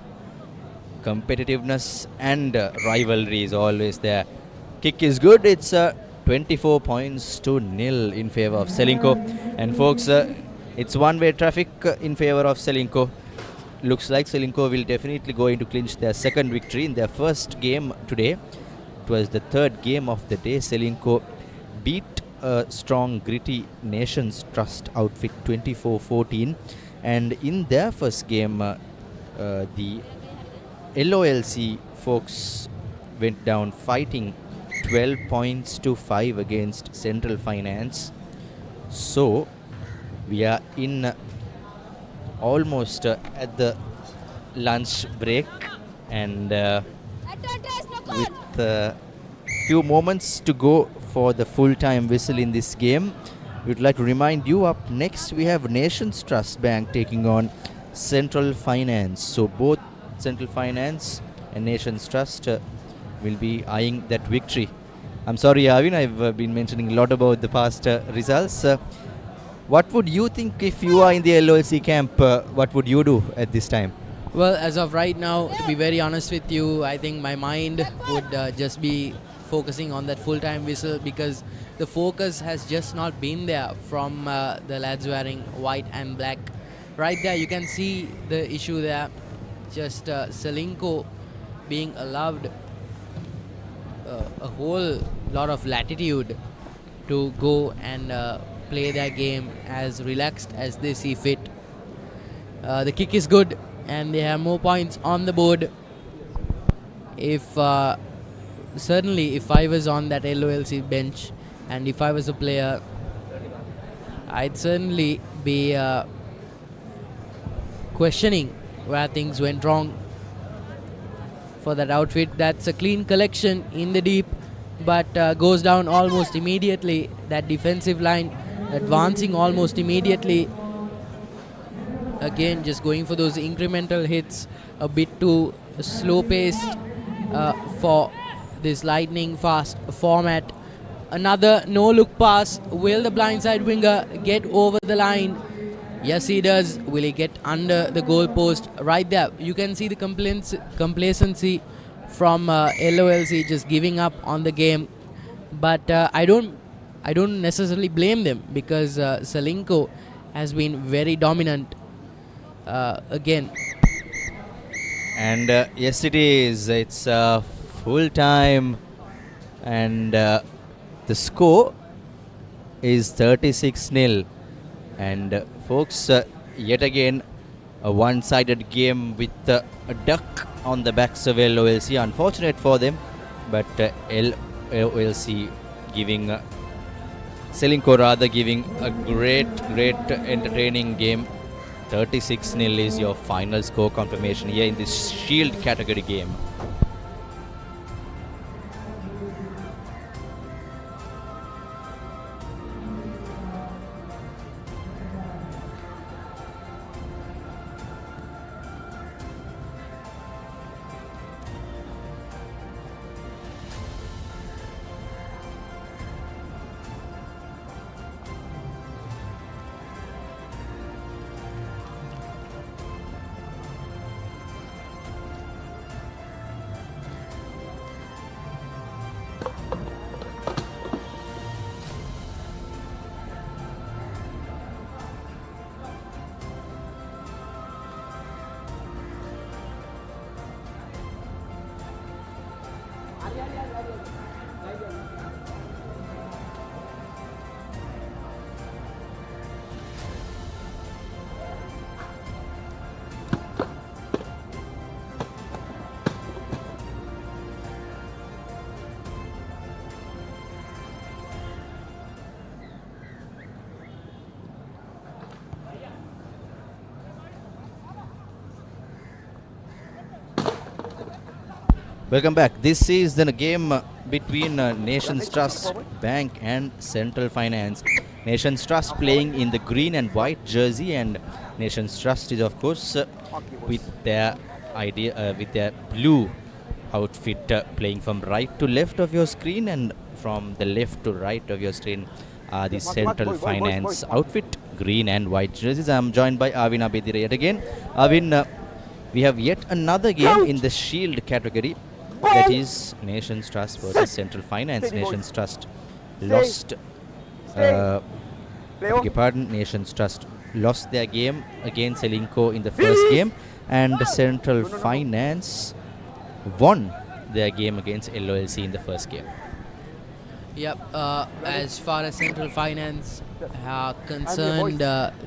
competitiveness and rivalry is always there. Kick is good. It's 24 points to nil in favor of Selinko. And folks, it's one-way traffic in favor of Selinko. Looks like Selinko will definitely go into clinch their second victory in their first game today. It was the third game of the day. Selinko beat a strong, gritty Nations Trust outfit 24-14. And in their first game, the LOLC folks went down fighting 12 points to 5 against Central Finance. So we are in almost at the lunch break, and with few moments to go for the full-time whistle in this game, we'd like to remind you, up next we have Nations Trust Bank taking on Central Finance. So both Central Finance and Nations Trust will be eyeing that victory. I'm sorry, Arvin, I've been mentioning a lot about the past results. What would you think if you are in the LOLC camp? What would you do at this time? Well, as of right now, to be very honest with you, I think my mind would just be focusing on that full-time whistle, because the focus has just not been there from the lads wearing white and black. Right there, you can see the issue there. Just Selinko being allowed a whole lot of latitude to go and play their game as relaxed as they see fit. The kick is good, and they have more points on the board. If certainly, if I was on that LOLC bench and if I was a player, I'd certainly be questioning where things went wrong for that outfit. That's a clean collection in the deep, but goes down almost immediately. That defensive line advancing almost immediately. Again, just going for those incremental hits, a bit too slow-paced for this lightning fast format. Another no-look pass. Will the blindside winger get over the line? Yes, he does. Will he get under the goal post? Right there, you can see the complacency from LOLC just giving up on the game. But I don't necessarily blame them, because Selinko has been very dominant again. And yes, it is. It's full time, and the score is 36-0. And folks, yet again, A one-sided game with a duck on the backs of LOLC. Unfortunate for them, but LOLC giving Selinko rather giving a great entertaining game. 36-0 is your final score confirmation here in this Shield category game. Welcome back. This is the game between Nations Trust Bank and Central Finance. Nations Trust playing in the green and white jersey, and Nations Trust is of course with their blue outfit, playing from right to left of your screen, and from the left to right of your screen are the Central Finance outfit, green and white jerseys. I am joined by Arvin Abedire yet again. Arvin, we have yet another game in the Shield category. That is Nations Trust versus Central Finance. Nations Trust lost. Nations Trust lost their game against Selinko in the first game, and Central Finance won their game against LOLC in the first game. Yep. As far as Central Finance are concerned,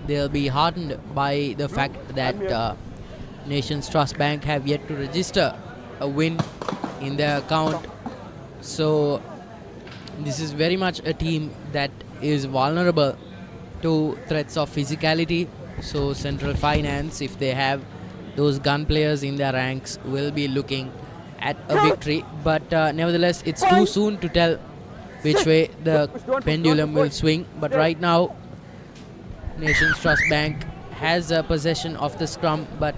they'll be heartened by the fact that Nations Trust Bank have yet to register a win in their account. So this is very much a team that is vulnerable to threats of physicality. So Central Finance, if they have those gun players in their ranks, will be looking at a victory. But nevertheless, it's too soon to tell which way the pendulum will swing. But right now, Nations Trust Bank has possession of the scrum, but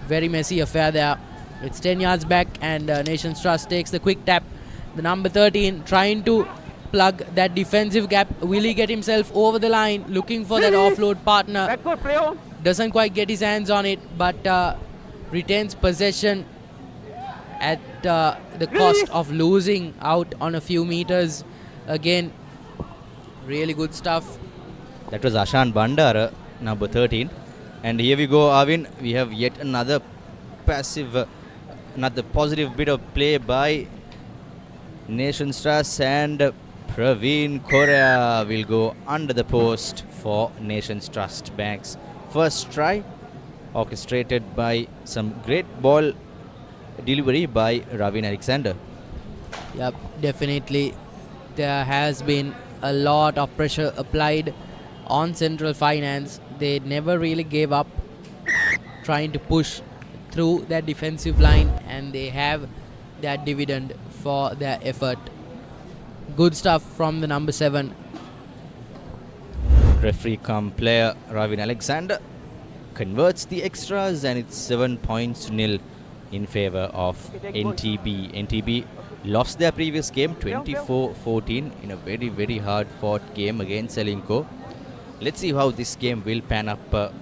very messy affair there. It's 10 yards back, and Nations Trust takes the quick tap. The number 13 trying to plug that defensive gap. Will he get himself over the line, looking for that offload partner? Doesn't quite get his hands on it, but retains possession at the cost of losing out on a few meters. Again, really good stuff. That was Ashan Bandara, number 13. And here we go, Arvin. We have yet another another positive bit of play by Nations Trust, and Praveen Korea will go under the post for Nations Trust Bank's first try, orchestrated by some great ball delivery by Ravin Alexander. Yep, definitely. There has been a lot of pressure applied on Central Finance. They never really gave up trying to push through that defensive line, and they have that dividend for their effort. Good stuff from the number 7. Referee come player Ravin Alexander converts the extras, and it's 7 points to nil in favor of NTB. NTB lost their previous game 24-14 in a very hard fought game against Selinko. Let's see how this game will pan up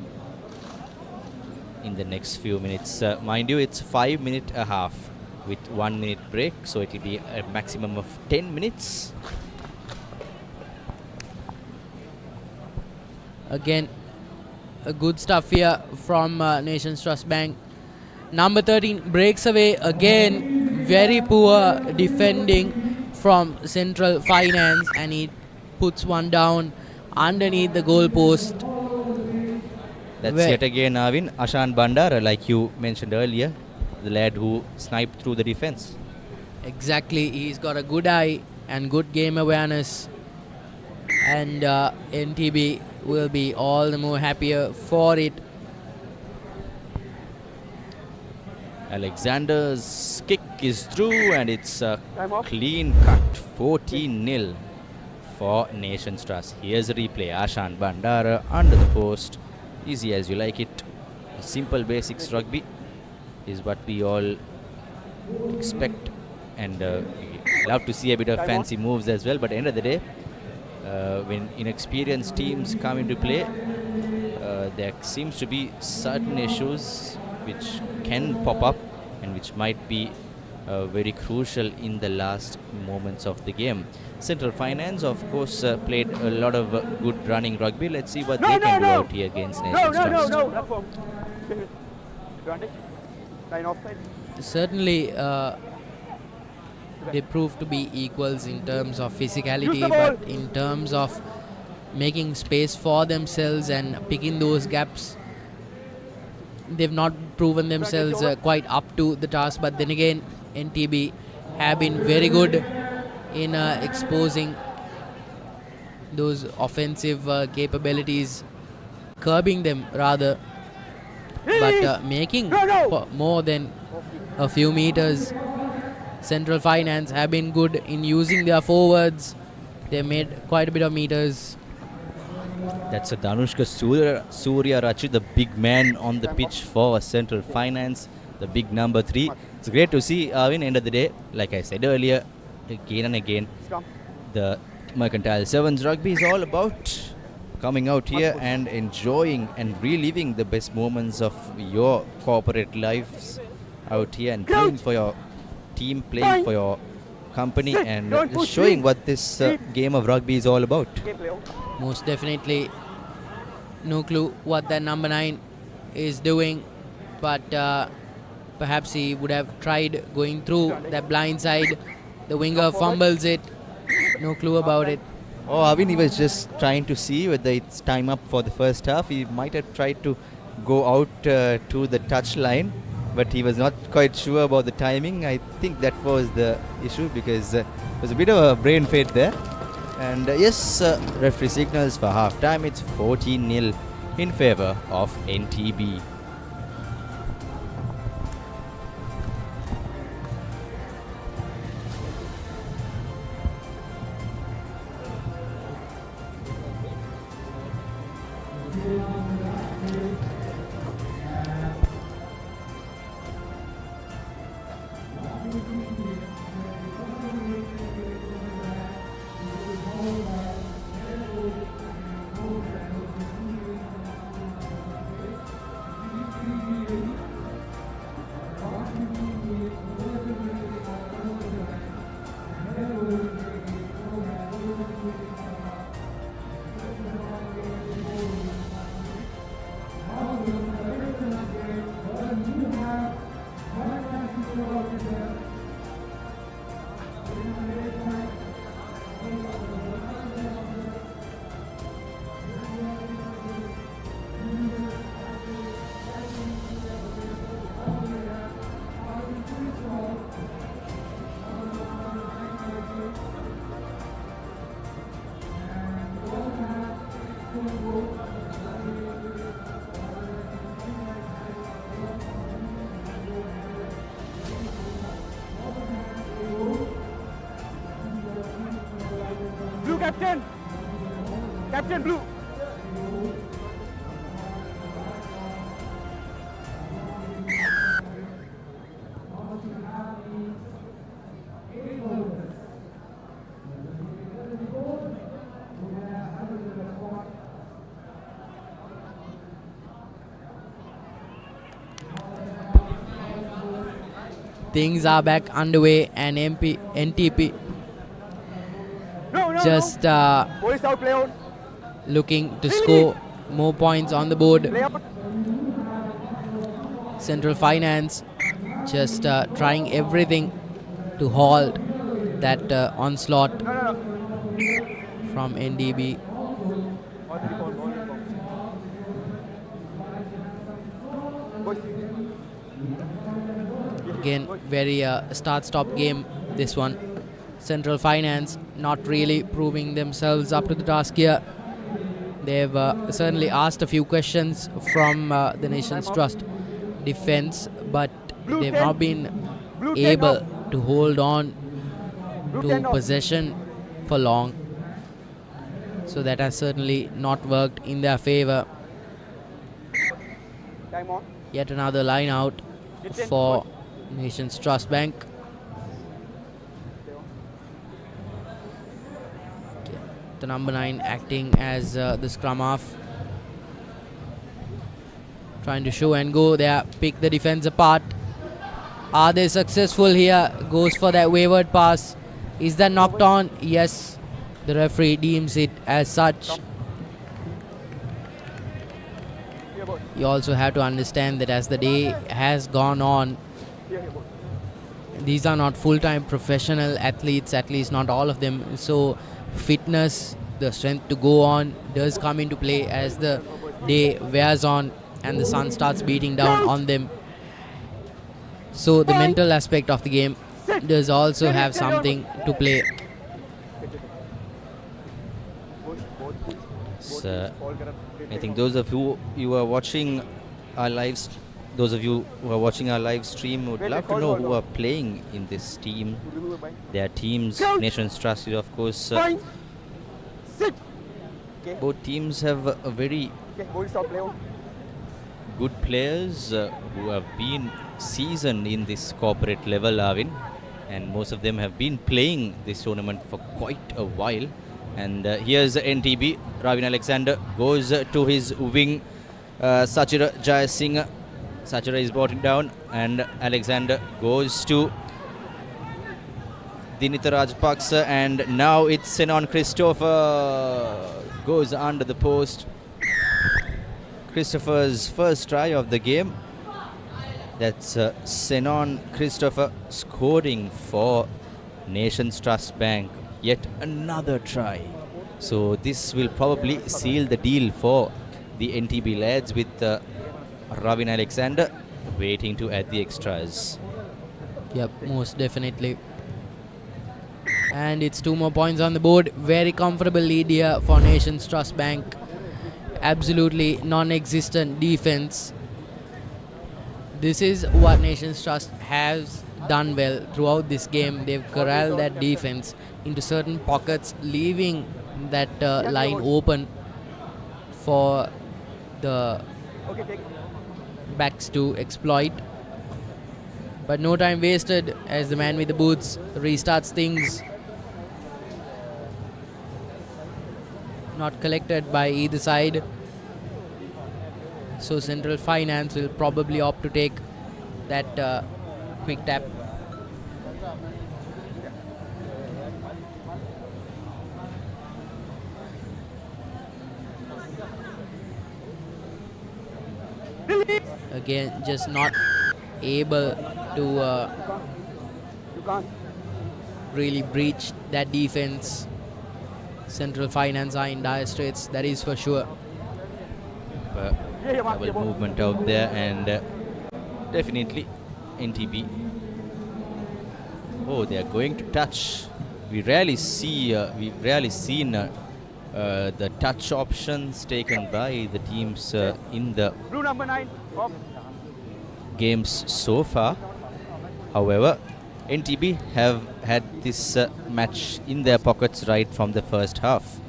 in the next few minutes. Mind you, it's 5 minute a half with 1 minute break, so it will be a maximum of 10 minutes. Again, good stuff here from Nations Trust Bank. Number 13 breaks away again. Very poor defending from Central Finance, and he puts one down underneath the goal post. That's Where- yet again Arvin Ashan Bandara, like you mentioned earlier, the lad who sniped through the defense. Exactly, he's got a good eye and good game awareness, and NTB will be all the more happier for it. Alexander's kick is through and it's a clean cut, 14-0 for Nations Trust. Here's a replay. Ashan Bandara under the post. Easy as you like it. Simple basics rugby is what we all expect, and we love to see a bit of fancy moves as well. But at the end of the day, when inexperienced teams come into play, there seems to be certain issues which can pop up and which might be very crucial in the last moments of the game. Central Finance, of course, played a lot of good running rugby. Let's see what they can do out here against Nations Trust. Certainly, they prove to be equals in terms of physicality, but in terms of making space for themselves and picking those gaps, they've not proven themselves quite up to the task. But then again, NTB have been very good in exposing those offensive capabilities, curbing them rather, but making more than a few meters. Central Finance have been good in using their forwards. They made quite a bit of meters. That's a Danushka Surya Rachi, the big man on the pitch for Central Finance, the big number 3. It's great to see Arvin. End of the day, like I said earlier, again and again, the Mercantile Sevens rugby is all about coming out here and enjoying and reliving the best moments of your corporate lives out here and playing for your team, playing for your company, and just showing what this game of rugby is all about. Most definitely. No clue what that number 9 is doing, but perhaps he would have tried going through that blind side. The winger fumbles it. No clue about it. Oh, Arvin, he was just trying to see whether it's time up for the first half. He might have tried to go out to the touch line, but he was not quite sure about the timing. I think that was the issue, because there was a bit of a brain fade there. And yes, referee signals for half time. It's 14-0 in favor of NTB. Blue captain! Captain Blue! Things are back underway, and NTP just Boys out, play out. looking to score more points on the board. Play up. Central Finance just trying everything to halt that onslaught from NDB. Again, very start-stop game, this one. Central Finance not really proving themselves up to the task here. They've certainly asked a few questions from the Nation's Trust defense, but they've not been able to hold on to possession for long. So that has certainly not worked in their favor. Yet another line out for Nation's Trust Bank. The number 9 acting as the scrum half, trying to show and go there, pick the defense apart. Are they successful here? Goes for that wayward pass. Is that knocked on? Yes, the referee deems it as such. You also have to understand that as the day has gone on, these are not full-time professional athletes, at least not all of them. So fitness, the strength to go on does come into play as the day wears on and the sun starts beating down on them. So the mental aspect of the game does also have something to play. So, I think those of you are watching our live, those of you who are watching our live stream would love to know who are playing in this team. Their teams, Nation's Trust, of course. Both teams have a very good players who have been seasoned in this corporate level, Arvin, and most of them have been playing this tournament for quite a while. And here's NTB. Ravin Alexander goes to his wing. Sachira Jayasinghe. Sachira is brought down, and Alexander goes to Dinitha Rajapaksa, and now it's Senon Christopher goes under the post. Christopher's first try of the game. That's Senon Christopher scoring for Nation's Trust Bank. Yet another try. So this will probably seal the deal for the NTB lads, with Ravin Alexander waiting to add the extras. Yep, most definitely. And it's 2 more points on the board. Very comfortable lead here for Nation's Trust Bank. Absolutely non-existent defense. This is what Nation's Trust has done well throughout this game. They've corralled that defense into certain pockets, leaving that line open for the backs to exploit. But no time wasted as the man with the boots restarts things. Not collected by either side. So Central Finance will probably opt to take that quick tap. Again, just not able to really breach that defense. Central Finance are in dire straits, that is for sure. Double movement out there, and definitely NTB. Oh, they are going to touch. We rarely see. We've rarely seen the touch options taken by the teams in the games so far. However, NTB have had this match in their pockets right from the first half.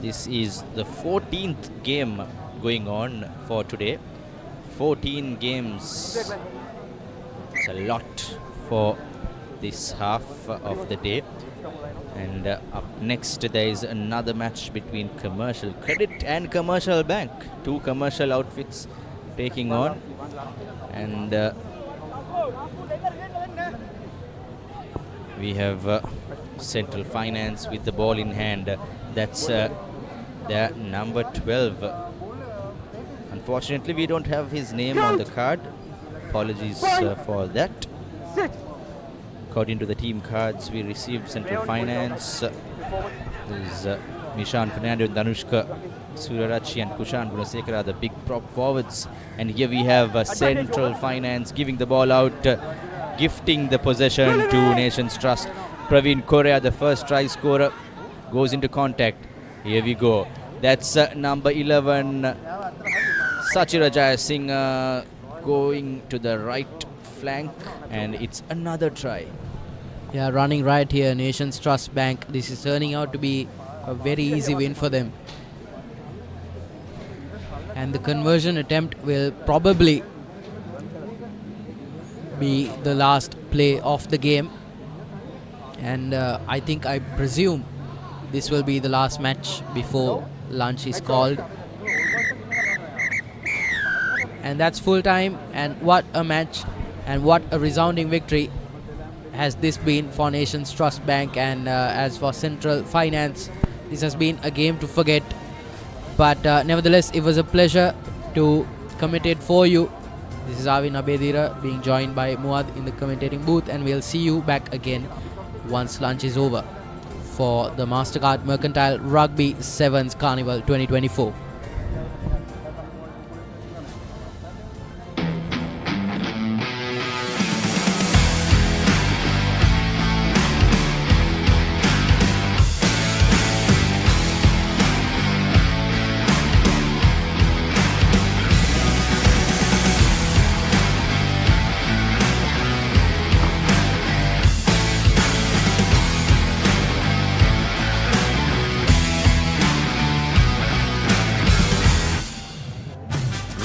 This is the 14th game going on for today. 14 games. It's a lot for this half of the day. And up next there is another match between Commercial Credit and Commercial Bank. 2 commercial outfits taking on. And we have Central Finance with the ball in hand. That's their number 12. Unfortunately, we don't have his name on the card. Apologies for that. According to the team cards we received, Central Finance is Mishan Fernando, Danushka Surarachi and Kushan Gunasekara are the big prop forwards. And here we have Central Finance giving the ball out, gifting the possession to Nations Trust. Praveen Korea, the first try scorer, goes into contact. Here we go. That's number 11, Sachira Jaya Singh going to the right flank, and it's another try. Yeah, running right here, Nations Trust Bank. This is turning out to be a very easy win for them. And the conversion attempt will probably be the last play of the game. And I presume this will be the last match before lunch is called. And that's full time, and what a match and what a resounding victory has this been for Nations Trust Bank. And as for Central Finance, this has been a game to forget. But nevertheless, it was a pleasure to commentate for you. This is Avin Abedira being joined by Muad in the commentating booth, and we'll see you back again once lunch is over for the Mastercard Mercantile Rugby Sevens Carnival 2024.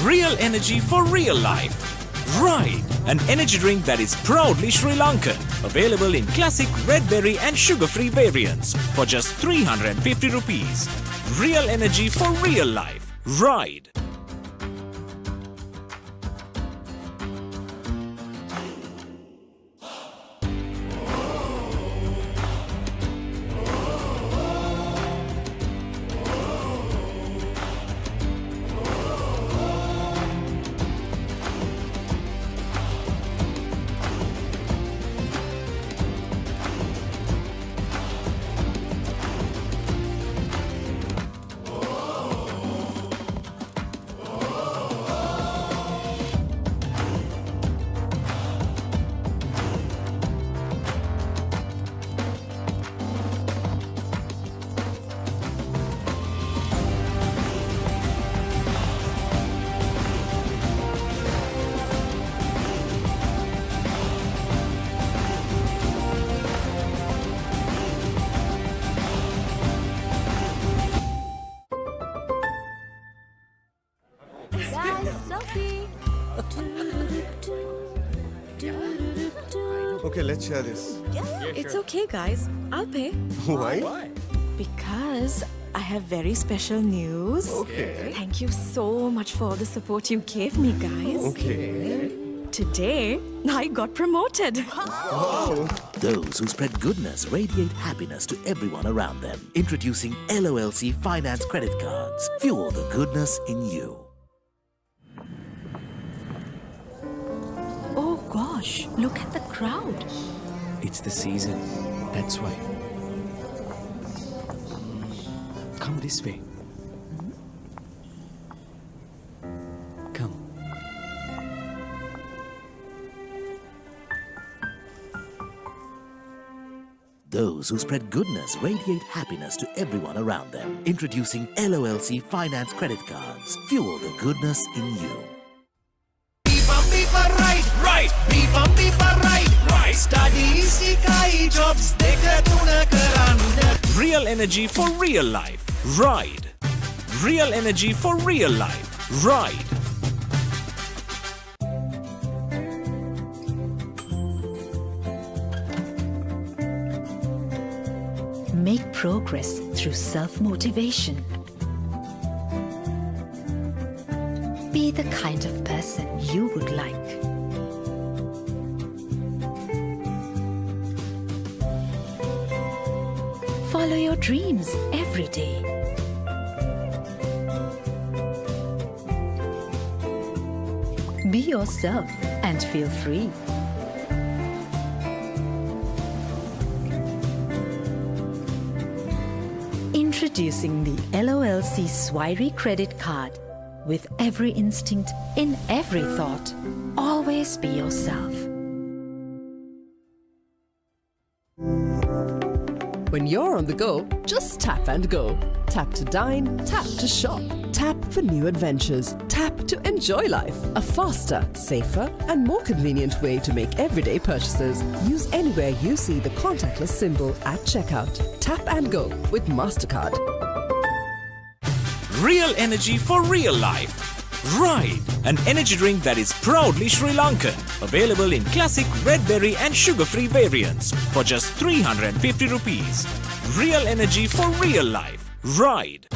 Real energy for real life. Ride, an energy drink that is proudly Sri Lankan. Available in classic red berry and sugar-free variants for just 350 rupees. Real energy for real life. Ride. Okay, let's share this. It's okay, guys. I'll pay. Why? Because I have very special news. Okay. Thank you so much for all the support you gave me, guys. Okay. Today, I got promoted. Wow. Those who spread goodness radiate happiness to everyone around them. Introducing LOLC Finance Credit Cards. Fuel the goodness in you. Oh gosh, look at the crowd. It's the season. That's why. Come this way. Come. Those who spread goodness radiate happiness to everyone around them. Introducing LOLC Finance Credit Cards. Fuel the goodness in you. Right. Studies, jobs, Real energy for real life. Ride. Real energy for real life. Ride. Make progress through self-motivation. Be the kind of person you would like. Follow your dreams every day. Be yourself and feel free. Introducing the LOLC Swirey credit card. With every instinct, in every thought, always be yourself. When you're on the go, just tap and go. Tap to dine, tap to shop, tap for new adventures, tap to enjoy life. A faster, safer, and more convenient way to make everyday purchases. Use anywhere you see the contactless symbol at checkout. Tap and go with Mastercard. Real energy for real life. Ride, an energy drink that is proudly Sri Lankan. Available in classic red berry and sugar-free variants for just 350 rupees. Real energy for real life. Ride.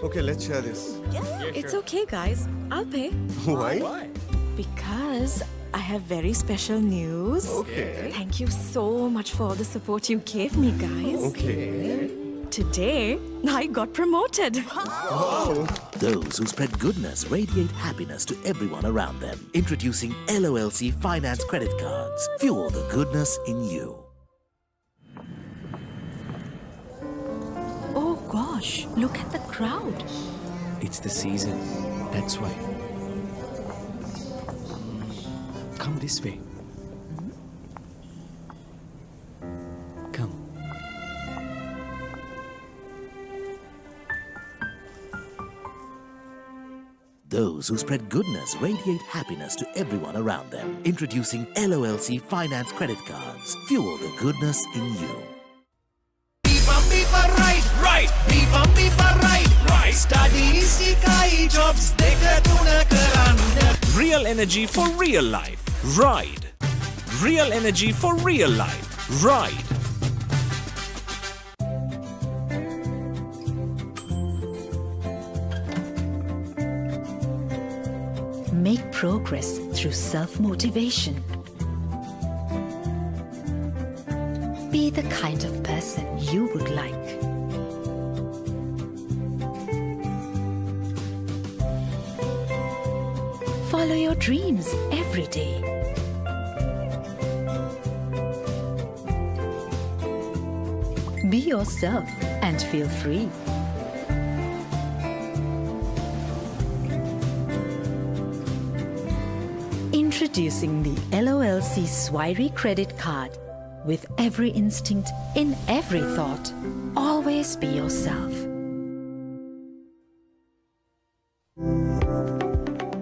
Okay, let's share this. It's okay, guys. I'll pay. Why? Because I have very special news. Okay. Thank you so much for all the support you gave me, guys. Okay. Today, I got promoted. Wow. Those who spread goodness radiate happiness to everyone around them. Introducing LOLC Finance Credit Cards. Fuel the goodness in you. Oh gosh, look at the crowd. It's the season. That's why. Come this way. Come. Those who spread goodness radiate happiness to everyone around them. Introducing LOLC Finance Credit Cards. Fuel the goodness in you. Right. Right. Study sikai jobs deka tuna karanda. Real energy for real life. Ride. Real energy for real life. Ride. Make progress through self-motivation. Be the kind of person you would like. Follow your dreams every day. Be yourself and feel free. Introducing the LOLC Swirey credit card. With every instinct, in every thought, always be yourself.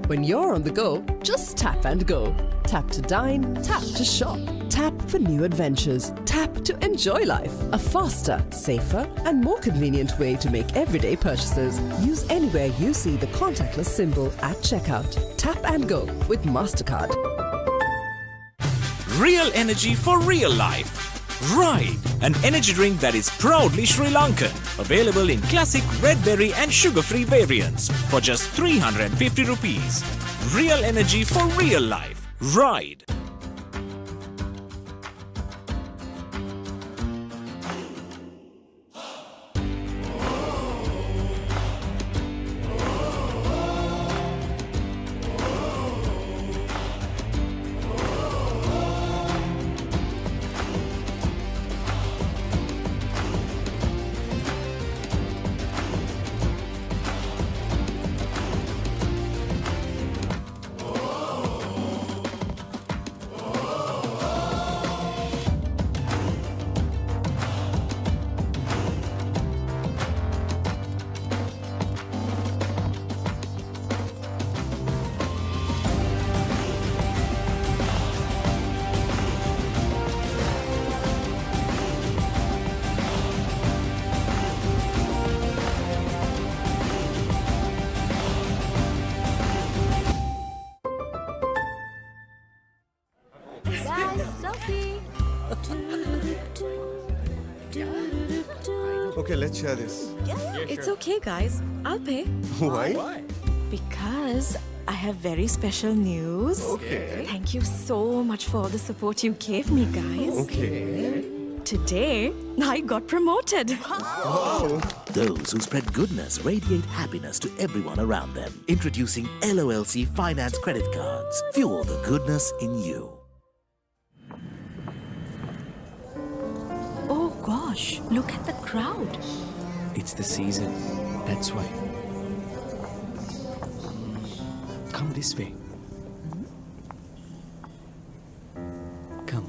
When you're on the go, just tap and go. Tap to dine, tap to shop, tap for new adventures, tap to enjoy life. A faster, safer, and more convenient way to make everyday purchases. Use anywhere you see the contactless symbol at checkout. Tap and go with Mastercard. Real energy for real life. Ride, an energy drink that is proudly Sri Lankan. Available in classic red berry and sugar-free variants for just 350 rupees. Real energy for real life. Ride. Okay, let's share this. It's okay, guys. I'll pay. Why? Because I have very special news. Okay. Thank you so much for all the support you gave me, guys. Okay. Today, I got promoted. Wow. Those who spread goodness radiate happiness to everyone around them. Introducing LOLC Finance Credit Cards. Fuel the goodness in you. Oh gosh, look at the crowd. It's the season. That's why. Come this way. Come.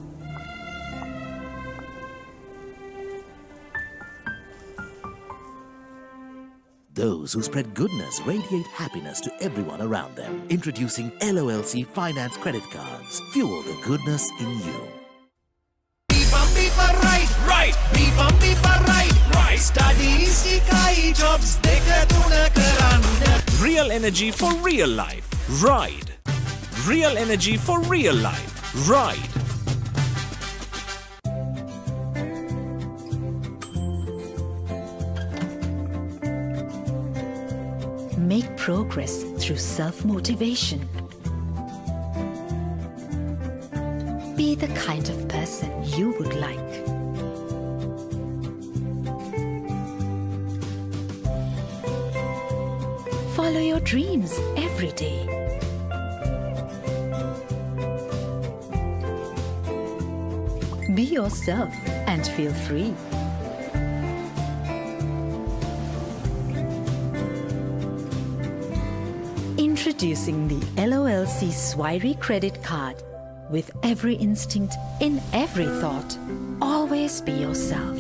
Those who spread goodness radiate happiness to everyone around them. Introducing LOLC Finance Credit Cards. Fuel the goodness in you. Right. Right. Studies ikai jobs dekatuna karanda. Real energy for real life. Ride. Real energy for real life. Ride. Make progress through self-motivation. Be the kind of person you would like. Follow your dreams every day. Be yourself and feel free. Introducing the LOLC Swirey Credit Card. With every instinct, in every thought, always be yourself.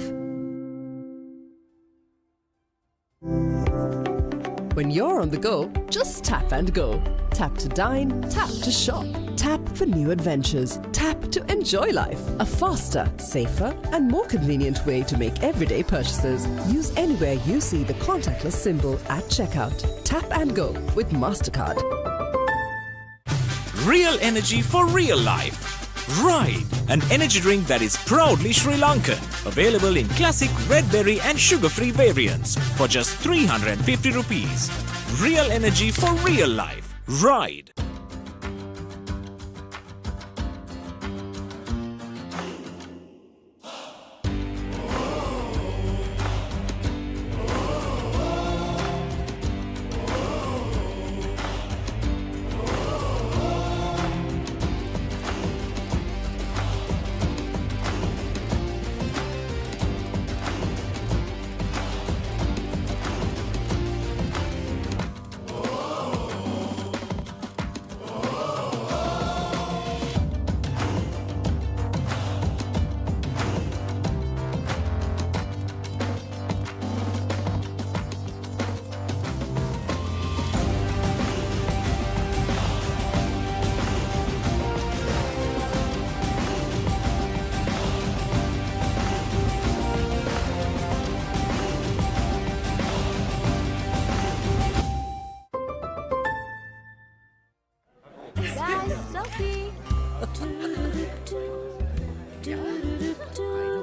When you're on the go, just tap and go. Tap to dine, tap to shop, tap for new adventures, tap to enjoy life. A faster, safer, and more convenient way to make everyday purchases. Use anywhere you see the contactless symbol at checkout. Tap and go with Mastercard. Real energy for real life. Ride, an energy drink that is proudly Sri Lankan. Available in classic red berry and sugar-free variants for just 350 rupees. Real energy for real life. Ride.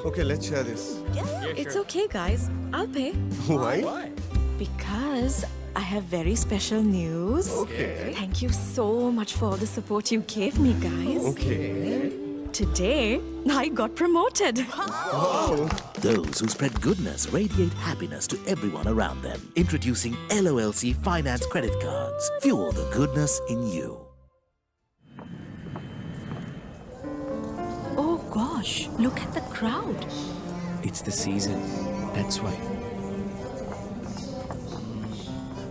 Okay, let's share this. It's okay, guys. I'll pay. Why? Because I have very special news. Okay. Thank you so much for all the support you gave me, guys. Okay. Today, I got promoted. Wow. Those who spread goodness radiate happiness to everyone around them. Introducing LOLC Finance Credit Cards. Fuel the goodness in you. Oh gosh, look at the crowd. It's the season. That's why.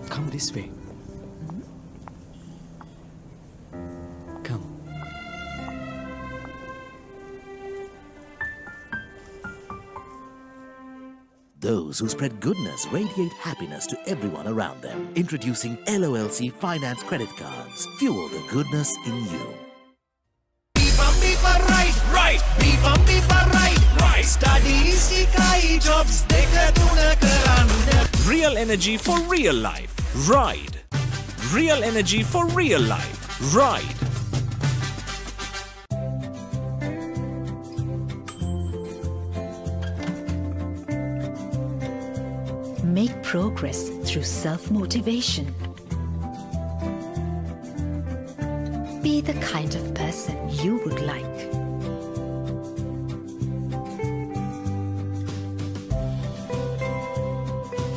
Come this way. Come. Those who spread goodness radiate happiness to everyone around them. Introducing LOLC Finance Credit Cards. Fuel the goodness in you. Right. Studies ikai jobs dekatuna karanda. Real energy for real life. Ride. Real energy for real life. Ride. progress through self-motivation. Be the kind of person you would like.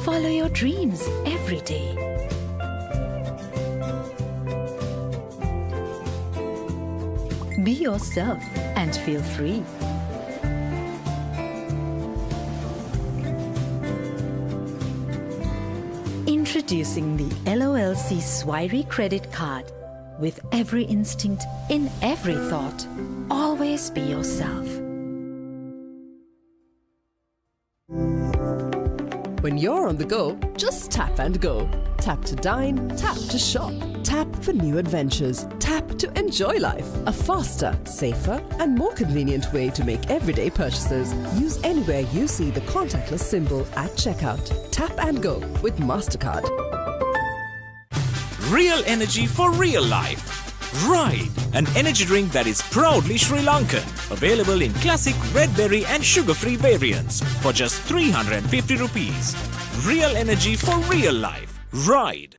Follow your dreams every day. Be yourself and feel free. Introducing the LOLC Swirey credit card. With every instinct, in every thought, always be yourself. When you're on the go, just tap and go. Tap to dine, tap to shop, tap for new adventures, tap to enjoy life. A faster, safer, and more convenient way to make everyday purchases. Use anywhere you see the contactless symbol at checkout. Tap and go with Mastercard. Real energy for real life. Ride, an energy drink that is proudly Sri Lankan. Available in classic red berry and sugar-free variants for just 350 rupees. Real energy for real life. Ride.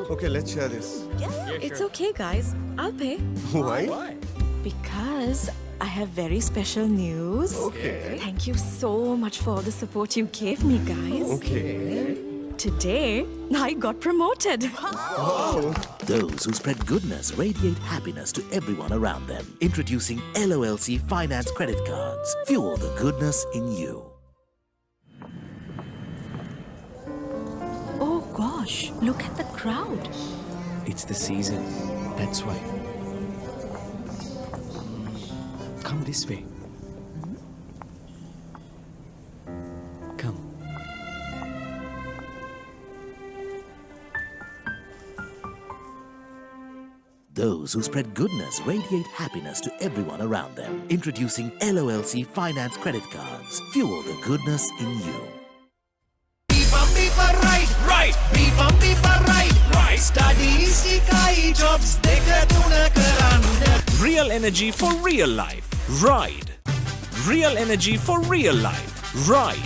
Okay, let's share this. It's okay, guys. I'll pay. Why? Because I have very special news. Okay. Thank you so much for all the support you gave me, guys. Okay. Today, I got promoted. Wow. Those who spread goodness radiate happiness to everyone around them. Introducing LOLC Finance Credit Cards. Fuel the goodness in you. Oh gosh, look at the crowd. It's the season. That's why. Come this way. Come. Those who spread goodness radiate happiness to everyone around them. Introducing LOLC Finance Credit Cards. Fuel the goodness in you. Right. Right. Studies, ikai jobs, dekha tuna karanda. Real energy for real life. Ride. Real energy for real life. Ride.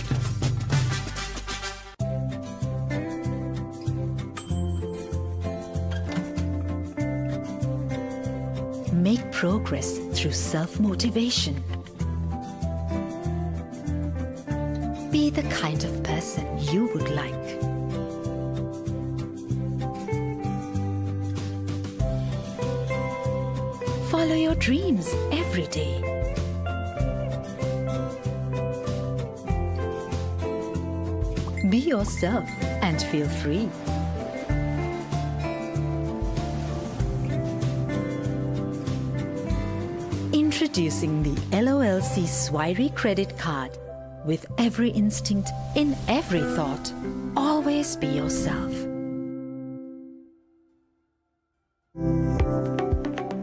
Make progress through self-motivation. Be the kind of person you would like. Follow your dreams every day. Be yourself and feel free. Introducing the LOLC Swirey credit card. With every instinct, in every thought, always be yourself.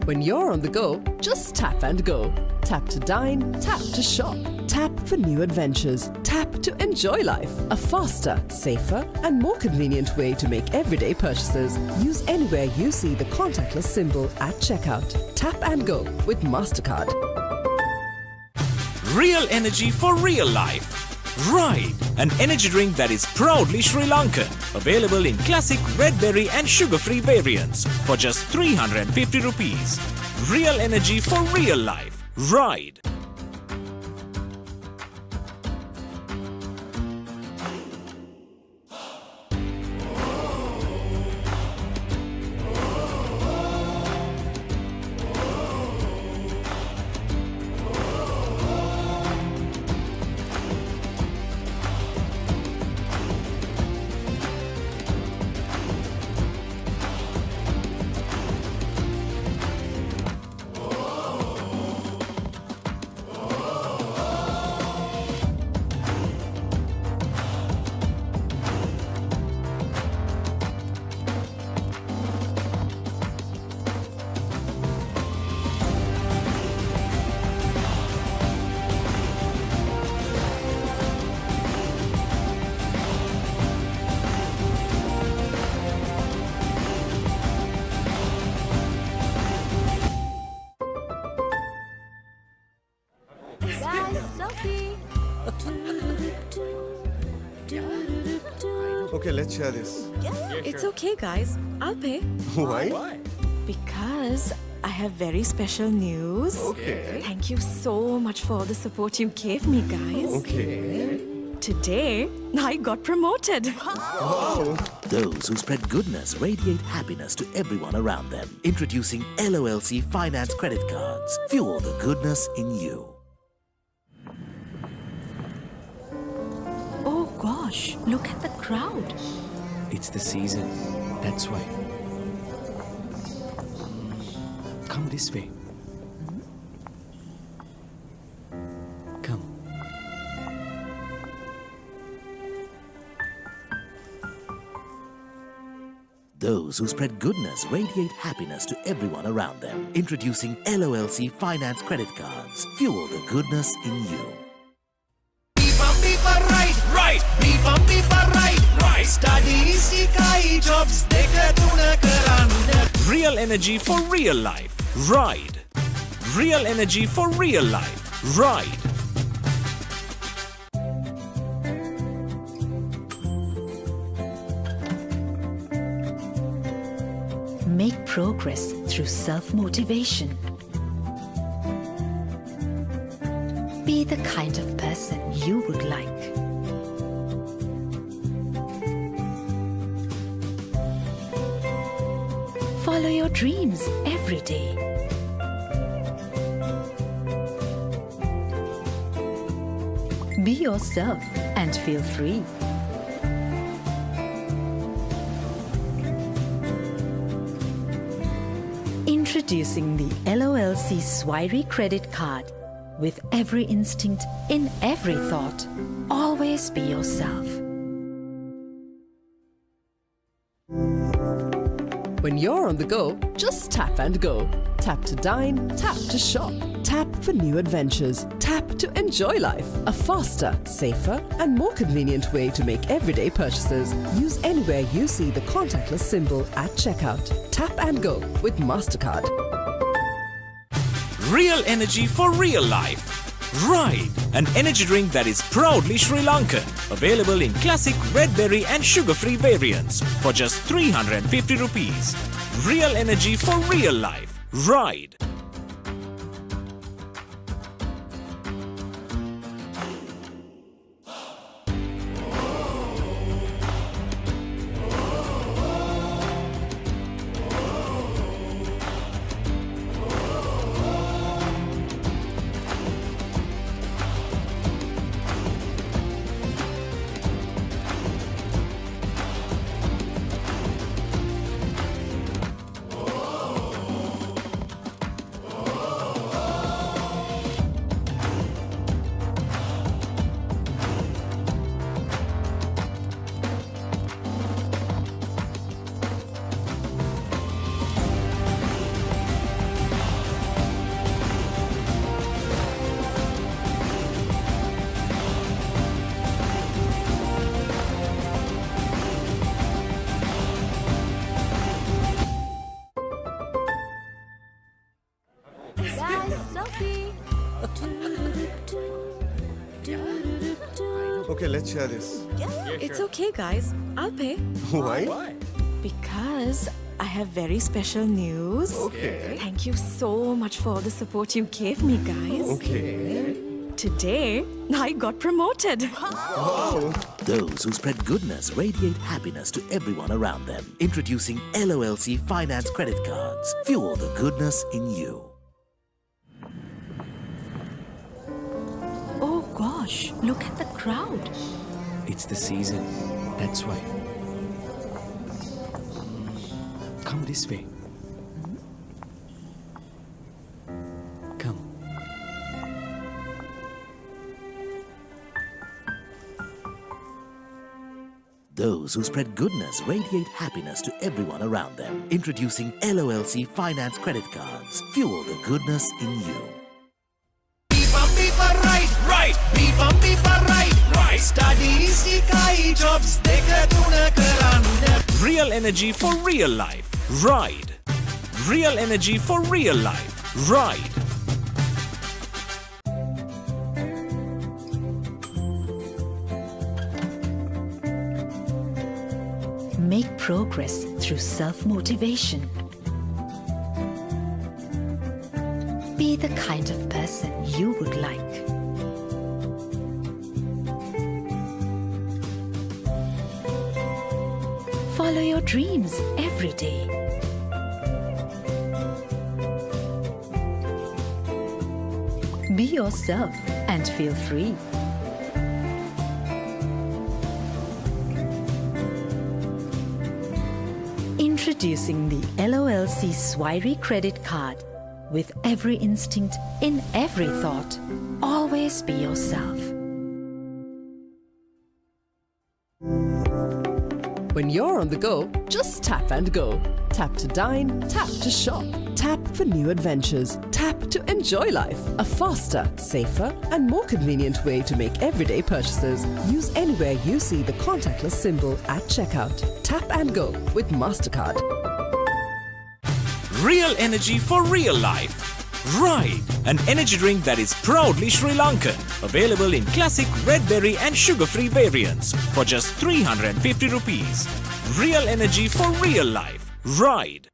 When you're on the go, just tap and go. Tap to dine, tap to shop, tap for new adventures, tap to enjoy life. A faster, safer, and more convenient way to make everyday purchases. Use anywhere you see the contactless symbol at checkout. Tap and go with Mastercard. Real energy for real life. Ride, an energy drink that is proudly Sri Lankan. Available in classic red berry and sugar-free variants for just 350 rupees. Real energy for real life. Ride. Okay, let's share this. It's okay, guys. I'll pay. Why? Because I have very special news. Okay. Thank you so much for all the support you gave me, guys. Okay. Today, I got promoted. Oh. Those who spread goodness radiate happiness to everyone around them. Introducing LOLC Finance Credit Cards. Fuel the goodness in you. Oh gosh, look at the crowd. It's the season. That's why. Come this way. Come. Those who spread goodness radiate happiness to everyone around them. Introducing LOLC Finance Credit Cards. Fuel the goodness in you. Right. Right. Study sikai jobs dekaduna karanda. Real energy for real life. Ride. Real energy for real life. Ride. Make progress through self-motivation. Be the kind of person you would like. Follow your dreams every day. Be yourself and feel free. Introducing the LOLC Swirey Credit Card. With every instinct, in every thought, always be yourself. When you're on the go, just tap and go. Tap to dine, tap to shop, tap for new adventures, tap to enjoy life. A faster, safer, and more convenient way to make everyday purchases. Use anywhere you see the contactless symbol at checkout. Tap and go with Mastercard. Real energy for real life. Ride, an energy drink that is proudly Sri Lankan. Available in classic red berry and sugar-free variants for just 350 rupees. Real energy for real life. Ride. Okay, let's share this. It's okay, guys. I'll pay. Why? Because I have very special news. Okay. Thank you so much for all the support you gave me, guys. Okay. Today, I got promoted. Oh. Those who spread goodness radiate happiness to everyone around them. Introducing LOLC Finance Credit Cards. Fuel the goodness in you. Oh gosh, look at the crowd. It's the season. That's why. Come this way. Come. Those who spread goodness radiate happiness to everyone around them. Introducing LOLC Finance Credit Cards. Fuel the goodness in you. Right. Study sikai jobs dekaduna karanda. Real energy for real life. Ride. Real energy for real life. Ride. Make progress through self-motivation. Be the kind of person you would like. Follow your dreams every day. Be yourself and feel free. Introducing the LOLC Swirey credit card. With every instinct, in every thought, always be yourself. When you're on the go, just tap and go. Tap to dine, tap to shop, tap for new adventures, tap to enjoy life. A faster, safer, and more convenient way to make everyday purchases. Use anywhere you see the contactless symbol at checkout. Tap and go with Mastercard. Real energy for real life. Ride, an energy drink that is proudly Sri Lankan. Available in classic red berry and sugar-free variants for just 350 rupees. Real energy for real life. Ride.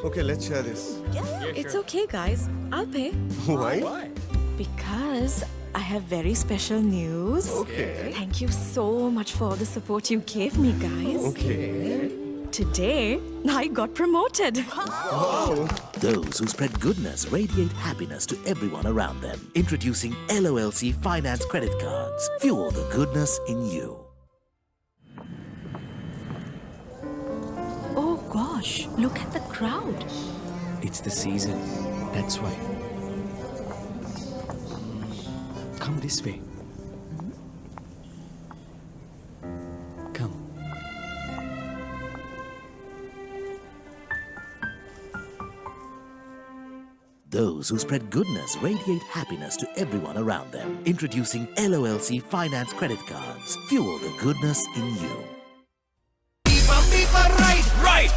Okay, let's share this. It's okay, guys. I'll pay. Why? Because I have very special news. Okay. Thank you so much for all the support you gave me, guys. Okay. Today, I got promoted. Wow. Those who spread goodness radiate happiness to everyone around them. Introducing LOLC Finance Credit Cards. Fuel the goodness in you. Oh gosh, look at the crowd. It's the season. That's why. Come this way. Come. Those who spread goodness radiate happiness to everyone around them. Introducing LOLC Finance Credit Cards. Fuel the goodness in you. Right.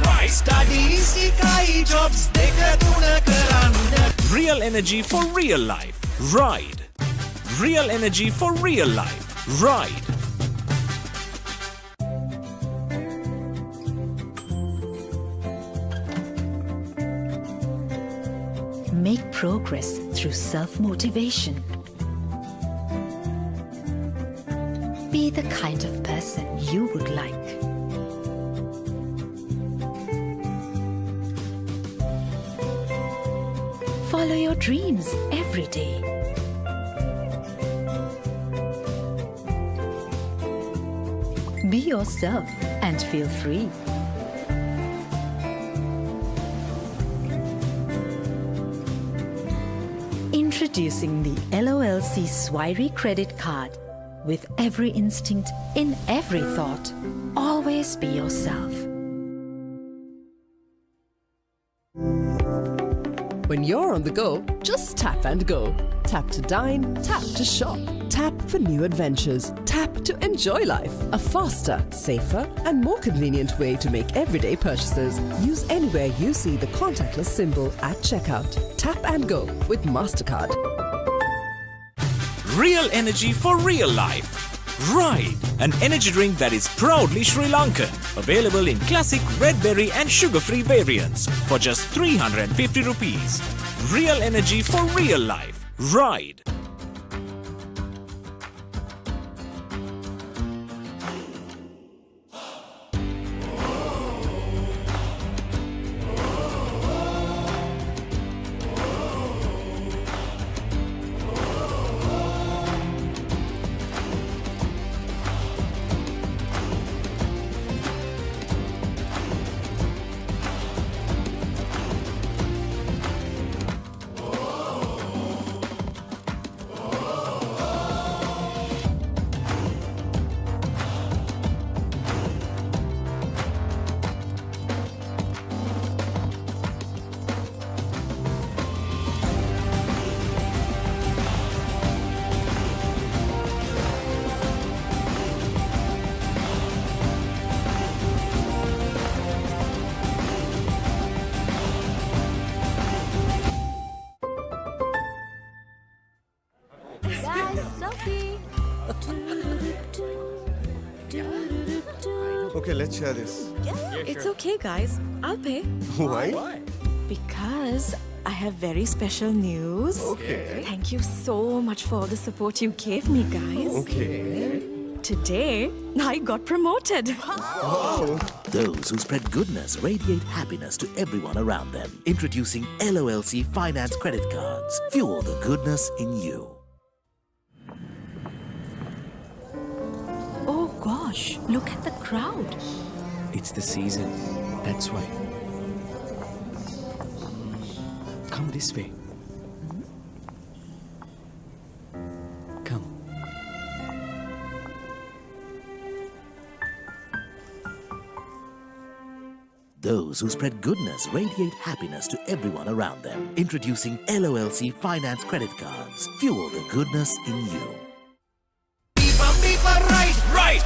Right. Studies ikai jobs dekaduna karanda. Real energy for real life. Ride. Real energy for real life. Ride. Make progress through self-motivation. Be the kind of person you would like. Follow your dreams every day. Be yourself and feel free. Introducing the LOLC Swirey credit card. With every instinct, in every thought, always be yourself. When you're on the go, just tap and go. Tap to dine, tap to shop, tap for new adventures, tap to enjoy life. A faster, safer, and more convenient way to make everyday purchases. Use anywhere you see the contactless symbol at checkout. Tap and go with Mastercard. Real energy for real life. Ride, an energy drink that is proudly Sri Lankan. Available in classic red berry and sugar-free variants for just 350 rupees. Real energy for real life. Ride. Okay, let's share this. It's okay, guys. I'll pay. Why? Because I have very special news. Okay. Thank you so much for all the support you gave me, guys. Okay. Today, I got promoted. Those who spread goodness radiate happiness to everyone around them. Introducing LOLC Finance Credit Cards. Fuel the goodness in you. Oh gosh, look at the crowd. It's the season. That's why. Come this way. Come. Those who spread goodness radiate happiness to everyone around them. Introducing LOLC Finance Credit Cards. Fuel the goodness in you. Right.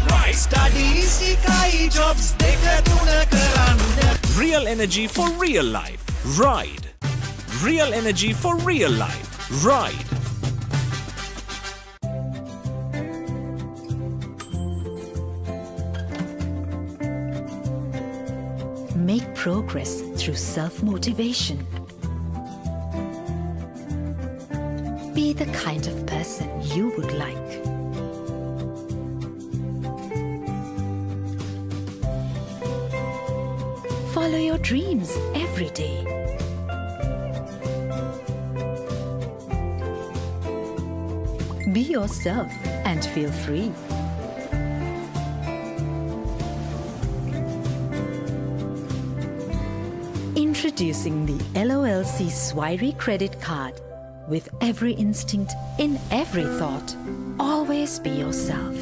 Right. Studies ikai jobs dekatuna karanda. Real energy for real life. Ride. Real energy for real life. Ride. Make progress through self-motivation. Be the kind of person you would like. Follow your dreams every day. Be yourself and feel free. Introducing the LOLC Swirey Credit Card. With every instinct in every thought, always be yourself.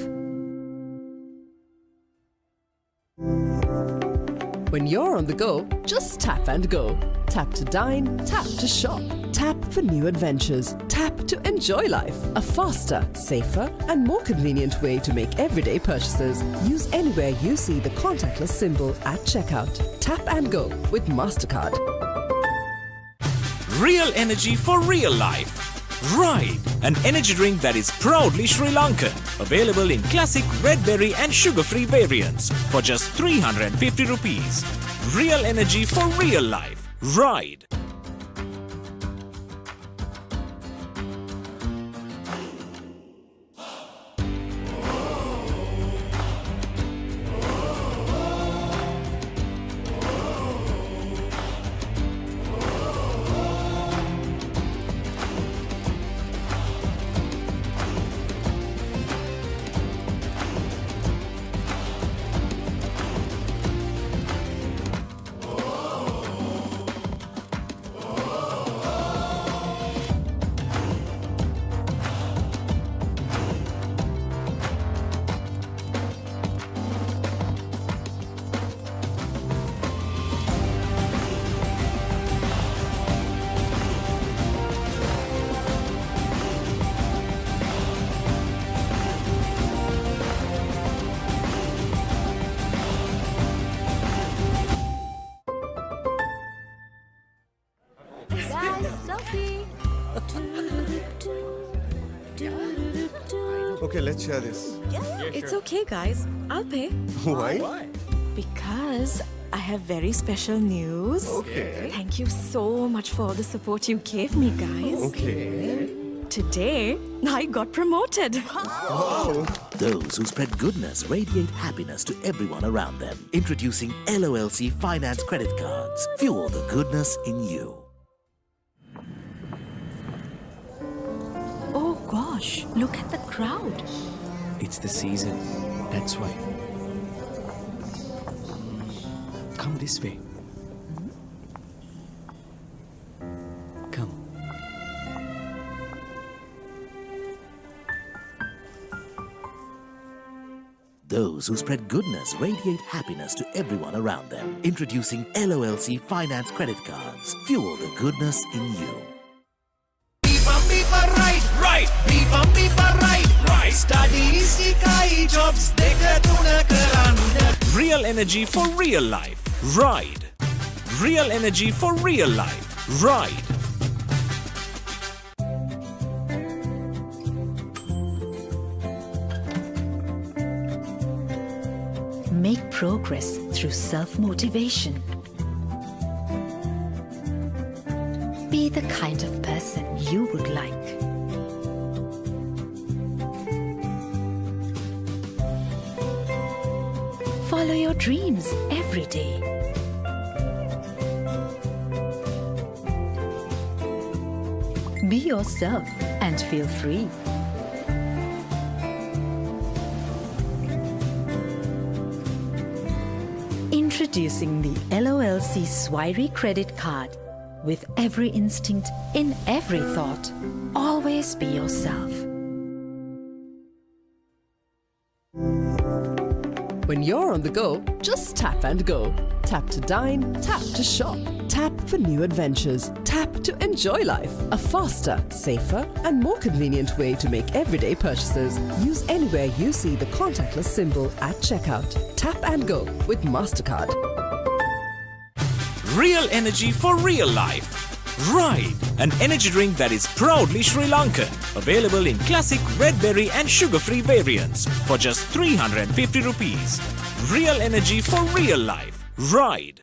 When you're on the go, just tap and go. Tap to dine, tap to shop, tap for new adventures, tap to enjoy life. A faster, safer, and more convenient way to make everyday purchases. Use anywhere you see the contactless symbol at checkout. Tap and go with Mastercard. Real energy for real life. Ride, an energy drink that is proudly Sri Lankan. Available in classic red berry and sugar-free variants for just 350 rupees. Real energy for real life. Ride. Okay, let's share this. It's okay, guys. I'll pay. Why? Because I have very special news. Okay. Thank you so much for all the support you gave me, guys. Okay. Today, I got promoted. Those who spread goodness radiate happiness to everyone around them. Introducing LOLC Finance Credit Cards. Fuel the goodness in you. Oh gosh, look at the crowd. It's the season. That's why. Come this way. Come. Those who spread goodness radiate happiness to everyone around them. Introducing LOLC Finance Credit Cards. Fuel the goodness in you. Right. Studies ikai jobs dekatuna karanda. Real energy for real life. Ride. Real energy for real life. Ride. progress through self-motivation. Be the kind of person you would like. Follow your dreams every day. Be yourself and feel free. Introducing the LOLC Swirey credit card. With every instinct, in every thought, always be yourself. When you're on the go, just tap and go. Tap to dine, tap to shop, tap for new adventures, tap to enjoy life. A faster, safer, and more convenient way to make everyday purchases. Use anywhere you see the contactless symbol at checkout. Tap and go with Mastercard. Real energy for real life. Ride, an energy drink that is proudly Sri Lankan. Available in classic red berry and sugar-free variants for just 350 rupees. Real energy for real life. Ride.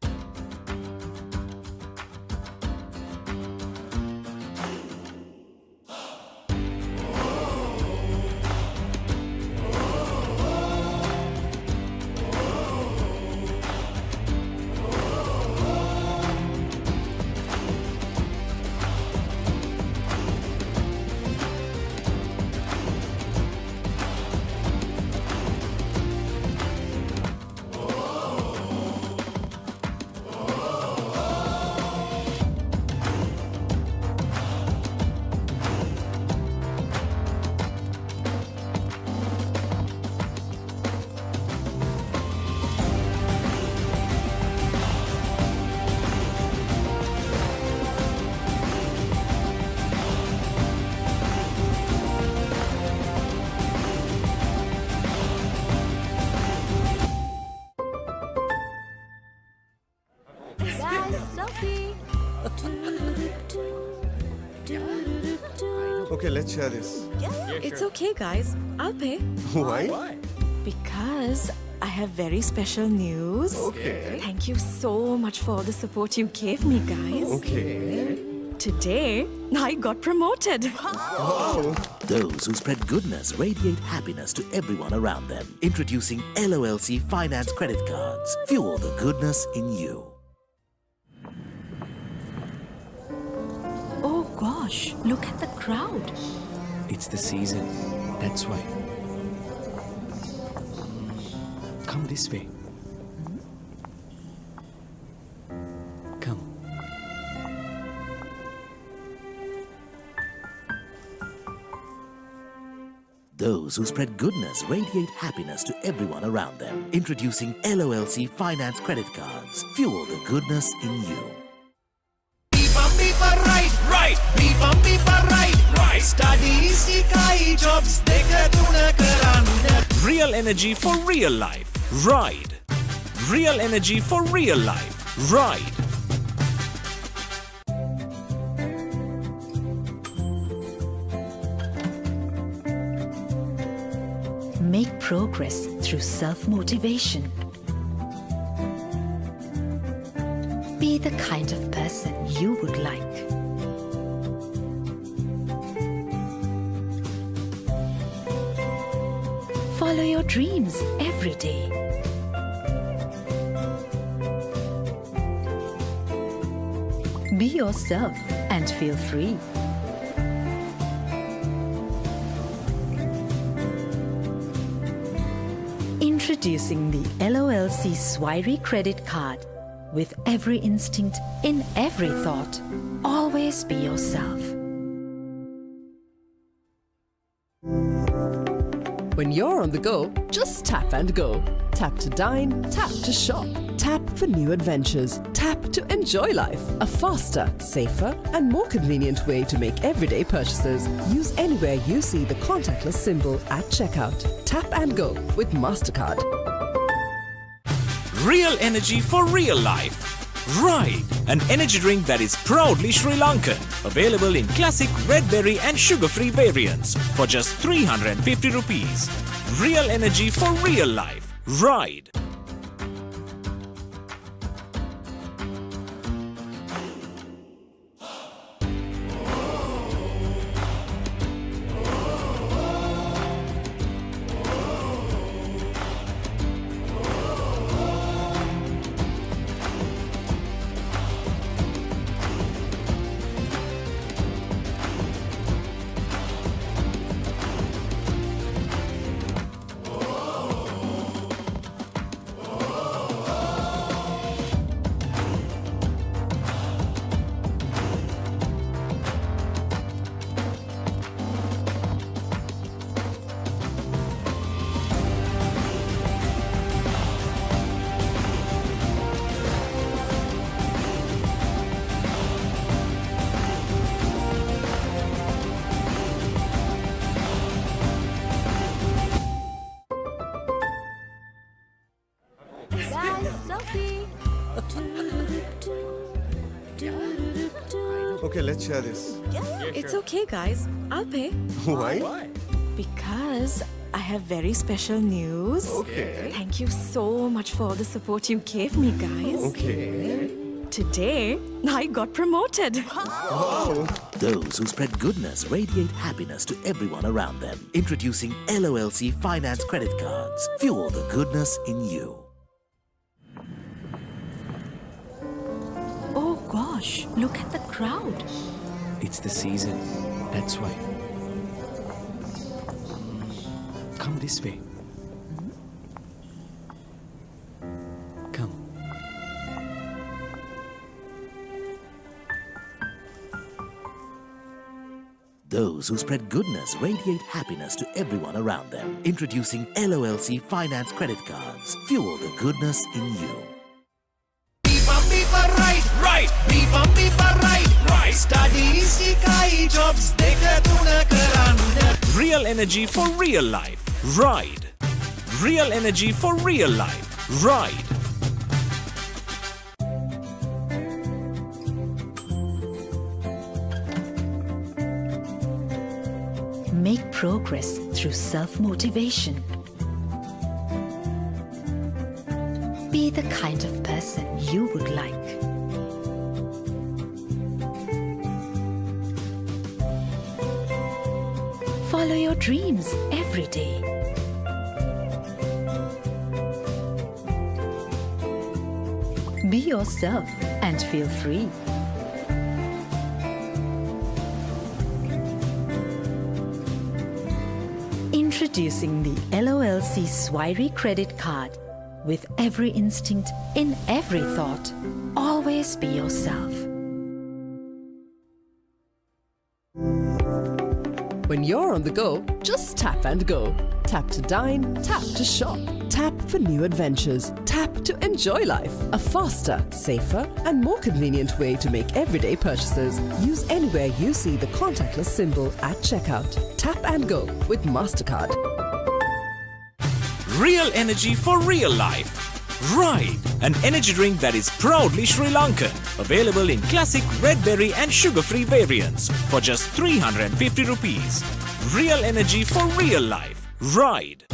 Okay, let's share this. It's okay, guys. I'll pay. Why? Because I have very special news. Okay. Thank you so much for all the support you gave me, guys. Okay. Today, I got promoted. Wow. Those who spread goodness radiate happiness to everyone around them. Introducing LOLC Finance Credit Cards. Fuel the goodness in you. Oh gosh, look at the crowd. It's the season. That's why. Come this way. Come. Those who spread goodness radiate happiness to everyone around them. Introducing LOLC Finance Credit Cards. Fuel the goodness in you. Right. Right. Studies ikai jobs deka tuna karanda. Real energy for real life. Ride. Real energy for real life. Ride. Make progress through self-motivation. Be the kind of person you would like. Follow your dreams every day. Be yourself and feel free. Introducing the LOLC Swirey credit card. With every instinct, in every thought, always be yourself. When you're on the go, just tap and go. Tap to dine, tap to shop, tap for new adventures, tap to enjoy life. A faster, safer, and more convenient way to make everyday purchases. Use anywhere you see the contactless symbol at checkout. Tap and go with Mastercard. Real energy for real life. Ride, an energy drink that is proudly Sri Lankan. Available in classic red berry and sugar-free variants for just 350 rupees. Real energy for real life. Ride. Okay, let's share this. It's okay, guys. I'll pay. Why? Because I have very special news. Okay. Thank you so much for all the support you gave me, guys. Okay. Today, I got promoted. Oh. Those who spread goodness radiate happiness to everyone around them. Introducing LOLC Finance Credit Cards. Fuel the goodness in you. Oh gosh, look at the crowd. It's the season. That's why. Come this way. Come. Those who spread goodness radiate happiness to everyone around them. Introducing LOLC Finance Credit Cards. Fuel the goodness in you. Right. Right. Studies ikai jobs dekaduna karanda. Real energy for real life. Ride. Real energy for real life. Ride. Make progress through self-motivation. Be the kind of person you would like. Follow your dreams every day. Be yourself and feel free. Introducing the LOLC Swirey Credit Card. With every instinct in every thought, always be yourself. When you're on the go, just tap and go. Tap to dine, tap to shop, tap for new adventures, tap to enjoy life. A faster, safer, and more convenient way to make everyday purchases. Use anywhere you see the contactless symbol at checkout. Tap and go with Mastercard. Real energy for real life. Ride, an energy drink that is proudly Sri Lankan. Available in classic red berry and sugar-free variants for just 350 rupees. Real energy for real life. Ride.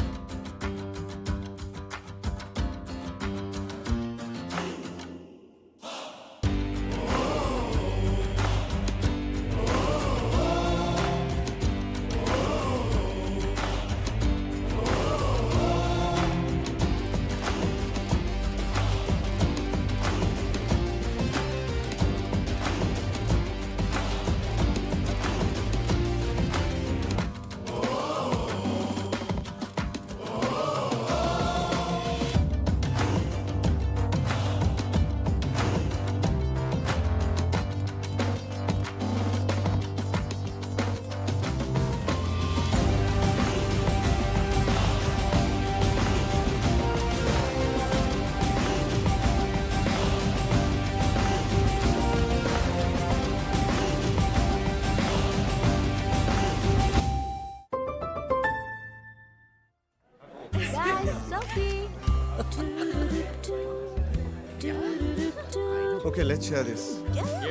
Okay, let's share this.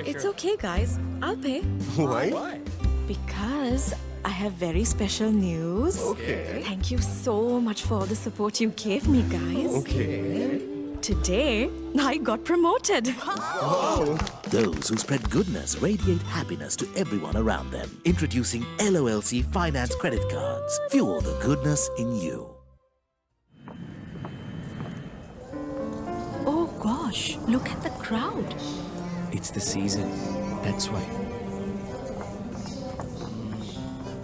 It's okay, guys. I'll pay. Why? Because I have very special news. Okay. Thank you so much for all the support you gave me, guys. Okay. Today, I got promoted. Oh. Those who spread goodness radiate happiness to everyone around them. Introducing LOLC Finance Credit Cards. Fuel the goodness in you. Oh gosh, look at the crowd. It's the season. That's why.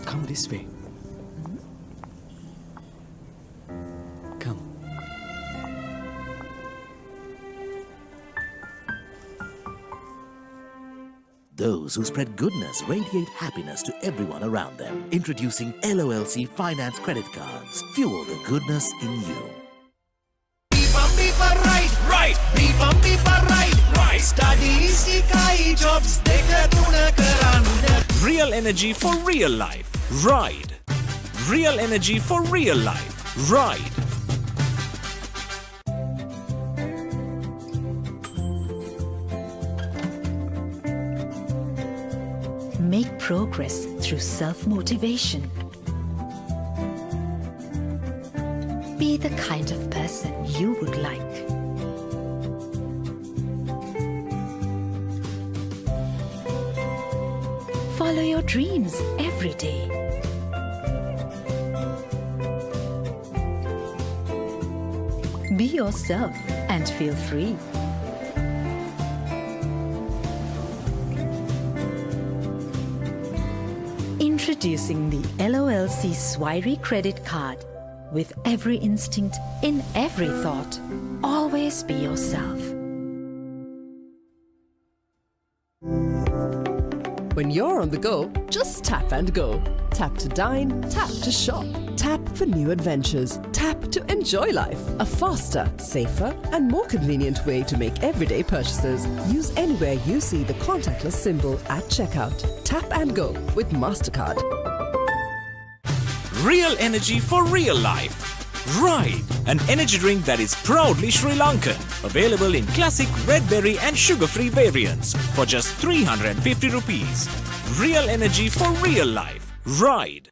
Come this way. Come. Those who spread goodness radiate happiness to everyone around them. Introducing LOLC Finance Credit Cards. Fuel the goodness in you. Right. Studies ikai jobs dekaduna karanda. Real energy for real life. Ride. Real energy for real life. Ride. make progress through self-motivation. Be the kind of person you would like. Follow your dreams every day. Be yourself and feel free. Introducing the LOLC Swirey credit card. With every instinct, in every thought, always be yourself. When you're on the go, just tap and go. Tap to dine, tap to shop. Tap for new adventures. Tap to enjoy life. A faster, safer, and more convenient way to make everyday purchases. Use anywhere you see the contactless symbol at checkout. Tap and go with Mastercard. Real energy for real life. Ride, an energy drink that is proudly Sri Lankan. Available in classic red berry and sugar-free variants for just 350 rupees. Real energy for real life. Ride.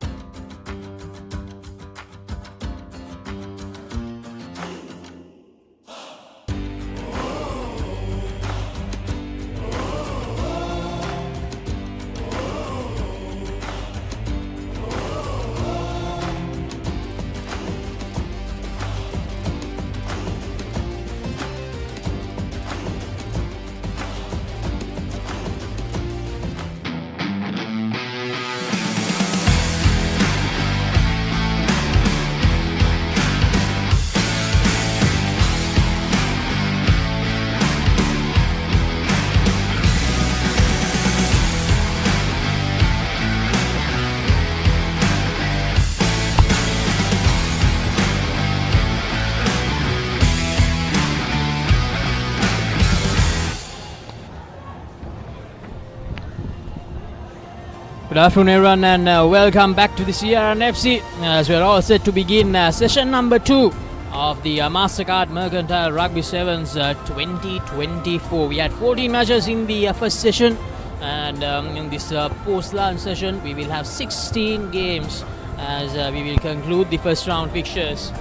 Good afternoon everyone and welcome back to the CRNFC as we're all set to begin session number 2 of the Mastercard Mercantile Rugby Sevens 2024. We had 14 matches in the first session, and in this post-lunch session we will have 16 games as we will conclude the first round fixtures.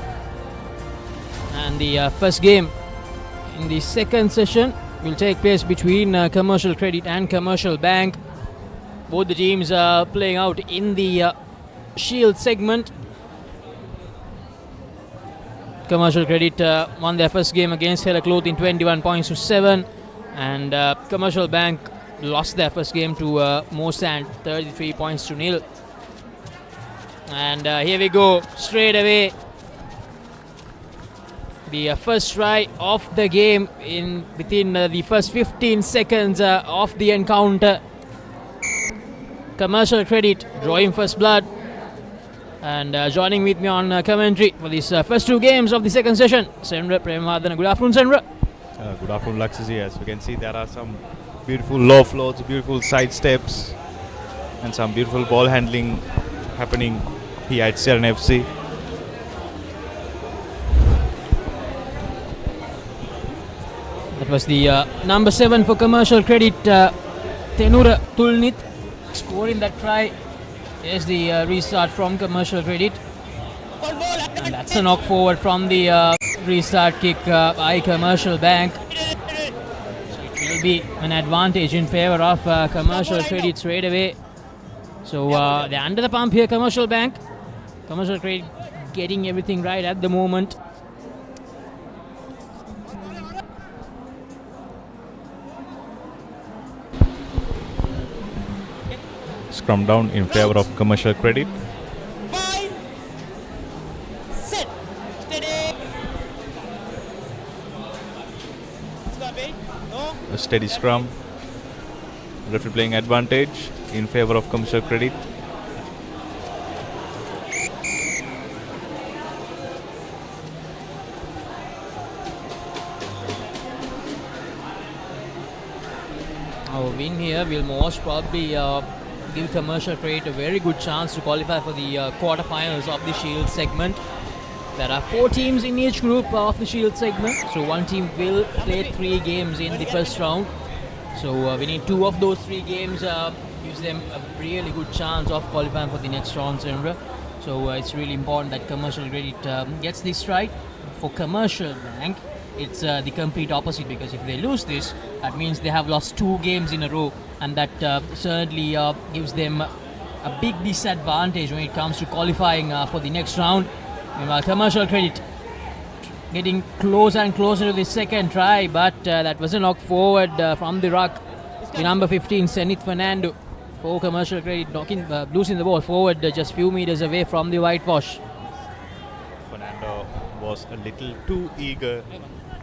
And the first game in the second session will take place between Commercial Credit and Commercial Bank. Both the teams are playing out in the Shield segment. Commercial Credit won their first game against Helacloth in 21 points to 7, and Commercial Bank lost their first game to Moan 33 points to 0. And here we go, straight away. The first try of the game within the first 15 seconds of the encounter. Commercial Credit drawing first blood, and joining with me on commentary for these first 2 games of the second session, Senra Premavardhana. Good afternoon, Senra. Good afternoon, Laxisi. As you can see, there are some beautiful low floats, beautiful side steps, and some beautiful ball handling happening here at CRNFC. That was the number 7 for Commercial Credit, Tenura Tulnit, scoring that try. There's the restart from Commercial Credit, and that's a knock forward from the restart kick by Commercial Bank. So it will be an advantage in favor of Commercial Credit straight away. So they're under the pump here, Commercial Bank. Commercial Credit getting everything right at the moment. Scrum down in favor of Commercial Credit. Set. Steady. A steady scrum. Referee playing advantage in favor of Commercial Credit. Our win here will most probably give Commercial Credit a very good chance to qualify for the quarterfinals of the Shield segment. There are 4 teams in each group of the Shield segment, so one team will play 3 games in the first round. So we need 2 of those 3 games gives them a really good chance of qualifying for the next round, Sandra. So it's really important that Commercial Credit gets this right. For Commercial Bank, it's the complete opposite, because if they lose this, that means they have lost 2 games in a row, and that certainly gives them a big disadvantage when it comes to qualifying for the next round. Meanwhile, Commercial Credit getting closer and closer to the second try, but that was a knock forward from the ruck. The number 15, Zenith Fernando, for Commercial Credit, losing the ball forward just few meters away from the whitewash. Fernando was a little too eager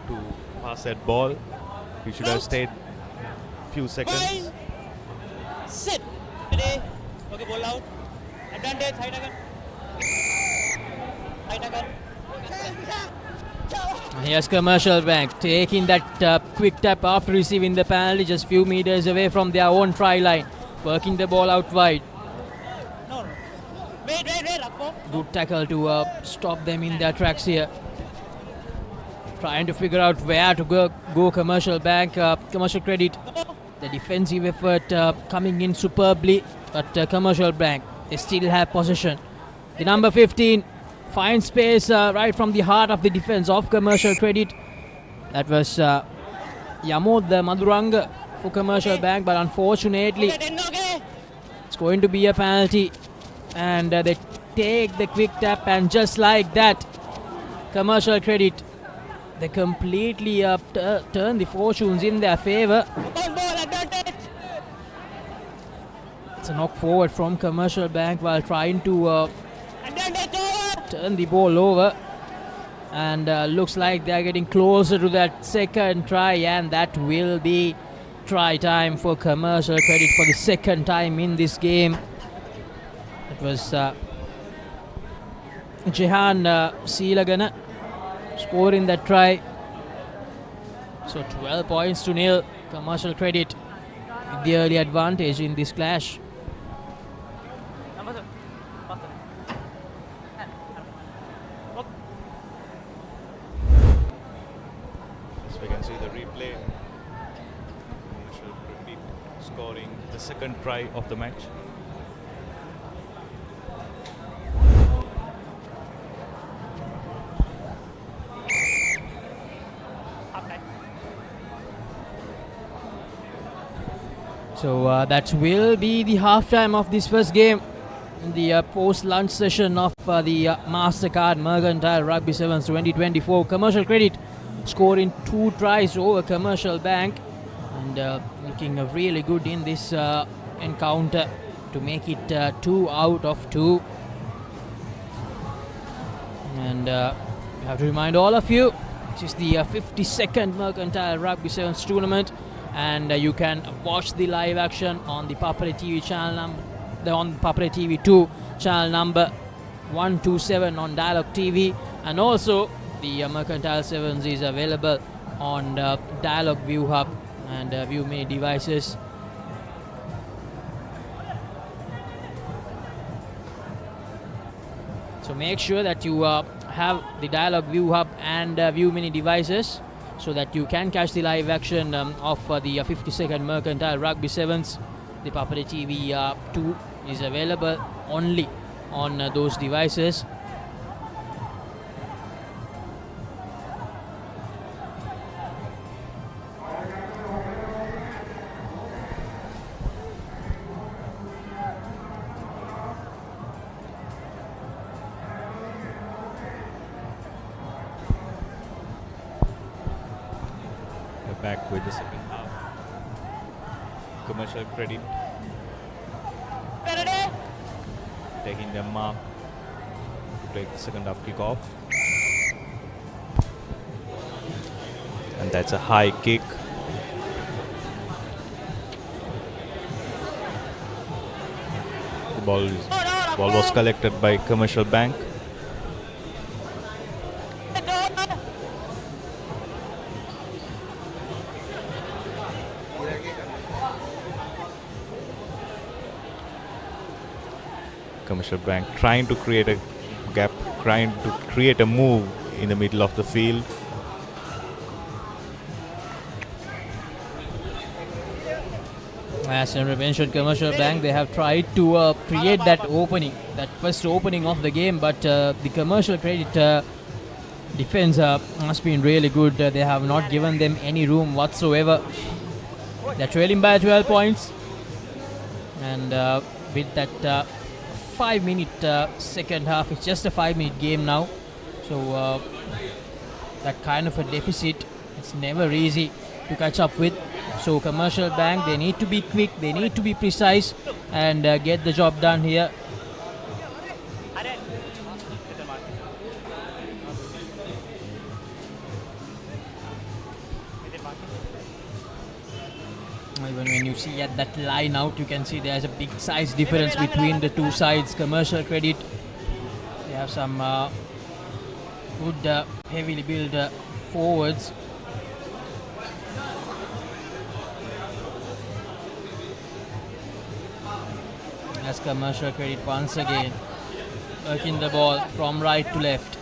to pass that ball. He should have stayed few seconds. Sit. Today. Okay, ball out. Advantage. High target. High target. Here's Commercial Bank taking that quick tap after receiving the penalty, just few meters away from their own try line, working the ball out wide. No. Wait. Good tackle to stop them in their tracks here. Trying to figure out where to go Commercial Bank, Commercial Credit. The defensive effort coming in superbly, but Commercial Bank, they still have possession. The number 15 finds space right from the heart of the defense of Commercial Credit. That was Yamod Maduranga for Commercial Bank, but unfortunately it's going to be a penalty, and they take the quick tap, and just like that, Commercial Credit, they completely turn the fortunes in their favor. It's a knock forward from Commercial Bank while trying to turn the ball over, and looks like they're getting closer to that second try, and that will be try time for Commercial Credit for the second time in this game. It was Jehan Seelagana scoring that try. So 12 points to nil. Commercial Credit with the early advantage in this clash. As we can see the replay, Commercial Credit scoring the second try of the match. So that will be the halftime of this first game in the post-lunch session of the Mastercard Mercantile Rugby Sevens 2024. Commercial Credit scoring 2 tries over Commercial Bank, and looking really good in this encounter to make it 2 out of 2. And I have to remind all of you, this is the 52nd Mercantile Rugby Sevens tournament, and you can watch the live action on the Papare TV channel on Papare TV 2 channel number 127 on Dialog TV, and also the Mercantile Sevens is available on Dialog View Hub and View Mini devices. So make sure that you have the Dialog View Hub and View Mini devices, so that you can catch the live action of the 52nd Mercantile Rugby Sevens. The Papare TV 2 is available only on those devices. Back with the second half. Commercial Credit taking their mark to take the second half kickoff, and that's a high kick. The ball was collected by Commercial Bank. Commercial Bank trying to create a gap, trying to create a move in the middle of the field. As I mentioned, Commercial Bank, they have tried to create that opening, that first opening of the game, but the Commercial Credit defense has been really good. They have not given them any room whatsoever. They're trailing by 12 points. And with that 5-minute second half, it's just a 5-minute game now. So that kind of a deficit, it's never easy to catch up with. So Commercial Bank, they need to be quick, they need to be precise and get the job done here. Even when you see at that line out, you can see there's a big size difference between the two sides. Commercial Credit, they have some good heavily built forwards. As Commercial Credit once again working the ball from right to left,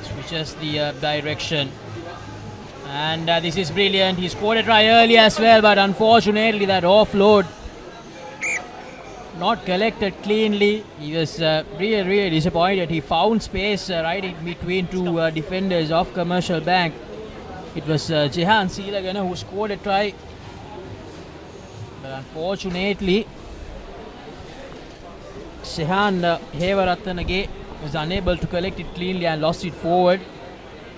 switches the direction, and this is brilliant. He scored a try early as well, but unfortunately that offload not collected cleanly. He was really disappointed. He found space right in between two defenders of Commercial Bank. It was Jehan Silagana who scored a try, but unfortunately Shehan Hevarathanage was unable to collect it cleanly and lost it forward.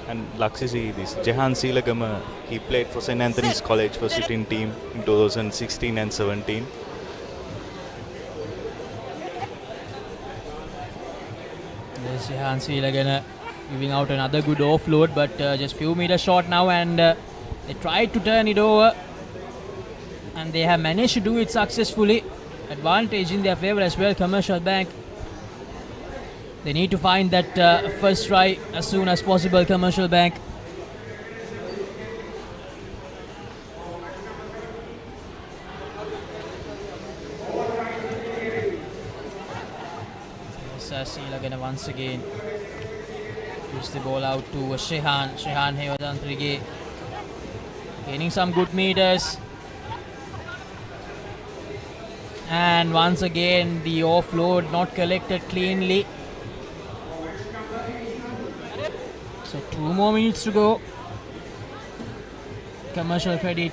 And Laksisi, this Jehan Silagama, he played for St. Anthony's College for sitting team in 2016 and 17. There's Jehan Silagana giving out another good offload, but just few meters short now, and they tried to turn it over and they have managed to do it successfully. Advantage in their favour as well, Commercial Bank. They need to find that first try as soon as possible, Commercial Bank. Silagana once again gives the ball out to Shehan Hevadantrige, gaining some good meters. And once again the offload not collected cleanly. So 2 more minutes to go. Commercial Credit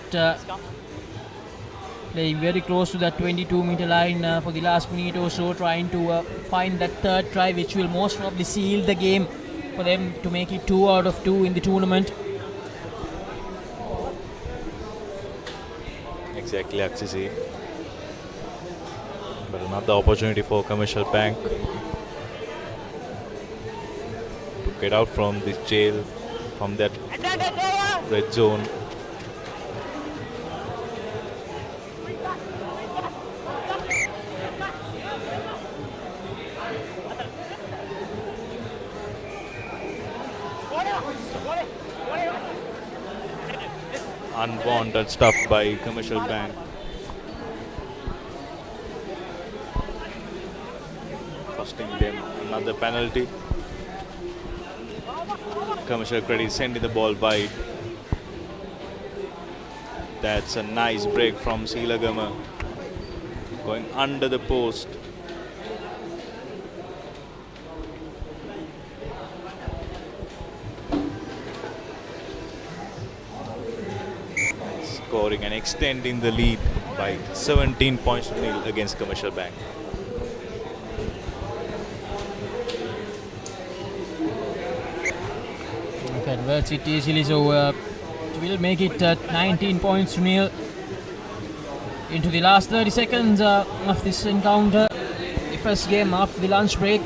playing very close to that 22-meter line for the last minute or so, trying to find that third try, which will most probably seal the game for them to make it 2 out of 2 in the tournament. Exactly, Aksisi. But another opportunity for Commercial Bank to get out from this jail, from that red zone. Unwanted stuff by Commercial Bank. Costing them another penalty. Commercial Credit sending the ball wide. That's a nice break from Silagama, going under the post. Scoring and extending the lead by 17 points to nil against Commercial Bank. Converts it easily, so will make it 19 points to nil into the last 30 seconds of this encounter, the first game after the lunch break.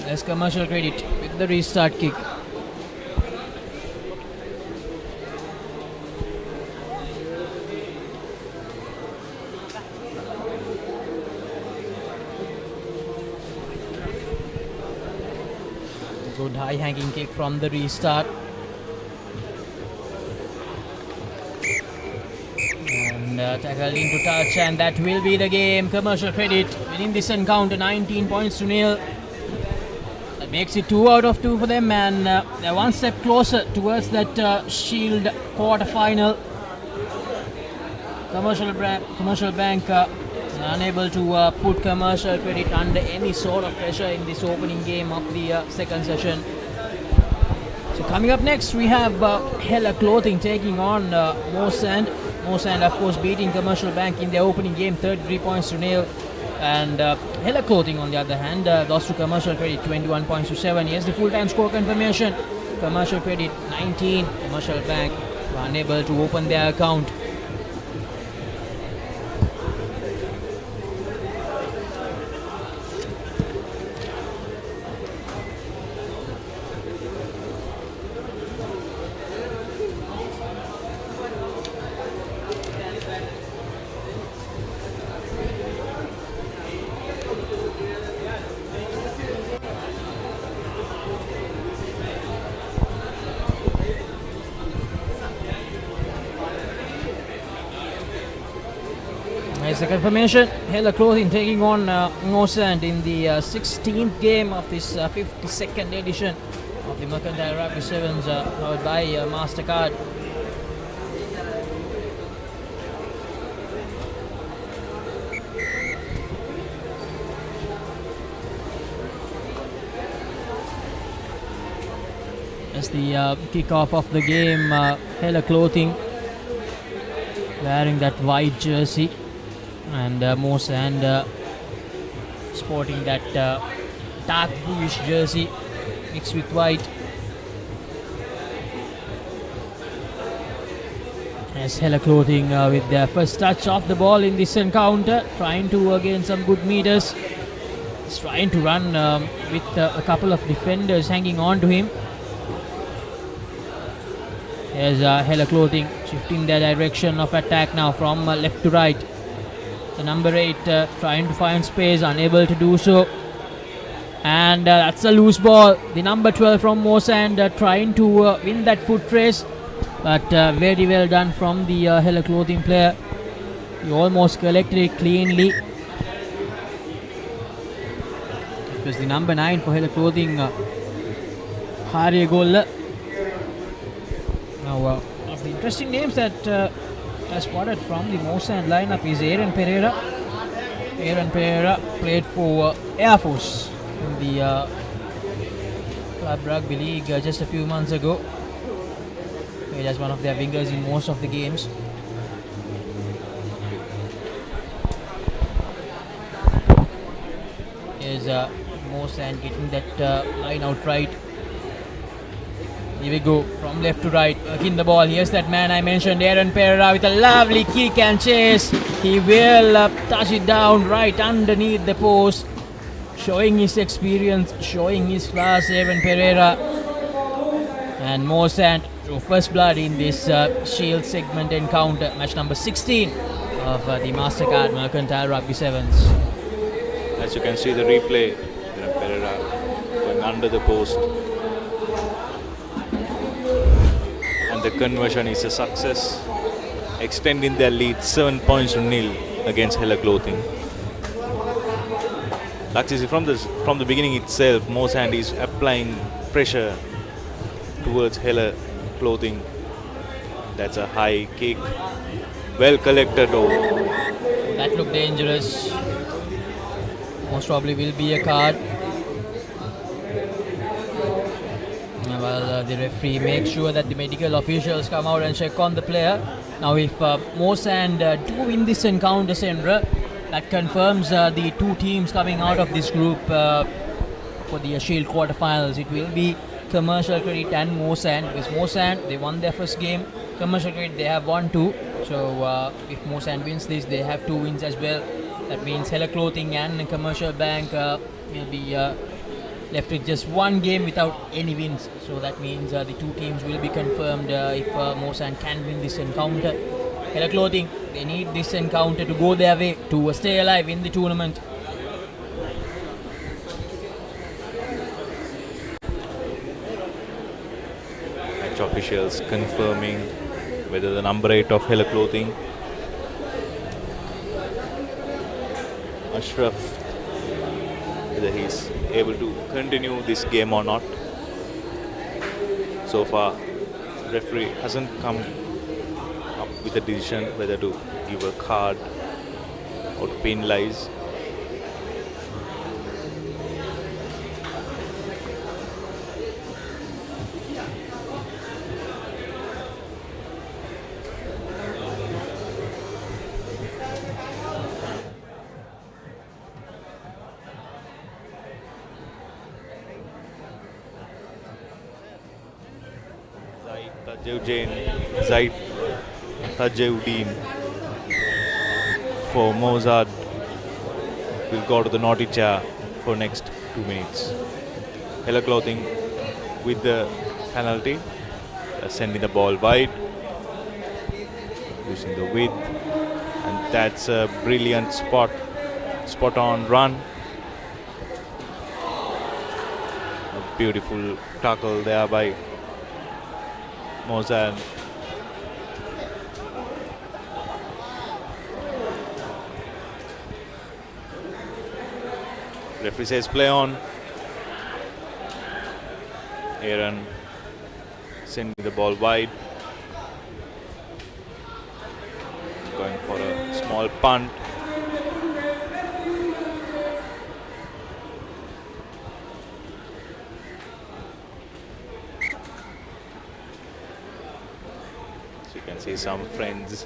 There's Commercial Credit with the restart kick. Good high hanging kick from the restart. And And tackled into touch, and that will be the game. Commercial Credit winning this encounter 19 points to nil. That makes it 2 out of 2 for them, and they're one step closer towards that Shield quarter-final. Commercial Bank unable to put Commercial Credit under any sort of pressure in this opening game of the second session. So coming up next, we have Hella Clothing taking on Moan. Moan, of course, beating Commercial Bank in their opening game 33 points to nil. And Hella Clothing, on the other hand, lost to Commercial Credit 21 points to 7. Here's the full-time score confirmation. Commercial Credit 19, Commercial Bank unable to open their account. Here's the confirmation. Hella Clothing taking on Moan in the 16th game of this 52nd edition of the Mercantile Rugby Sevens, powered by Mastercard. As the kickoff of the game, Hella Clothing wearing that white jersey, and Moan sporting that dark bluish jersey mixed with white. As Hella Clothing with their first touch of the ball in this encounter, trying to gain some good meters. He's trying to run with a couple of defenders hanging on to him. Here's Hella Clothing shifting their direction of attack now from left to right. The number 8 trying to find space, unable to do so. And that's a loose ball. The number 12 from Moan trying to win that foot race. But very well done from the Hella Clothing player. He almost collected it cleanly. It was the number 9 for Hella Clothing, Galle. Now, one of the interesting names that I spotted from the Moan lineup is Aaron Pereira. Aaron Pereira played for Air Force in the Club Rugby League just a few months ago. Played as one of their wingers in most of the games. Here's Moan getting that line out right. Here we go, from left to right, working the ball. Here's that man I mentioned, Aaron Pereira, with a lovely kick and chase. He will touch it down right underneath the post. Showing his experience, showing his class, Aaron Pereira. And Moan drew first blood in this Shield segment encounter, match number 16 of the Mastercard Mercantile Rugby Sevens. As you can see the replay, Pereira going under the post. And the conversion is a success, extending their lead 7 points to nil against Hella Clothing. Actually, from the beginning itself, Moan is applying pressure towards Hella Clothing. That's a high kick, well collected over. That looked dangerous. Most probably will be a card. Well, the referee makes sure that the medical officials come out and check on the player. Now, if Moan do win this encounter, Sendra, that confirms the two teams coming out of this group for the Shield quarterfinals. It will be Commercial Credit and Moan, because Moan, they won their first game. Commercial Credit, they have won 2. So if Moan wins this, they have 2 wins as well. That means Hella Clothing and Commercial Bank will be left with just 1 game without any wins. So that means the two teams will be confirmed if Moan can win this encounter. Hella Clothing, they need this encounter to go their way, to stay alive in the tournament. Match officials confirming whether the number 8 of Hella Clothing Ashraf whether he's able to continue this game or not. So far, referee hasn't come up with a decision whether to give a card or to penalize. Zaid Tajeuddin for Mozart will go to the naughty chair for next 2 minutes. Yellow clothing with the penalty, sending the ball wide, using the width, and that's a brilliant spot on run. A beautiful tackle there by Moan. Referee says play on. Aaron sending the ball wide. Going for a small punt. See some friends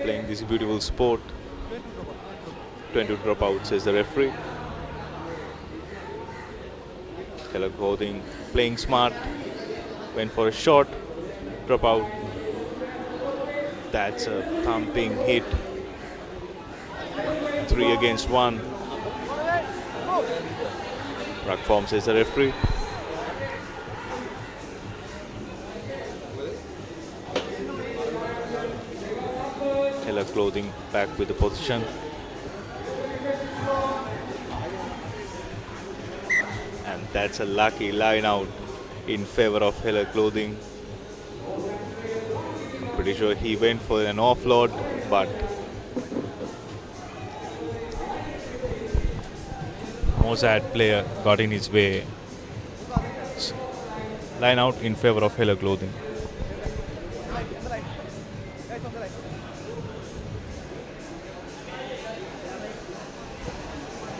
playing this beautiful sport. 20 dropouts, says the referee. Yellow clothing playing smart. Went for a short dropout. That's a thumping hit. 3 against 1. Ruck form, says the referee. Clothing back with the position. And that's a lucky line out in favor of Heller Clothing. I'm pretty sure he went for an offload, but Mozart player got in his way. Line out in favor of Heller Clothing.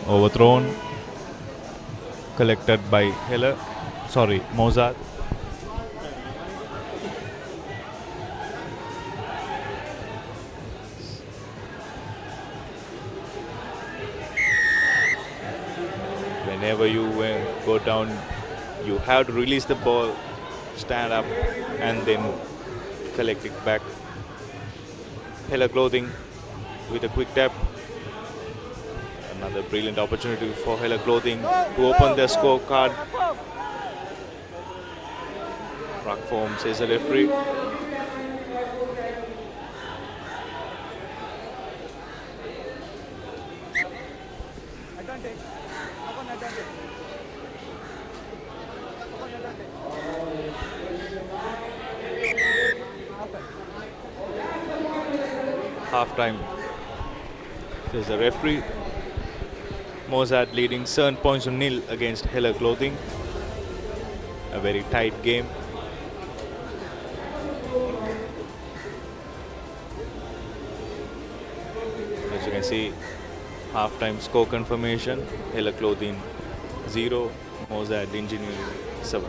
Overthrown, collected by Mozart. Whenever you go down, you have to release the ball, stand up, and then collect it back. Heller Clothing with a quick tap. Another brilliant opportunity for Heller Clothing to open their scorecard. Ruck form, says the referee. Half time, says the referee. Mozart leading 7 points to 0 against Heller Clothing. A very tight game. As you can see, half-time score confirmation. Heller Clothing 0, Mozart Engineering 7.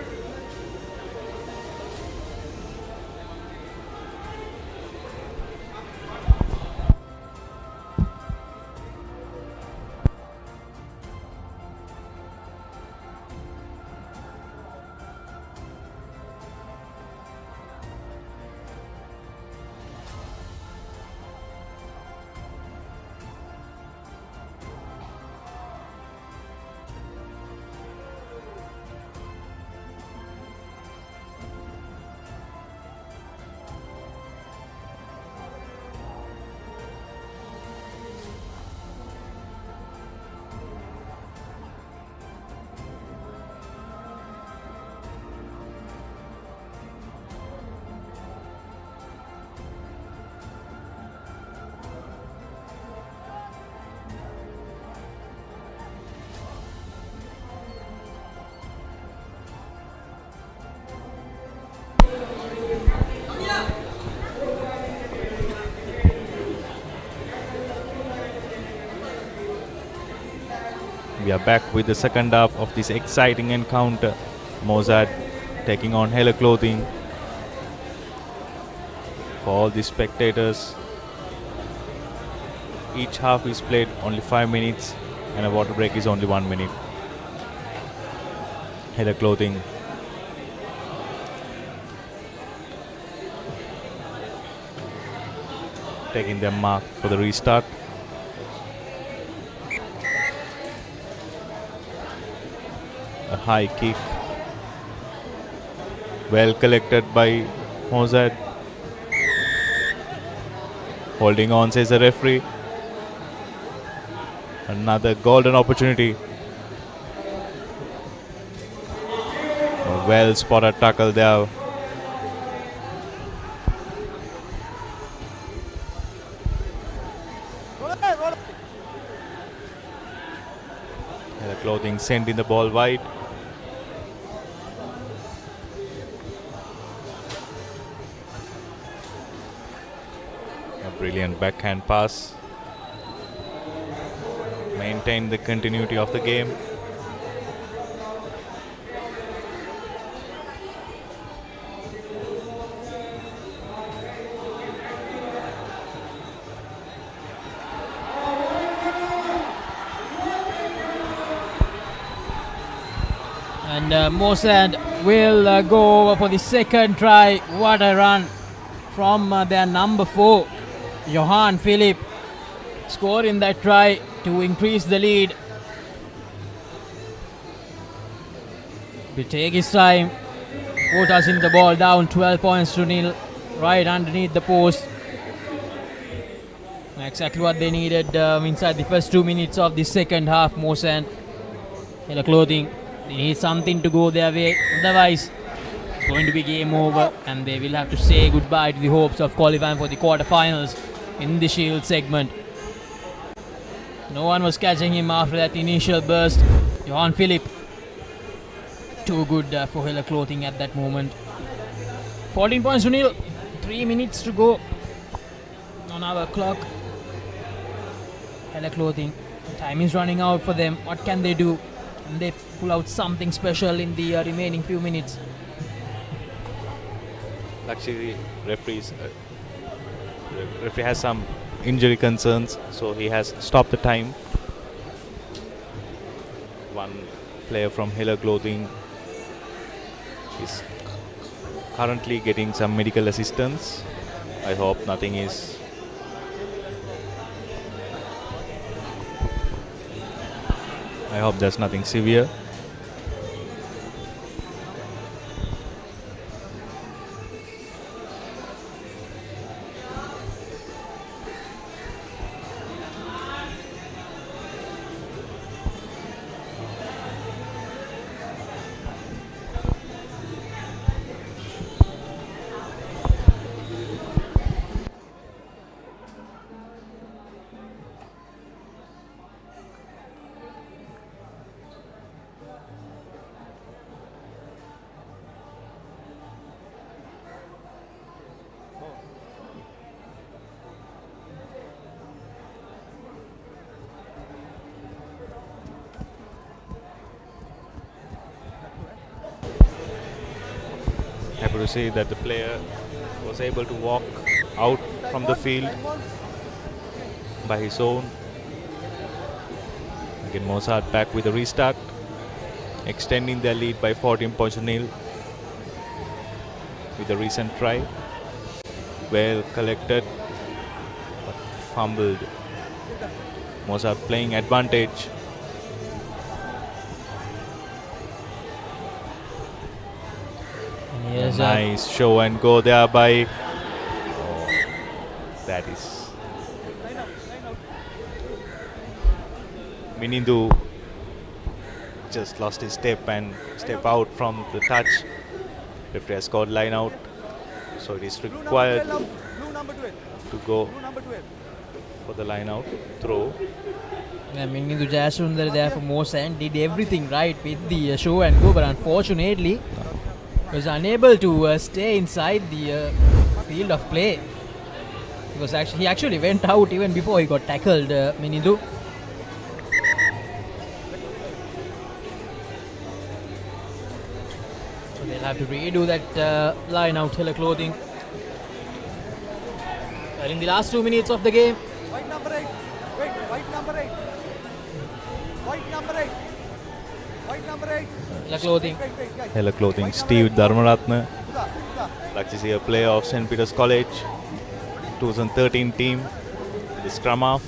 We are back with the second half of this exciting encounter. Mozart taking on Hella Clothing. For all the spectators, each half is played only 5 minutes and a water break is only 1 minute. Hella Clothing taking their mark for the restart. A high kick, well collected by Mozart. Holding on, says the referee. Another golden opportunity. A well spotted tackle there. The Clothing sending the ball wide. A brilliant backhand pass. Maintain the continuity of the game. And Moan will go over for the second try. What a run from their number 4, Johan Philipp, scoring that try to increase the lead. Will take his time, put us in the ball down 12 points to nil, right underneath the post. Exactly what they needed inside the first 2 minutes of the second half. Moan, Hella Clothing, they need something to go their way, otherwise it's going to be game over and they will have to say goodbye to the hopes of qualifying for the quarterfinals in the Shield segment. No one was catching him after that initial burst. Johan Philipp, too good for Hella Clothing at that moment. 14 points to nil, 3 minutes to go on our clock. Hella Clothing, time is running out for them. What can they do? Can they pull out something special in the remaining few minutes? Actually, referee has some injury concerns, so he has stopped the time. One player from Hella Clothing is currently getting some medical assistance. I hope nothing is I hope there's nothing severe. Happy to see that the player was able to walk out from the field by his own. Again, Mozart back with a restart, extending their lead by 14 points to nil with a recent try. Well collected, but fumbled. Mozart playing advantage. Yes, nice show and go there by that is Minindu just lost his step and step out from the touch. Referee has scored line out, so it is required to go for the line out throw. I mean, Mindu Jayasundar there for Moan did everything right with the show and go, but unfortunately was unable to stay inside the field of play. He actually went out even before he got tackled, Minindu. have to redo that line out, Hella Clothing. Well, in the last 2 minutes of the game. White number 8. Wait, white number 8. White number 8. White number 8. Hella Clothing. Hella Clothing, Steve Dharmaratna. Like to see a player of St. Peter's College, 2013 team, the scrum half.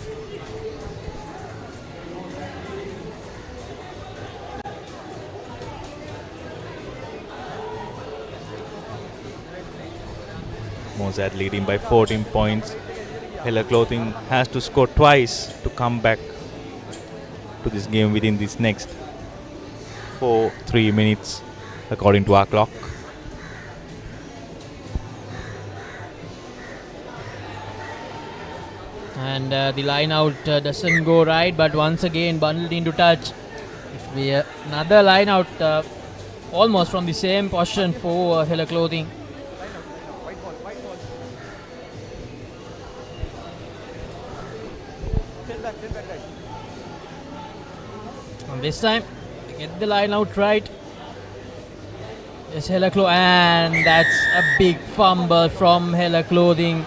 Mozart leading by 14 points. Hella Clothing has to score twice to come back to this game within this next 3 minutes according to our clock. And the line out doesn't go right, but once again bundled into touch. It will be another line out almost from the same position for Hella Clothing. And this time, get the line out right. It's Hella Clothing, and that's a big fumble from Hella Clothing.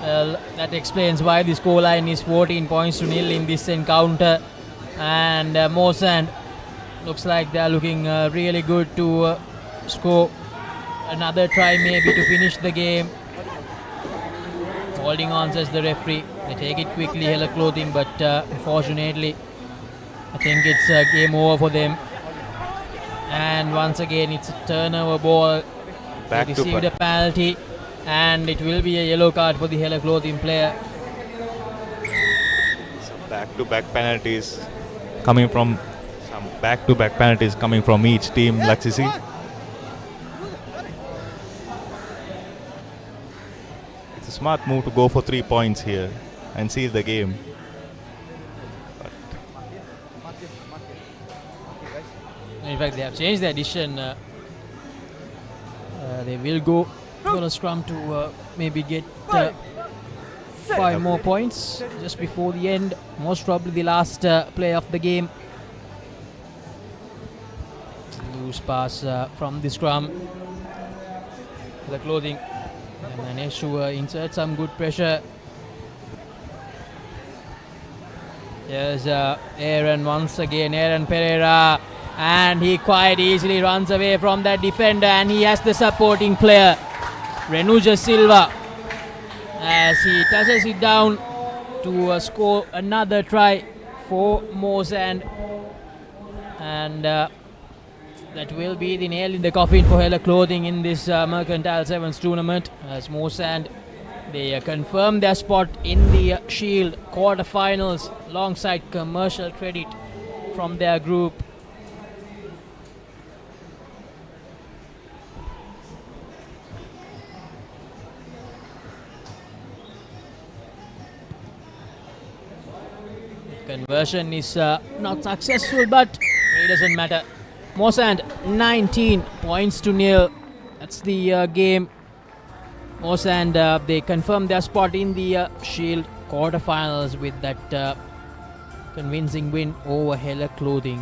Well, that explains why the scoreline is 14 points to nil in this encounter. And Moan looks like they are looking really good to score another try, maybe to finish the game. Holding on, says the referee. They take it quickly, Hella Clothing, but unfortunately, I think it's game over for them. And once again, it's a turnover ball. Back they to received a penalty, and it will be a yellow card for the Hella Clothing player. Back-to-back penalties coming from each team. Let's see. It's a smart move to go for 3 points here and seal the game. In fact, they have changed the addition. They will go for a scrum to maybe get 5 more points just before the end. Most probably the last play of the game. Loose pass from the scrum. The Clothing and managed to insert some good pressure. Here's Aaron once again, Aaron Pereira, and he quite easily runs away from that defender, and he has the supporting player, Renuja Silva, as he touches it down to score another try for Moan. And that will be the nail in the coffin for Hella Clothing in this Mercantile Sevens tournament, as Moan, they confirm their spot in the Shield quarterfinals alongside Commercial Credit from their group. Conversion is not successful, but it doesn't matter. Moan 19 points to nil. That's the game. Moan they confirm their spot in the Shield quarterfinals with that convincing win over Hella Clothing.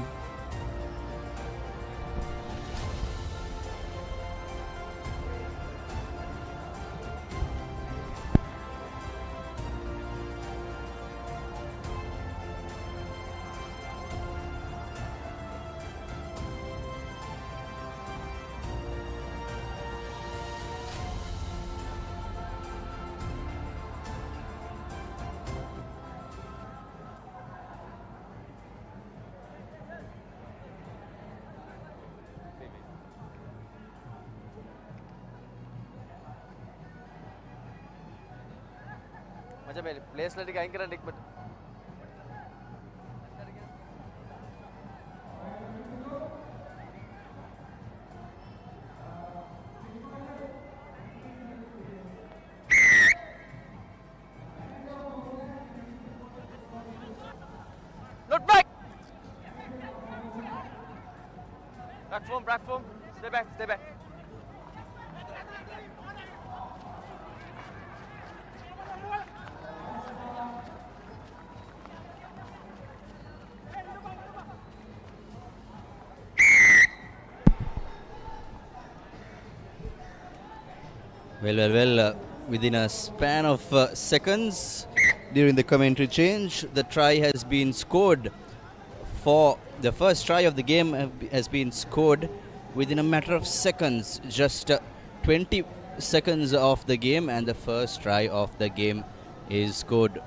Place let it anchor and but look back. Platform. Stay back. Well, within a span of seconds during the commentary change, the try has been scored. For the first try of the game has been scored within a matter of seconds, just 20 seconds of the game, and the first try of the game is scored.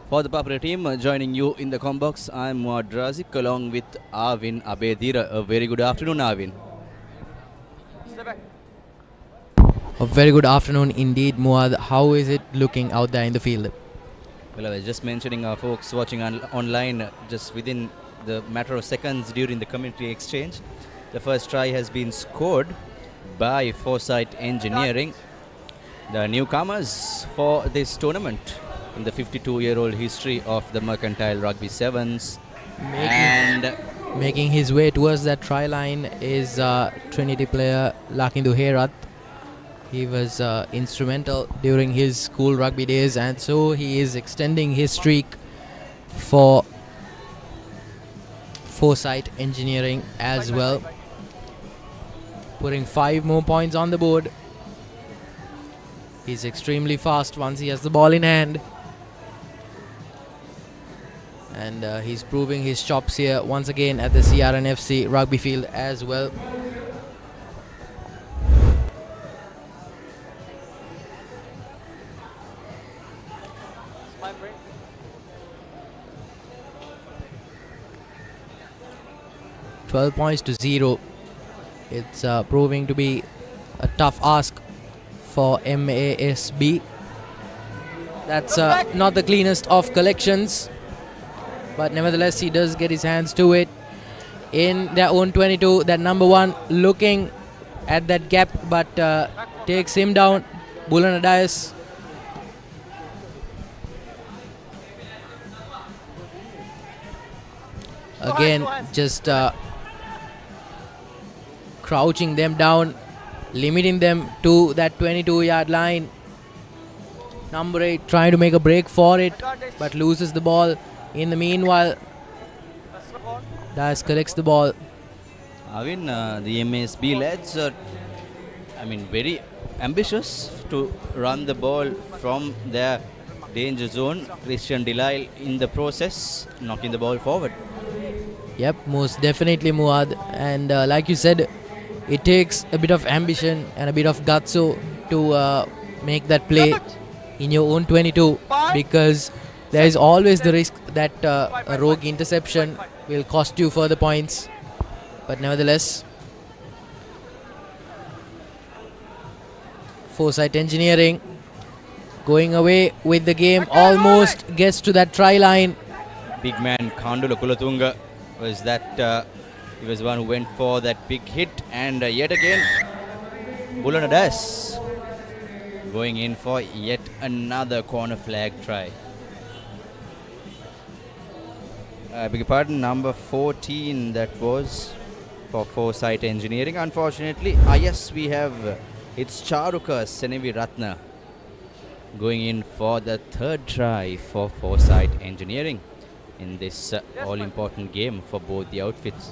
For the Papare team, joining you in the combox, I'm Muad Razik along with Arvin Abedira. A very good afternoon, Arvin. A very good afternoon indeed, Muad. How is it looking out there in the field? Well, I was just mentioning our folks watching online, just within the matter of seconds during the commentary exchange, the first try has been scored by Foresight Engineering, the newcomers for this tournament in the 52-year-old history of the Mercantile Rugby Sevens. Making his way towards that try line is Trinity player Lakindu Herat. He was instrumental during his school rugby days, and so he is extending his streak for Foresight Engineering as well, putting 5 more points on the board. He's extremely fast once he has the ball in hand, and he's proving his chops here once again at the CRNFC rugby field as well. $12 points to 0. It's proving to be a tough ask for MASB. That's not the cleanest of collections, but nevertheless he does get his hands to it in their own 22. That number 1 looking at that gap, but takes him down. Bulanadias. Again, just crouching them down, limiting them to that 22-yard line. Number 8 trying to make a break for it, but loses the ball. In the meanwhile, Dias collects the ball. Arvin, the MSB lads are, very ambitious to run the ball from their danger zone. Christian Delisle in the process, knocking the ball forward. Yep, most definitely, Muad. And like you said, it takes a bit of ambition and a bit of gutso to make that play in your own 22, because there is always the risk that a rogue interception will cost you further points. But nevertheless, Foresight Engineering going away with the game, almost gets to that try line. Big man Kandula Kulatunga was that he was the one who went for that big hit, and yet again Bulanadias going in for yet another corner flag try. I beg your pardon, number 14 that was for Foresight Engineering. Unfortunately, yes, we have it's Charuka Senevi Ratna going in for the 3rd try for Foresight Engineering in this all-important game for both the outfits.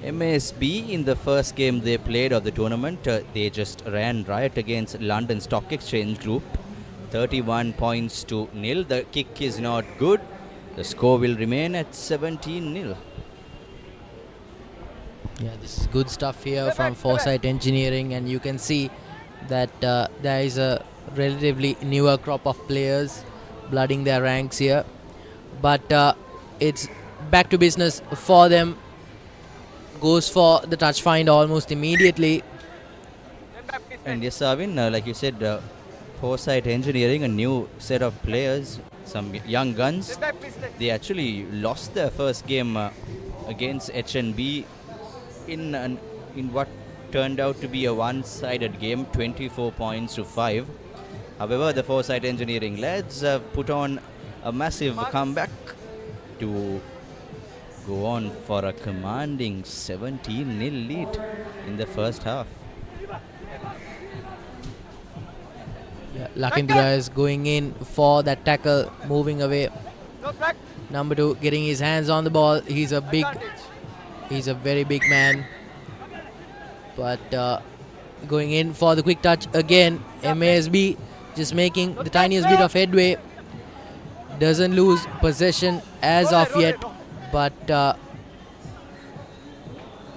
MASB, in the first game they played of the tournament, they just ran riot against London Stock Exchange Group, 31 points to 0. The kick is not good. The score will remain at 17-0. Yeah, this is good stuff here from Foresight Engineering, and you can see that there is a relatively newer crop of players blooding their ranks here, but it's back to business for them. Goes for the touch find almost immediately. And yes, Arvin, like you said, Foresight Engineering, a new set of players, some young guns. They actually lost their first game against HNB in what turned out to be a one-sided game, 24 points to 5. However, the Foresight Engineering lads have put on a massive comeback to go on for a commanding 17-0 lead in the first half. Yeah, Lakindra is going in for that tackle, moving away. Number 2 getting his hands on the ball. He's a very big man. But going in for the quick touch again. MASB just making the tiniest bit of headway. Doesn't lose possession as of yet, but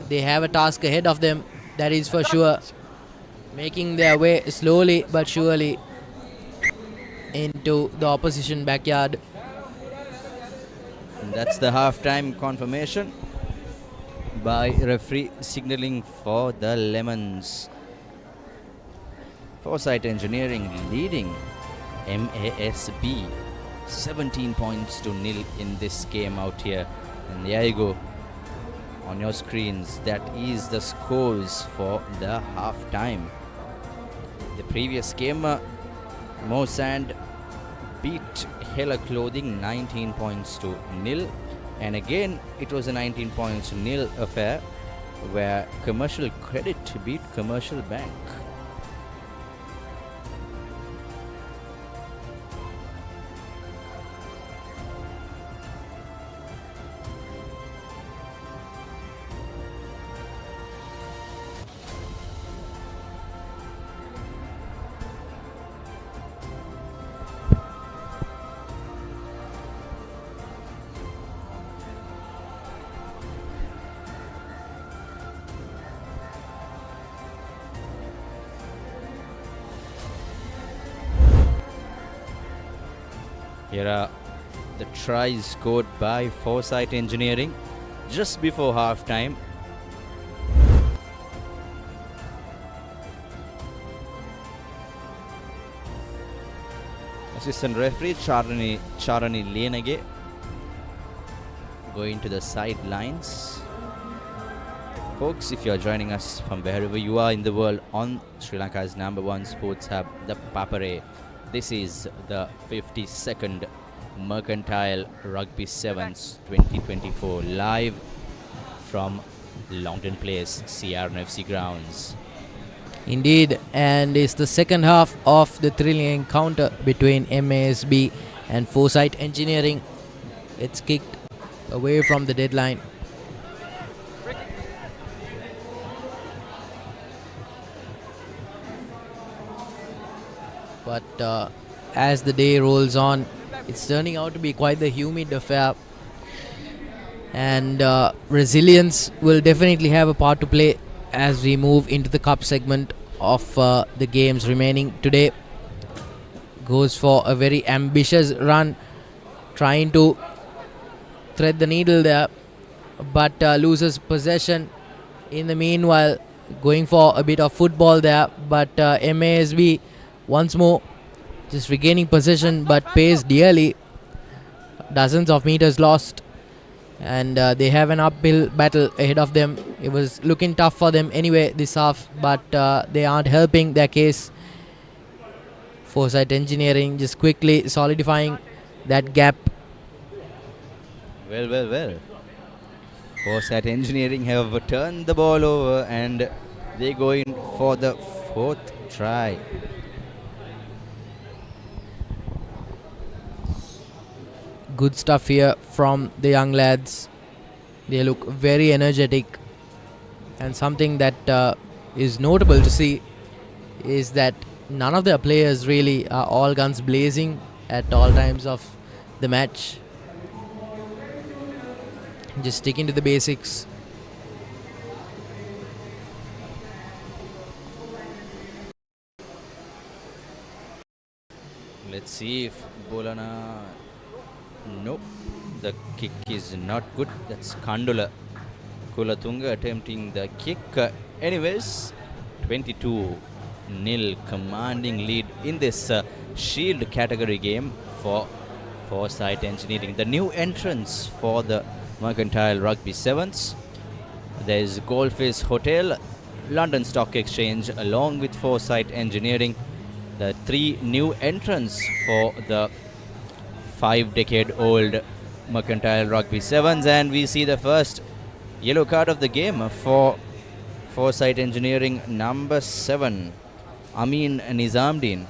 they have a task ahead of them, that is for sure. Making their way slowly but surely into the opposition backyard. And that's the half-time confirmation by referee signaling for the Lemons. Foresight Engineering leading MASB 17 points to nil in this game out here. And there you go on your screens. That is the scores for the half-time. The previous game, Moan beat Hella Clothing 19 points to nil. And again, it was a 19 points to nil affair where Commercial Credit beat Commercial Bank. Here are the tries scored by Foresight Engineering just before half-time. Assistant referee Charani Lenage going to the sidelines. Folks, if you are joining us from wherever you are in the world on Sri Lanka's #1 sports hub, ThePapare, this is the 52nd Mercantile Rugby Sevens 2024 live from Longton Place, CRNFC grounds. Indeed, and it's the second half of the thrilling encounter between MASB and Foresight Engineering. It's kicked away from the deadline. But as the day rolls on, it's turning out to be quite the humid affair. And resilience will definitely have a part to play as we move into the cup segment of the games remaining today. Goes for a very ambitious run, trying to thread the needle there, but loses possession. In the meanwhile, going for a bit of football there, but MASB once more just regaining possession, but pays dearly. Dozens of meters lost, and they have an uphill battle ahead of them. It was looking tough for them anyway this half, but they aren't helping their case. Foresight Engineering just quickly solidifying that gap. Well. Foresight Engineering have turned the ball over and they go in for the fourth try. Good stuff here from the young lads. They look very energetic, and something that is notable to see is that none of their players really are all guns blazing at all times of the match. Just sticking to the basics. Let's see if Bolana... Nope, the kick is not good. That's Kandula Kulatunga attempting the kick. Anyways, 22-0 commanding lead in this shield category game for Foresight Engineering. The new entrants for the Mercantile Rugby Sevens. There is Goldfish Hotel, London Stock Exchange, along with Foresight Engineering. The three new entrants for the 5-decade-old Mercantile Rugby Sevens, and we see the first yellow card of the game for Foresight Engineering, number 7, Amin Nizamdeen.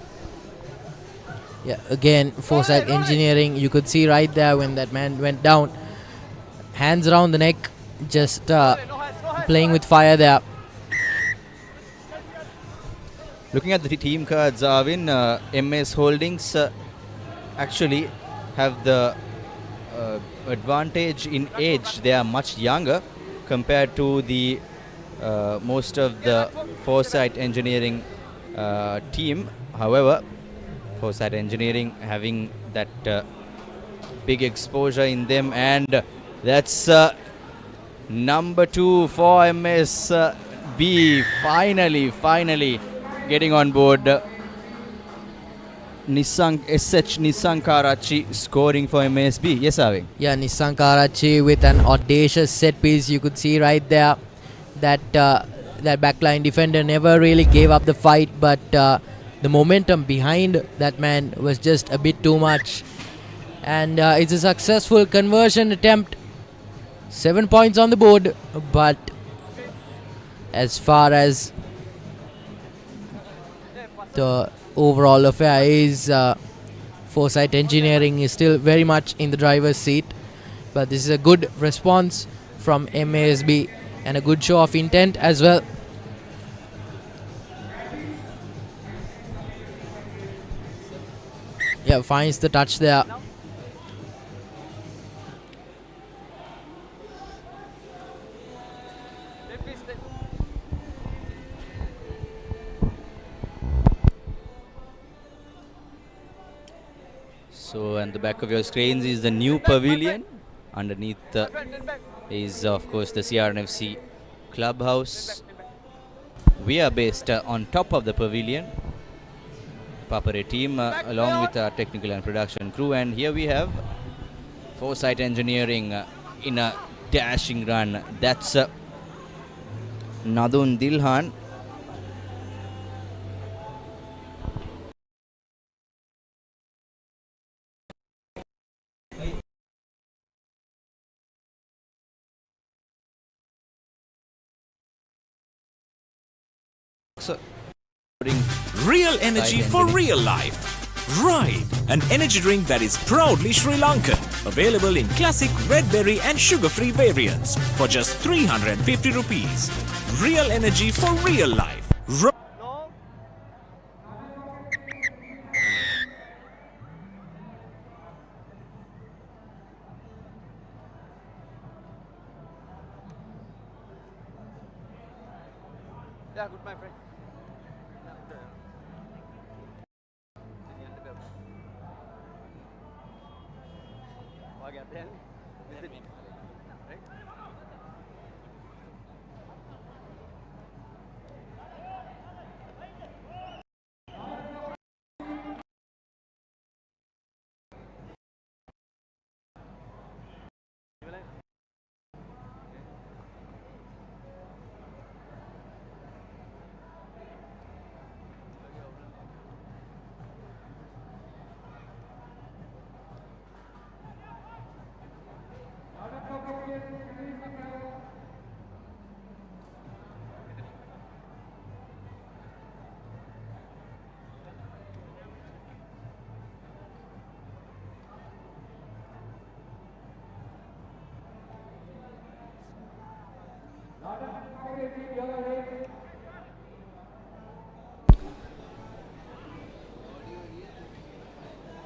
Yeah, again, Foresight Engineering, you could see right there when that man went down. Hands around the neck, just playing with fire there. Looking at the team cards, Arvin, MS Holdings actually have the advantage in age. They are much younger compared to the most of the Foresight Engineering team. However, Foresight Engineering having that big exposure in them, and that's number 2 for MSB. Finally getting on board. SH Nissan Karachi scoring for MSB. Yes, Avi. Yeah, Nissan Karachi with an audacious set piece. You could see right there that that backline defender never really gave up the fight, but the momentum behind that man was just a bit too much. And it's a successful conversion attempt. 7 points on the board, but as far as the overall affair is, Foresight Engineering is still very much in the driver's seat. But this is a good response from MASB and a good show of intent as well. Yeah, finds the touch there. So, and the back of your screens is the new pavilion. Underneath is, of course, the CRNFC clubhouse. We are based on top of the pavilion. Papare team along with our technical and production crew. And here we have Foresight Engineering in a dashing run. That's Nadun Dilhan. Real energy for real life. Ride, an energy drink that is proudly Sri Lankan. Available in classic red berry and sugar-free variants for just 350 rupees. Real energy for real life. Yeah, good, my friend.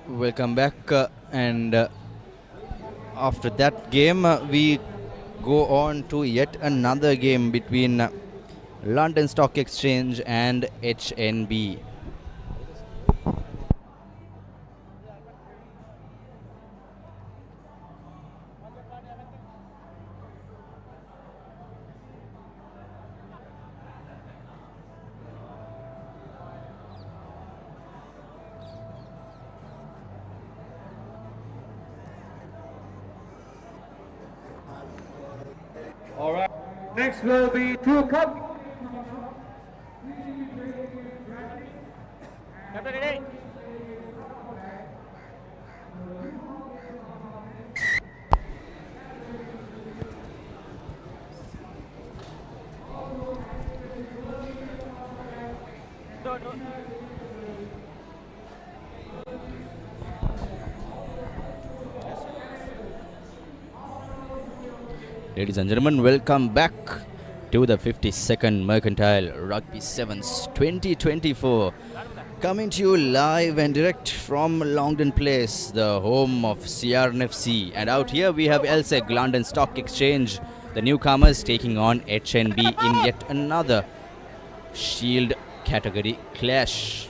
Welcome back, and after that game we go on to yet another game between London Stock Exchange and HNB. All right. Next will be 2 cup. Ladies and gentlemen, welcome back to the 52nd Mercantile Rugby Sevens 2024. Coming to you live and direct from Longden Place, the home of CRNFC. And out here we have LSEG, London Stock Exchange, the newcomers taking on HNB in yet another Shield category clash.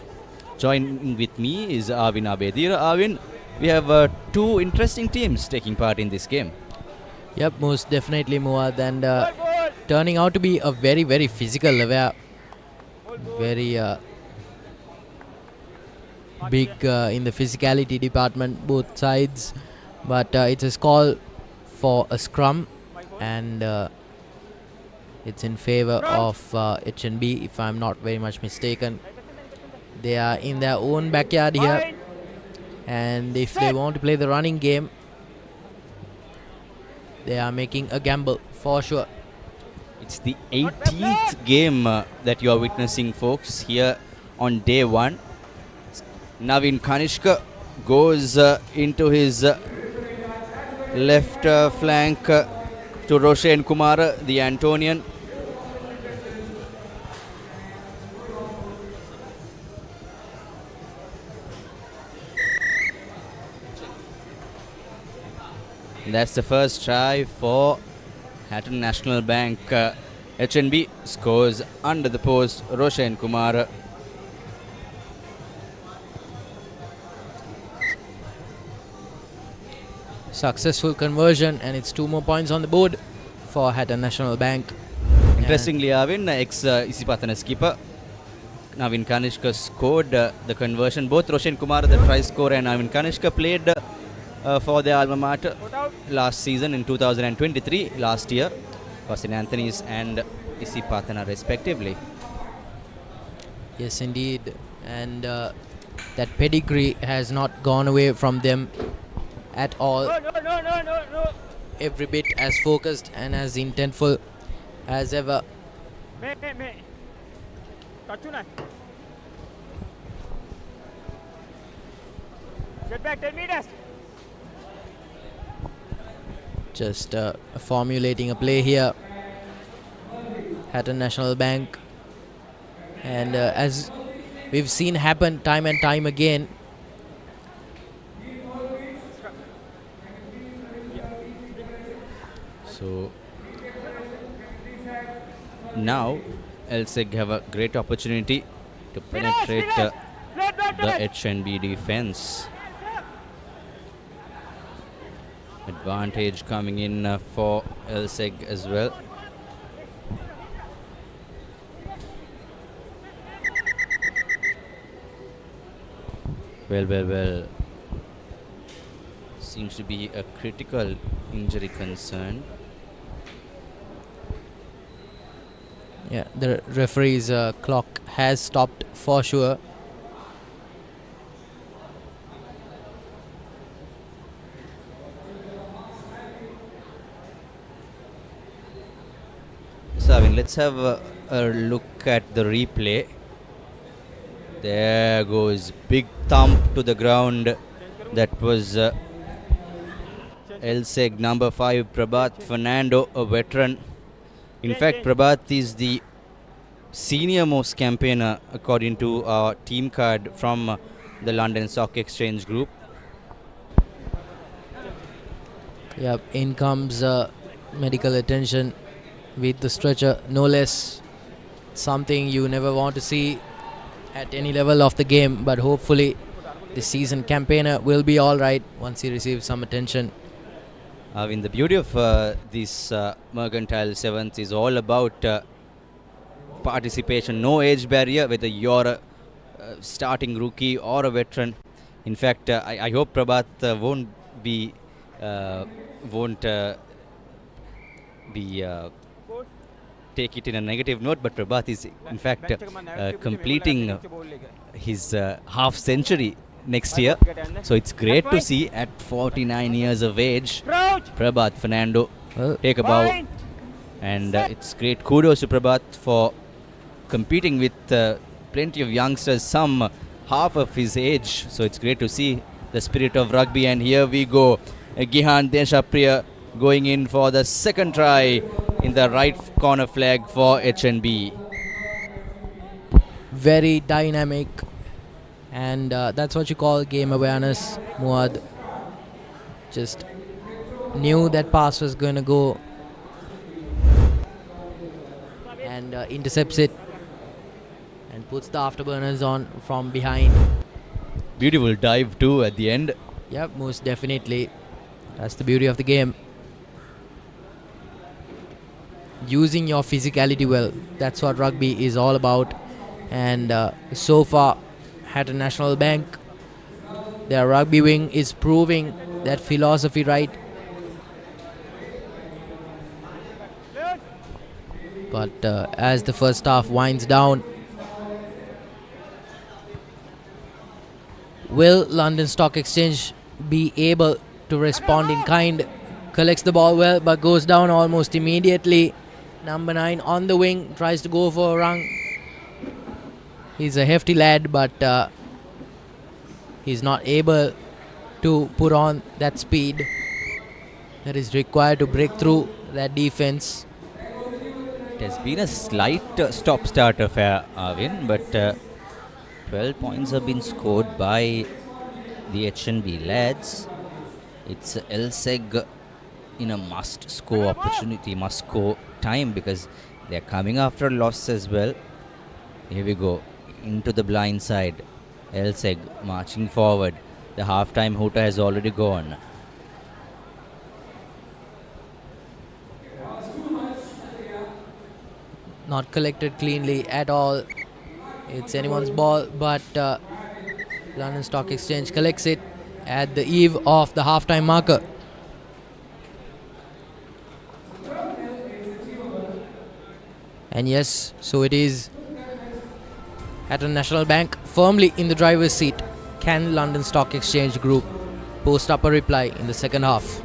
Joining with me is Arvin Abedira. Arvin, we have two interesting teams taking part in this game. Yep, most definitely, Moad, and turning out to be a very, very physical affair. Very big in the physicality department, both sides. But it's a call for a scrum, and it's in favor of HNB, if I'm not very much mistaken. They are in their own backyard here, and if they want to play the running game, they are making a gamble for sure. It's the 18th game that you are witnessing, folks, here on day one. Navin Kanishka goes into his left flank to Roshan Kumar, the Antonian. That's the first try for Hatton National Bank. HNB scores under the post, Roshan Kumar. Successful conversion, and it's 2 more points on the board for Hatton National Bank. Interestingly, Arvin, ex-Isipathana skipper Navin Kanishka scored the conversion. Both Roshan Kumar, the try scorer, and Navin Kanishka played for their alma mater last season in 2023, last year, for St. Anthony's and Isipathana respectively. Yes, indeed. And that pedigree has not gone away from them at all. No. Every bit as focused and as intentful as ever. Get back 10 meters. Just formulating a play here. Hatton National Bank. And as we've seen happen time and time again, so now LSEG have a great opportunity to penetrate the HNB defense. Advantage coming in for LSEG as well. Well. Seems to be a critical injury concern. yeah, the referee's clock has stopped for sure. So, Arvin, let's have a look at the replay. There goes big thump to the ground. That was LSEG number 5, Prabhat Fernando, a veteran. In fact, Prabhat is the senior most campaigner according to our team card from the London Stock Exchange group. Yep, in comes medical attention with the stretcher, no less. Something you never want to see at any level of the game, but hopefully the seasoned campaigner will be all right once he receives some attention. I mean, the beauty of this Mercantile Sevens is all about participation, no age barrier, whether you're a starting rookie or a veteran. In fact, I hope Prabhat won't take it in a negative note, but Prabhat is in fact completing his half century next year. So it's great to see at 49 years of age, Prabhat Fernando take a bow. And it's great kudos to Prabhat for competing with plenty of youngsters, some half of his age. So it's great to see the spirit of rugby. And here we go. Gihan Deshapriya going in for the second try in the right corner flag for HNB. Very dynamic, and that's what you call game awareness. Muad just knew that pass was going to go and intercepts it and puts the afterburners on from behind. Beautiful dive too at the end. Yep, most definitely. That's the beauty of the game. Using your physicality well. That's what rugby is all about. And so far, Hatton National Bank, their rugby wing is proving that philosophy right. But as the first half winds down, will London Stock Exchange be able to respond in kind? Collects the ball well, but goes down almost immediately. Number 9 on the wing, tries to go for a run. He's a hefty lad, but he's not able to put on that speed that is required to break through that defense. It has been a slight stop-start affair, Arvin, but 12 points have been scored by the HNB lads. It's LSEG in a must-score opportunity, must-score time, because they're coming after a loss as well. Here we go, into the blind side. LSEG marching forward. The half-time hooter has already gone. Not collected cleanly at all. It's anyone's ball, but London Stock Exchange collects it at the eve of the half-time marker. And yes, so it is. Hatton National Bank firmly in the driver's seat. Can London Stock Exchange Group post up a reply in the second half?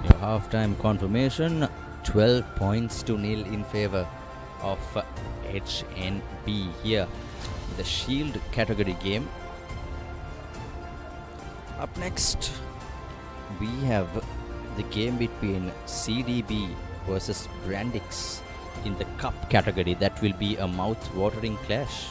Your half-time confirmation, 12 points to nil in favor of HNB here. The Shield category game. Up next, we have the game between CDB versus Brandix in the Cup category. That will be a mouth-watering clash.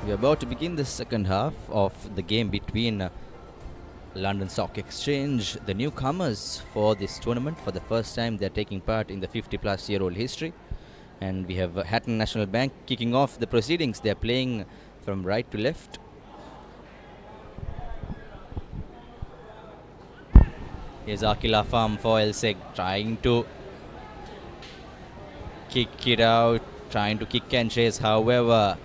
We are about to begin the second half of the game between London Stock Exchange, the newcomers for this tournament. For the first time, they are taking part in the 50-plus-year-old history. And we have Hatton National Bank kicking off the proceedings. They are playing from right to left. Here's Akila Farm for LSEG, trying to kick it out, trying to kick and chase. However,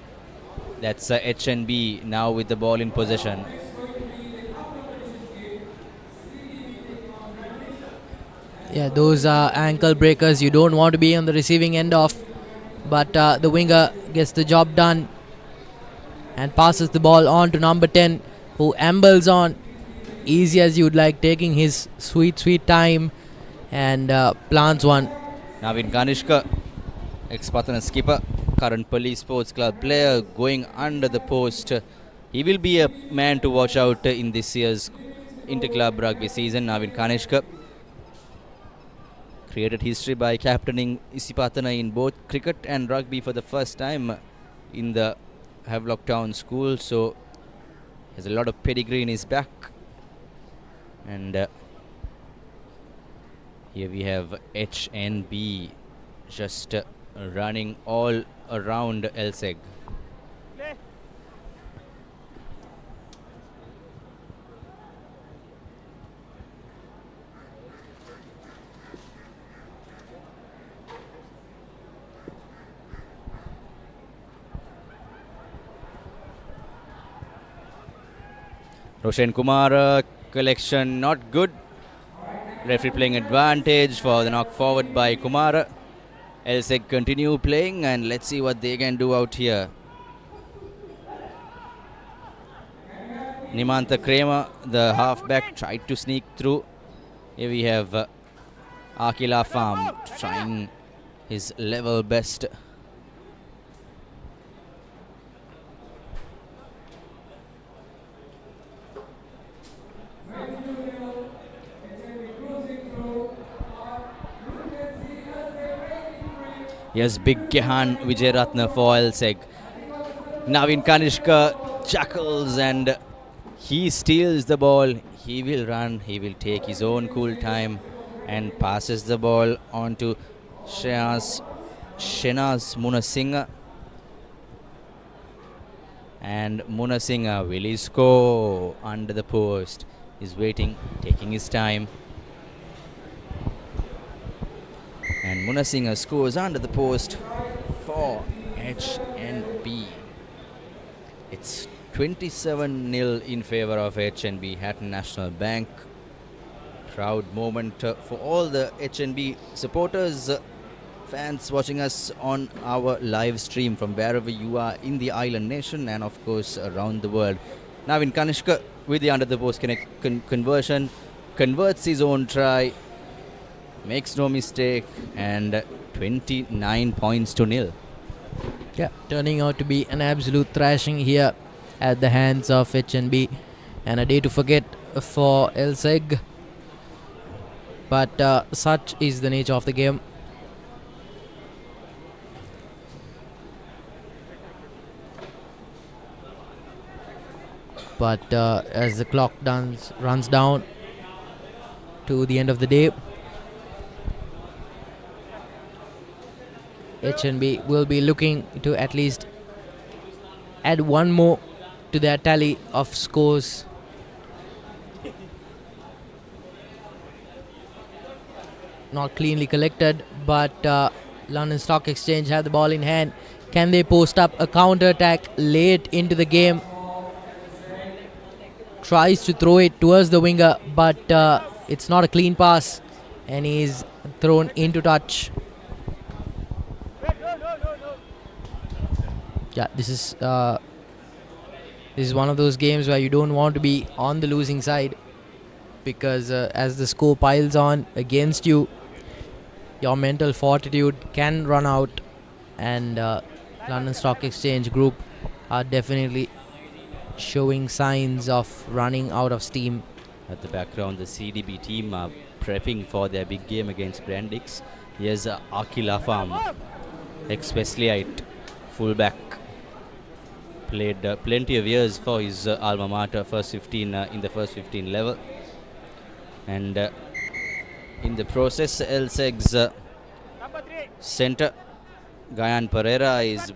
that's HNB now with the ball in possession. Yeah, those are ankle breakers you don't want to be on the receiving end of. But the winger gets the job done and passes the ball on to number 10, who ambles on. Easy as you'd like, taking his sweet, sweet time and plants one. Navin Kanishka, ex-Patana skipper, current Police Sports Club player, going under the post. He will be a man to watch out in this year's inter-club rugby season. Navin Kanishka created history by captaining Isipatana in both cricket and rugby for the first time in the Havelock Town School, so has a lot of pedigree in his back. And here we have HNB just running all around LSEG. Roshan Kumar collection not good. Referee playing advantage for the knock forward by Kumar. LOLC continue playing, and let's see what they can do out here. Nimantha Kramer, the halfback, tried to sneak through. Here we have Akila Farm trying his level best. Yes, big Gehan Vijayaratna for LOLC. Navin Kanishka chuckles and he steals the ball. He will run. He will take his own cool time and passes the ball on to Shenaz Munasinghe. And Munasinghe, will he score under the post? He's waiting, taking his time. And Munasinghe scores under the post for HNB. It's 27-0 in favor of HNB, Hatton National Bank. Proud moment for all the HNB supporters, fans watching us on our live stream from wherever you are in the island nation and of course around the world. Navin Kanishka with the under the post conversion, converts his own try, makes no mistake, and 29 points to nil. Yeah, turning out to be an absolute thrashing here at the hands of HNB, and a day to forget for LOLC. But such is the nature of the game. But as the clock runs down to the end of the day, HNB will be looking to at least add one more to their tally of scores. Not cleanly collected, but London Stock Exchange have the ball in hand. Can they post up a counter-attack late into the game? Tries to throw it towards the winger, but it's not a clean pass, and he's thrown into touch. Yeah, this is one of those games where you don't want to be on the losing side, because as the score piles on against you, your mental fortitude can run out, and London Stock Exchange Group are definitely showing signs of running out of steam. At the background, the CDB team are prepping for their big game against Brandix. Here's Akila Farm, ex-Wesleyite fullback. Played plenty of years for his alma mater, first 15 in the first 15 level. And in the process, LOLC's centre, Gayan Pereira, is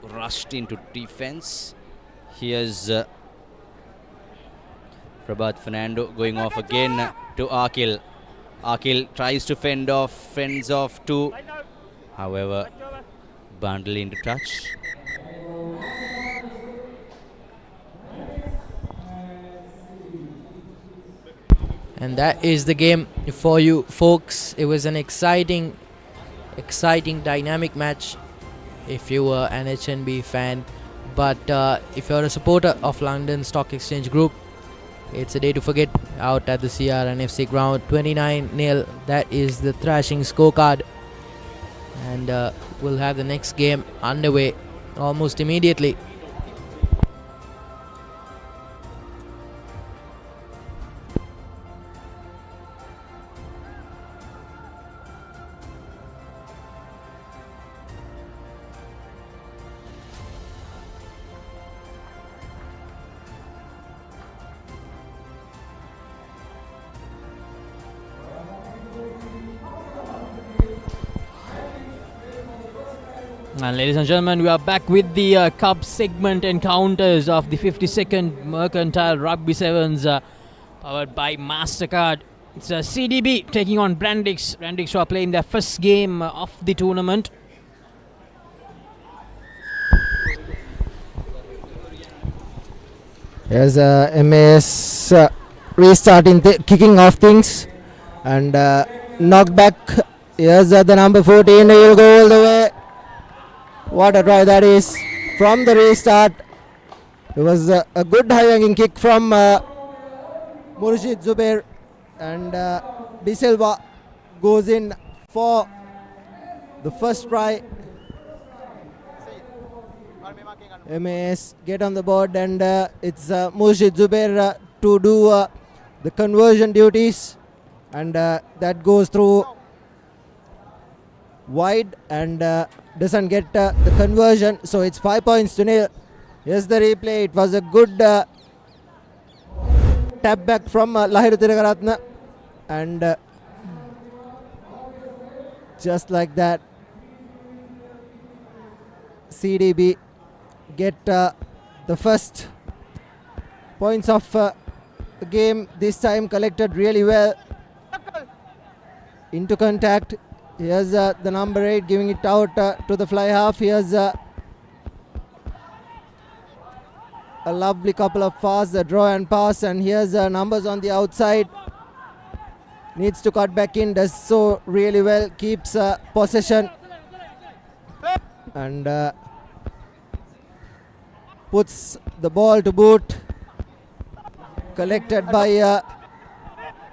rushed into defense. Here's Prabhat Fernando going off again to Akil. Akil tries to fends off to, however, bundle into touch. And that is the game for you folks. It was an exciting, dynamic match if you were an HNB fan. But if you're a supporter of London Stock Exchange Group, it's a day to forget out at the CRNFC ground. 29-0. That is the thrashing scorecard. And we'll have the next game underway almost immediately. And ladies and gentlemen, we are back with the Cup segment encounters of the 52nd Mercantile Rugby Sevens, powered by Mastercard. It's a CDB taking on Brandix. Brandix who are playing their first game of the tournament. Here's MAS restarting, kicking off things, and knock back. Here's the number 14. He'll go all the way. What a try that is from the restart. It was a good high-hanging kick from Murshid Zubair, and Bisilva goes in for the first try. MAS get on the board, and it's Murshid Zubair to do the conversion duties, and that goes through wide and doesn't get the conversion, so it's 5 points to nil. Here's the replay. It was a good tap back from Lahiru Tiragaratna, and just like that, CDB get the first points of the game. This time collected really well. Into contact. Here's the number 8 giving it out to the fly half. Here's a lovely couple of passes, a draw and pass, and here's numbers on the outside. Needs to cut back in, does so really well, keeps possession, and puts the ball to boot. Collected by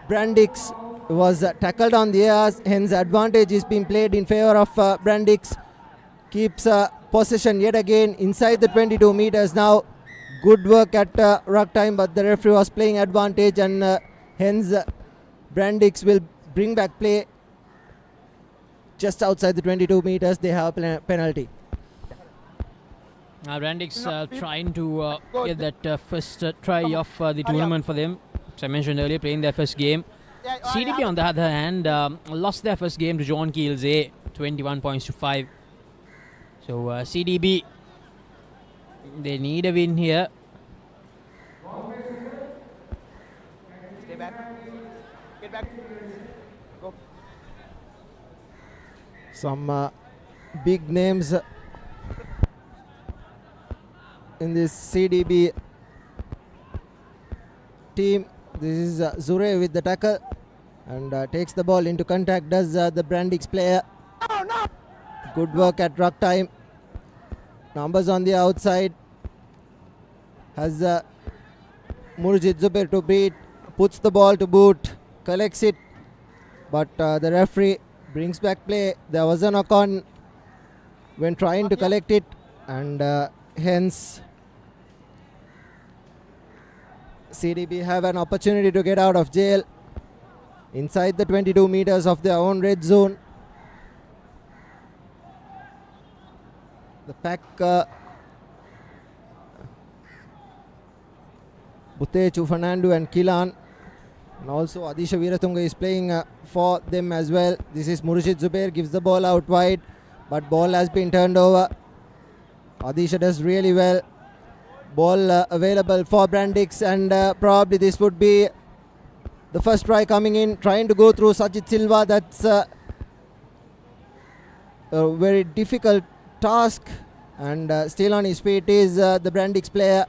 Brandix. Was tackled on the airs, hence advantage is being played in favor of Brandix. Keeps possession yet again inside the 22 meters now. Good work at ruck time, but the referee was playing advantage, and hence Brandix will bring back play just outside the 22 meters. They have a penalty. Brandix trying to get that first try of the tournament for them. As I mentioned earlier, playing their first game. CDB on the other hand lost their first game to John Keels A, 21 points to 5. So CDB, they need a win here. Stay back. Get back. Go. Some big names in this CDB team. This is Zure with the tackle, and takes the ball into contact, does the Brandix player. Good work at ruck time. Numbers on the outside. Has Murshid Zubair to beat, puts the ball to boot, collects it, but the referee brings back play. There was a knock on when trying to collect it, and hence CDB have an opportunity to get out of jail inside the 22 meters of their own red zone. The pack Butechu, Fernando and Kilan, and also Adisha Veeratunga is playing for them as well. This is Murshid Zubair, gives the ball out wide, but ball has been turned over. Adisha does really well. Ball available for Brandix, and probably this would be the first try coming in. Trying to go through Sajid Silva. That's a very difficult task, and still on his feet is the Brandix player.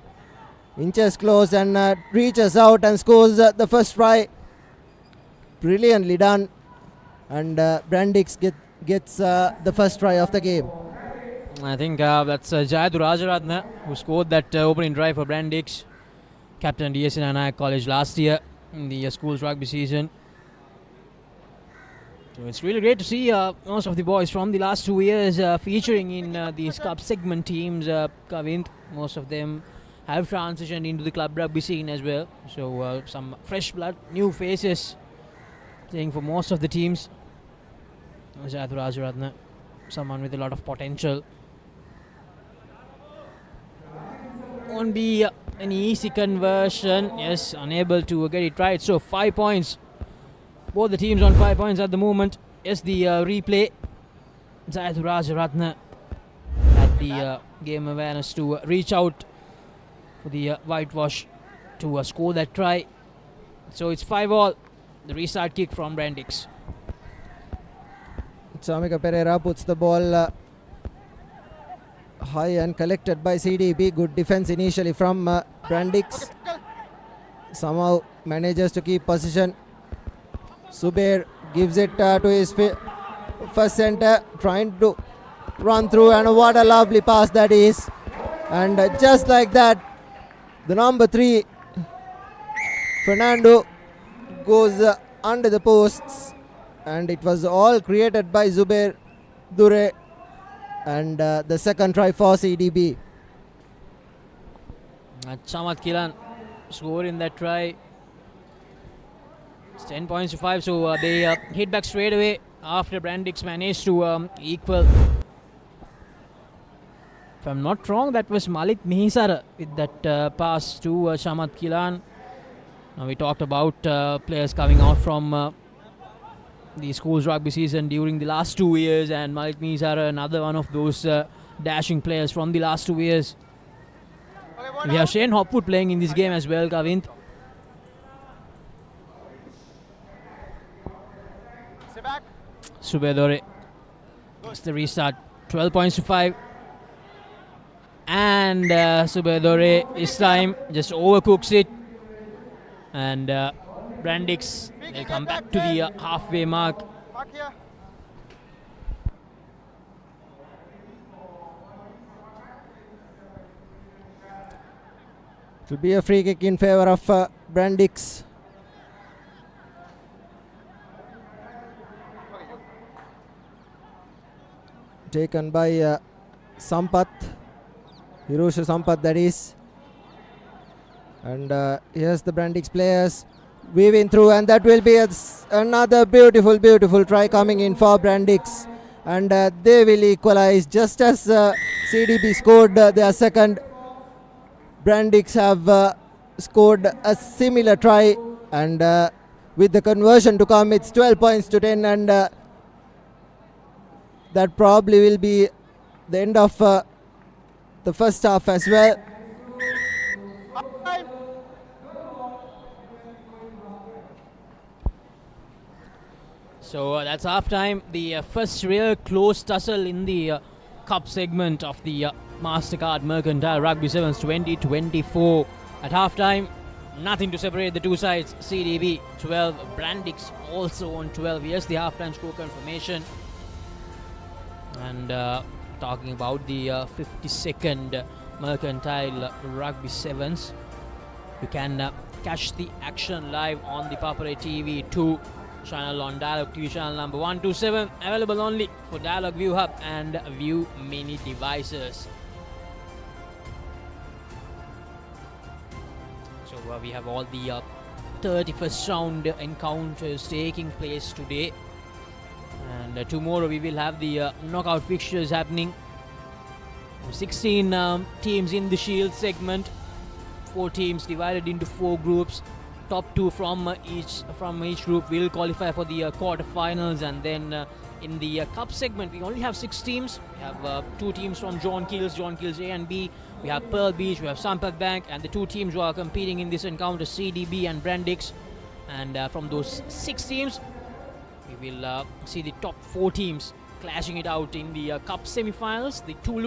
Inches close and reaches out and scores the first try. Brilliantly done, and Brandix gets the first try of the game. I think that's Jayadu Rajaratna who scored that opening try for Brandix. Captain DSN Nanayak College last year in the school's rugby season. So it's really great to see most of the boys from the last 2 years featuring in these cup segment teams. Kavind, most of them have transitioned into the club rugby scene as well. So some fresh blood, new faces playing for most of the teams. Jayadu Rajaratna, someone with a lot of potential. Won't be an easy conversion. Yes, unable to get it right. So 5 points. Both the teams on 5 points at the moment. Yes, the replay. Jayadu Rajaratna had the game awareness to reach out for the whitewash to score that try. So it's 5-all. The restart kick from Brandix. Chamika Pereira puts the ball high and collected by CDB. Good defense initially from Brandix. somehow manages to keep possession. Zubair gives it to his first centre, trying to run through, and what a lovely pass that is. And just like that, the number 3, Fernando, goes under the posts, and it was all created by Zubair Dure, and the second try for CDB. Sampath Kilan scored in that try. It's 10 points to 5, so they hit back straight away after Brandix managed to equal. If I'm not wrong, that was Malik Mihisara with that pass to Sampath Kilan. Now we talked about players coming out from the school's rugby season during the last 2 years, and Malik Mihisara, another one of those dashing players from the last 2 years. We have Shane Hopwood playing in this game as well, Kavind. Subedore gets the restart. 12 points to 5. And Subedore this time just overcooks it. And Brandix, they come back to the halfway mark. It will be a free kick in favour of Brandix. Taken by Sampath, Hirosha Sampath that is. And here's the Brandix players weaving through, and that will be another beautiful try coming in for Brandix. And they will equalize just as CDB scored their second. Brandix have scored a similar try, and with the conversion to come, it's 12 points to 10, and that probably will be the end of the first half as well. So that's half time. The first real close tussle in the cup segment of the Mastercard Mercantile Rugby Sevens 2024. At half time, nothing to separate the two sides. CDB 12, Brandix also on 12. Here's the half time score confirmation. And talking about the 52nd Mercantile Rugby Sevens, you can catch the action live on the Papare TV 2 channel on Dialog TV channel number 127, available only for Dialog View Hub and View Mini devices. So we have all the 31st round encounters taking place today, and tomorrow we will have the knockout fixtures happening. 16 teams in the Shield segment, 4 teams divided into 4 groups. Top 2 from each group will qualify for the quarterfinals, and then in the cup segment we only have 6 teams. We have 2 teams from Keels A and B. We have Pearl Beach, we have Sampath Bank, and the 2 teams who are competing in this encounter, CDB and Brandix. And from those 6 teams, we will see the top 4 teams clashing it out in the cup semi-finals. The 2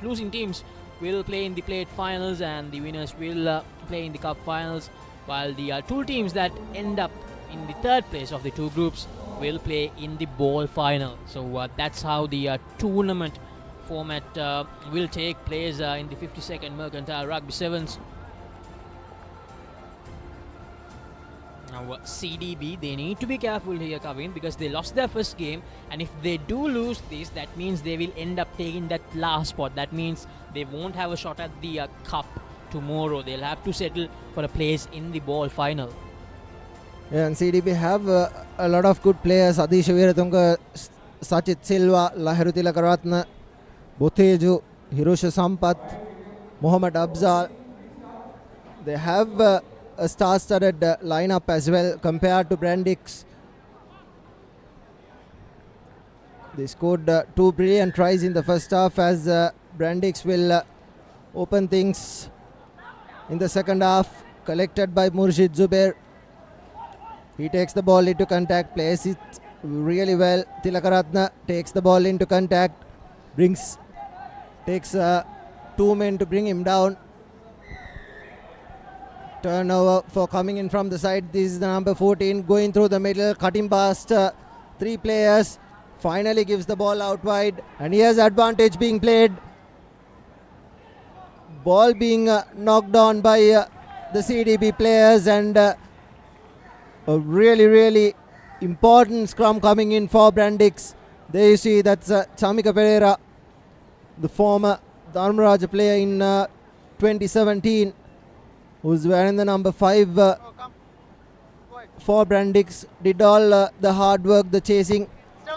losing teams will play in the plate finals, and the winners will play in the cup finals, while the 2 teams that end up in the 3rd place of the 2 groups will play in the ball final. So that's how the tournament format will take place in the 52nd Mercantile Rugby Sevens. Now CDB, they need to be careful here, Kavin, because they lost their first game, and if they do lose this, that means they will end up taking that last spot. That means they won't have a shot at the cup tomorrow. They'll have to settle for a place in the ball final. Yeah, and CDB have a lot of good players. Adish Veeratunga, Sachit Silva, Lahiru Tilakaratna, Botheju, Hirosha Sampath, Mohammad Abzal. They have a star-studded lineup as well compared to Brandix. They scored 2 brilliant tries in the first half, as Brandix will open things in the second half. Collected by Murshid Zubair. He takes the ball into contact, plays it really well. Tilakaratna takes the ball into contact, takes 2 men to bring him down. Turnover for coming in from the side. This is the number 14 going through the middle, cutting past 3 players. Finally gives the ball out wide, and here's advantage being played. Ball being knocked on by the CDB players, and a really important scrum coming in for Brandix. There you see that's Chamika Pereira, the former Dharmaraja player in 2017, who's wearing the number 5 for Brandix. Did all the hard work, the chasing,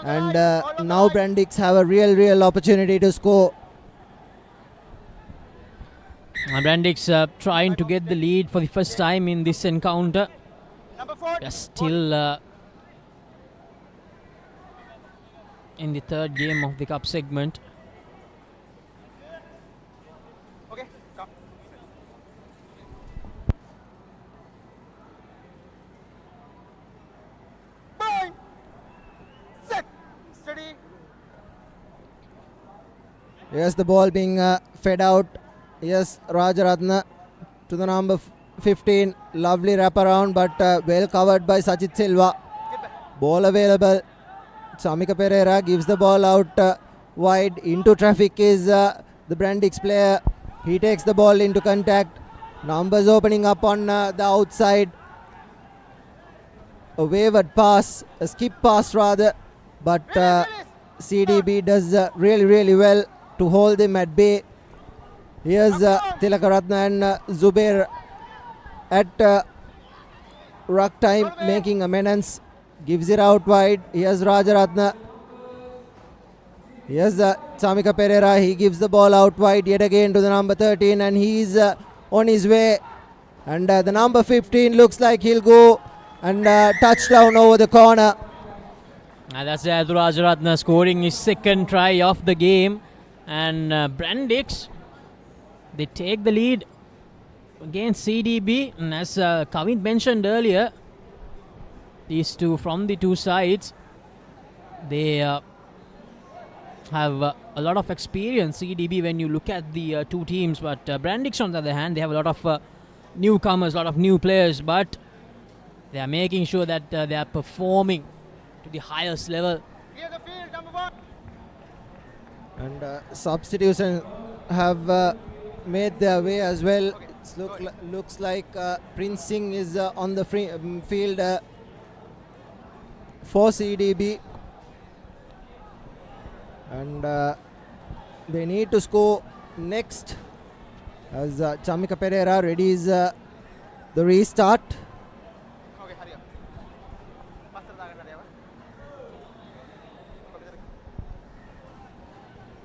and now Brandix have a real opportunity to score. Brandix trying to get the lead for the first time in this encounter. Still in the third game of the cup segment. Okay, come. Bind. Set. Steady. Yes, the ball being fed out. Yes, Rajaratna to the number 15. Lovely wraparound, but well covered by Sajid Silva. Ball available. Chamika Pereira gives the ball out wide. Into traffic is the Brandix player. He takes the ball into contact. Numbers opening up on the outside. A wavered pass, a skip pass rather, but CDB does really well to hold him at bay. Here's Tilakaratna and Zubair at ruck time making amends. Gives it out wide. Here's Rajaratna. Here's Chamika Pereira. He gives the ball out wide yet again to the number 13, and he's on his way. And the number 15 looks like he'll go and touchdown over the corner. And that's Rajaratna scoring his second try of the game. And Brandix, they take the lead against CDB. And as Kavin mentioned earlier, these two from the two sides, they have a lot of experience, CDB, when you look at the two teams. But Brandix, on the other hand, they have a lot of newcomers, a lot of new players, but they are making sure that they are performing to the highest level. Clear the field, number 1. And substitutions have made their way as well. Looks like Prince Singh is on the field for CDB, and they need to score next as Chamika Pereira readies the restart.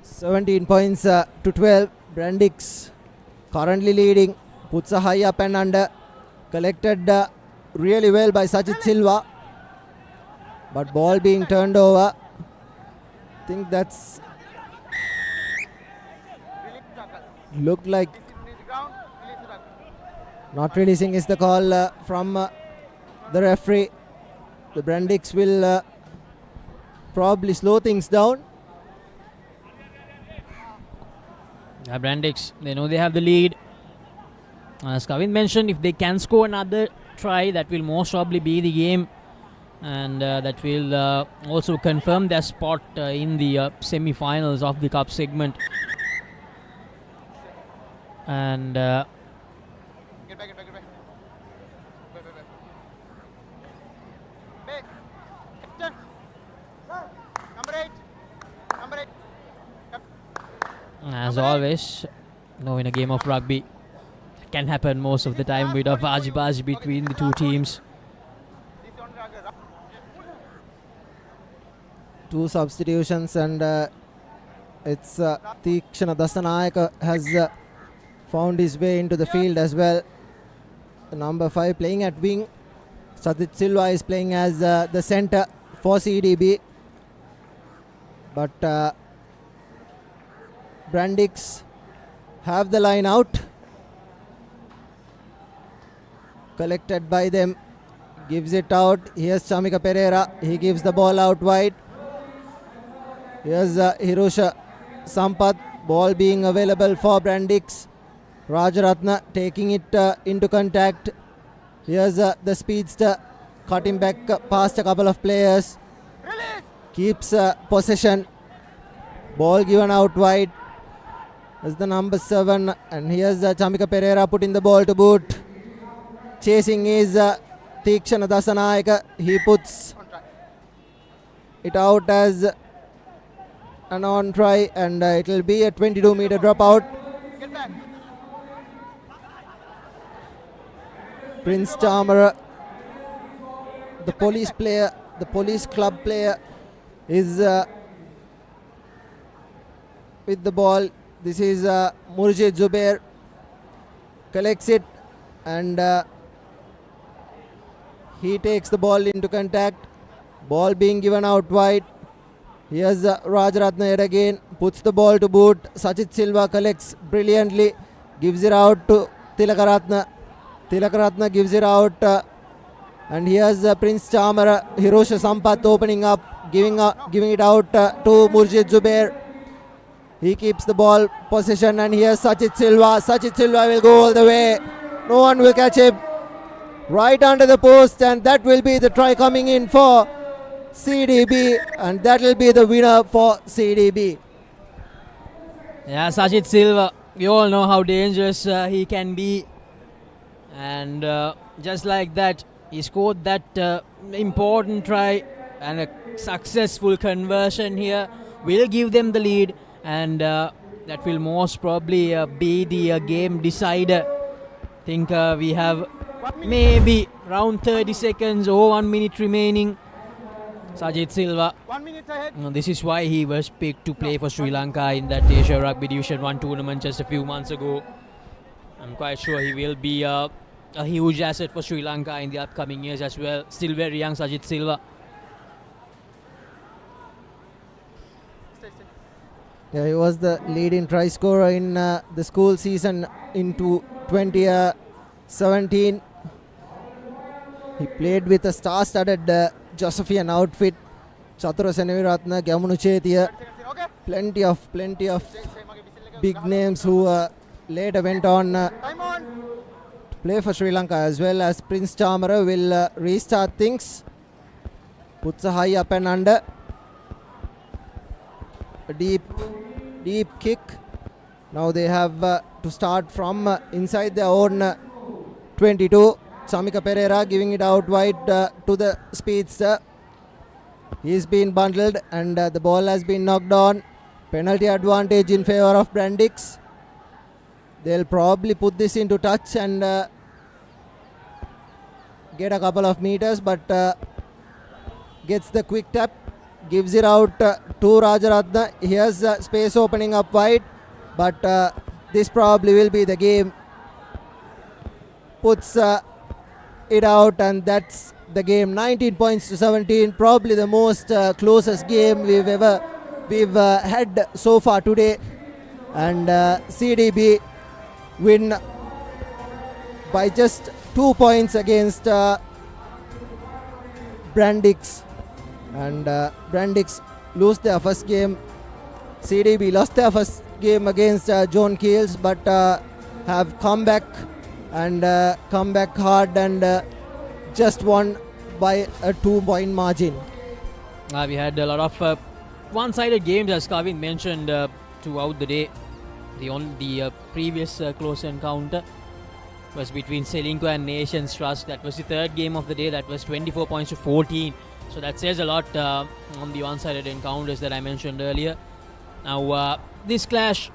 17 points to 12. Brandix currently leading, puts a high up and under, collected really well by Sajid Silva, but ball being turned over. I think that's looked like not releasing is the call from the referee. The Brandix will probably slow things down. Brandix, they know they have the lead. As Kavin mentioned, if they can score another try, that will most probably be the game, and that will also confirm their spot in the semi-finals of the cup segment. And Get back. Back. Turn. Number 8. as always, in a game of rugby, it can happen most of the time, bit of argy-bargy between the two teams. Two substitutions, and it's Tikshana Dasanayaka has found his way into the field as well. Number 5 playing at wing. Sajid Silva is playing as the centre for CDB. But Brandix have the line out. Collected by them. Gives it out. Here's Chamika Pereira. He gives the ball out wide. Here's Hirosha Sampath. Ball being available for Brandix. Rajaratna taking it into contact. Here's the speedster cutting back past a couple of players. Keeps possession. Ball given out wide. As the number 7, and here's Chamika Pereira putting the ball to boot. Chasing is Tikshana Dasanayaka. He puts it out as an on try, and it will be a 22-meter dropout. Prince Charmer, the police player, the police club player, is with the ball. This is Murjid Zubair, collects it, and he takes the ball into contact. Ball being given out wide. Here's Rajaratna yet again, puts the ball to boot. Sachit Silva collects brilliantly, gives it out to Tilakaratna. Tilakaratna gives it out, and here's Prince Charmer, Hirosha Sampath opening up, giving it out to Murjid Zubair. He keeps the ball possession, and here's Sachit Silva. Sachit Silva will go all the way. No one will catch him. Right under the post, and that will be the try coming in for CDB, and that will be the winner for CDB. Yeah, Sachit Silva, we all know how dangerous he can be. And just like that, he scored that important try, and a successful conversion here will give them the lead. And that will most probably be the game decider. I think we have maybe around 30 seconds or 1 minute remaining. Sajid Silva. 1 minute ahead. This is why he was picked to play for Sri Lanka in that Asia Rugby Division 1 tournament just a few months ago. I'm quite sure he will be a huge asset for Sri Lanka in the upcoming years as well. Still very young, Sajid Silva. Yeah, he was the leading try scorer in the school season into 2017. He played with a star-studded Josephian outfit. Chatura Seneviratna, Gamunu Chetiya. Plenty of big names who later went on to play for Sri Lanka, as well as Prince Charmer will restart things. Puts a high up and under. A deep kick. Now they have to start from inside their own 22. Chamika Pereira giving it out wide to the speedster. He's been bundled, and the ball has been knocked on. Penalty advantage in favor of Brandix. They'll probably put this into touch and get a couple of meters, but gets the quick tap. Gives it out to Rajaratna. Here's space opening up wide, but this probably will be the game. Puts it out, and that's the game. 19 points to 17. Probably the most closest game we've had so far today. And CDB win by just 2 points against Brandix. And Brandix lose their first game. CDB lost their first game against John Keels, but have come back and come back hard and just won by a 2-point margin. We had a lot of one-sided games, as Kavin mentioned, throughout the day. The previous close encounter was between Selinko and Nations Trust. That was the third game of the day. That was 24 points to 14. So that says a lot on the one-sided encounters that I mentioned earlier. Now this clash,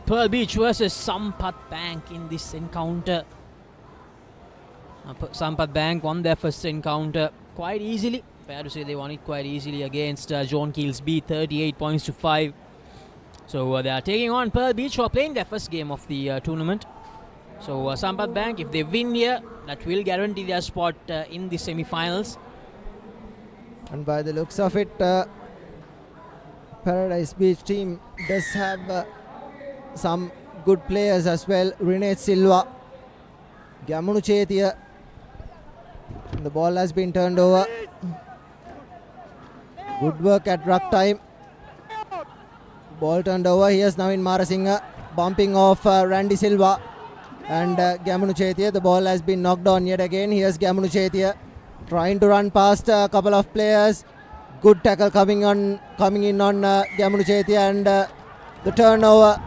Pearl Beach versus Sampath Bank in this encounter. Sampath Bank won their first encounter quite easily. Fair to say they won it quite easily against John Keels B, 38 points to 5. So they are taking on Pearl Beach, who are playing their first game of the tournament. So Sampath Bank, if they win here, that will guarantee their spot in the semi-finals. And by the looks of it, Paradise Beach team does have some good players as well. Rene Silva, Gamunu Chetiya. The ball has been turned over. Good work at ruck time. Ball turned over. He is now in Marasinga, bumping off Randy Silva. and Gamunu Chetia. The ball has been knocked on yet again. Here's Gamunu Chetia trying to run past a couple of players. Good tackle coming in on Gamunu Chetia, and the turnover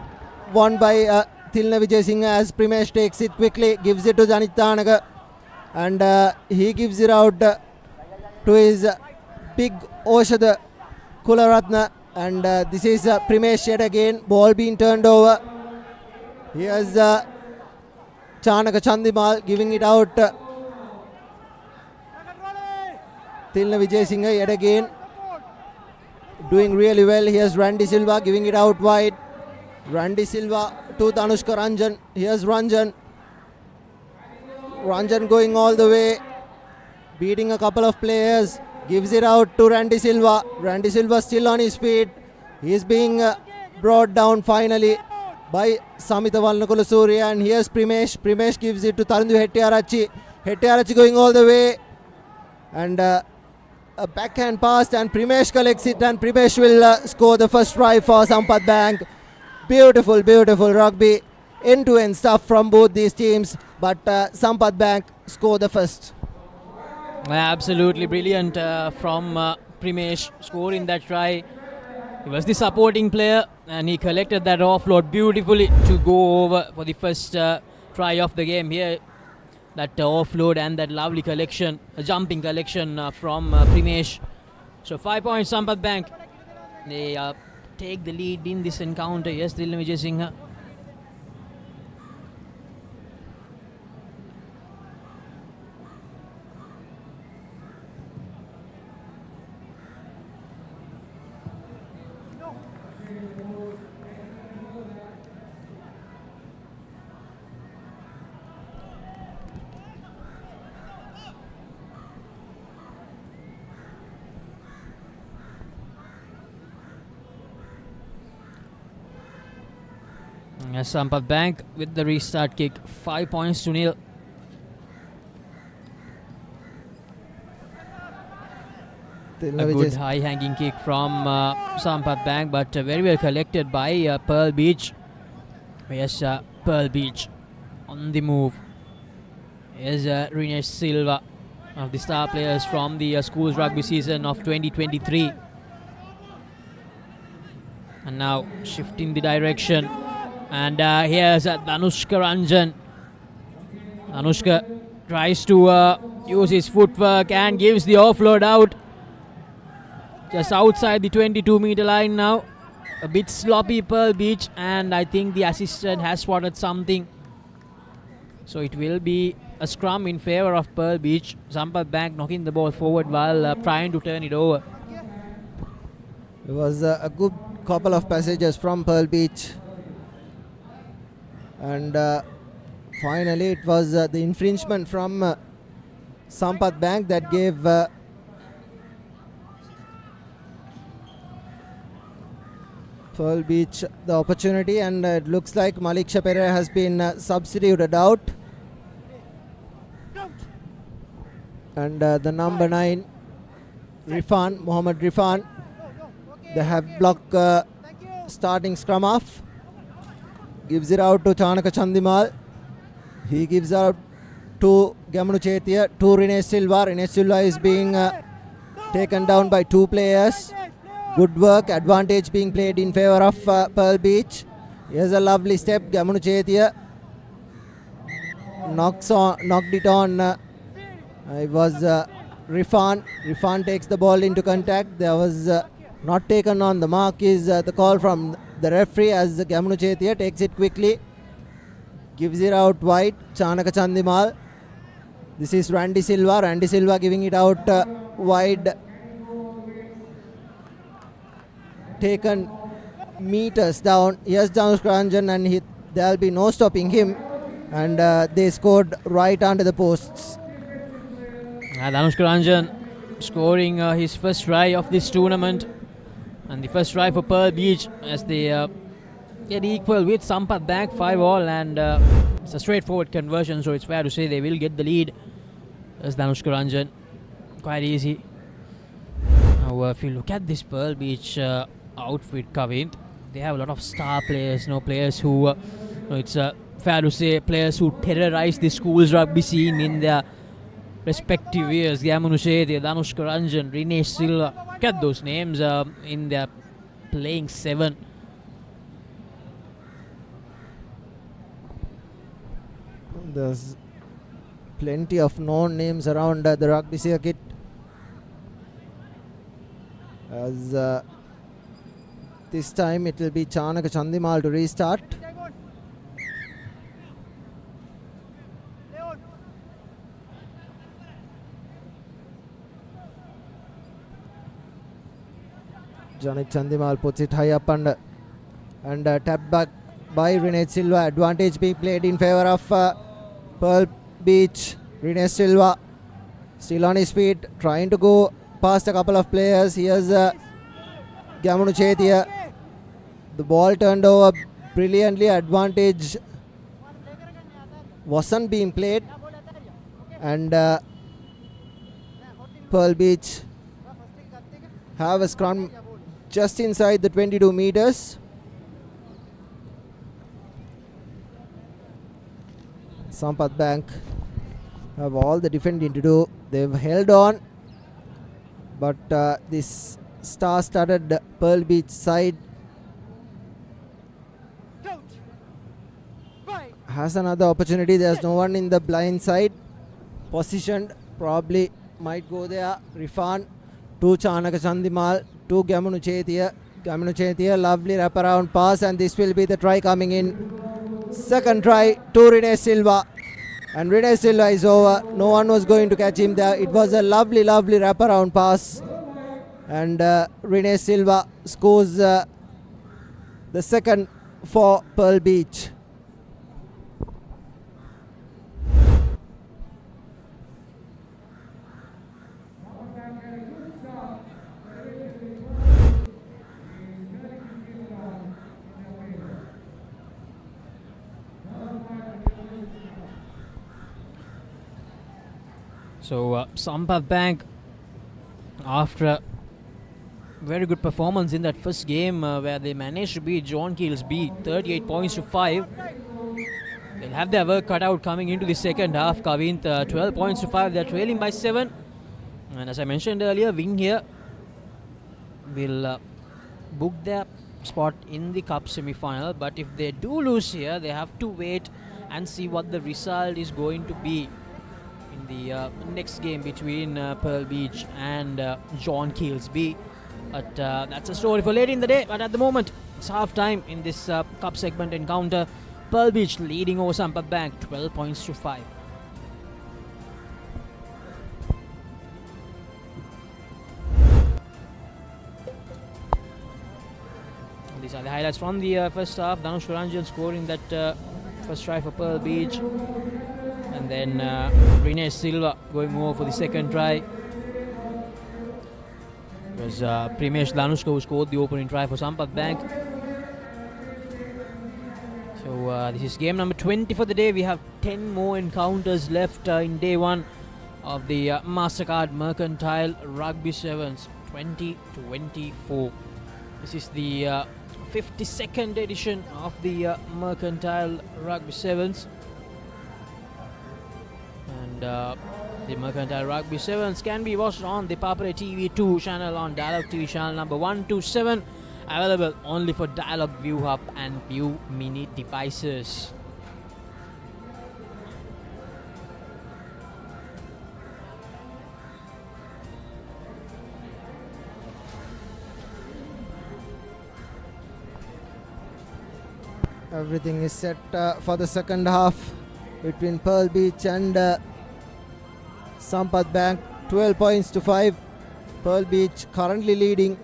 won by Thilna Vijay Singh as Primesh takes it quickly, gives it to Janit Tanaga, and he gives it out to his big Oshada Kularatna, and this is Primesh yet again. Ball being turned over. Here's Chanaka Chandimal giving it out. Thilna Vijay Singh yet again doing really well. Here's Randy Silva giving it out wide. Randy Silva to Tanushka Ranjan. Here's Ranjan. Ranjan going all the way, beating a couple of players. Gives it out to Randy Silva. Randy Silva still on his feet. He is being brought down finally by Samita Valnakula Surya. And here's Primesh. Primesh gives it to Tarandu Hettiarachi. Hettiarachi going all the way. And a backhand pass, and Primesh collects it, and Primesh will score the first try for Sampath Bank. Beautiful, beautiful rugby. End-to-end stuff from both these teams. But Sampath Bank score the first. Absolutely brilliant from Primesh scoring that try. He was the supporting player and he collected that offload beautifully to go over for the first try of the game here. That offload and that lovely collection, a jumping collection from Primesh. So 5 points Sampath Bank. They take the lead in this encounter. Yes, Thilna Vijay Singh. Sampath Bank with the restart kick, 5 points to nil. A good high hanging kick from Sampath Bank, but very well collected by Pearl Beach. Yes, Pearl Beach on the move. Here's Rinesh Silva, one of the star players from the schools rugby season of 2023. And now shifting the direction. And here's Dhanushka Ranjan. Dhanushka tries to use his footwork and gives the offload out. Just outside the 22-meter line now. A bit sloppy Pearl Beach, and I think the assistant has spotted something. So it will be a scrum in favor of Pearl Beach. Sampath Bank knocking the ball forward while trying to turn it over. It was a good couple of passages from Pearl Beach. And finally it was the infringement from Sampath Bank that gave Pearl Beach the opportunity, and it looks like Malik Shapere has been substituted out. And the number 9, Rifan, Mohammed Rifan, they have blocked starting scrum off. Gives it out to Chanaka Chandimal. He gives out to Gamunu Chetia, to Rinesh Silva. Rinesh Silva is being taken down by 2 players. Good work, advantage being played in favor of Pearl Beach. Here's a lovely step. Gamunu Chetia knocked it on. It was Rifan. Rifan takes the ball into contact. There was not taken on. The mark is the call from the referee as Gamunu Chetia takes it quickly. Gives it out wide. Chanaka Chandimal. This is Randy Silva. Randy Silva giving it out wide. Taken meters down. Here's Dhanushka Ranjan, and there will be no stopping him. And they scored right under the posts. Dhanushka Ranjan scoring his first try of this tournament. And the first try for Pearl Beach as they get equal with Sampath Bank 5-all, and it's a straightforward conversion, so it's fair to say they will get the lead. As Dhanushka Ranjan, quite easy. Now if you look at this Pearl Beach outfit, Kavint, they have a lot of star players, players who it's fair to say, players who terrorized the school's rugby scene in their respective years. Gamunu Shethiya, Danushka Ranjan, Rinesh Silva. Look at those names in their playing 7. There's plenty of known names around the rugby circuit. As this time it will be Chanaka Chandimal to restart. Janik Chandimal puts it high up and tapped back by Rene Silva. Advantage being played in favour of Pearl Beach. Rene Silva still on his feet, trying to go past a couple of players. Here's Gamunu Chethiya. The ball turned over brilliantly. Advantage wasn't being played. And Pearl Beach have a scrum just inside the 22 meters. Sampath Bank have all the defending to do. They've held on, but this star-studded Pearl Beach side has another opportunity. There's no one in the blind side. Positioned, probably might go there. Rifan to Chanaka Chandimal to Gamunu Chethiya. Gamunu Chethiya, lovely wraparound pass, and this will be the try coming in. Second try to Rene Silva, and Rene Silva is over. No one was going to catch him there. It was a lovely wraparound pass, and Rene Silva scores the second for Pearl Beach. So Sampath Bank, after a very good performance in that first game where they managed to beat John Keels B 38 points to 5, they'll have their work cut out coming into the second half. Kavinth 12 points to 5, they're trailing by 7. And as I mentioned earlier, win here will book their spot in the cup semi-final. But if they do lose here, they have to wait and see what the result is going to be in the next game between Pearl Beach and John Keels B. But that's a story for later in the day. But at the moment, it's half time in this cup segment encounter. Pearl Beach leading over Sampath Bank 12 points to 5. These are the highlights from the first half. Dhanush Ranjan scoring that first try for Pearl Beach. And then Rene Silva going over for the second try. It was Primesh Dhanushka who scored the opening try for Sampath Bank. So this is game number 20 for the day. We have 10 more encounters left in day 1 of the Mastercard Mercantile Rugby Sevens 2024. This is the 52nd edition of the Mercantile Rugby Sevens. And the Mercantile Rugby Sevens can be watched on the Papare TV2 channel on Dialog TV channel number 127. Available only for Dialog View Hub and View Mini devices. Everything is set for the second half between Pearl Beach and Sampath Bank. 12 points to 5. Pearl Beach currently leading.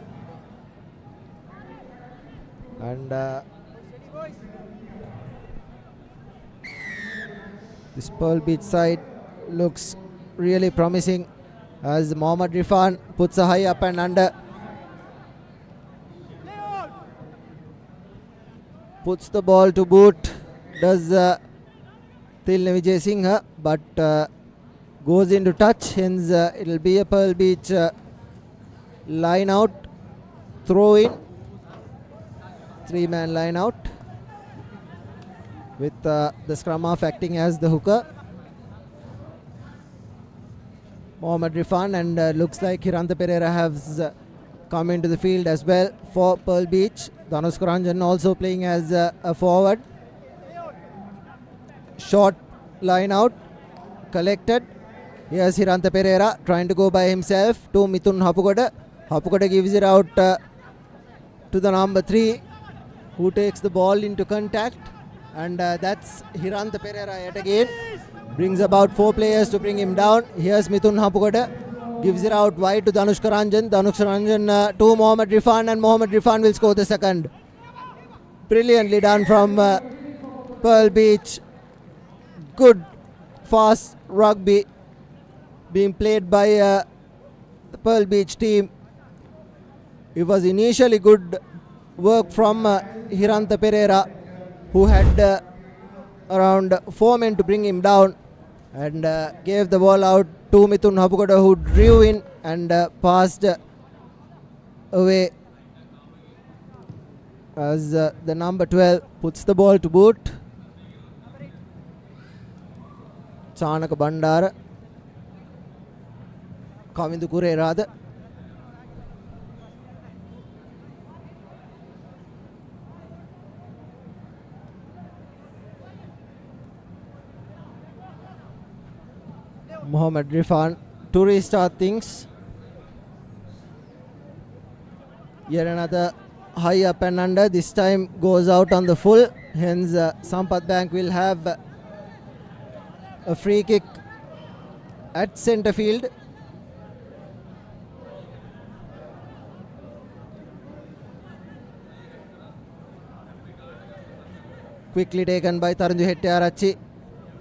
And this Pearl Beach side looks really promising as Mohammad Rifan puts a high up and under. Puts the ball to boot. Does Tilne Vijay Singh, but goes into touch. Hence it will be a Pearl Beach line out. Throw in. 3-man line out. with the scrum half acting as the hooker. Mohammad Rifan, and looks like Hiranta Pereira has come into the field as well for Pearl Beach. Dhanush Karanjan also playing as a forward. Short line out, collected. Here's Hiranta Pereira trying to go by himself to Mithun Hapukoda. Hapukoda gives it out to the number 3, who takes the ball into contact, and that's Hiranta Pereira yet again. Brings about 4 players to bring him down. Here's Mithun Hapukoda, gives it out wide to Dhanush Karanjan. Dhanush Karanjan to Mohammad Rifan, and Mohammad Rifan will score the second. Brilliantly done from Pearl Beach. Good fast rugby being played by the Pearl Beach team. It was initially good work from Hiranta Pereira, who had around 4 men to bring him down, and gave the ball out to Mithun Hapukoda, who drew in and passed away as the number 12 puts the ball to boot. Chanaka Bandara, Kavindu Kure rather. Mohammad Rifan to restart things. Yet another high up and under. This time goes out on the full. Hence Sampath Bank will have a free kick at centre field. Quickly taken by Taranju Hettiarachi.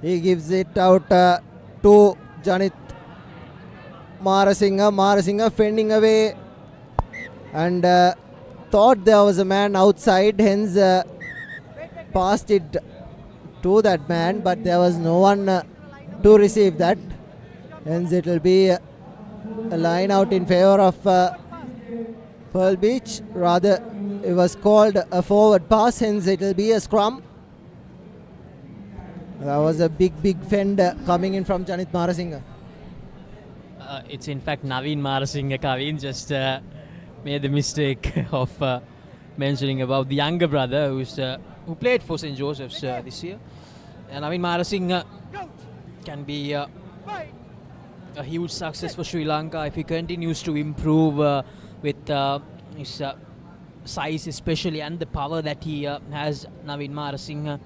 He gives it out to Janit Marasinghe. Marasinghe fending away, and thought there was a man outside, hence passed it to that man, but there was no one to receive that. Hence it will be a line out in favour of Pearl Beach. Rather, it was called a forward pass, hence it will be a scrum. That was a big fend coming in from Janit Marasinghe. It's in fact Naveen Marasinghe. Kavin just made the mistake of mentioning about the younger brother who played for St. Joseph's this year. And Naveen Marasinghe can be a huge success for Sri Lanka if he continues to improve with his size especially, and the power that he has, Naveen Marasinghe.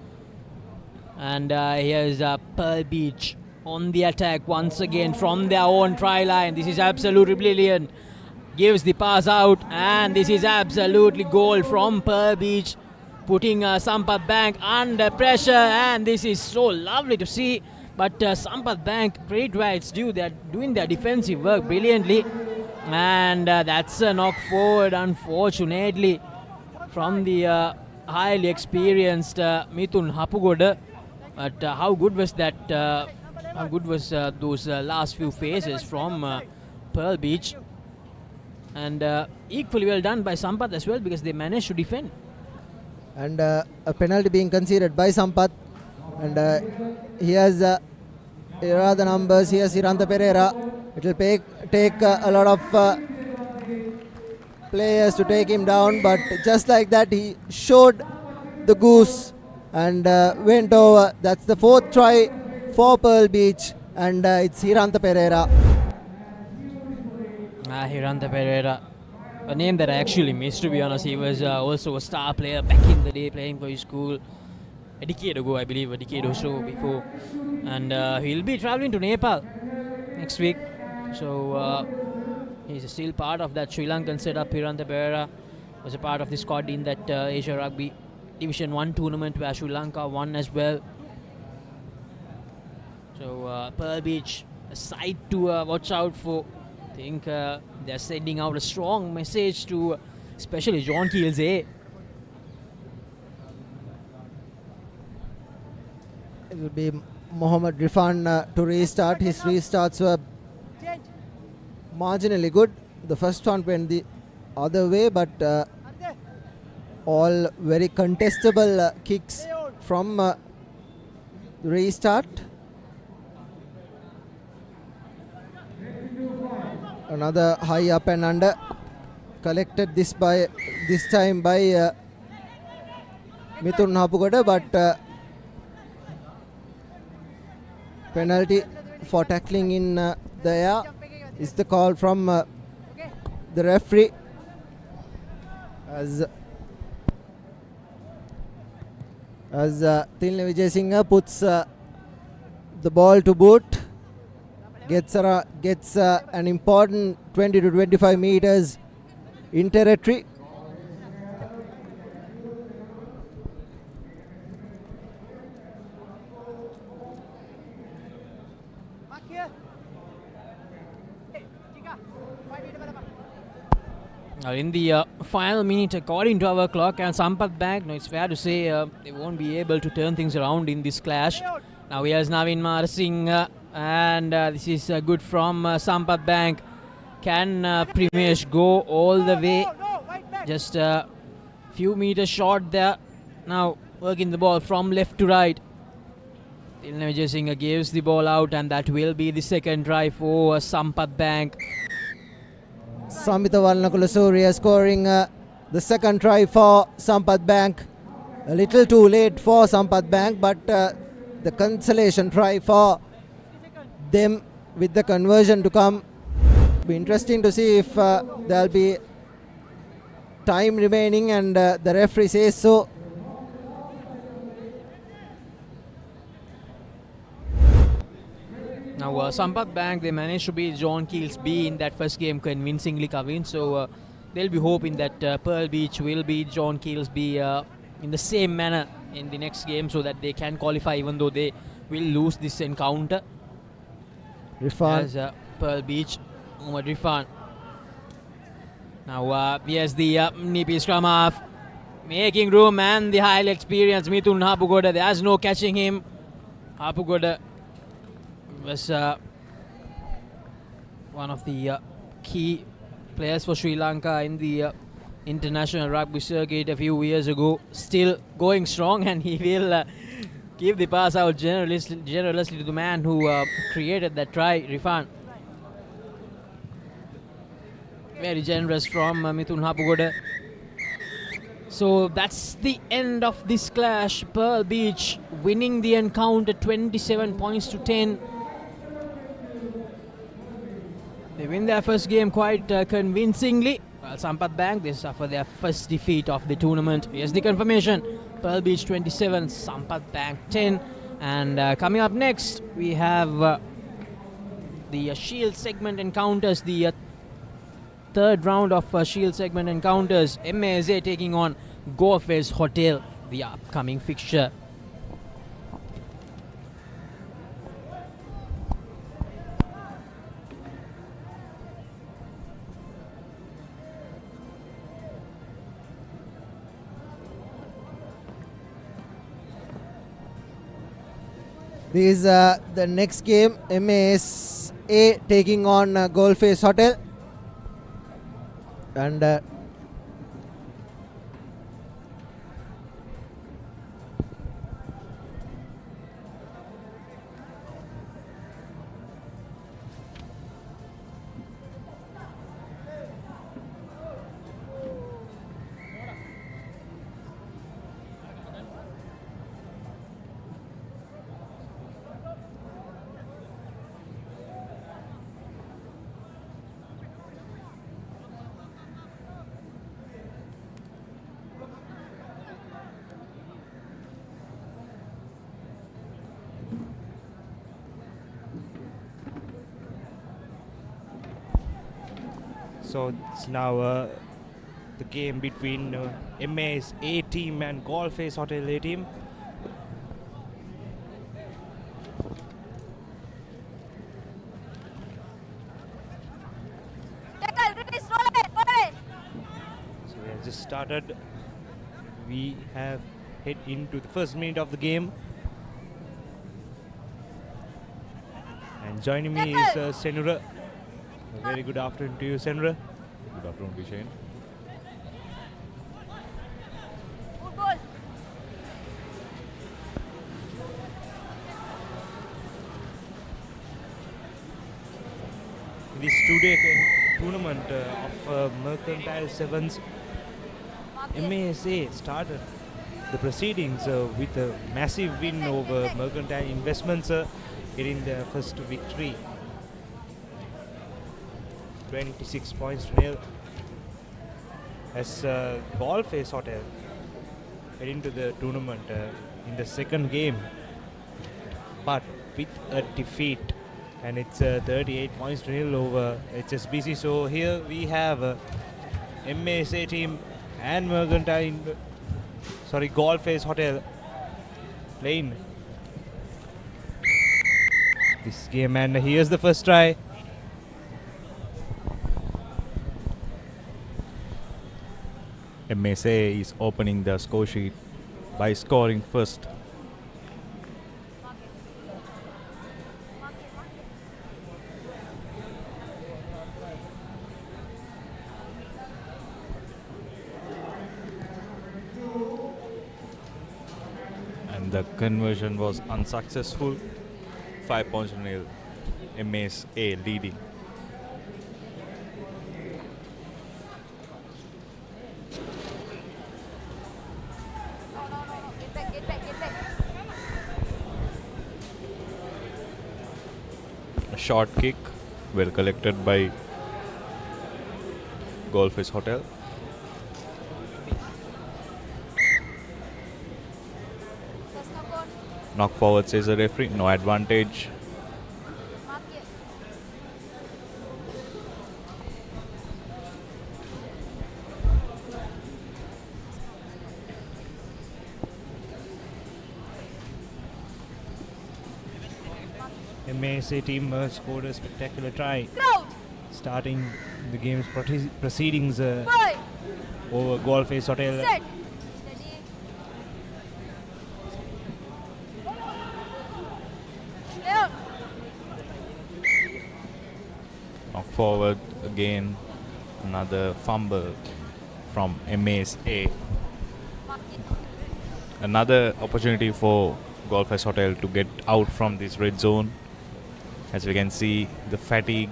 And here's Pearl Beach on the attack once again from their own try line. This is absolutely brilliant. Gives the pass out, and this is absolutely goal from Pearl Beach, putting Sampath Bank under pressure, and this is so lovely to see. But Sampath Bank, great rights due, they're doing their defensive work brilliantly, and that's a knock forward, unfortunately, from the highly experienced Mithun Hapukoda. But how good was that? How good was those last few phases from Pearl Beach? And equally well done by Sampath as well, because they managed to defend. And a penalty being conceded by Sampath. And here are the numbers. Here's Hiranta Pereira. It will take a lot of players to take him down, but just like that he showed the goose and went over. That's the 4th try for Pearl Beach, and it's Hiranta Pereira. Hiranta Pereira, a name that I actually missed, to be honest. He was also a star player back in the day, playing for his school a decade ago, I believe, a decade or so before. And he'll be travelling to Nepal next week, so he's still part of that Sri Lankan setup. Hiranta Pereira was a part of the squad in that Asia Rugby Division 1 tournament where Sri Lanka won as well. So Pearl Beach, a side to watch out for. I think they're sending out a strong message to especially John Keels A. It will be Mohammad Rifan to restart. His restarts were marginally good. The first one went the other way, but all very contestable kicks from Restart. Another high up and under. Collected this time by Mithun Hapugoda, but penalty for tackling in the air is the call from the referee, as Tilne Vijay Singh puts the ball to boot, gets an important 20 to 25 meters in territory. In the final minute, according to our clock, and Sampath Bank, it's fair to say they won't be able to turn things around in this clash. Now here's Navin Marsing, and this is good from Sampath Bank. Can Primesh go all the way? Just a few meters short there. Now working the ball from left to right. Tilne Vijay Singh gives the ball out, and that will be the second try for Sampath Bank. Samitha Valnakulasuriya scoring the second try for Sampath Bank. A little too late for Sampath Bank, but the consolation try for them with the conversion to come. Be interesting to see if there'll be time remaining, and the referee says so. Now Sampath Bank, they managed to beat John Keels B in that first game convincingly, Kavin. So they'll be hoping that Pearl Beach will beat John Keels B in the same manner in the next game, so that they can qualify, even though they will lose this encounter. Rifan. As Pearl Beach, Muhammad Rifan. Now here's the Nipi scrum half, making room, and the highly experienced Mithun Hapugoda. There's no catching him. Hapugoda was one of the key players for Sri Lanka in the international rugby circuit a few years ago. Still going strong, and he will give the pass out generously to the man who created that try, Rifan. Very generous from Mithun Hapugoda. So that's the end of this clash. Pearl Beach winning the encounter 27 points to 10. They win their first game quite convincingly. Well, Sampath Bank, they suffer their first defeat of the tournament. Here's the confirmation. Pearl Beach 27, Sampath Bank 10. And coming up next, we have the Shield segment encounters, the third round of Shield segment encounters. MASA taking on Golfers Hotel, the upcoming fixture. This is the next game, MASA taking on Golfers Hotel. And so it's now the game between MA's A team and Golfers Hotel A team. So we have just started. We have hit into the first minute of the game. And joining me is Senura. A very good afternoon to you, Senra. Good afternoon, Vishen. this tournament of Mercantile Sevens. MASA started the proceedings with a massive win over Mercantile Investments, getting their first victory. 26 points to nil. As Ballface Hotel head into the tournament in the second game, but with a defeat, and it's 38 points to nil over HSBC. So here we have MASA team and Ballface Hotel playing this game, and here's the first try. MASA is opening the score sheet by scoring first. And the conversion was unsuccessful. 5 points to nil. MASA leading. Short kick, well collected by Golfers Hotel. Knock forward, says the referee. No advantage. MASA team scored a spectacular try, starting the game's proceedings over Golfers Hotel. Set. Knock forward again. Another fumble from MASA. Another opportunity for Golfers Hotel to get out from this red zone. As we can see, the fatigue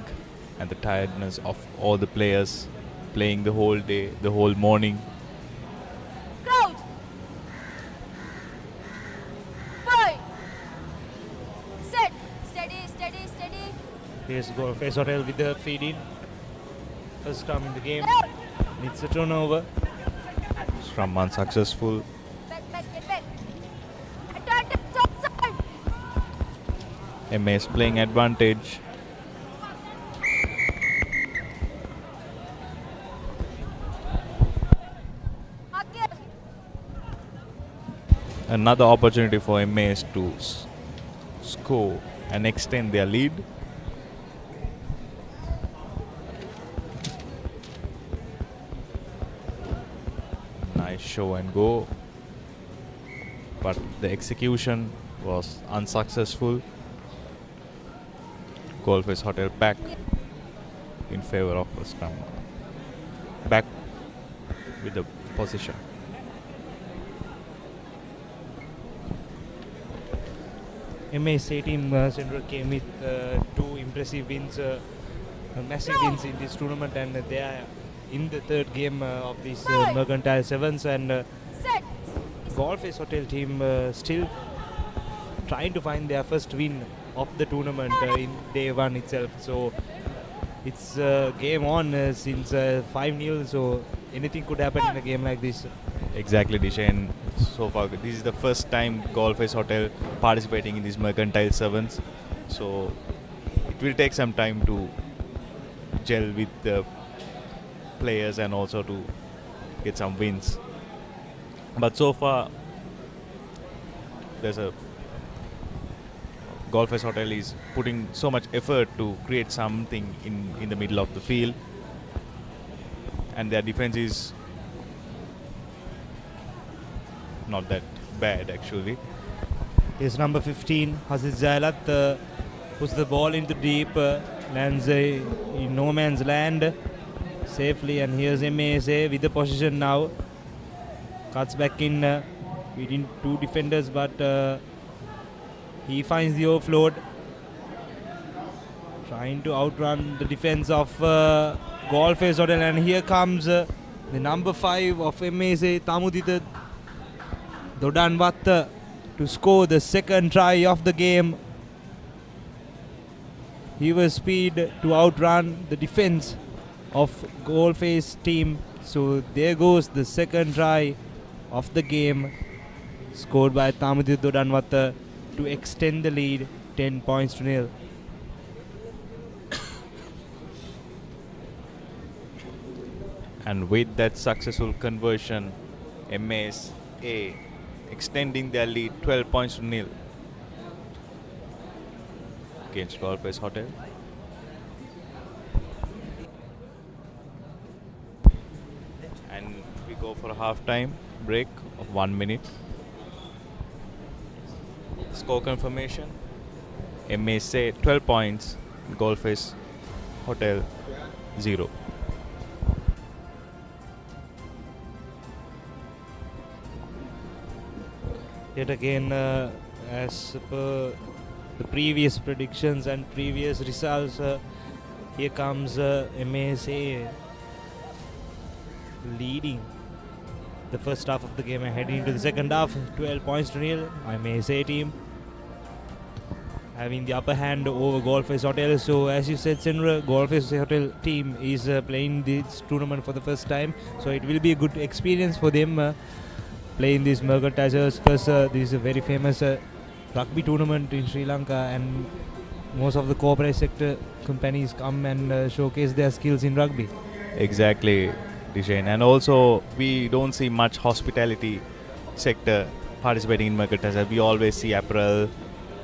and the tiredness of all the players playing the whole day, the whole morning. Crowd. Boy. Set. Steady, steady, steady. Here's Golfers Hotel with the feed in. First time in the game. It's a turnover. Scrum unsuccessful. Back, back, get back. Attack, top side. MAS playing advantage. Another opportunity for MAS to score and extend their lead. Nice show and go, but the execution was unsuccessful. Golfers Hotel back in favor of a scrum. Back with the position. MASA team Central came with two impressive wins, massive wins in this tournament, and they are in the third game of this Mercantile Sevens, and Golfers Hotel team still trying to find their first win of the tournament in day one itself. So it's game on since 5-0, so anything could happen in a game like this. Exactly, Dishan. So far, this is the first time Golfers Hotel participating in this Mercantile Sevens. So it will take some time to gel with the players and also to get some wins. But so far, there's a Golfers Hotel is putting so much effort to create something in the middle of the field, and their defense is not that bad actually. Here's number 15, Aziz Jailat, puts the ball into deep, lands in no man's land safely, and here's MASA with the position now. Cuts back in, beating two defenders, but he finds the offload. trying to outrun the defense of Golfers Hotel, and here comes the number 5 of MSA, Tamudita Dodanwatta, to score the second try of the game. He was speed to outrun the defense of Golfers team. So there goes the second try of the game, scored by Tamudita Dodanwatta to extend the lead 10 points to nil. And with that successful conversion, MSA extending their lead 12 points to nil against Golfers Hotel. And we go for a half-time break of 1 minute. Score confirmation: MSA 12 points, Golfers Hotel 0. Yet again, as per the previous predictions and previous results, here comes MSA leading the first half of the game and heading into the second half, 12 points to nil. MSA team having the upper hand over Golfers Hotel. So as you said, Senra, Golfers Hotel team is playing this tournament for the first time, so it will be a good experience for them playing these Mercantile Sevens, because this is a very famous rugby tournament in Sri Lanka, and most of the corporate sector companies come and showcase their skills in rugby. Exactly, Dishain. And also, we don't see much hospitality sector participating in Mercantile Sevens. We always see apparel,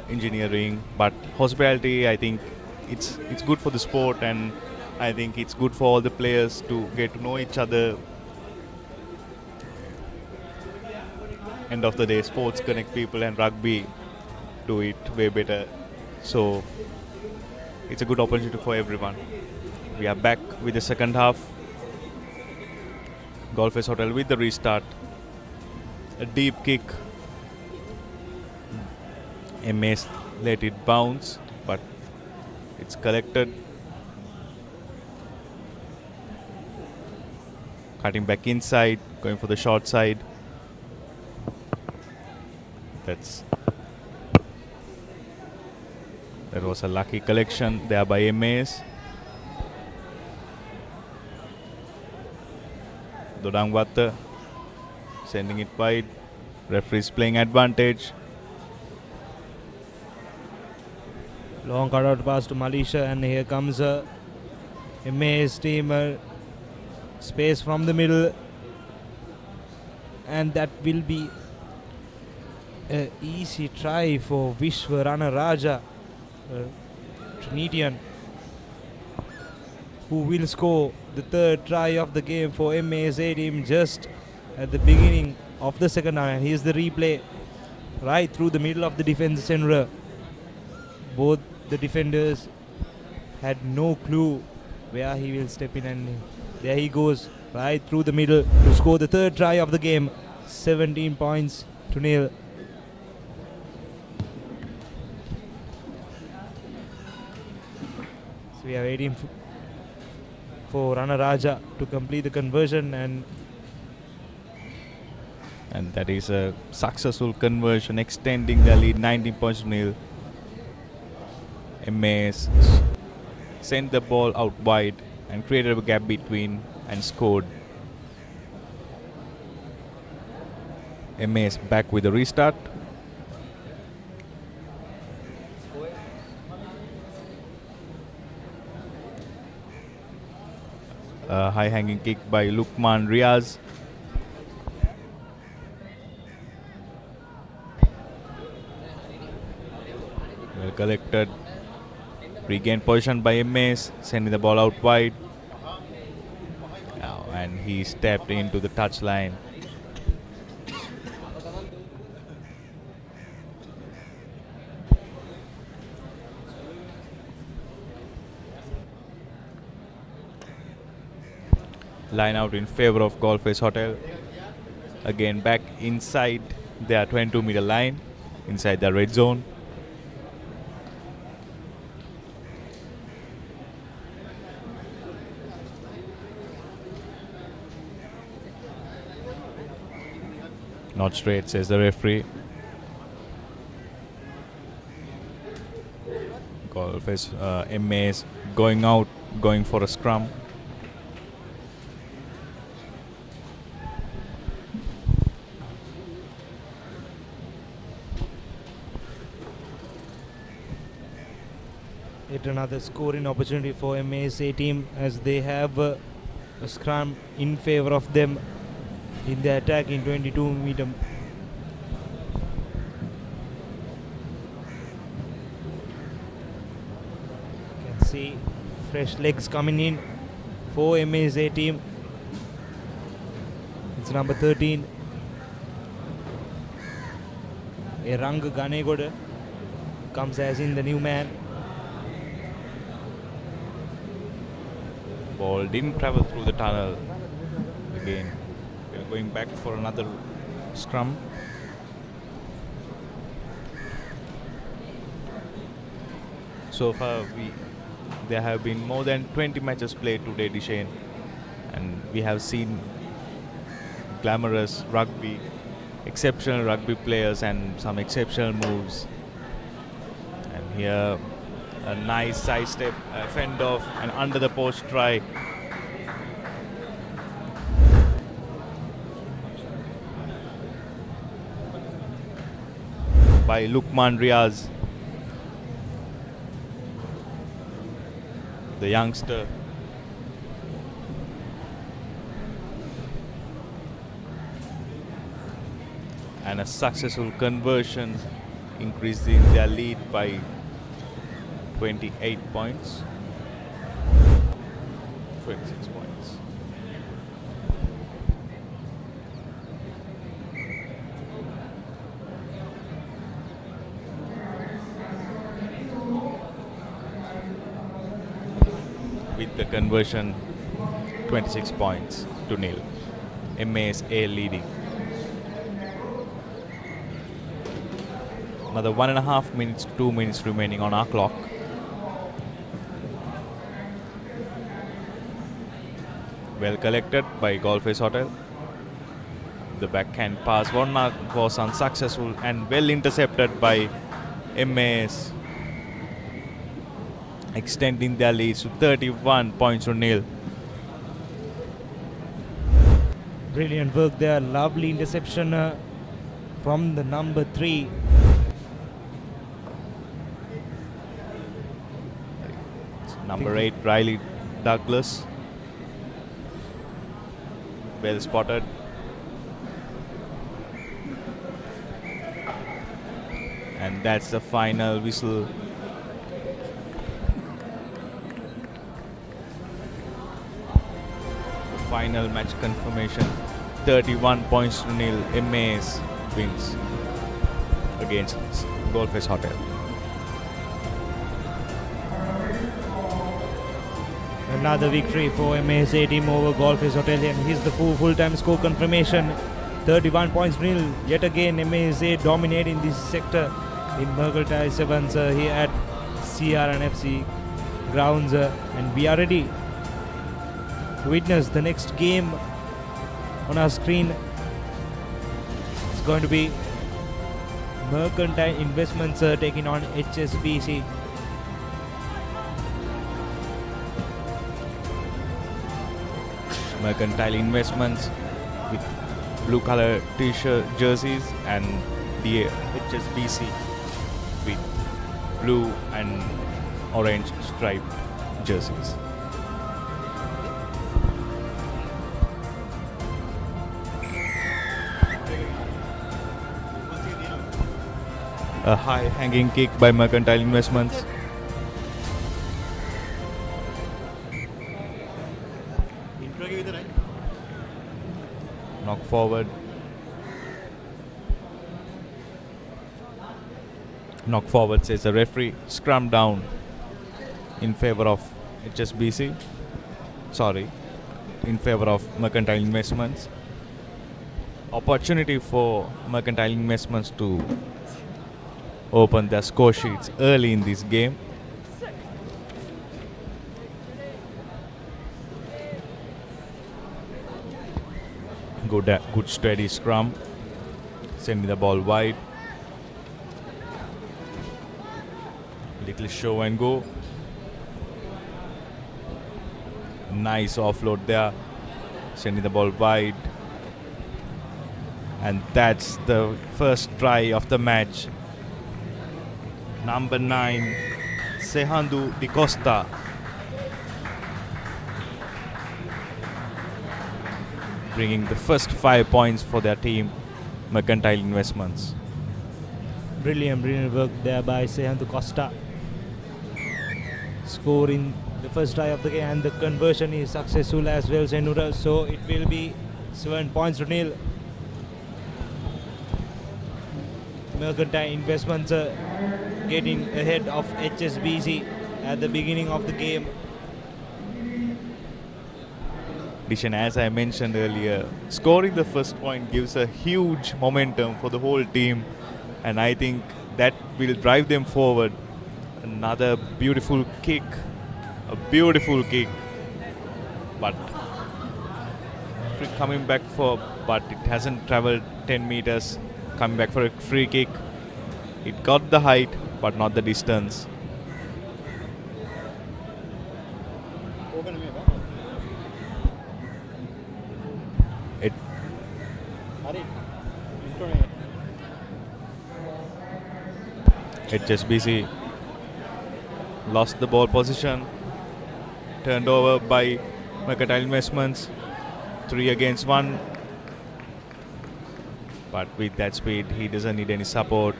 engineering, but hospitality, I think it's good for the sport, and I think it's good for all the players to get to know each other. End of the day, sports connect people, and rugby do it way better. So it's a good opportunity for everyone. We are back with the second half. Golfers Hotel with the restart. A deep kick. MS let it bounce, but it's collected. Cutting back inside, going for the short side. That was a lucky collection there by MAS. Dodangwatta sending it wide. Referees playing advantage. Long cutout pass to Malaysia, and here comes MAS team. Space from the middle, and that will be an easy try for Vishwarana Raja, Trinitian, who will score the third try of the game for MSA team just at the beginning of the second half. Here's the replay right through the middle of the defense center. Both the defenders had no clue where he will step in, and there he goes right through the middle to score the third try of the game. 17 points to nil. So we are waiting for Rana Raja to complete the conversion, and that is a successful conversion, extending the lead 19 points to nil. MAS sent the ball out wide and created a gap between and scored. MAS back with a restart. A high hanging kick by Lukman Riaz. Well collected. Regained position by MAS, sending the ball out wide. And he stepped into the touchline. Line out in favor of Golfers Hotel. Again back inside their 22-meter line, inside the red zone. Not straight, says the referee. Golf is MAs going out, going for a scrum. Yet another scoring opportunity for MASA team as they have a scrum in favor of them in the attack in 22-meter. Can see fresh legs coming in for MASA team. It's number 13. Erang Ganegoda comes as in the new man. Ball didn't travel through the tunnel. Again, we're going back for another scrum. So far, there have been more than 20 matches played today, Deshane, and we have seen glamorous rugby, exceptional rugby players, and some exceptional moves. And here, a nice side step, a fend off, and under the post try. By Lukman Riaz, the youngster. And a successful conversion, increasing their lead by 28 points. 26 points. With the conversion, 26 points to nil. MASA leading. Another 1.5 minutes, 2 minutes remaining on our clock. Well collected by Golfers Hotel. The backhand pass was unsuccessful and well intercepted by MAS, extending their lead to 31 points to nil. Brilliant work there, lovely interception from the number 3. Number 8, Riley Douglas. Well spotted. And that's the final whistle. Final match confirmation. 31 points to nil. MAS wins against Golfers Hotel. Another victory for MASA team over Golfers Hotel, and here's the full-time score confirmation. 31 points to nil. Yet again, MASA dominating this sector in Mercantile Sevens here at CRNFC grounds, and we are ready to witness the next game on our screen. It's going to be Mercantile Investments taking on HSBC. Mercantile Investments with blue color t-shirt jerseys, and the HSBC with blue and orange striped jerseys. A high hanging kick by Mercantile Investments. Knock forward. Knock forward, says the referee. Scrum down in favor of HSBC. Sorry, in favor of Mercantile Investments. Opportunity for Mercantile Investments to open their score sheets early in this game. Good steady scrum. Sending the ball wide. Little show and go. Nice offload there. Sending the ball wide. And that's the first try of the match. Number 9, Sehandu Di Costa. Bringing the first 5 points for their team, Mercantile Investments. Brilliant work there by Sehandu Costa. Scoring the first try of the game, and the conversion is successful as well, Senura. So it will be 7 points to nil. Mercantile Investments getting ahead of HSBC at the beginning of the game. Dishan, as I mentioned earlier, scoring the first point gives a huge momentum for the whole team, and I think that will drive them forward. Another beautiful kick, but coming back but it hasn't traveled 10 meters. Coming back for a free kick. It got the height, but not the distance. HSBC lost the ball position. Turned over by Mercantile Investments. 3 against 1. But with that speed, he doesn't need any support.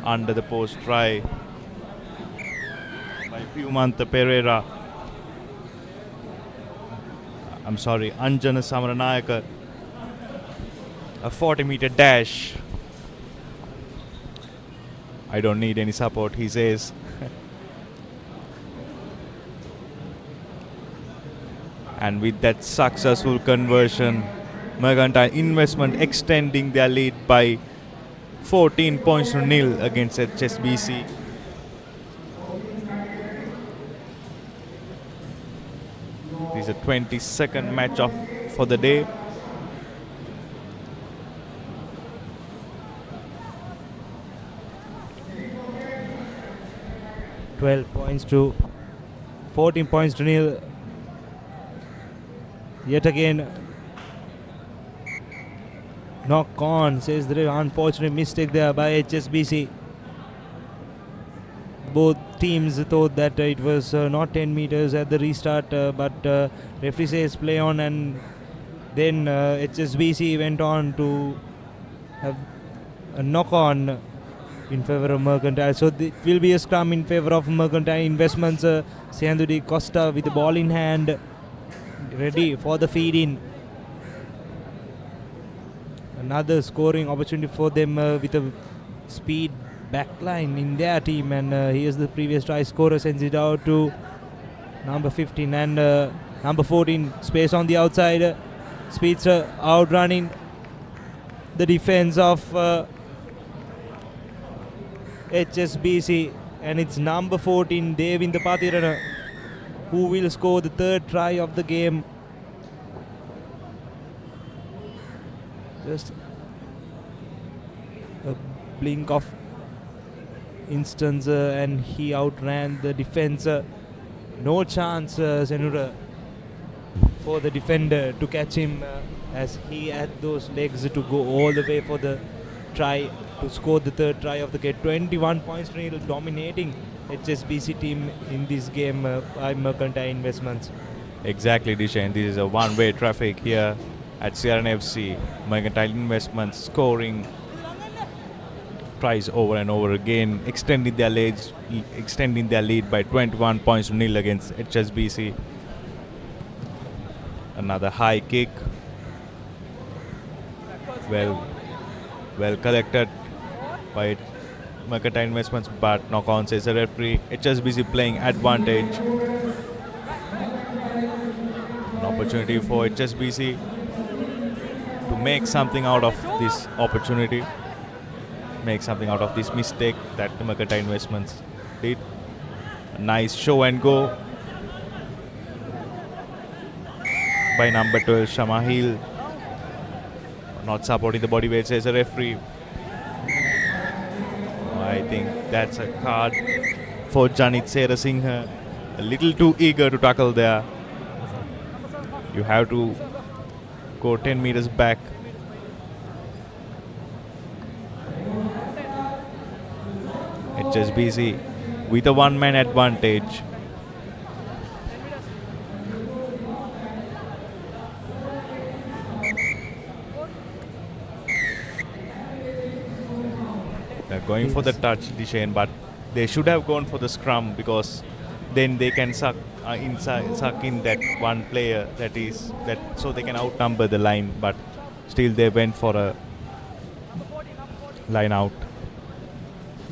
Under the post try by Pumanta Pereira. Anjana Samaranayaka. A 40-meter dash. I don't need any support, he says. And with that successful conversion, Mercantile Investment extending their lead by 14 points to nil against HSBC. This is a 22nd match for the day. Points to 14 points to nil. Yet again, knock on, says the unfortunate mistake there by HSBC. Both teams thought that it was not 10 meters at the restart, but referee says play on, and then HSBC went on to have a knock on in favor of Mercantile. So it will be a scrum in favor of Mercantile Investments. Sehandu Di Costa with the ball in hand, ready for the feed in. Another scoring opportunity for them with a speed backline in their team, and here's the previous try scorer, sends it out to number 15 and number 14, space on the outside. Speedster outrunning the defense of HSBC, and it's number 14, Devinda Pathirana, who will score the third try of the game. Just a blink of instance and he outran the defense. No chance, Senura, for the defender to catch him as he had those legs to go all the way for the try to score the third try of the game. 21 points to nil, dominating HSBC team in this game by Mercantile Investments. Exactly, Dishan. This is a one-way traffic here at CRNFC. Mercantile Investments scoring tries over and over again, extending their lead by 21 points to nil against HSBC. Another high kick. Well collected by Mercantile Investments, but knock on, says the referee. HSBC playing advantage. An opportunity for HSBC to make something out of this opportunity, make something out of this mistake that the Mercantile Investments did. A nice show and go by number 12, Shamahil. Not supporting the body weight, says the referee. I think that's a card for Janit Serasinghe. A little too eager to tackle there. You have to go 10 meters back. HSBC with a one-man advantage. They're going for the touch, Dishane, but they should have gone for the scrum, because then they can suck in that one player so they can outnumber the line. But still, they went for a line out.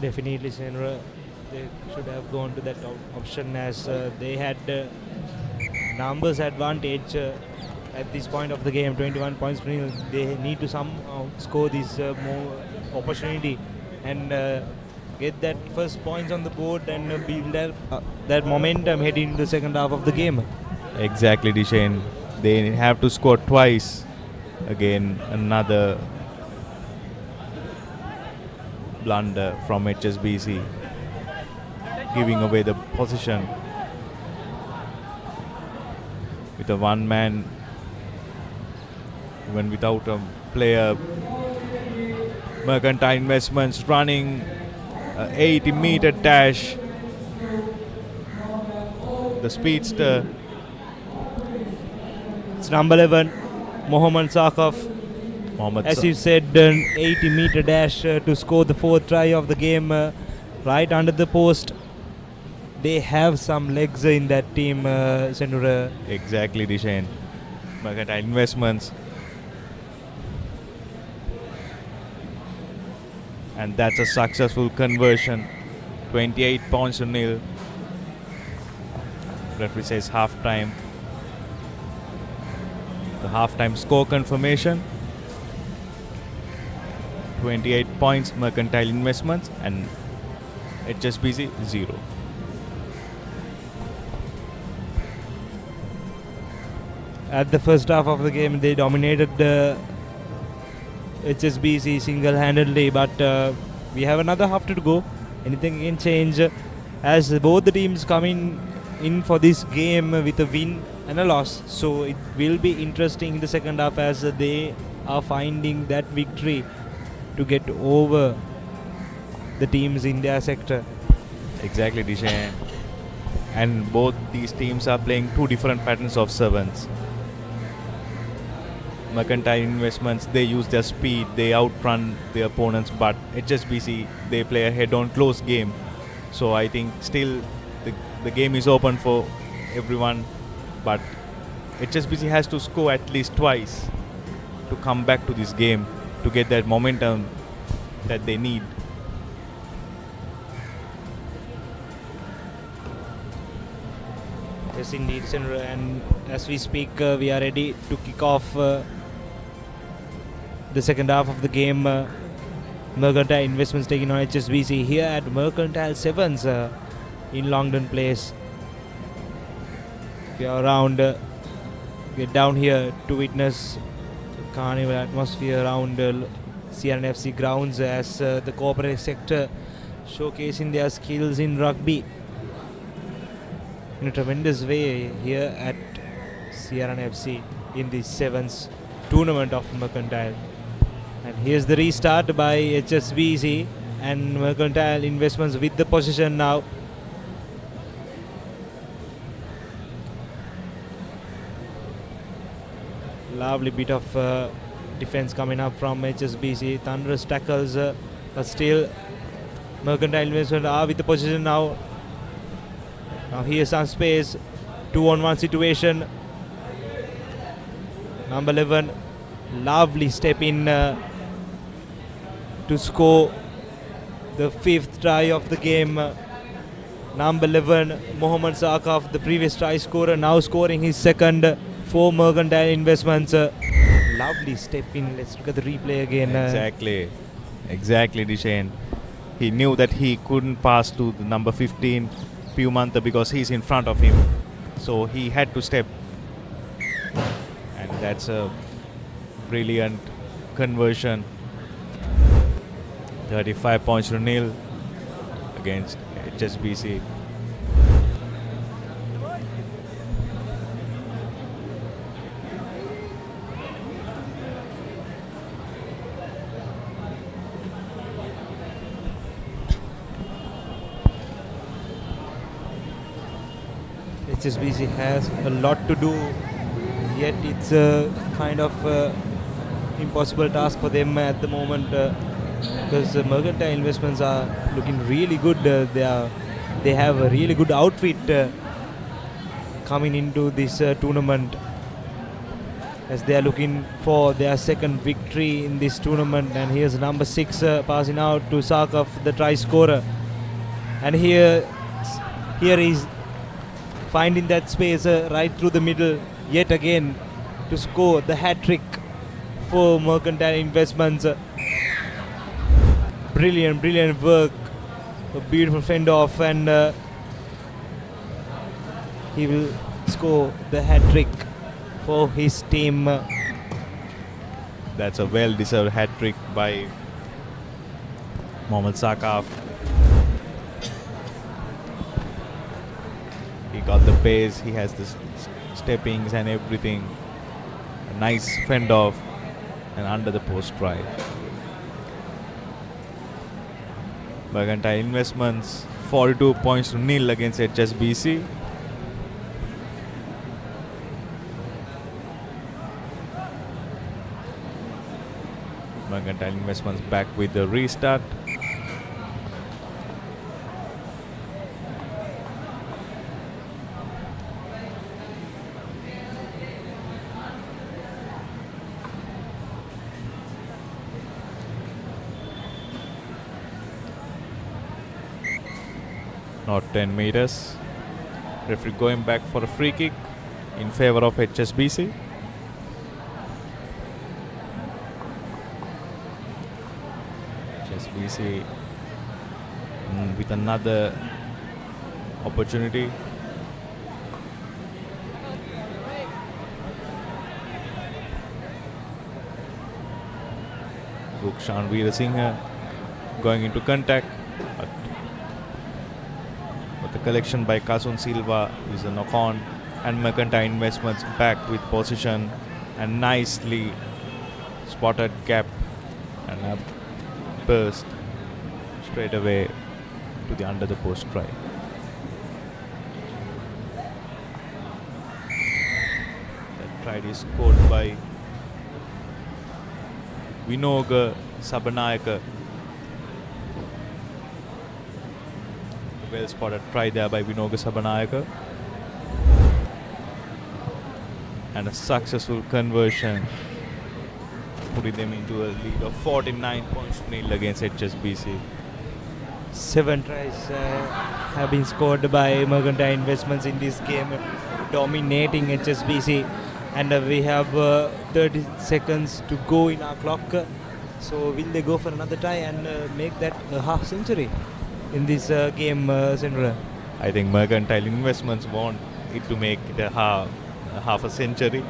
Definitely, Senra. They should have gone to that option, as they had numbers advantage at this point of the game. 21 points to nil. They need to somehow score this more opportunity and get that first points on the board and build that momentum heading into the second half of the game. Exactly, Dishane. They have to score twice. Again, another blunder from HSBC, giving away the position with a one-man, even without a player. Mercantile Investments running 80-meter dash. The speedster. It's number 11, Mohammad Sakaf. As you said, an 80-meter dash to score the fourth try of the game, right under the post. They have some legs in that team, Senura. Exactly, Dishane. Mercantile Investments. And that's a successful conversion. 28 points to nil. Referee says half time. The half-time score confirmation. 28 points Mercantile Investments and HSBC 0. At the first half of the game, they dominated HSBC single-handedly, but we have another half to go. Anything can change, as both the teams coming in for this game with a win and a loss. So it will be interesting in the second half, as they are finding that victory to get over the teams in their sector. Exactly, Dishane. And both these teams are playing two different patterns of sevens. Mercantile Investments, they use their speed, they outrun their opponents, but HSBC, they play a head-on close game. So I think still the game is open for everyone, but HSBC has to score at least twice to come back to this game to get that momentum that they need. Yes, indeed, Senra. And as we speak, we are ready to kick off the second half of the game. Mercantile Investments taking on HSBC here at Mercantile Sevens in Longdon Place. If you are around, get down here to witness the carnival atmosphere around CRNFC grounds, as the corporate sector showcasing their skills in rugby in a tremendous way here at CRNFC in the Sevens tournament of Mercantile. And here's the restart by HSBC and Mercantile Investments with the possession now. Lovely bit of defense coming up from HSBC. Thunderous tackles, but still Mercantile Investments are with the possession now. Now here's some space. 2-on-1 situation. Number 11. Lovely step in to score the fifth try of the game. Number 11, Mohammad Sakaf, the previous try scorer, now scoring his second for Mercantile Investments. Lovely step in. Let's look at the replay again. Exactly, Dishane. He knew that he couldn't pass to the number 15, Pumanta, because he's in front of him. So he had to step. And that's a brilliant conversion. 35 points to nil. against HSBC. HSBC has a lot to do, yet it's a kind of impossible task for them at the moment because Mercantile Investments are looking really good. They have a really good outfit coming into this tournament, as they are looking for their second victory in this tournament. And here's number 6 passing out to Sampath, the try scorer, and here is finding that space right through the middle yet again to score the hat-trick for Mercantile Investments. Brilliant work, a beautiful fend off, and he will score the hat-trick for his team. That's a well-deserved hat-trick by Mohammad Sampath. He got the pace, he has the steppings and everything. A nice fend off and under the post try. Mercantile Investments 42 points to nil against HSBC. Mercantile Investments back with the restart. Not 10 meters. Referee going back for a free kick in favor of HSBC. HSBC with another opportunity. Rukshan Veerasinghe going into contact. But the collection by Kasun Silva is a knock-on, and Mercantile Investments back with position and nicely spotted gap and a burst straight away to the under the post try. That try is scored by Vinoga Sabanayaka. Well spotted try there by Vinoga Sabanayaka. And a successful conversion, putting them into a lead of 49 points to nil against HSBC. 7 tries have been scored by Mercantile Investments in this game, dominating HSBC. And we have 30 seconds to go in our clock. So will they go for another try and make that a half century in this game, Sindra? I think Mercantile Investments want it to make it a half a century.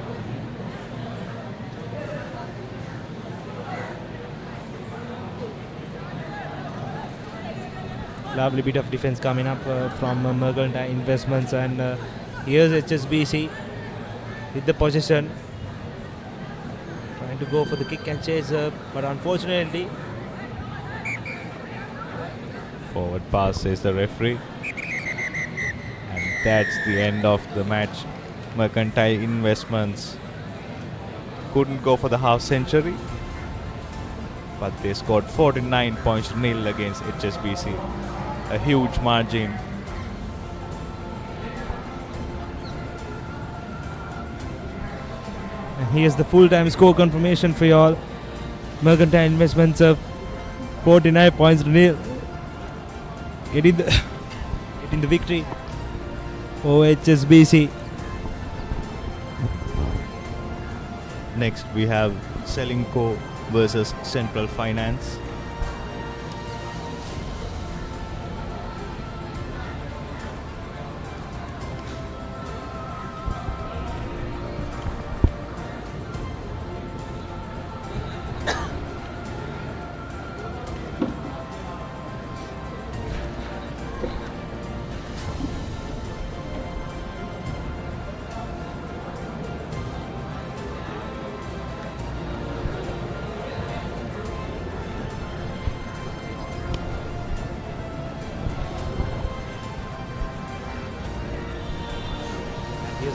Lovely bit of defense coming up from Mercantile Investments, and here's HSBC with the possession, trying to go for the kick and chase, but unfortunately forward pass, says the referee, and that's the end of the match. Mercantile Investments couldn't go for the half century, but they scored 49 points to nil against HSBC, a huge margin. And here's the full-time score confirmation for you all. Mercantile Investments 49 points to nil, getting the victory for HSBC. Next we have Selinko versus Central Finance.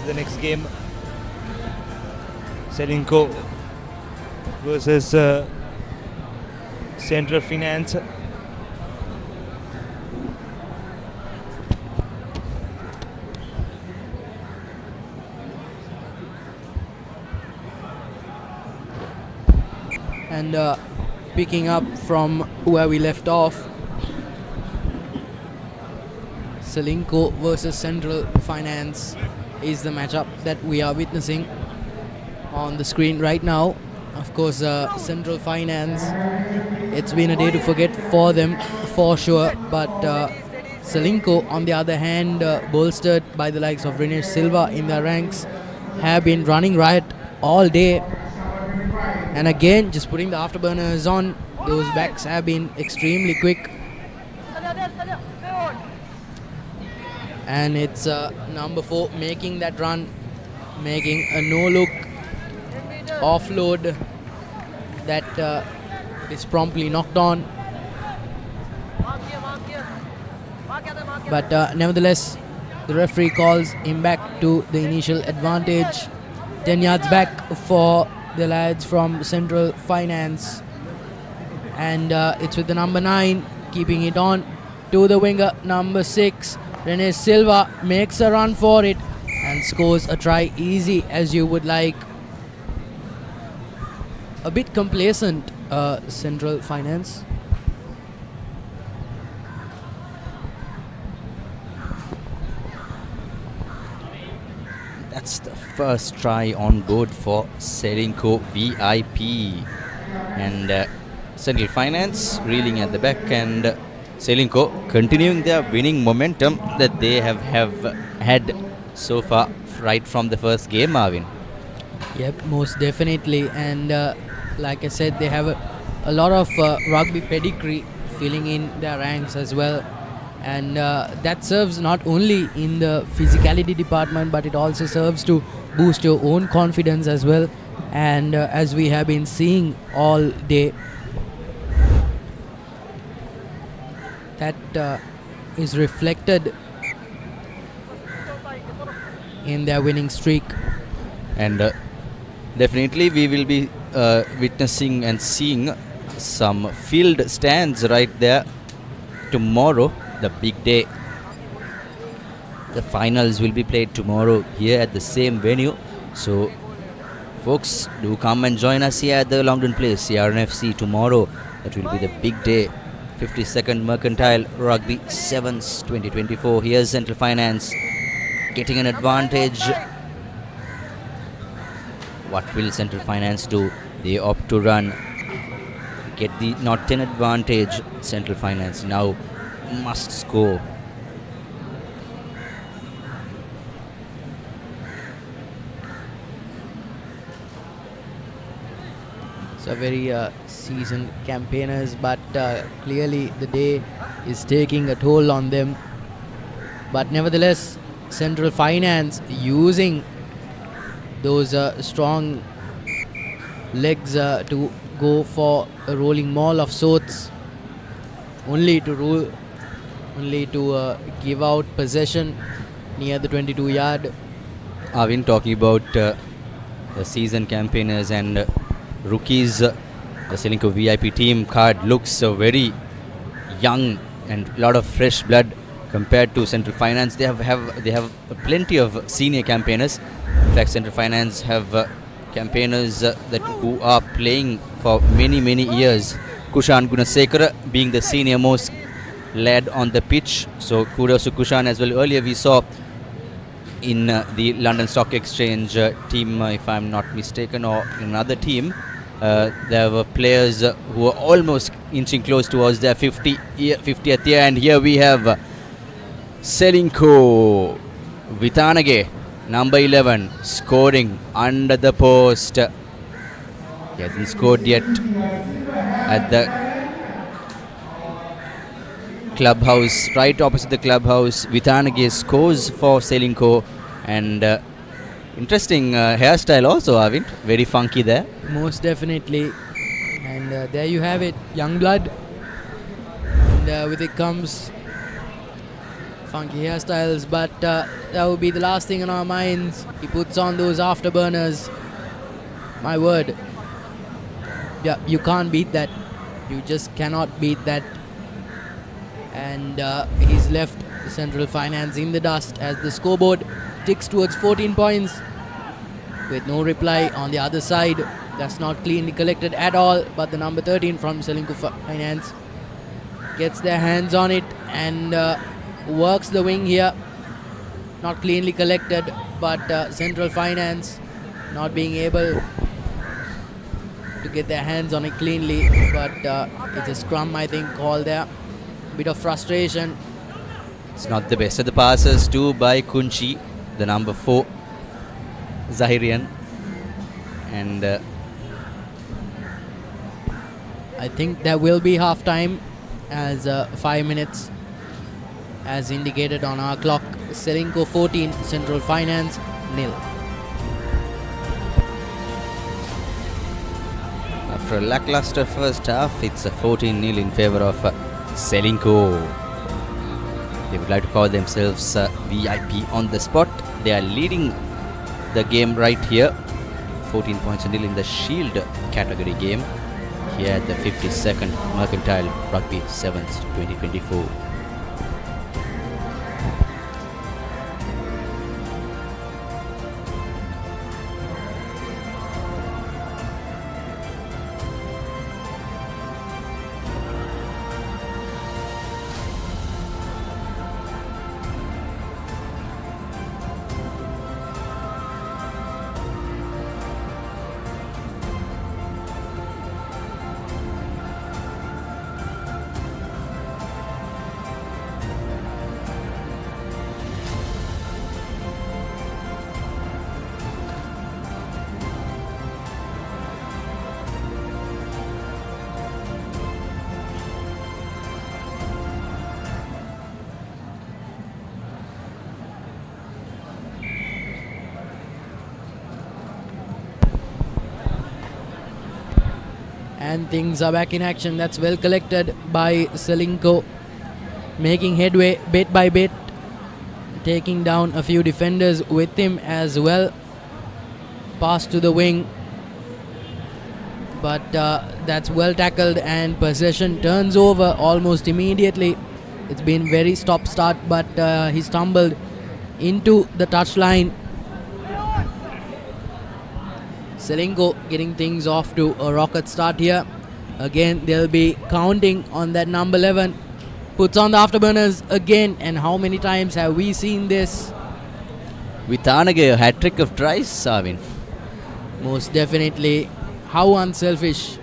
to the next game. Selinko versus Central Finance. And picking up from where we left off, Selinko versus Central Finance is the matchup that we are witnessing on the screen right now. Of course, Central Finance, it's been a day to forget for them for sure, but Selinko on the other hand, bolstered by the likes of Rinesh Silva in their ranks, have been running riot all day. And again, just putting the afterburners on, those backs have been extremely quick. And it's number 4 making that run, making a no-look offload that is promptly knocked on. But nevertheless, the referee calls him back to the initial advantage. 10 yards back for the lads from Central Finance. And it's with the number 9 keeping it on to the winger, number 6. René Silva makes a run for it and scores a try, easy as you would like. A bit complacent, Central Finance. That's the first try on board for Selinko VIP. And Central Finance reeling at the back, and Selinko continuing their winning momentum that they have had so far right from the first game, Marvin. Yep, most definitely. And like I said, they have a lot of rugby pedigree filling in their ranks as well. And that serves not only in the physicality department, but it also serves to boost your own confidence as well. And as we have been seeing all day, that is reflected in their winning streak. And definitely we will be witnessing and seeing some field stands right there tomorrow, the big day. The finals will be played tomorrow here at the same venue. So folks, do come and join us here at the Longdon Place, CRNFC tomorrow. That will be the big day. 52nd Mercantile Rugby Sevens 2024. Here's Central Finance getting an advantage. What will Central Finance do? They opt to run, get the not 10 advantage. Central Finance now must score. So very seasoned campaigners, but clearly the day is taking a toll on them. But nevertheless, Central Finance using those strong legs to go for a rolling maul of sorts, only to give out possession near the 22-yard. Arvin, talking about the seasoned campaigners and rookies, the Selinko VIP team card looks very young and a lot of fresh blood compared to Central Finance. They have plenty of senior campaigners. In fact, Central Finance have campaigners who are playing for many years. Kushan Gunasekara being the senior most lad on the pitch. So kudos to Kushan as well. Earlier we saw in the London Stock Exchange team, if I'm not mistaken, or in another team, there were players who were almost inching close towards their 50th year. And here we have Selinko Vitanage, number 11, scoring under the post. He hasn't scored yet at the clubhouse, right opposite the clubhouse. Vitanage scores for Selinko, and interesting hairstyle also, Arvind. Very funky there. Most definitely. And there you have it, young blood. And with it comes funky hairstyles, but that would be the last thing on our minds. He puts on those afterburners. My word. Yeah, you can't beat that. You just cannot beat that. And he's left Central Finance in the dust as the scoreboard ticks towards 14 points with no reply on the other side. That's not cleanly collected at all, but the number 13 from Selinko Finance gets their hands on it and works the wing here. Not cleanly collected, but Central Finance not being able to get their hands on it cleanly, but it's a scrum, I think, call there. Bit of frustration. It's not the best of the passes too by Kunchi, the number 4 Zahirian, and I think there will be half time as 5 minutes as indicated on our clock. Selinko 14, Central Finance 0. After a lackluster first half, it's a 14-0 in favour of Selinko. They would like to call themselves VIP on the spot. They are leading the game right here. 14 points nil in the Shield category game here at the 52nd Mercantile Rugby Sevens 2024. And things are back in action. That's well collected by Selinko, making headway bit by bit, taking down a few defenders with him as well. Pass to the wing, but that's well tackled and possession turns over almost immediately. It's been very stop-start, but he stumbled into the touchline. Selinko getting things off to a rocket start here. Again, they'll be counting on that number 11. Puts on the afterburners again, and how many times have we seen this? With Anage, a hat-trick of tries, Savin. Most definitely. How unselfish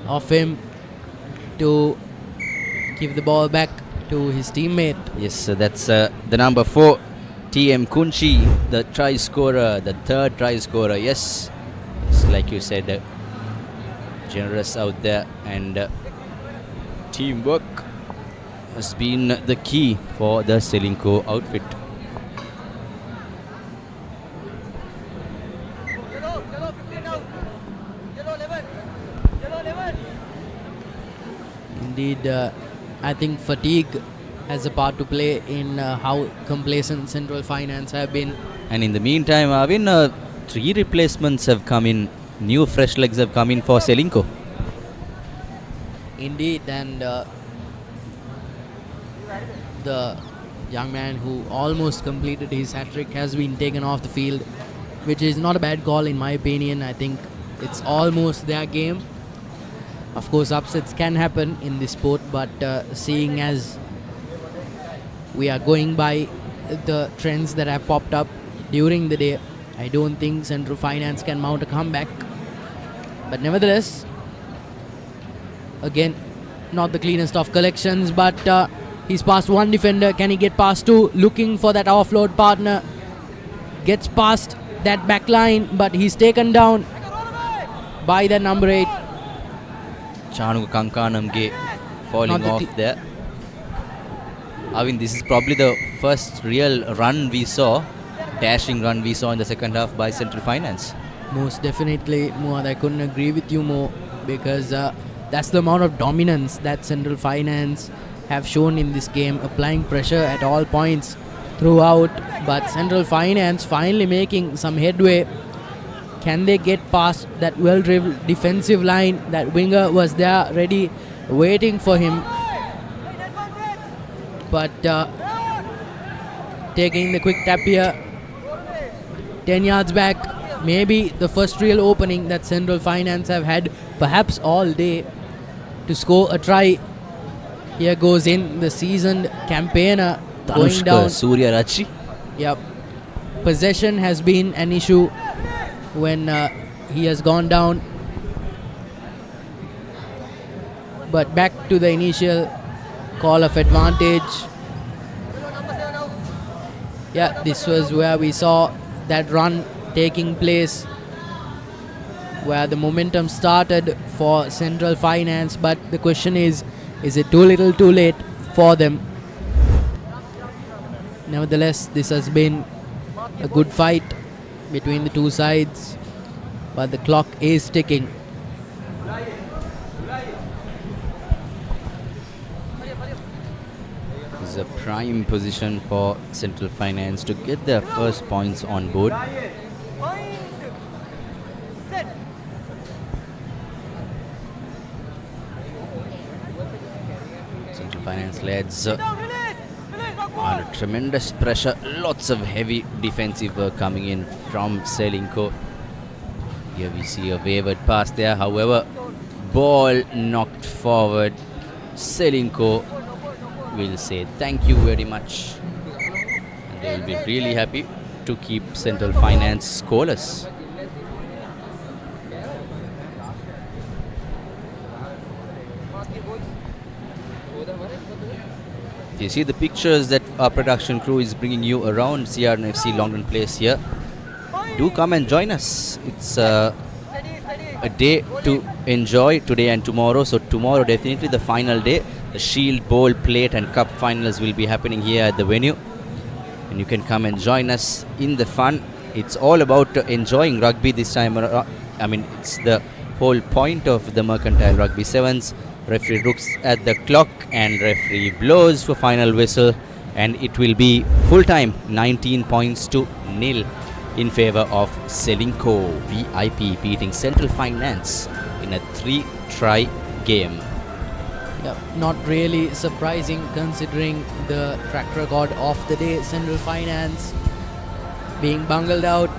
of him to give the ball back to his teammate. Yes, so that's the number 4, TM Kunchi, the try scorer, the third try scorer. Yes, it's like you said, generous out there, and teamwork has been the key for the Selinko outfit. Indeed, I think fatigue has a part to play in how complacent Central Finance have been. And in the meantime, Arvin, 3 replacements have come in. New fresh legs have come in for Selinko. Indeed, and the young man who almost completed his hat-trick has been taken off the field, which is not a bad call in my opinion. I think it's almost their game. Of course, upsets can happen in this sport, but seeing as we are going by the trends that have popped up during the day, I don't think Central Finance can mount a comeback. But nevertheless, again, not the cleanest of collections, but he's past one defender. Can he get past 2? Looking for that offload partner. Gets past that back line, but he's taken down by the number 8. Chanuka Kankanamge falling off there. I mean, this is probably the first real run we saw, dashing run we saw in the second half by Central Finance. Most definitely, Moan, I couldn't agree with you more, because that's the amount of dominance that Central Finance have shown in this game, applying pressure at all points throughout. But Central Finance finally making some headway. Can they get past that well-drilled defensive line? That winger was there ready, waiting for him. But taking the quick tap here, 10 yards back. Maybe the first real opening that Central Finance have had perhaps all day to score a try. Here goes in the seasoned campaigner going down. Surya Rachi. Yep. Possession has been an issue when he has gone down. But back to the initial call of advantage. Yeah, this was where we saw that run taking place, where the momentum started for Central Finance. But the question is it too little too late for them? Nevertheless, this has been a good fight between the two sides, but the clock is ticking. It's a prime position for Central Finance to get their first points on board. Central Finance lads under tremendous pressure. Lots of heavy defensive work coming in from Selinko. Here we see a wayward pass there. However, ball knocked forward. Selinko will say thank you very much. And they will be really happy to keep Central Finance scoreless. You see the pictures that our production crew is bringing you around CRNFC Longdon Place here. Do come and join us. It's a day to enjoy today and tomorrow. So tomorrow definitely the final day. The Shield, Bowl, Plate and Cup finals will be happening here at the venue. And you can come and join us in the fun. It's all about enjoying rugby this time around. I mean, it's the whole point of the Mercantile Rugby Sevens. Referee looks at the clock and referee blows for final whistle, and it will be full time, 19 points to nil in favor of Selinko VIP beating Central Finance in a 3-try game. Yep, not really surprising considering the track record of the day. Central Finance being bungled out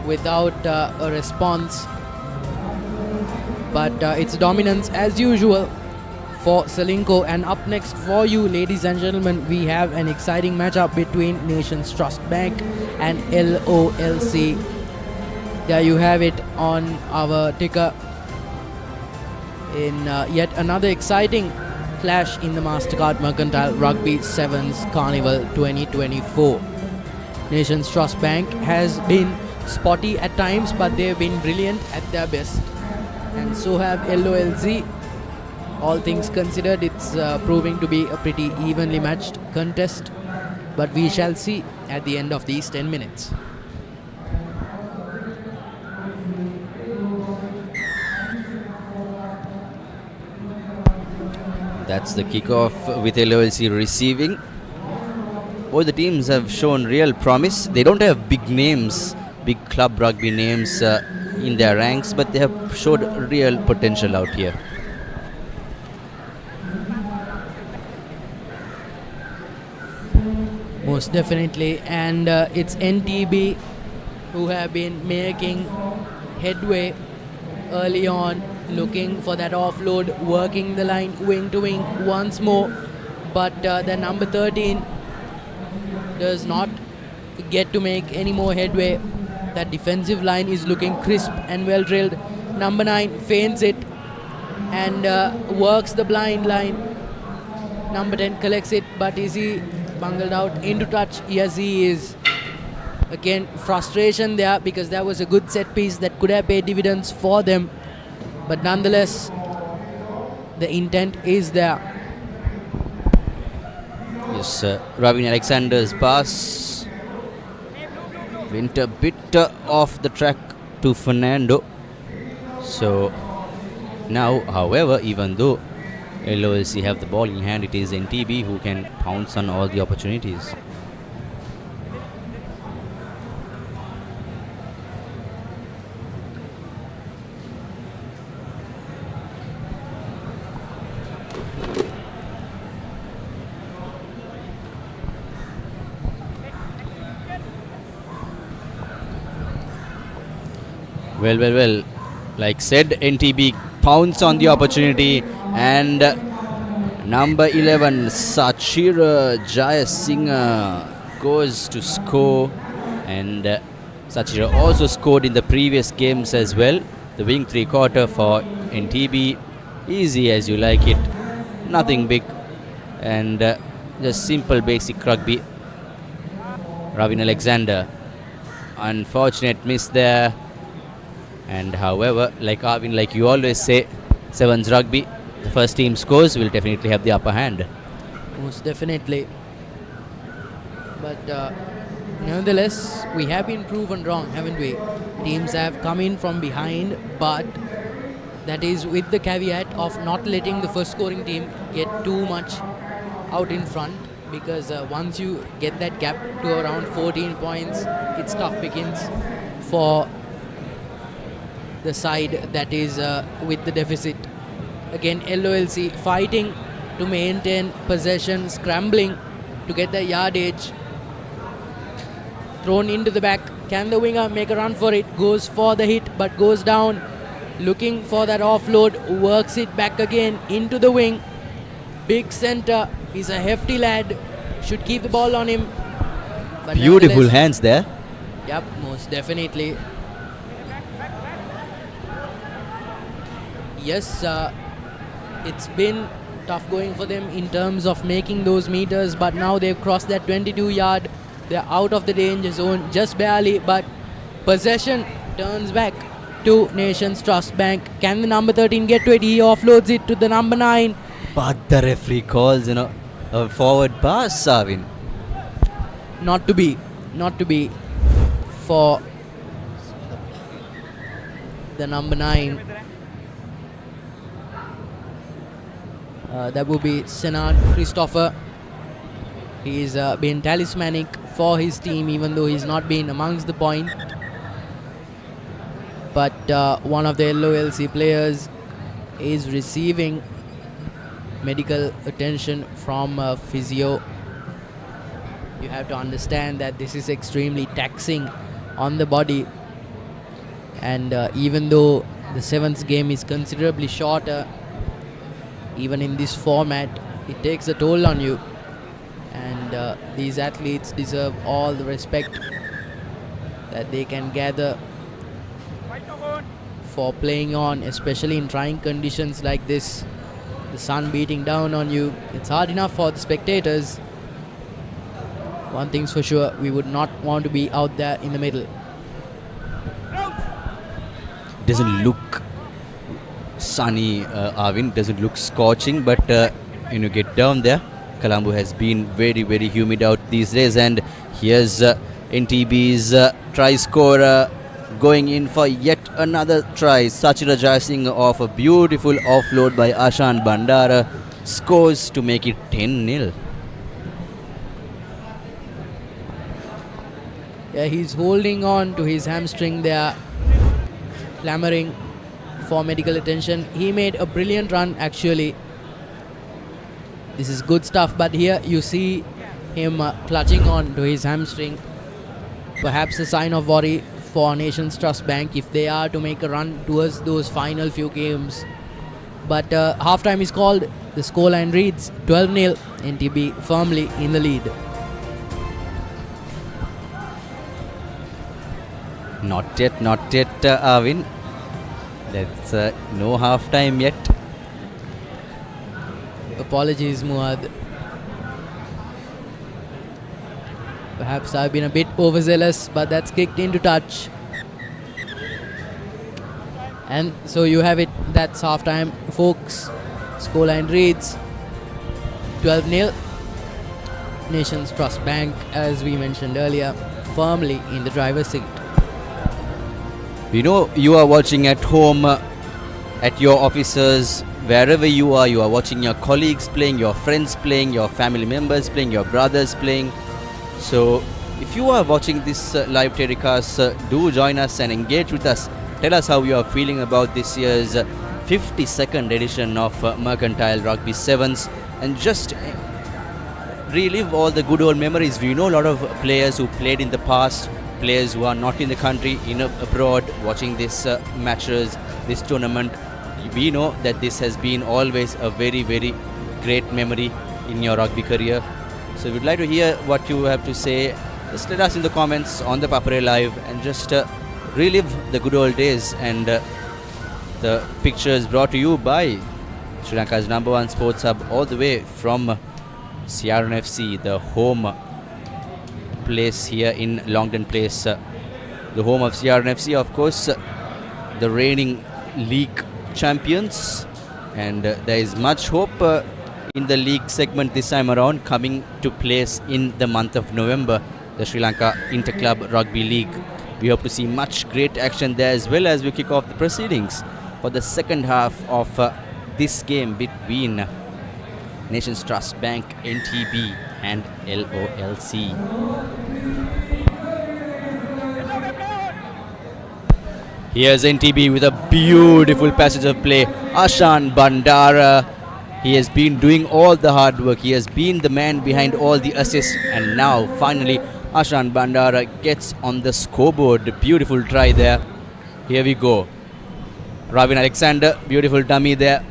without a response. But it's dominance as usual for Selinko. And up next for you, ladies and gentlemen, we have an exciting matchup between Nations Trust Bank and LOLC. There you have it on our ticker in yet another exciting clash in the Mastercard Mercantile Rugby Sevens Carnival 2024. Nations Trust Bank has been spotty at times, but they've been brilliant at their best. And so have LOLC. All things considered, it's proving to be a pretty evenly matched contest. But we shall see at the end of these 10 minutes. That's the kickoff with LOLC receiving. Both the teams have shown real promise. They don't have big names, big club rugby names in their ranks, but they have showed real potential out here. Most definitely, and it's NTB who have been making headway early on, looking for that offload, working the line wing to wing once more, but the number 13 does not get to make any more headway. That defensive line is looking crisp and well drilled. Number 9 feints it and works the blind line. Number 10 collects it, but is he bungled out into touch? Yes, he is. Again, frustration there because that was a good set piece that could have paid dividends for them. But nonetheless, the intent is there. Yes, Robin Alexander's pass went a bit off the track to Fernando. So now, however, even though LOLC have the ball in hand. It is NTB who can pounce on all the opportunities. Well. Like said, NTB pounce on the opportunity, and number 11 Sachira Jayasinghe goes to score, and Sachira also scored in the previous games as well. The wing 3/4 for NTB, easy as you like it, nothing big, and just simple basic rugby. Ravin Alexander, unfortunate miss there. And however, like Arvin, like you always say, Sevens rugby, the first team scores will definitely have the upper hand. Most definitely. But nevertheless, we have been proven wrong, haven't we? Teams have come in from behind, but that is with the caveat of not letting the first scoring team get too much out in front, because once you get that gap to around 14 points, it's tough pickings for the side that is with the deficit. Again, LOLC fighting to maintain possession, scrambling to get the yardage. Thrown into the back. Can the winger make a run for it? Goes for the hit but goes down. Looking for that offload. Works it back again into the wing. Big centre. He's a hefty lad. Should keep the ball on him. But beautiful hands there. Yep, most definitely. Yes, it's been tough going for them in terms of making those meters, but now they've crossed that 22-yard. They're out of the danger zone just barely, but possession turns back to Nations Trust Bank. Can the number 13 get to it? He offloads it to the number 9. But the referee calls, a forward pass, Arvin. Not to be for the number 9. That would be Senard Christopher. He's been talismanic for his team, even though he's not been amongst the point. But one of the LOLC players is receiving medical attention from physio. You have to understand that this is extremely taxing on the body. And even though the Sevens game is considerably shorter, even in this format, it takes a toll on you. And these athletes deserve all the respect that they can gather for playing on, especially in trying conditions like this. The sun beating down on you. It's hard enough for the spectators. One thing's for sure, we would not want to be out there in the middle. Doesn't look sunny, Arvin, doesn't look scorching, but when you get down there, Colombo has been very, very humid out these days. And here's NTB's try scorer going in for yet another try. Sachira Jayasinghe off a beautiful offload by Ashan Bandara scores to make it 10-0. Yeah, he's holding on to his hamstring there, clamoring for medical attention. He made a brilliant run actually. This is good stuff, but here you see him clutching on to his hamstring. Perhaps a sign of worry for Nations Trust Bank if they are to make a run towards those final few games. But halftime is called. The scoreline reads 12-0, NTB firmly in the lead. Not yet, Arvin. That's no half-time yet. Apologies, Muad. Perhaps I've been a bit overzealous, but that's kicked into touch. And so you have it. That's half-time, folks. Scoreline reads 12-0. Nations Trust Bank, as we mentioned earlier, firmly in the driver's seat. You know, you are watching at home at your offices, wherever you are watching your colleagues playing, your friends playing, your family members playing, your brothers playing. So if you are watching this live telecast, do join us and engage with us. Tell us how you are feeling about this year's 52nd edition of Mercantile Rugby Sevens, and just relive all the good old memories. We know a lot of players who played in the past, players who are not in the country, abroad, watching this matches, this tournament. We know that this has been always a very, very great memory in your rugby career. So we'd like to hear what you have to say. Just let us in the comments on the Papare Live and just relive the good old days. And the pictures brought to you by Sri Lanka's #1 sports hub, all the way from CRNFC, the home place here in Longden Place. The home of CRNFC, of course, the reigning league champions. And there is much hope in the league segment this time around, coming to place in the month of November, the Sri Lanka Interclub Rugby League. We hope to see much great action there, as well as we kick off the proceedings for the second half of this game between Nations Trust Bank, NTB and LOLC. Here's NTB with a beautiful passage of play. Ashan Bandara, he has been doing all the hard work. He has been the man behind all the assists, and now finally Ashan Bandara gets on the scoreboard. Beautiful try there. Here we go. Ravin Alexander, beautiful dummy there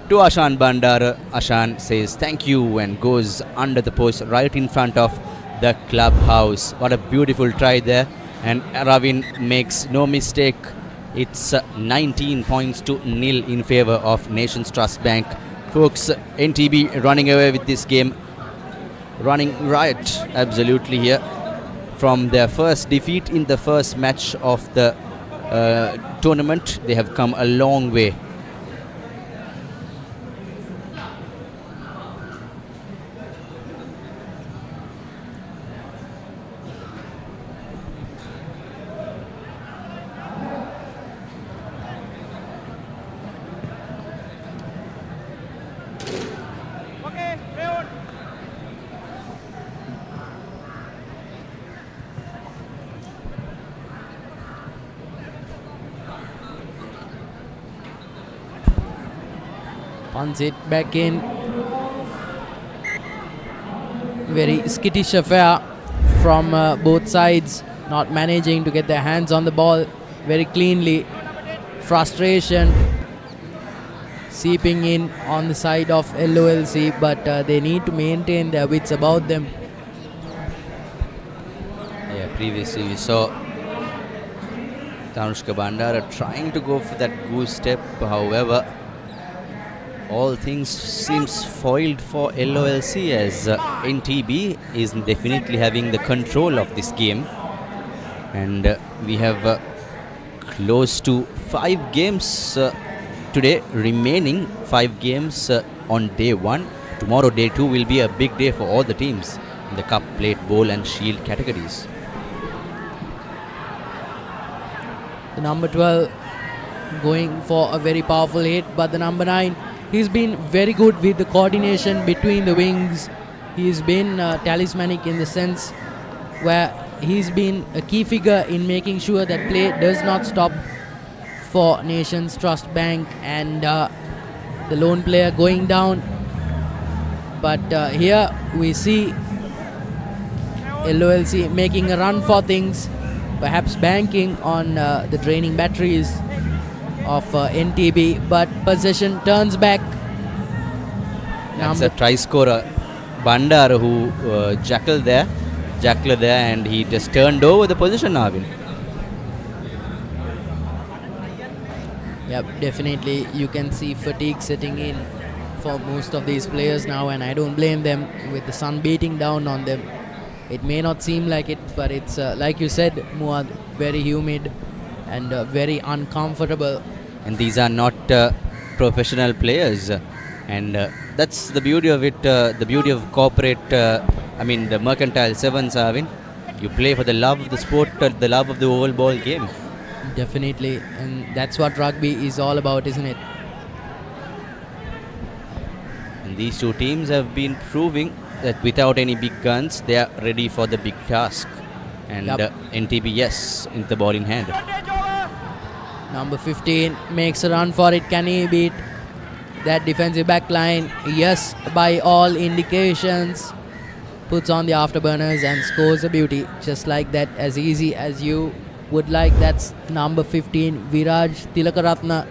to Ashan Bandara. Ashan says thank you and goes under the post right in front of the clubhouse. What a beautiful try there. And Ravin makes no mistake. It's 19 points to nil in favor of Nations Trust Bank. Folks, NTB running away with this game. Running riot absolutely here. From their first defeat in the first match of the tournament, they have come a long way. Punts it back in. Very skittish affair from both sides, not managing to get their hands on the ball very cleanly. Frustration seeping in on the side of LOLC, but they need to maintain their wits about them. Yeah, previously we saw Tanushka Bandara trying to go for that goose step. However, all things seems foiled for LOLC, as NTB is definitely having the control of this game. And we have close to 5 games today, remaining 5 games on day 1. Tomorrow, day 2 will be a big day for all the teams in the cup, plate, bowl and shield categories. The number 12 going for a very powerful hit, but the number 9, he's been very good with the coordination between the wings. He's been talismanic in the sense where he's been a key figure in making sure that play does not stop for Nations Trust Bank, and the lone player going down. But here we see LOLC making a run for things, perhaps banking on the draining batteries of NTB, but possession turns back. That's a try scorer, Bandar, who jackler there, and he just turned over the position, Arvin. Yep, definitely you can see fatigue setting in for most of these players now, and I don't blame them with the sun beating down on them. It may not seem like it, but it's like you said, Moan, very humid and very uncomfortable. And these are not professional players, and that's the beauty of it, the beauty of corporate, the Mercantile Sevens, Arvin. You play for the love of the sport, the love of the whole ball game. Definitely, and that's what rugby is all about, isn't it? And these two teams have been proving that without any big guns, they are ready for the big task. And NTB, yes, in the ball in hand. Number 15 makes a run for it. Can he beat that defensive back line? Yes, by all indications. Puts on the afterburners and scores a beauty. Just like that, as easy as you would like. That's number 15, Viraj Tilakaratna.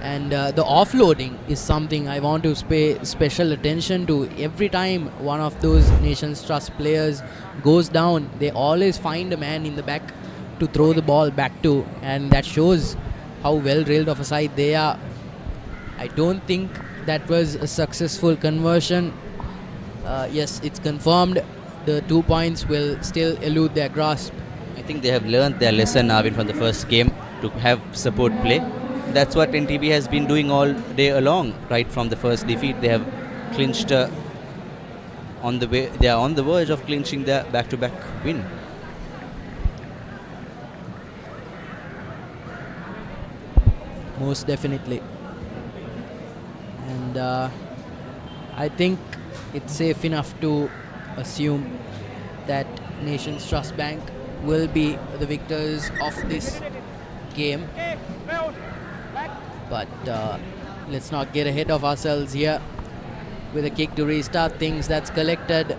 And the offloading is something I want to pay special attention to. Every time one of those Nations Trust players goes down, they always find a man in the back to throw the ball back to, and that shows how well drilled of a side they are. I don't think that was a successful conversion. Yes, it's confirmed. The 2 points will still elude their grasp. I think they have learned their lesson, Arvind, from the first game to have support play. That's what NTB has been doing all day along. Right from the first defeat, they have clinched on the way. They are on the verge of clinching their back-to-back win. Most definitely. And I think it's safe enough to assume that Nations Trust Bank will be the victors of this game. But let's not get ahead of ourselves here. With a kick to restart things, that's collected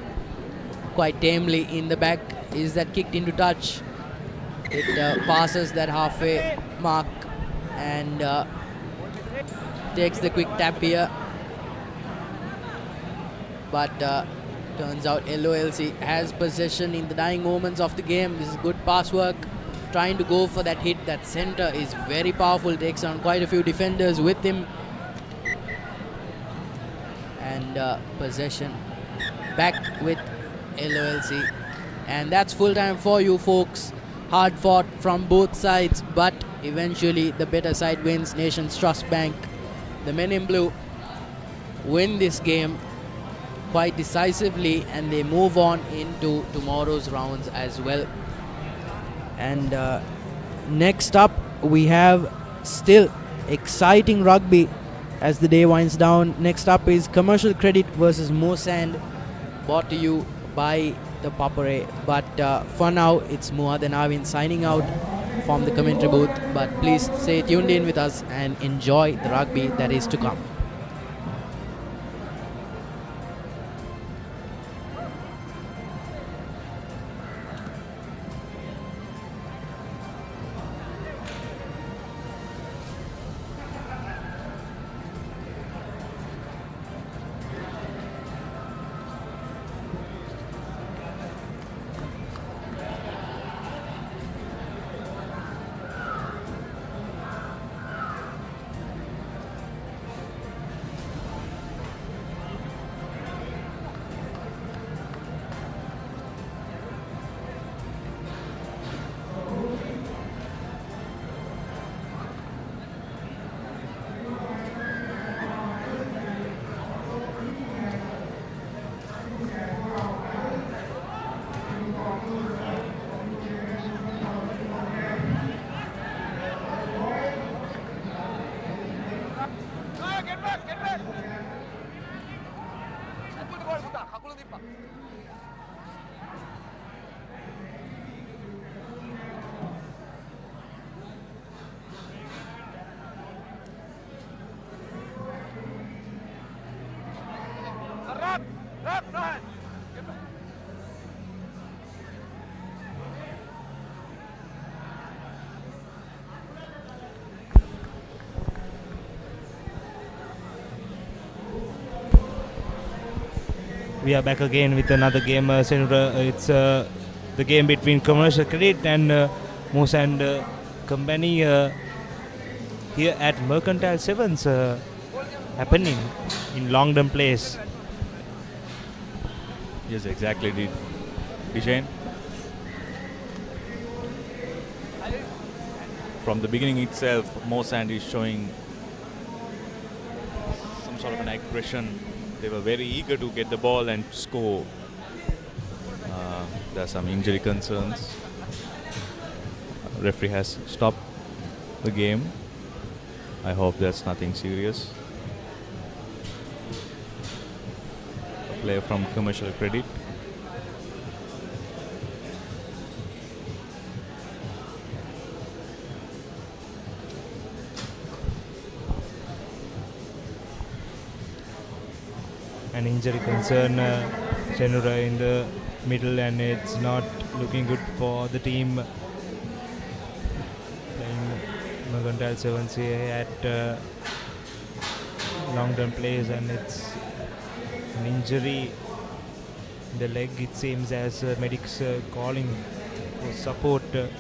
quite tamely in the back. Is that kicked into touch? It passes that halfway mark and takes the quick tap here. But turns out LOLC has possession in the dying moments of the game. This is good pass work. Trying to go for that hit. That center is very powerful. Takes on quite a few defenders with him. And possession back with LOLC. And that's full time for you folks. Hard fought from both sides, but eventually the better side wins. Nations Trust Bank, the men in blue, win this game quite decisively, and they move on into tomorrow's rounds as well. And next up we have still exciting rugby as the day winds down. Next up is Commercial Credit versus Moan, brought to you by ThePapare. But for now it's Moa and Arvind signing out from the commentary booth. But please stay tuned in with us and enjoy the rugby that is to come. We are back again with another game, Senator. It's the game between Commercial Credit and Moose and Company here at Mercantile Sevens, happening in Longdon Place. Yes, exactly, Dishain. From the beginning itself, Moan is showing some sort of an aggression. They were very eager to get the ball and score. There are some injury concerns. referee has stopped the game. I hope that's nothing serious. A player from Commercial Credit. An injury concern, Senura in the middle, and it's not looking good for the team. Playing Mercantile Sevens here at long-term plays, and it's an injury in the leg, it seems, as medics calling for support. The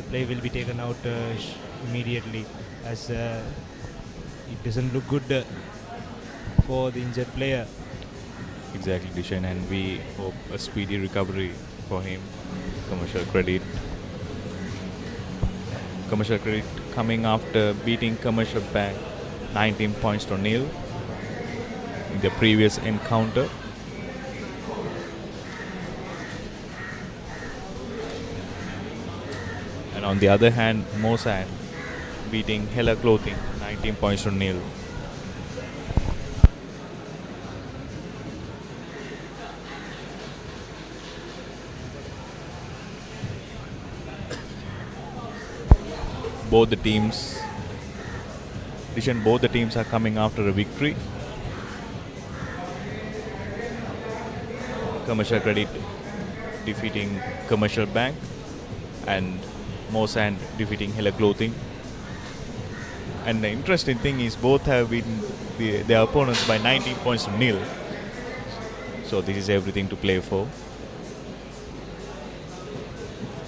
play will be taken out immediately, as it doesn't look good for the injured player. Exactly, Dishan, and we hope a speedy recovery for him. Commercial Credit. Commercial Credit coming after beating Commercial Bank 19 points to nil in the previous encounter. And on the other hand, Masa beating Hella Clothing 19 points to nil. Both the teams are coming after a victory. Commercial Credit defeating Commercial Bank and Moan defeating Hella Clothing. And the interesting thing is both have beaten their opponents by 19 points to nil. So this is everything to play for.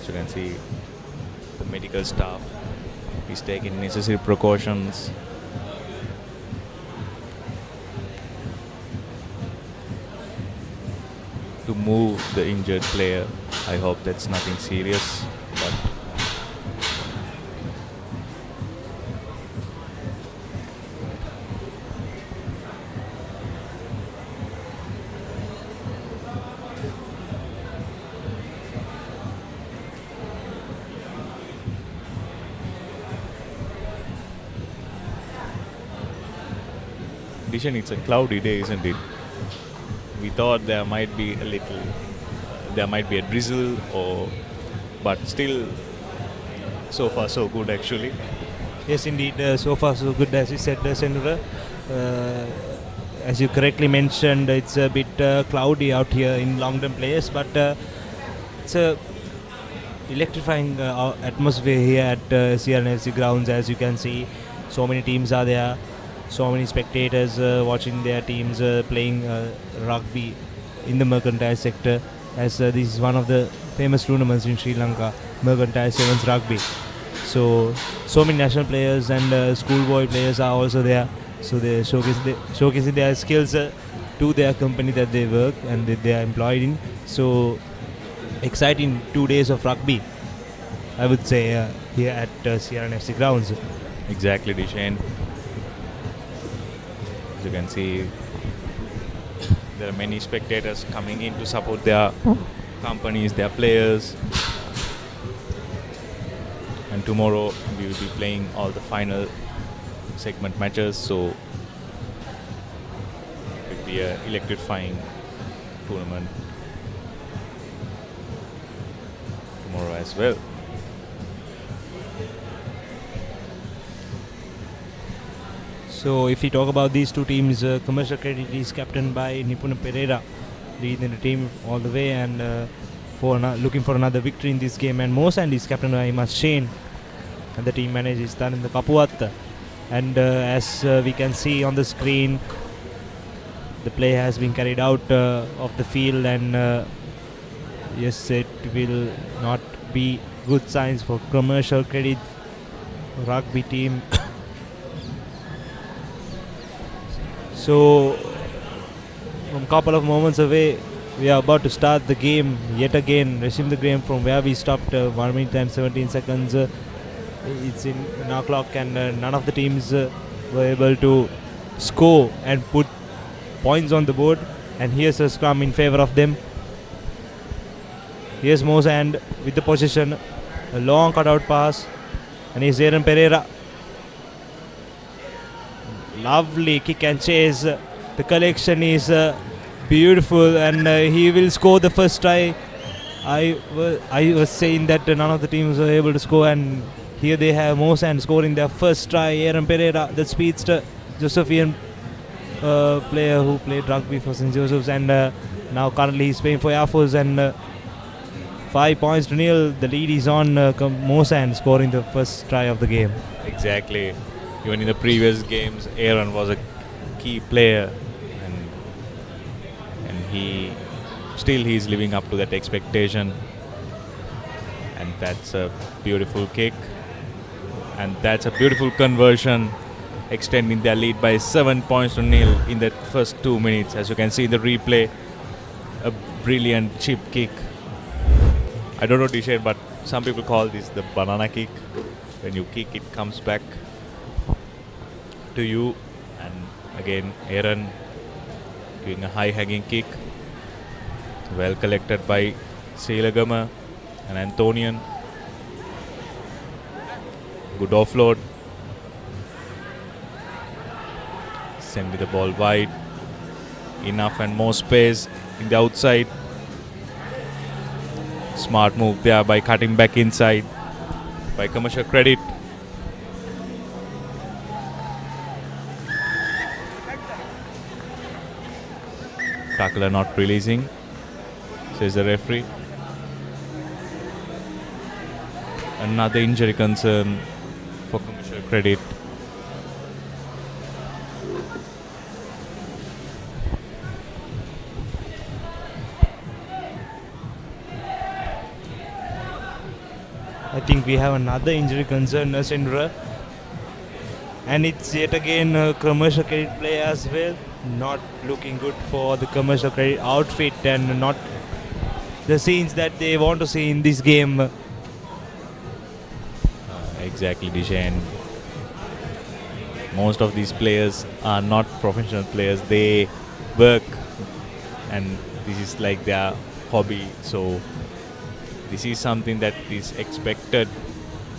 So you can see the medical staff is taking necessary precautions. To move the injured player. I hope that's nothing serious. But it's a cloudy day, isn't it? We thought there might be a drizzle, but still, so far so good actually. Yes, indeed, so far so good, as you said, Senura. As you correctly mentioned, it's a bit cloudy out here in long-term players, but it's a electrifying atmosphere here at CRNFC grounds. As you can see, so many teams are there. So many spectators watching their teams playing rugby in the mercantile sector, as this is one of the famous tournaments in Sri Lanka, Mercantile Sevens Rugby. So many national players and schoolboy players are also there. So they're showcasing their skills to their company that they work and that they are employed in. So exciting 2 days of rugby, I would say, here at CRNFC grounds. Exactly, Dishan. As you can see, there are many spectators coming in to support their companies, their players. And tomorrow we will be playing all the final segment matches, so it will be an electrifying tournament tomorrow as well. So if we talk about these two teams, Commercial Credit is captained by Nipuna Pereira, leading the team all the way and looking for another victory in this game. And Moan is captained by Shane, and the team manager is Thaninda Kapuatta. And as we can see on the screen, the play has been carried out of the field, and yes, it will not be good signs for Commercial Credit rugby team. So from a couple of moments away, we are about to start the game yet again, resume the game from where we stopped, 1 minute and 17 seconds. It's in our clock, and none of the teams were able to score and put points on the board. And here's a scrum in favor of them. Here's Moan with the possession. A long cutout pass. And here's Aaron Pereira. Lovely kick and chase. The collection is beautiful, and he will score the first try. I was saying that none of the teams were able to score, and here they have Moan scoring their first try. Aaron Pereira, the speedster, Josephian player who played rugby for St. Joseph's, and now currently he's playing for Air Force, and 5 points to nil. The lead is on Moan scoring the first try of the game. Exactly. Even in the previous games, Aaron was a key player, and he's living up to that expectation. And that's a beautiful kick, and that's a beautiful conversion, extending their lead by 7 points to nil in the first 2 minutes. As you can see in the replay, a brilliant chip kick. I don't know, Dishan, but some people call this the banana kick. When you kick, it comes back to you. And again, Aaron doing a high hanging kick, well collected by Seligama and Antonian. Good offload. Sending the ball wide. Enough and more space in the outside. Smart move there by cutting back inside by Commercial Credit. Tackler not releasing, says the referee. Another injury concern for Commercial Credit. I think we have another injury concern, Sindra. And it's yet again Commercial Credit play as well. Not looking good for the Commercial Credit outfit, and not the scenes that they want to see in this game. Exactly, Dishan. Most of these players are not professional players. They work, and this is like their hobby. So this is something that is expected,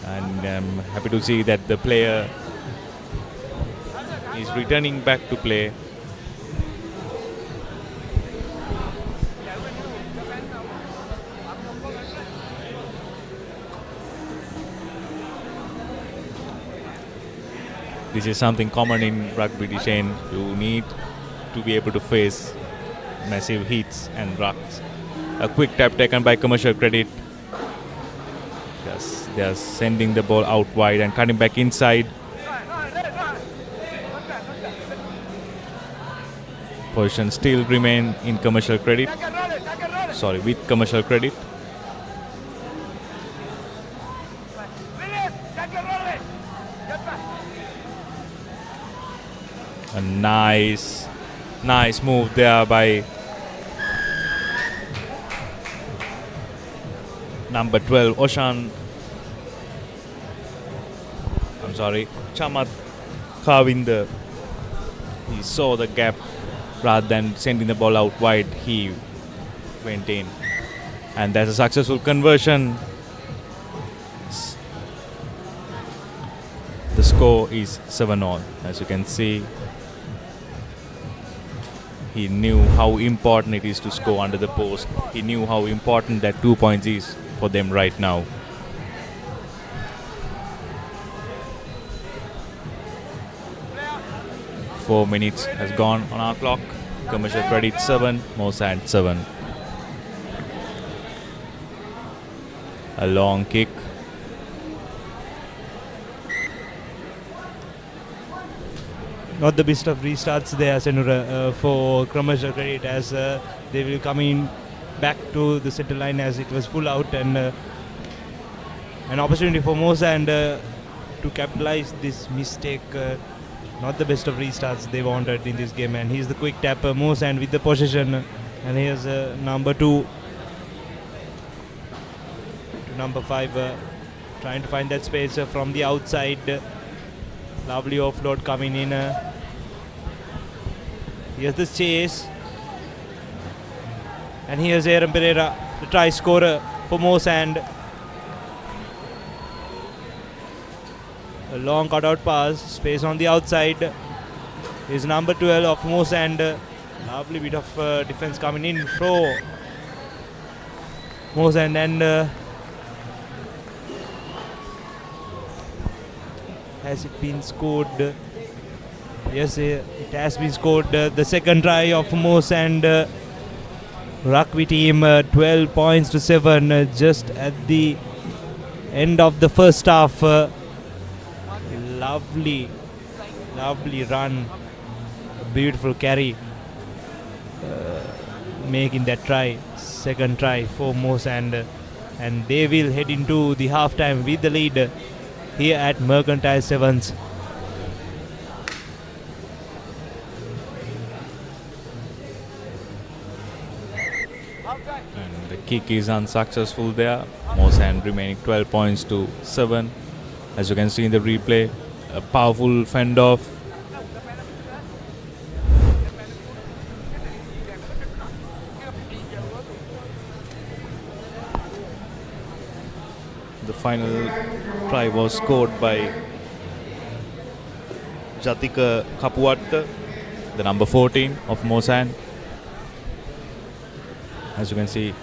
and I'm happy to see that the player is returning back to play. This is something common in rugby, Dishan. You need to be able to face massive hits and rucks. A quick tap taken by Commercial Credit. Yes, they are sending the ball out wide and cutting back inside. Position still remain in Commercial Credit. Sorry, with Commercial Credit. A nice move there by number 12, Sampath Kavinder. He saw the gap. Rather than sending the ball out wide, he went in. And that's a successful conversion. The score is 7-all. As you can see, he knew how important it is to score under the post. He knew how important that 2 points is for them right now. Four minutes has gone on our clock. Commercial Credit 7, Moan 7. A long kick. Not the best of restarts there, Senura, for Commercial Credit, as they will come in back to the center line as it was full out, and an opportunity for Masa to capitalize this mistake. Not the best of restarts they wanted in this game, and he's the quick tapper, Moan with the possession, and here's number 2 to number 5, trying to find that space from the outside. Lovely offload coming in. Here's the chase. And here's Aaron Pereira, the try scorer for Moan. A long cutout pass, space on the outside. Is number 12 of Moan, and lovely bit of defense coming in for Moan, and has it been scored? Yes, it has been scored. The second try of Moan, and rugby team 12 points to 7 just at the end of the first half. Lovely run, beautiful carry, making that try, second try for Moan, and they will head into the halftime with the lead here at Mercantile Sevens. And the kick is unsuccessful there. Moan remaining 12 points to 7. As you can see in the replay, a powerful fend off. The final try was scored by Jatika Kapuatta, the number 14 of Moan. As you can see,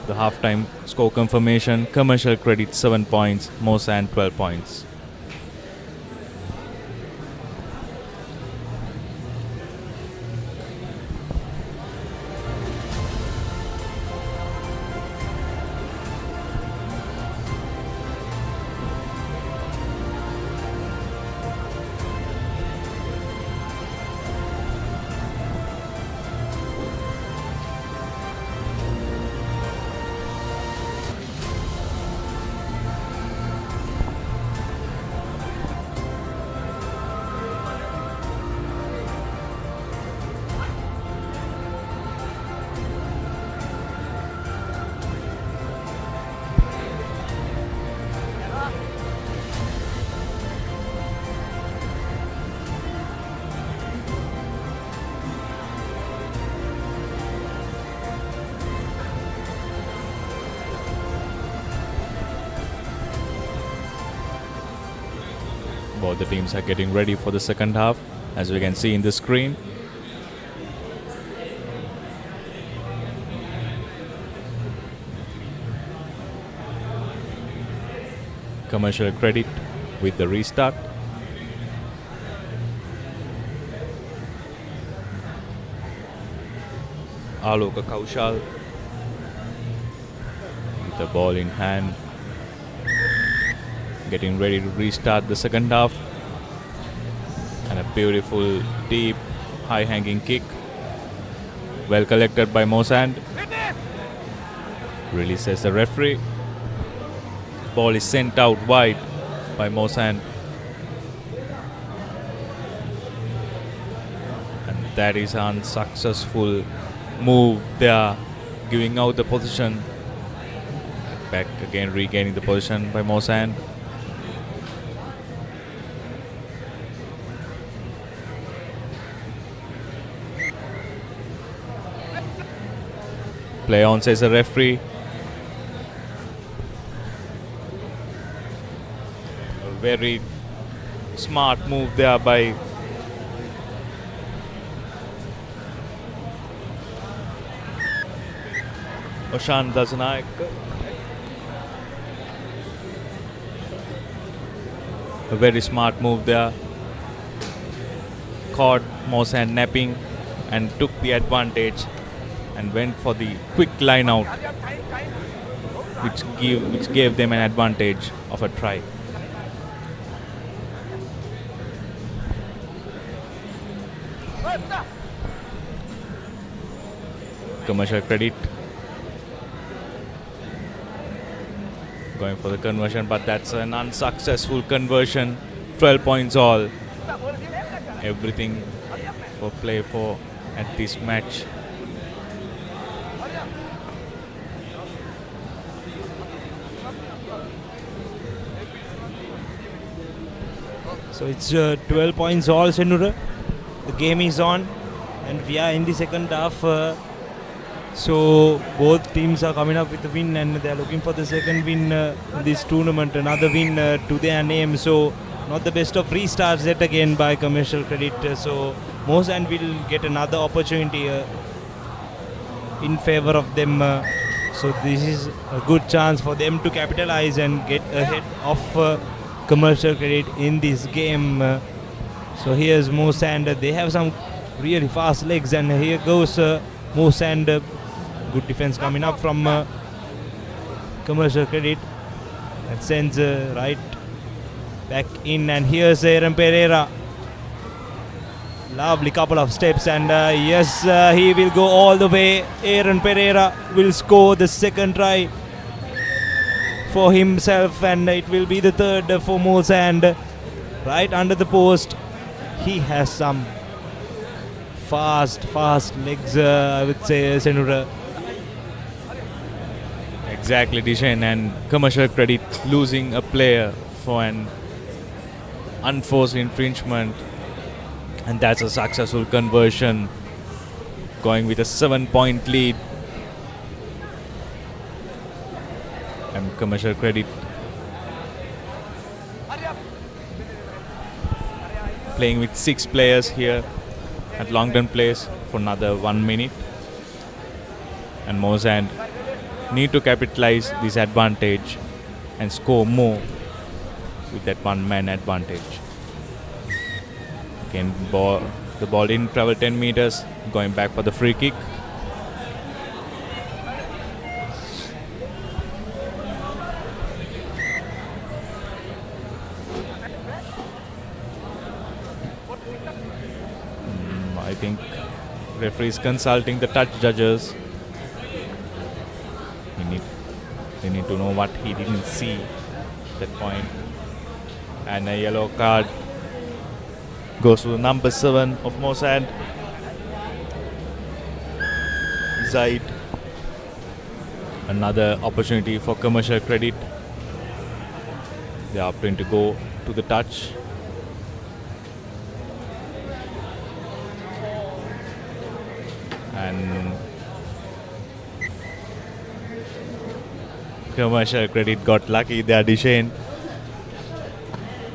the halftime score confirmation: Commercial Credit 7 points, Moan 12 points. Both the teams are getting ready for the second half, as we can see in the screen. Commercial Credit with the restart. Aloka Kaushal with the ball in hand, getting ready to restart the second half. And a beautiful, deep, high-hanging kick. Well collected by Moan. Releases the referee. Ball is sent out wide by Moan. And that is an unsuccessful move there, giving out the position. Back again, regaining the position by Moan. Play on, says the referee. A very smart move there by Oshan Dasanaik. A very smart move there. Caught Moan napping and took the advantage and went for the quick line out, which gave them an advantage of a try. Commercial Credit going for the conversion, but that's an unsuccessful conversion. 12 points all. Everything for play for at this match. So it's 12 points all, Senura. The game is on and we are in the second half. So both teams are coming up with a win and they are looking for the second win in this tournament, another win to their name. So not the best of restarts yet again by Commercial Credit. So Moan will get another opportunity in favor of them. So this is a good chance for them to capitalize and get ahead of Commercial Credit in this game. So here's Moan. They have some really fast legs, and here goes Moan. Good defense coming up from Commercial Credit. That sends right back in, and here's Aaron Pereira. Lovely couple of steps, and yes, he will go all the way. Aaron Pereira will score the second try for himself, and it will be the third for Moan. Right under the post. He has some fast legs, I would say, Senura. Exactly, Dishan, and Commercial Credit losing a player for an unforced infringement, and that's a successful conversion, going with a 7-point lead. And Commercial Credit playing with 6 players here at Longdon Place for another 1 minute, and Moan need to capitalize this advantage and score more with that one-man advantage. Again, the ball didn't travel 10 meters, going back for the free kick. I think referee is consulting the touch judges. They need to know what he didn't see at that point. And a yellow card goes to the number 7 of Moan. Zaid. Another opportunity for Commercial Credit. They are opting to go to the touch. And Commercial Credit got lucky there, Dishane.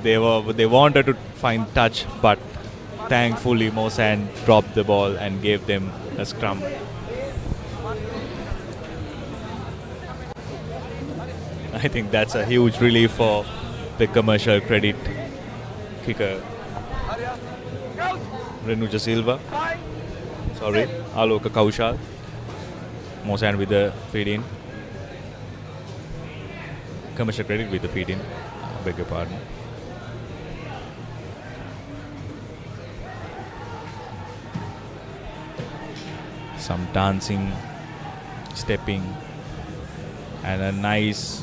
They wanted to find touch, but thankfully Moan dropped the ball and gave them a scrum. I think that's a huge relief for the Commercial Credit kicker, Renuja Silva. Sorry, Aloka Kaushal. Moan with the feed in. Commercial Credit with the feed in. Beg your pardon. Some dancing, stepping, and a nice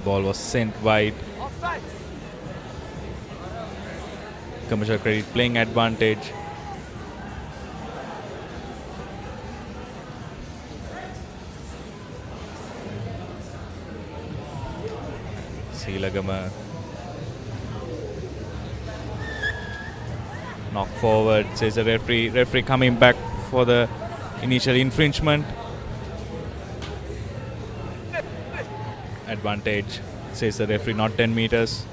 ball was sent wide. Commercial Credit playing advantage. Silagama knock forward, says the referee. Referee coming back for the initial infringement. Advantage, says the referee, not 10 meters.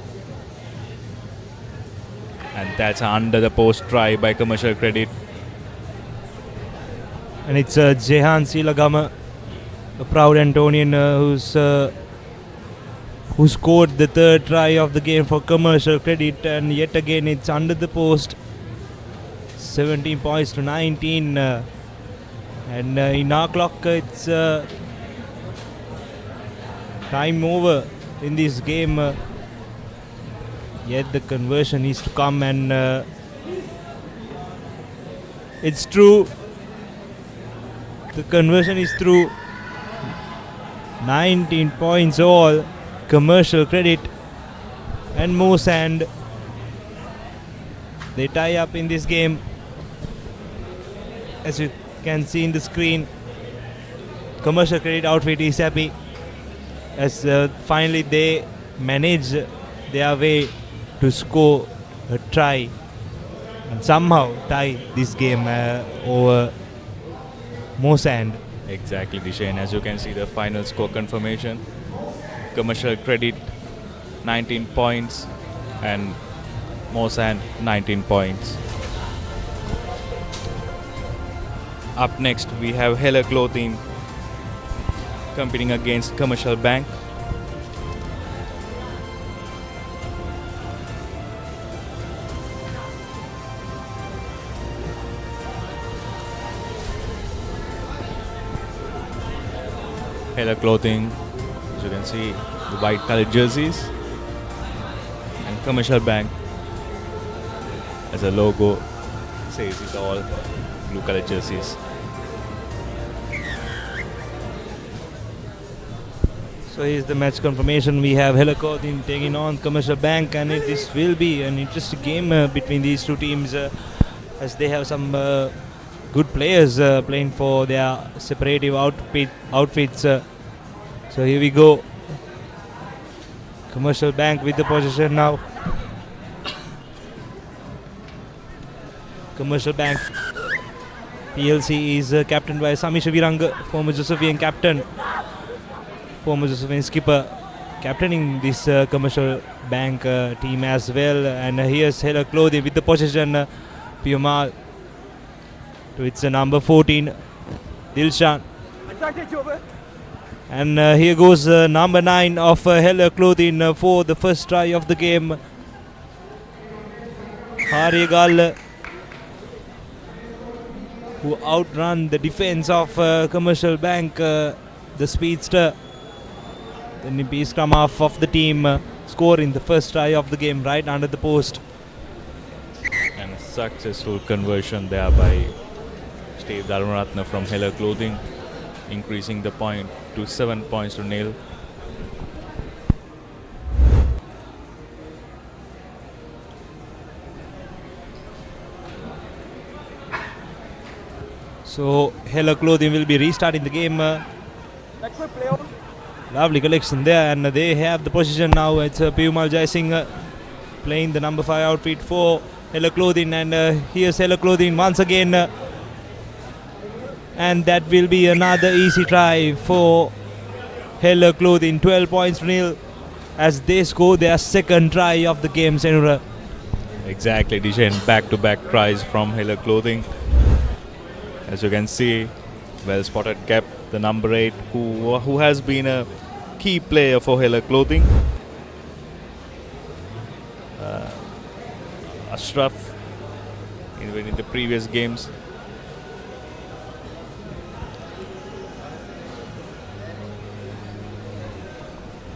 And that's under the post try by Commercial Credit. And it's Jehan Silagama, a proud Antonian who scored the third try of the game for Commercial Credit, and yet again it's under the post. 17 points to 19, and in our clock it's time over in this game. Yet the conversion is to come, and it's true. The conversion is through. 19 points all. Commercial Credit and Moan, they tie up in this game. As you can see in the screen, Commercial Credit outfit is happy as finally they manage their way to score a try and somehow tie this game over Moan. Exactly, Dishane. As you can see, the final score confirmation. Commercial Credit 19 points and Moan 19 points. Up next we have Hella Clothing competing against Commercial Bank. Hella Clothing, as you can see, the white colored jerseys, and Commercial Bank as a logo says it's all blue colored jerseys. So here's the match confirmation. We have Hella Clothing taking on Commercial Bank, and this will be an interesting game between these two teams as they have some good players playing for their separative outfits. So here we go. Commercial Bank with the possession now. Commercial Bank PLC is captained by Samisha Viranga, former Josephian captain, former Josephian skipper, captaining this Commercial Bank team as well. And here's Hella Clothing with the possession. Piyumal to its number 14, Dilshan. And here goes number 9 of Hella Clothing for the first try of the game. Galle, who outrun the defense of Commercial Bank, the speedster. The nippy scrum half of the team scoring the first try of the game right under the post. And a successful conversion there by Steve Dharmaratna from Hella Clothing, increasing the point to 7 points to nil. So Hella Clothing will be restarting the game. Lovely collection there, and they have the position now. It's Piyumal Jai Singh playing the number 5 outfit for Hella Clothing, and here's Hella Clothing once again. And that will be another easy try for Hella Clothing. 12 points to nil as they score their second try of the game, Senura. Exactly, Dishan. Back-to-back tries from Hella Clothing. As you can see, well spotted Cap, the number 8, who has been a key player for Hella Clothing. Ashraf, even in the previous games.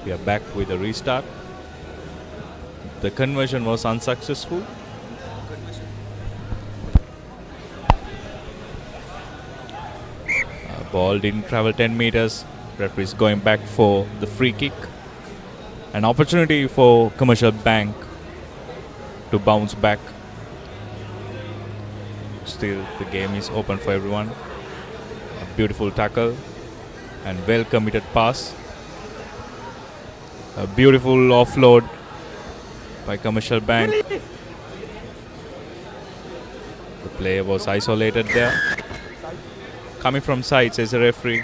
We are back with a restart. The conversion was unsuccessful. Ball didn't travel 10 meters. Referee is going back for the free kick. An opportunity for Commercial Bank to bounce back. Still, the game is open for everyone. A beautiful tackle and well committed pass. A beautiful offload by Commercial Bank. The player was isolated there. Coming from side, says the referee.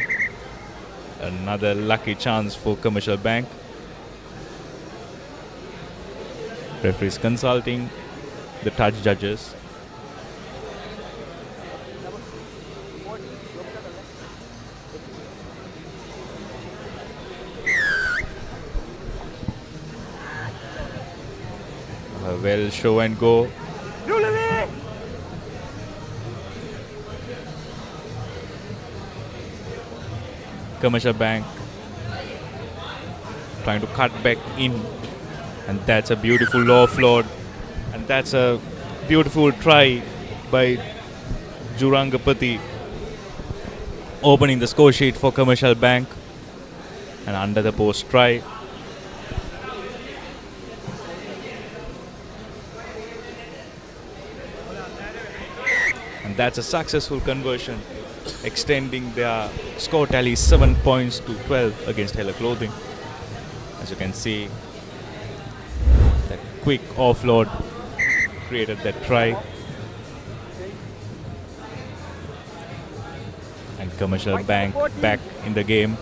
Another lucky chance for Commercial Bank. Referee is consulting the touch judges. Well, show and go. Commercial Bank trying to cut back in, and that's a beautiful offload, and that's a beautiful try by Jurangapati, opening the score sheet for Commercial Bank, and under the post try. And that's a successful conversion, extending their score tally 7 points to 12 against Hella Clothing. As you can see, that quick offload created that try. And Commercial Bank back in the game.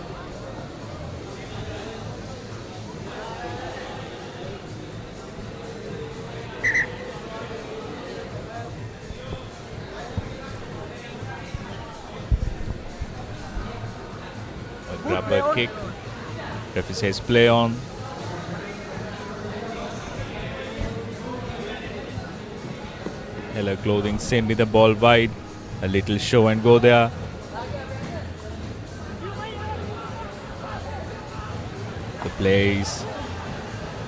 Referee says play on. Hello Clothing sending the ball wide. A little show and go there. The play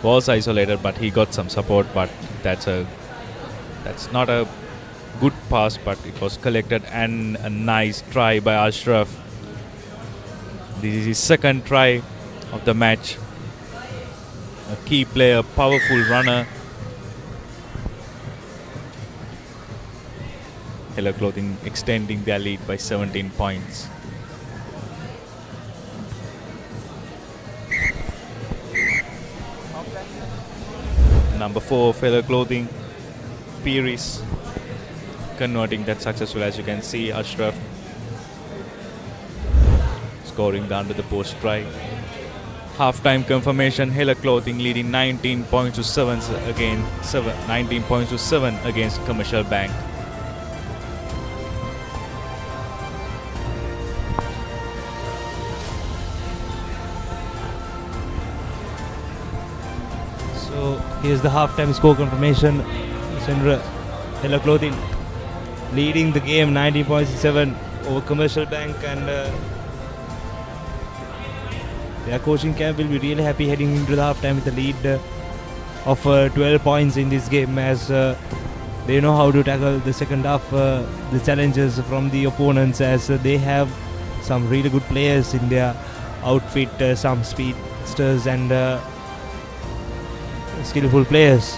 was isolated, but he got some support. But that's not a good pass, but it was collected, and a nice try by Ashraf. This is his second try of the match. A key player, powerful runner. Hello Clothing extending their lead by 17 points. Number 4 of Hello Clothing, Piris, converting that successful, as you can see. Ashraf scoring the under the post try. Half-time confirmation. Hello Clothing leading 19 points to 7 against Commercial Bank. So here's the halftime score confirmation. Hello Clothing leading the game 19 points to 7 over Commercial Bank, and their coaching camp will be really happy heading into the halftime with a lead of 12 points in this game, as they know how to tackle the second half, the challenges from the opponents, as they have some really good players in their outfit, some speedsters and skillful players.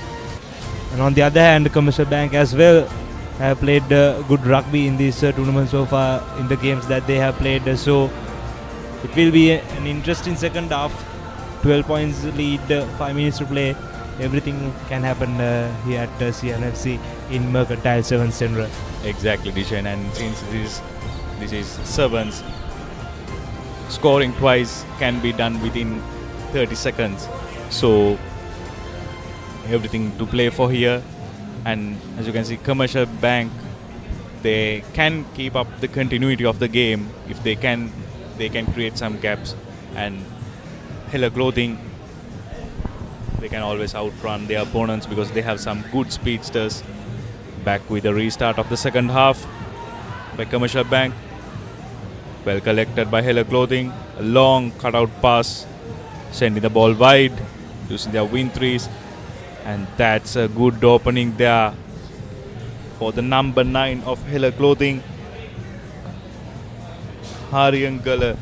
And on the other hand, Commercial Bank as well have played good rugby in this tournament so far in the games that they have played. So it will be an interesting second half. 12 points lead, 5 minutes to play. Everything can happen here at CRFC in Mercantile Sevens Centre. Exactly, Dishan. And since this is Sevens, scoring twice can be done within 30 seconds. So everything to play for here. And as you can see, Commercial Bank, they can keep up the continuity of the game. If they can create some gaps. And Hello Clothing, they can always outrun their opponents because they have some good speedsters. Back with the restart of the second half by Commercial Bank. Well collected by Hello Clothing. A long cutout pass, sending the ball wide using their win threes. And that's a good opening there for the number 9 of Hello Clothing, Harian Galle,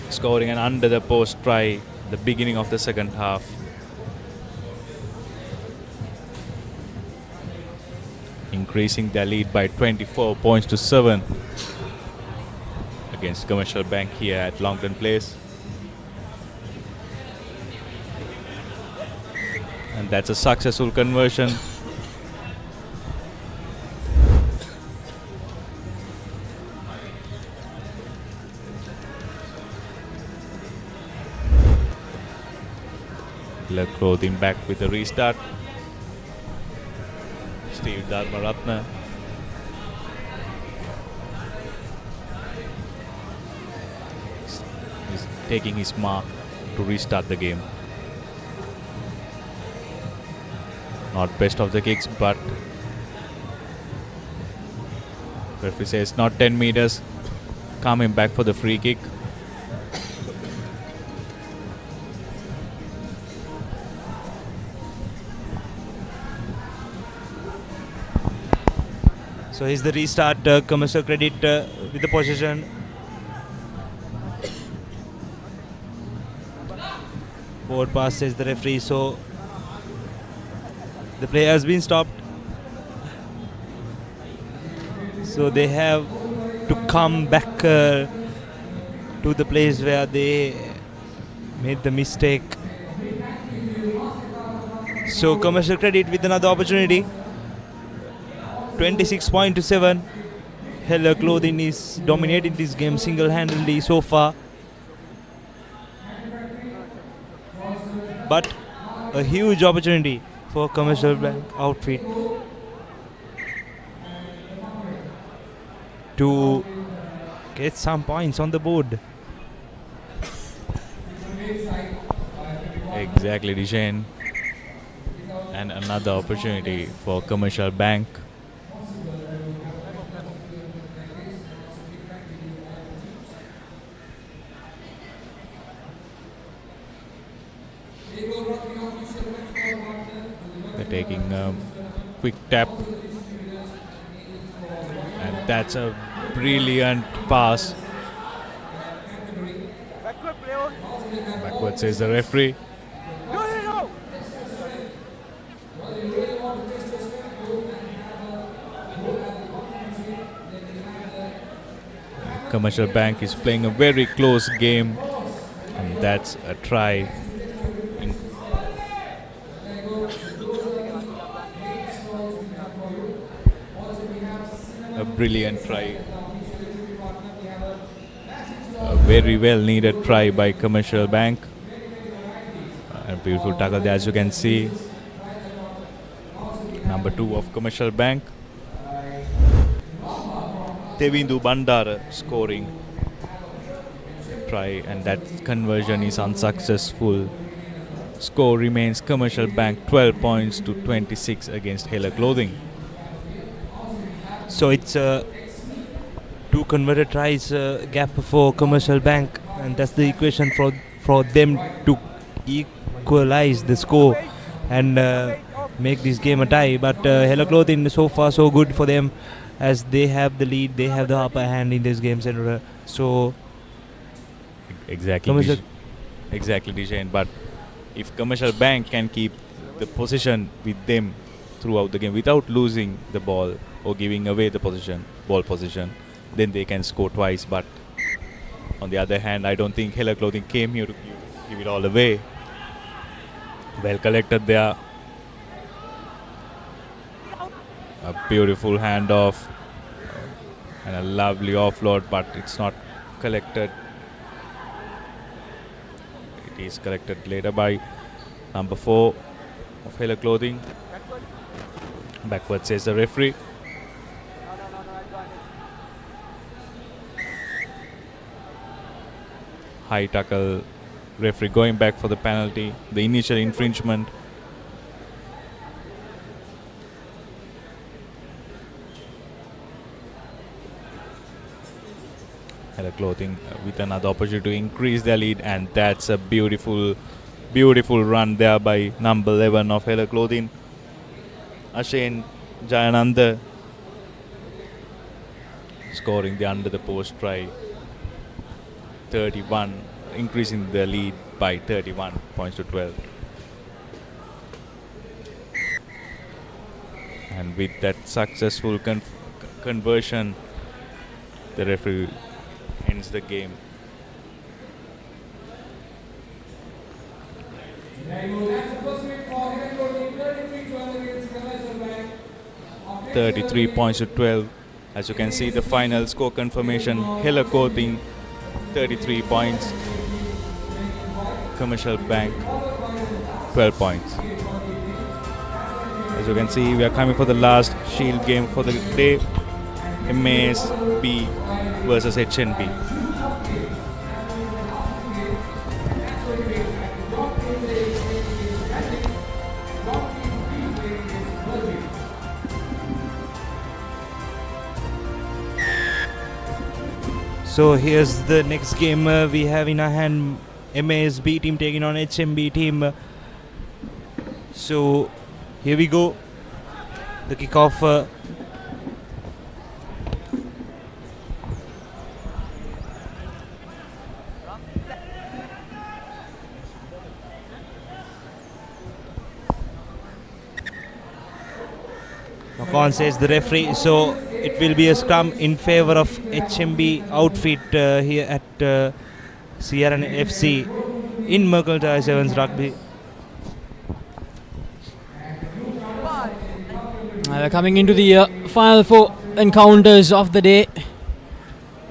scoring an under the post try at the beginning of the second half. Increasing their lead by 24 points to 7 against Commercial Bank here at Longton Place. And that's a successful conversion. Hello Clothing back with the restart. Steve Dharmaratna. He's taking his mark to restart the game. Not best of the kicks, but referee says not 10 meters. Coming back for the free kick. So here's the restart. Commercial Credit with the possession. Forward pass, says the referee. So the play has been stopped. So they have to come back to the place where they made the mistake. So Commercial Credit with another opportunity. 26 points to 7. Hello Clothing is dominating this game single-handedly so far. But a huge opportunity for Commercial Bank outfit to get some points on the board. Exactly, Dishan. And another opportunity for Commercial Bank. They're taking a quick tap. And that's a brilliant pass. Backward says the referee. Commercial Bank is playing a very close game, and that's a try. A brilliant try. A very well needed try by Commercial Bank. A beautiful tackle there, as you can see. Number 2 of Commercial Bank. Tevindu Bandara scoring try, and that conversion is unsuccessful. Score remains Commercial Bank 12 points to 26 against Hela Clothing. So it's 2 converted tries gap for Commercial Bank, and that's the equation for them to equalize the score and make this game a tie. But Hela Clothing, so far so good for them, as they have the lead, they have the upper hand in this game. So exactly, Dishan. But if Commercial Bank can keep the possession with them throughout the game without losing the ball or giving away the ball position, then they can score twice. But on the other hand, I don't think Hela Clothing came here to give it all away. Well collected there. A beautiful handoff and a lovely offload, but it's not collected. It is collected later by number 4 of Hela Clothing. Backward says the referee. High tackle. Referee going back for the penalty. The initial infringement. Hela Clothing with another opportunity to increase their lead, and that's a beautiful run there by number 11 of Hela Clothing, Ashen Jayananda, scoring the under the post try. 31, increasing the lead by 31 points to 12. And with that successful conversion, the referee ends the game. $33 points to 12. As you can see, the final score confirmation: Hela Clothing 33 points, Commercial Bank 12 points. As you can see, we are coming for the last Shield game for the day. MASB versus HNB. So here's the next game we have in our hand. MASB team taking on HMB team. So here we go. The kickoff. Moan says the referee. So it will be a scrum in favor of HMB outfit here at Sierra FC in Mercantile Sevens Rugby. We're coming into the final 4 encounters of the day.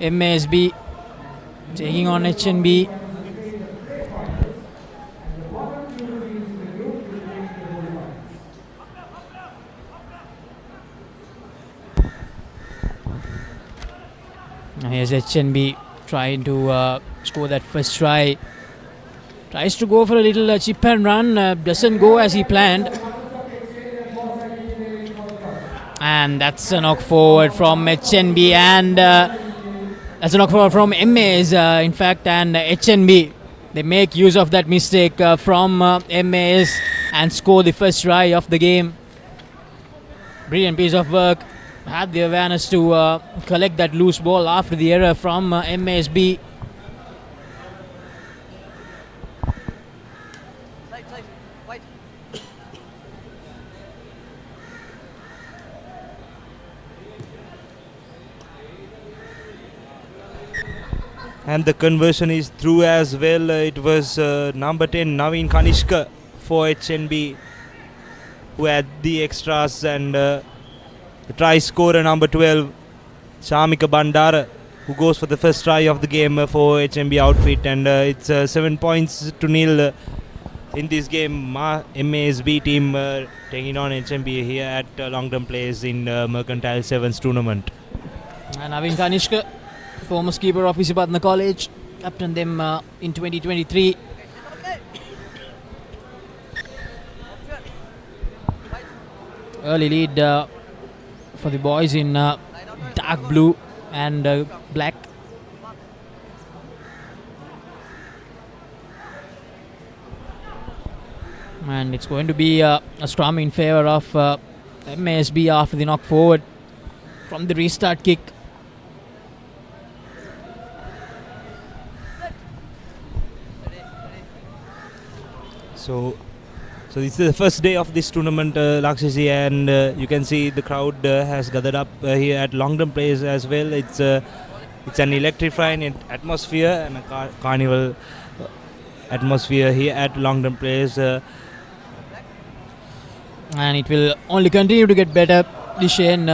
MASB taking on HNB. Here's HNB trying to score that first try. Tries to go for a little chip and run, doesn't go as he planned. And that's a knock forward from HNB, and that's a knock forward from MAS, in fact, and HNB. They make use of that mistake from MAS and score the first try of the game. Brilliant piece of work. Had the awareness to collect that loose ball after the error from MASB. And the conversion is through as well. It was number 10, Naveen Kanishka for HNB, who had the extras, and the try scorer number 12, Shamika Bandara, who goes for the first try of the game for HNB outfit, and it's 7 points to nil in this game. MASB team taking on HNB here at Long-Term Place in Mercantile Sevens tournament. And Naveen Kanishka, former keeper of Isipadna College, captained them in 2023. Early lead for the boys in dark blue and black. And it's going to be a scrum in favour of MASB after the knock forward from the restart kick. So this is the first day of this tournament, Lakshisi, and you can see the crowd has gathered up here at Long-Term Place as well. It's an electrifying atmosphere and a carnival atmosphere here at Long-Term Place. And it will only continue to get better, Dishen,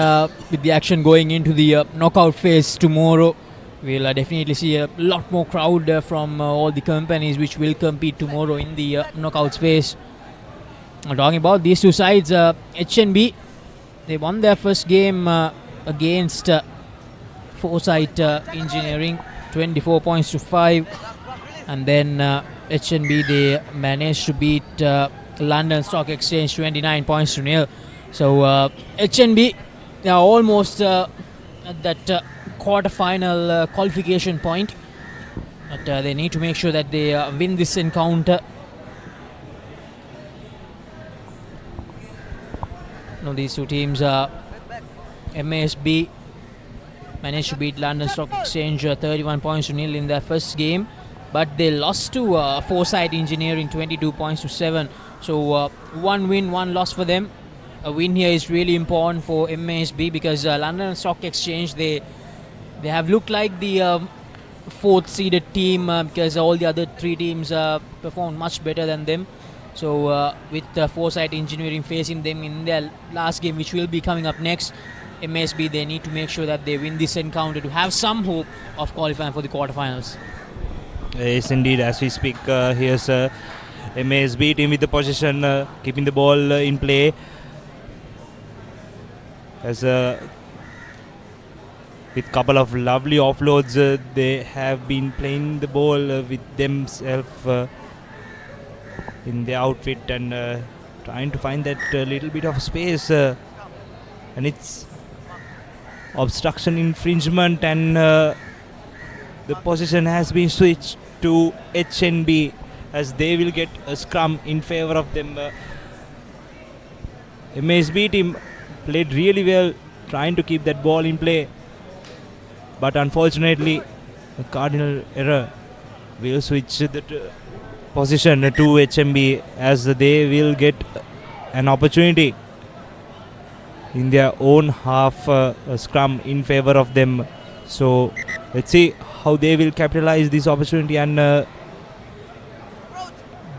with the action going into the knockout phase tomorrow. We'll definitely see a lot more crowd from all the companies which will compete tomorrow in the knockout phase. Talking about these two sides, HNB, they won their first game against Foresight Engineering, 24 points to 5. And then HNB, they managed to beat London Stock Exchange 29 points to nil. So HNB, they are almost at that quarter-final qualification point, but they need to make sure that they win this encounter. Now these two teams, MASB managed to beat London Stock Exchange 31 points to nil in their first game, but they lost to Foresight Engineering 22 points to 7. So one win, one loss for them. A win here is really important for MASB because London Stock Exchange, they have looked like the fourth seeded team because all the other three teams performed much better than them. So with Foresight Engineering facing them in their last game, which will be coming up next, MASB, they need to make sure that they win this encounter to have some hope of qualifying for the quarterfinals. Yes, indeed. As we speak, here's MASB team with the possession, keeping the ball in play. As with couple of lovely offloads, they have been playing the ball with themselves in the outfit and trying to find that little bit of space, and it's obstruction infringement, and the position has been switched to HNB as they will get a scrum in favor of them. MASB team played really well, trying to keep that ball in play, but unfortunately a cardinal error will switch the position to HMB as they will get an opportunity in their own half scrum in favor of them. So let's see how they will capitalize this opportunity and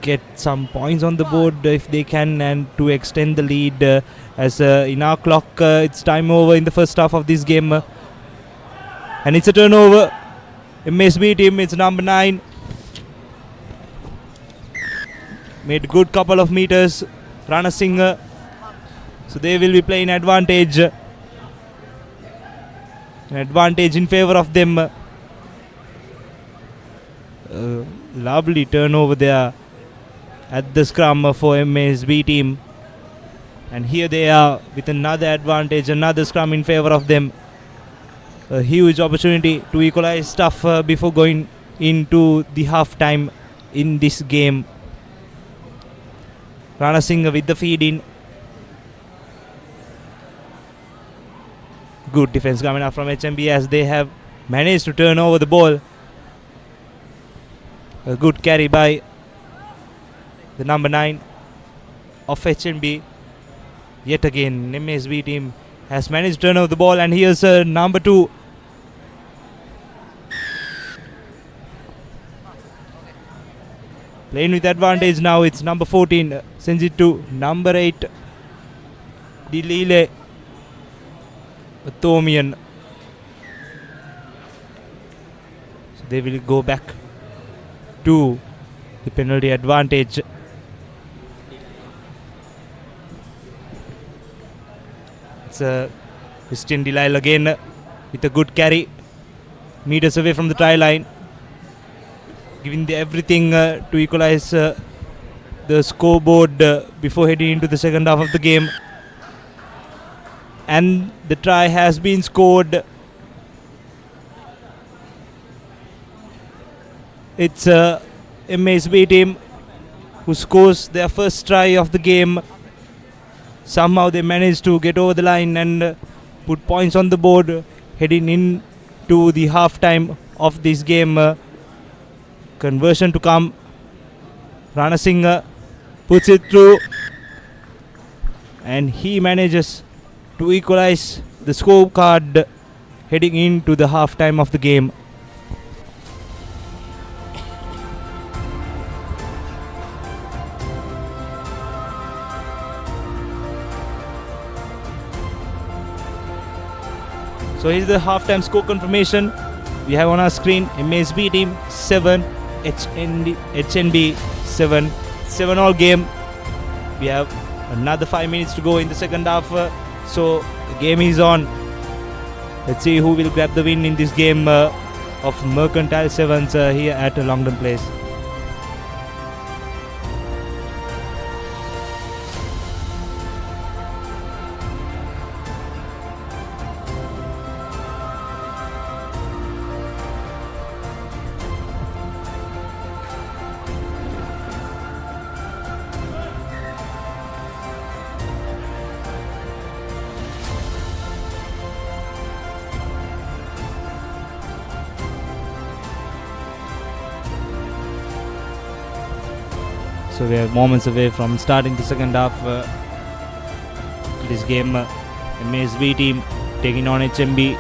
get some points on the board if they can, and to extend the lead as in our clock it's time over in the first half of this game, and it's a turnover. MSB team, it's number 9, made good couple of meters, Rana Singh, so they will be playing advantage in favor of them. lovely turnover there at the scrum for MSB team. And here they are with another advantage, another scrum in favor of them. A huge opportunity to equalize stuff before going into the half time in this game. Rana Singh with the feed in. Good defense coming up from HMB as they have managed to turn over the ball. A good carry by the number 9 of HMB. Yet again, MSB team has managed to turn over the ball, and here's number 2. Playing with advantage now, it's number 14. Sends it to number 8. Dilile Thomian. So they will go back to the penalty advantage. It's Christian Delisle again with a good carry. Meters away from the try line. Giving the everything to equalize the scoreboard before heading into the second half of the game. And the try has been scored. It's a MSB team who scores their first try of the game. Somehow they managed to get over the line and put points on the board heading into the half time of this game. Conversion to come. Rana Singh puts it through, and he manages to equalize the scorecard heading into the half time of the game. So here's the halftime score confirmation. We have on our screen MSB team 7, HNB 7. 7-all game. We have another 5 minutes to go in the second half. So the game is on. Let's see who will grab the win in this game of Mercantile Sevens here at Longdon Place. So we are moments away from starting the second half. This game, MSB team taking on HMB.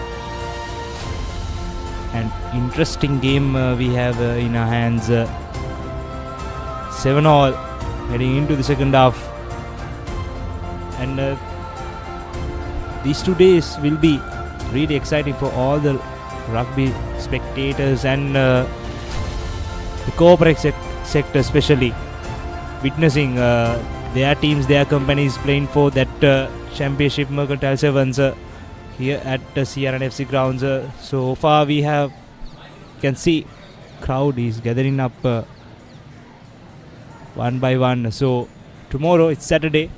An interesting game we have in our hands. 7-all heading into the second half. And these 2 days will be really exciting for all the rugby spectators and the corporate sector especially. Witnessing their teams, their companies playing for that championship Mercantile Sevens here at the CRNFC grounds. So far we can see crowd is gathering up one by one. So tomorrow it's Saturday,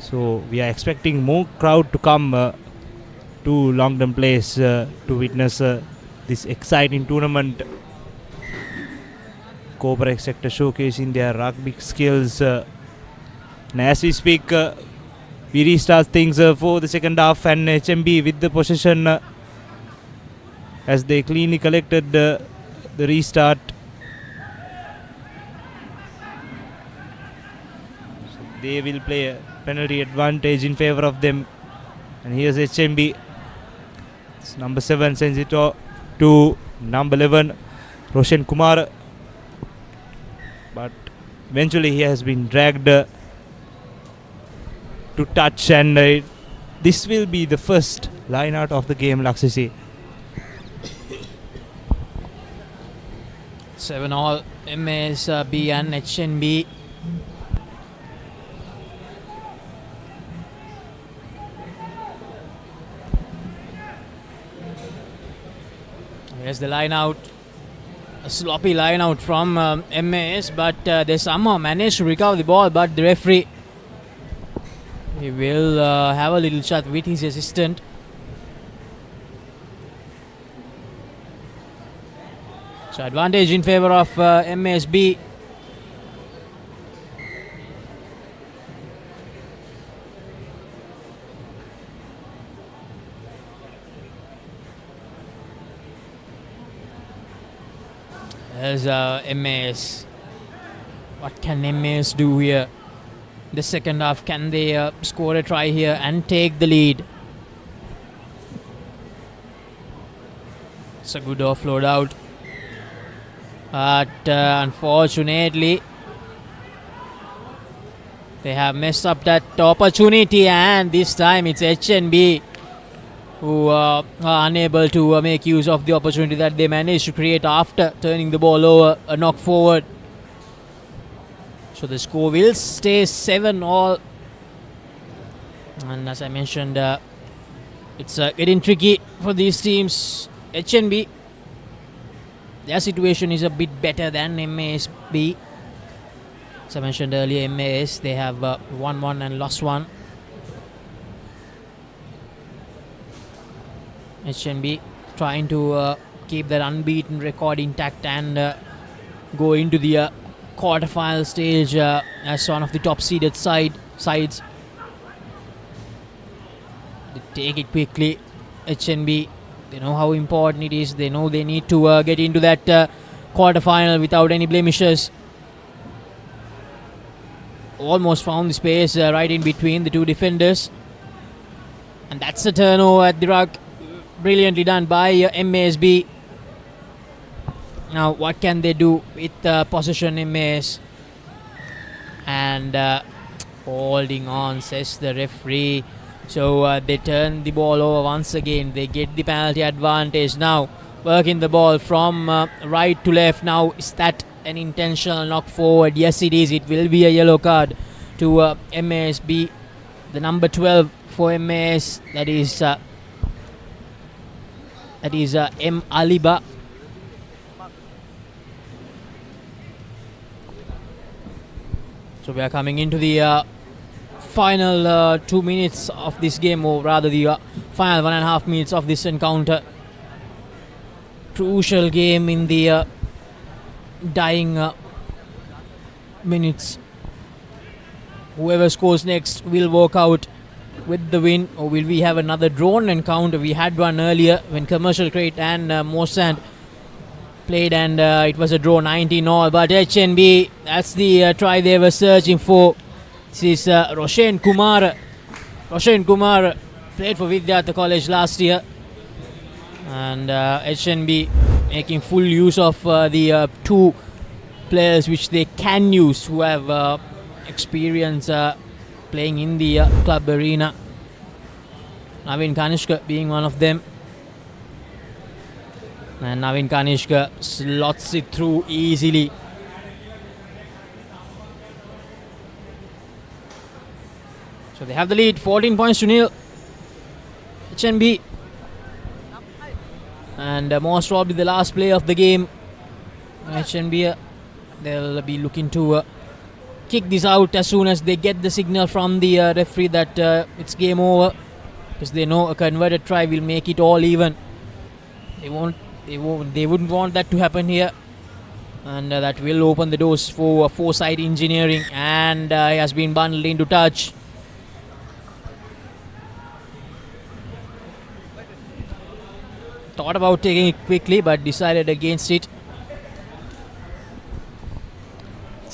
so we are expecting more crowd to come to Longdon Place to witness this exciting tournament. Corporate sector showcasing their rugby skills. And as we speak, we restart things for the second half, and HMB with the possession as they cleanly collected the restart. So they will play a penalty advantage in favor of them. And here's HMB. It's number 7 sends it to number 11, Roshan Kumar. But eventually he has been dragged to touch, and this will be the first line out of the game, Laksisi. 7-all MSB and HNB. Here's the line out. A sloppy line out from MAS, but they somehow managed to recover the ball, but the referee, he will have a little chat with his assistant. So advantage in favor of MASB. There's MAS. What can MAS do here? The second half, can they score a try here and take the lead? It's a good offload out. But unfortunately, they have messed up that opportunity, and this time it's HNB who are unable to make use of the opportunity that they managed to create after turning the ball over, a knock forward. So the score will stay 7-all. And as I mentioned, it's getting tricky for these teams. HNB, their situation is a bit better than MASB. As I mentioned earlier, MAS, they have won one and lost one. HNB trying to keep that unbeaten record intact and go into the quarterfinal stage as one of the top seeded sides. They take it quickly. HNB, they know how important it is. They know they need to get into that quarterfinal without any blemishes. Almost found the space right in between the two defenders. And that's a turnover at the ruck. Brilliantly done by MASB. Now what can they do with possession, MAS? And holding on, says the referee. So they turn the ball over once again. They get the penalty advantage now. Working the ball from right to left. Now, is that an intentional knock forward? Yes, it is. It will be a yellow card to MASB. The number 12 for MAS, that is M. Aliba. So we are coming into the final 2 minutes of this game, or rather the final 1.5 minutes of this encounter. Crucial game in the dying minutes. Whoever scores next will walk out with the win, or will we have another drawn encounter? We had one earlier when Commercial Crate and Moan played, and it was a draw 19-all. But HNB, that's the try they were searching for. This is Roshan Kumar. Roshan Kumar played for Vidyartha College last year, and HNB making full use of the two players which they can use, who have experience playing in the club arena. Navin Kanishka being one of them. And Navin Kanishka slots it through easily. So they have the lead, 14 points to nil. HNB. And most probably the last play of the game. HNB, they'll be looking to kick this out as soon as they get the signal from the referee that it's game over, because they know a converted try will make it all even. They wouldn't want that to happen here, and that will open the doors for Foresight Engineering, and he has been bundled into touch. Thought about taking it quickly, but decided against it.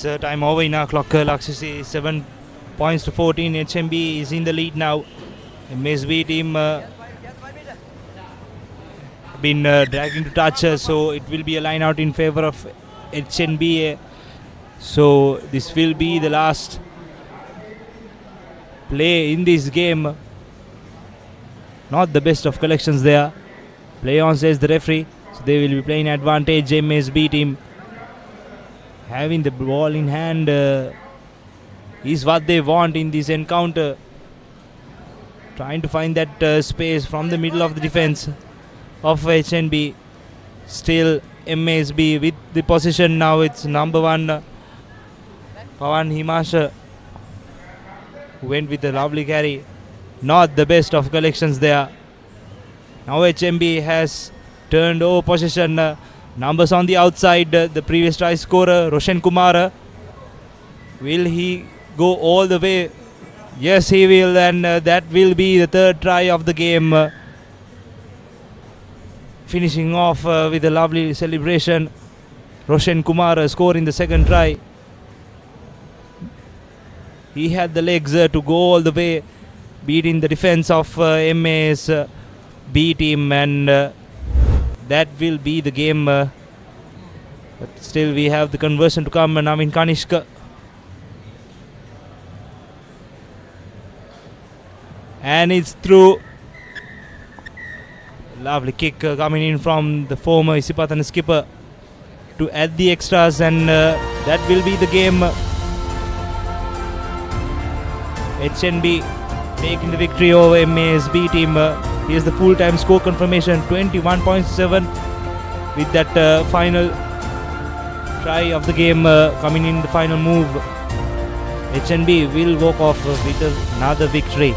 Time over in our clock. Laxisi 7 points to 14. HMB is in the lead now. The MSB team been dragged into touch, so it will be a line out in favor of HNB. So this will be the last play in this game. Not the best of collections there. Play on, says the referee. So they will be playing advantage. MSB team having the ball in hand is what they want in this encounter. Trying to find that space from the middle of the defense of HNB. Still MASB with the position now. It's number 1 Pawan Himasha, who went with a lovely carry. Not the best of collections there. Now HMB has turned over possession. Numbers on the outside. The previous try scorer Roshan Kumar. Will he go all the way? Yes, he will, and that will be the 3rd try of the game. Finishing off with a lovely celebration. Roshan Kumar scoring the 2nd try. He had the legs to go all the way, beating the defense of MA's B team, and that will be the game. But still, we have the conversion to come. Navin Kanishka. And it's through. Lovely kick coming in from the former Isipathan skipper to add the extras, and that will be the game. HNB taking the victory over MA's B team. Here's the full-time score confirmation, 21.7, with that final try of the game coming in the final move. HNB will walk off with another victory.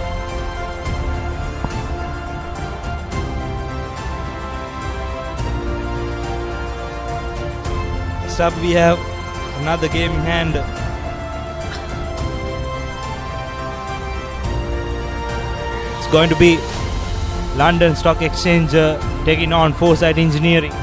Next up we have another game in hand. It's going to be London Stock Exchange taking on Foresight Engineering.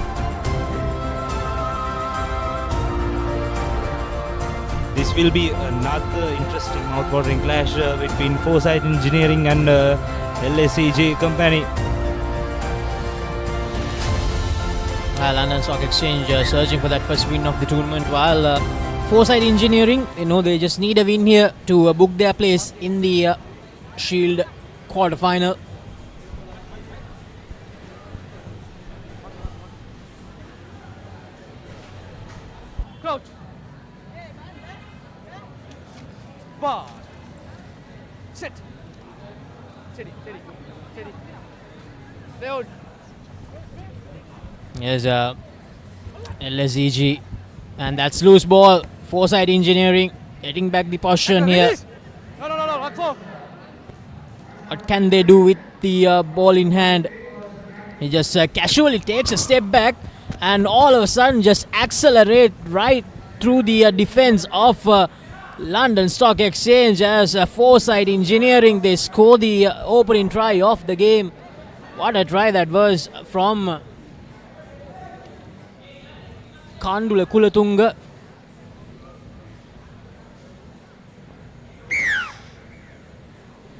This will be another interesting mouth-watering clash between Foresight Engineering and LSEG company. London Stock Exchange searching for that first win of the tournament, while Foresight Engineering, they just need a win here to book their place in the Shield quarter-final. Crouch. Bar. Sit. Steady. Down. Here's LSEG, and that's loose ball. Foresight Engineering getting back the possession here. No. Lock four. What can they do with the ball in hand? He just casually takes a step back and all of a sudden just accelerate right through the defense of London Stock Exchange as Foresight Engineering. They score the opening try of the game. What a try that was from Kandula Kulatunga.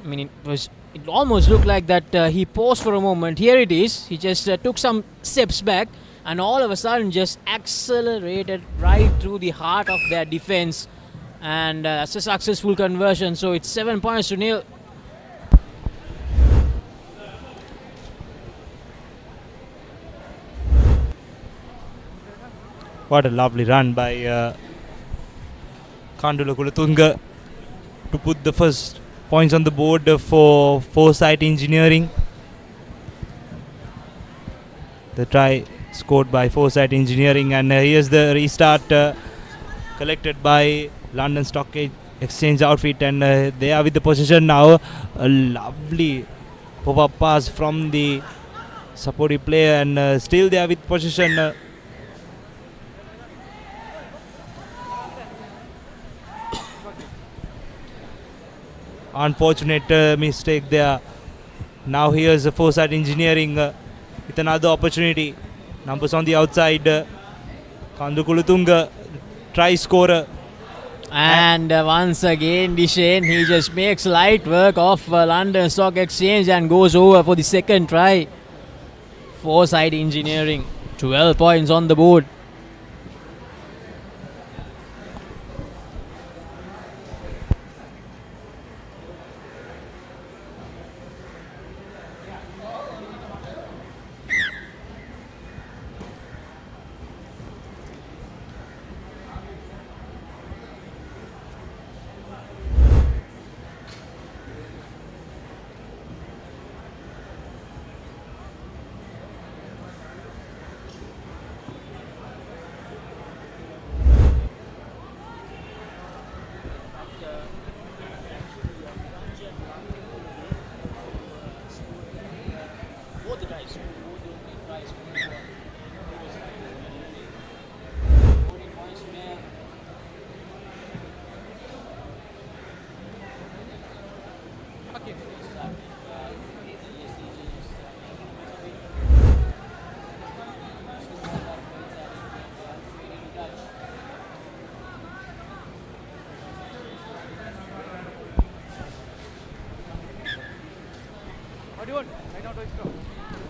I mean, it almost looked like that he paused for a moment. Here it is. He just took some steps back and all of a sudden just accelerated right through the heart of their defense. And that's a successful conversion. So it's 7-0. What a lovely run by Kandula Kulatunga to put the first points on the board for Foresight Engineering. The try scored by Foresight Engineering, and here's the restart collected by London Stock Exchange outfit, and they are with the possession now. A lovely pop-up pass from the supportive player, and still they are with possession. Unfortunate mistake there. Now here's the Foresight Engineering with another opportunity. Numbers on the outside. Kandu Kulutunga, try scorer. And once again, Dishen, he just makes light work of London Stock Exchange and goes over for the second try. Foresight Engineering, 12 points on the board.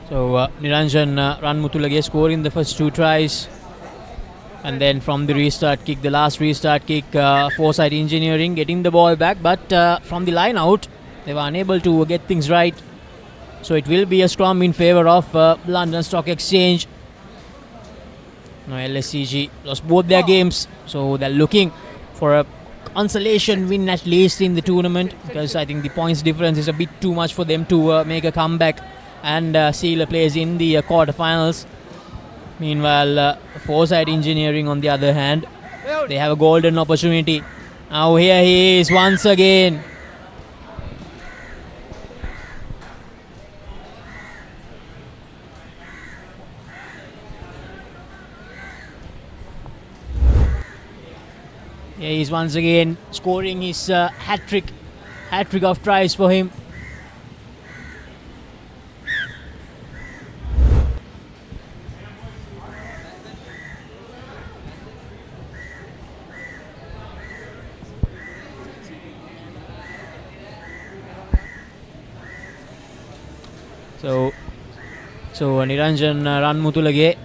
So Niranjan Ranmutulage scoring the first 2 tries, and then from the restart kick, the last restart kick, Foresight Engineering getting the ball back, but from the line out they were unable to get things right. So it will be a scrum in favour of London Stock Exchange. Now LSCG lost both their games, so they're looking for a consolation win at least in the tournament, because I think the points difference is a bit too much for them to make a comeback and seal a place in the quarterfinals. Meanwhile, Foresight Engineering on the other hand, they have a golden opportunity. Now here he is once again. Here he is once again scoring his hat-trick of tries for him. So Niranjan Ranmutulage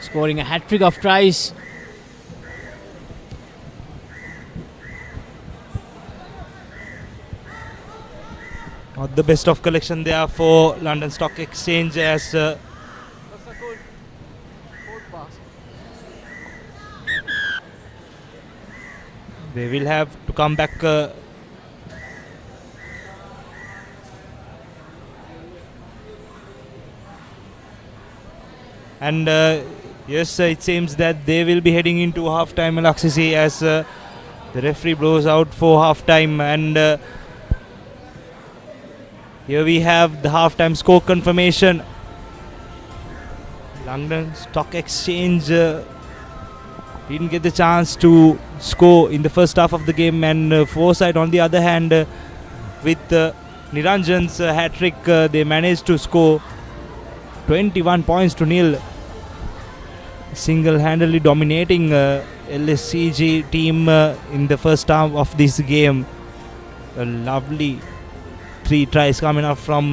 scoring a hat-trick of tries. Not the best of collection there for London Stock Exchange, as they will have to come back. And yes, it seems that they will be heading into half-time LOLC as the referee blows out for half-time. And here we have the half-time score confirmation. London Stock Exchange didn't get the chance to score in the first half of the game, and Foresight on the other hand, with Niranjan's hat-trick, they managed to score 21 points to nil, single-handedly dominating LSCG team in the first half of this game. A lovely 3 tries coming up from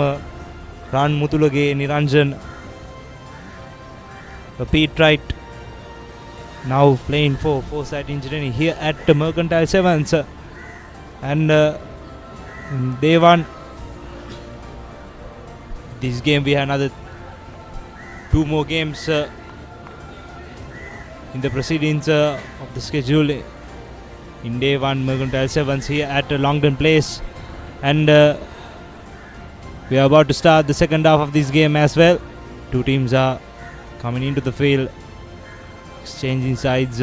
Ranmutulage, Niranjan, Pete Wright, now playing for Foresight Engineering here at the Mercantile Sevens, and they won this game. We have another 2 more games in the proceedings of the schedule in day 1 Mercantile Sevens here at Longdon Place, and we are about to start the second half of this game as well. 2 teams are coming into the field, exchanging sides.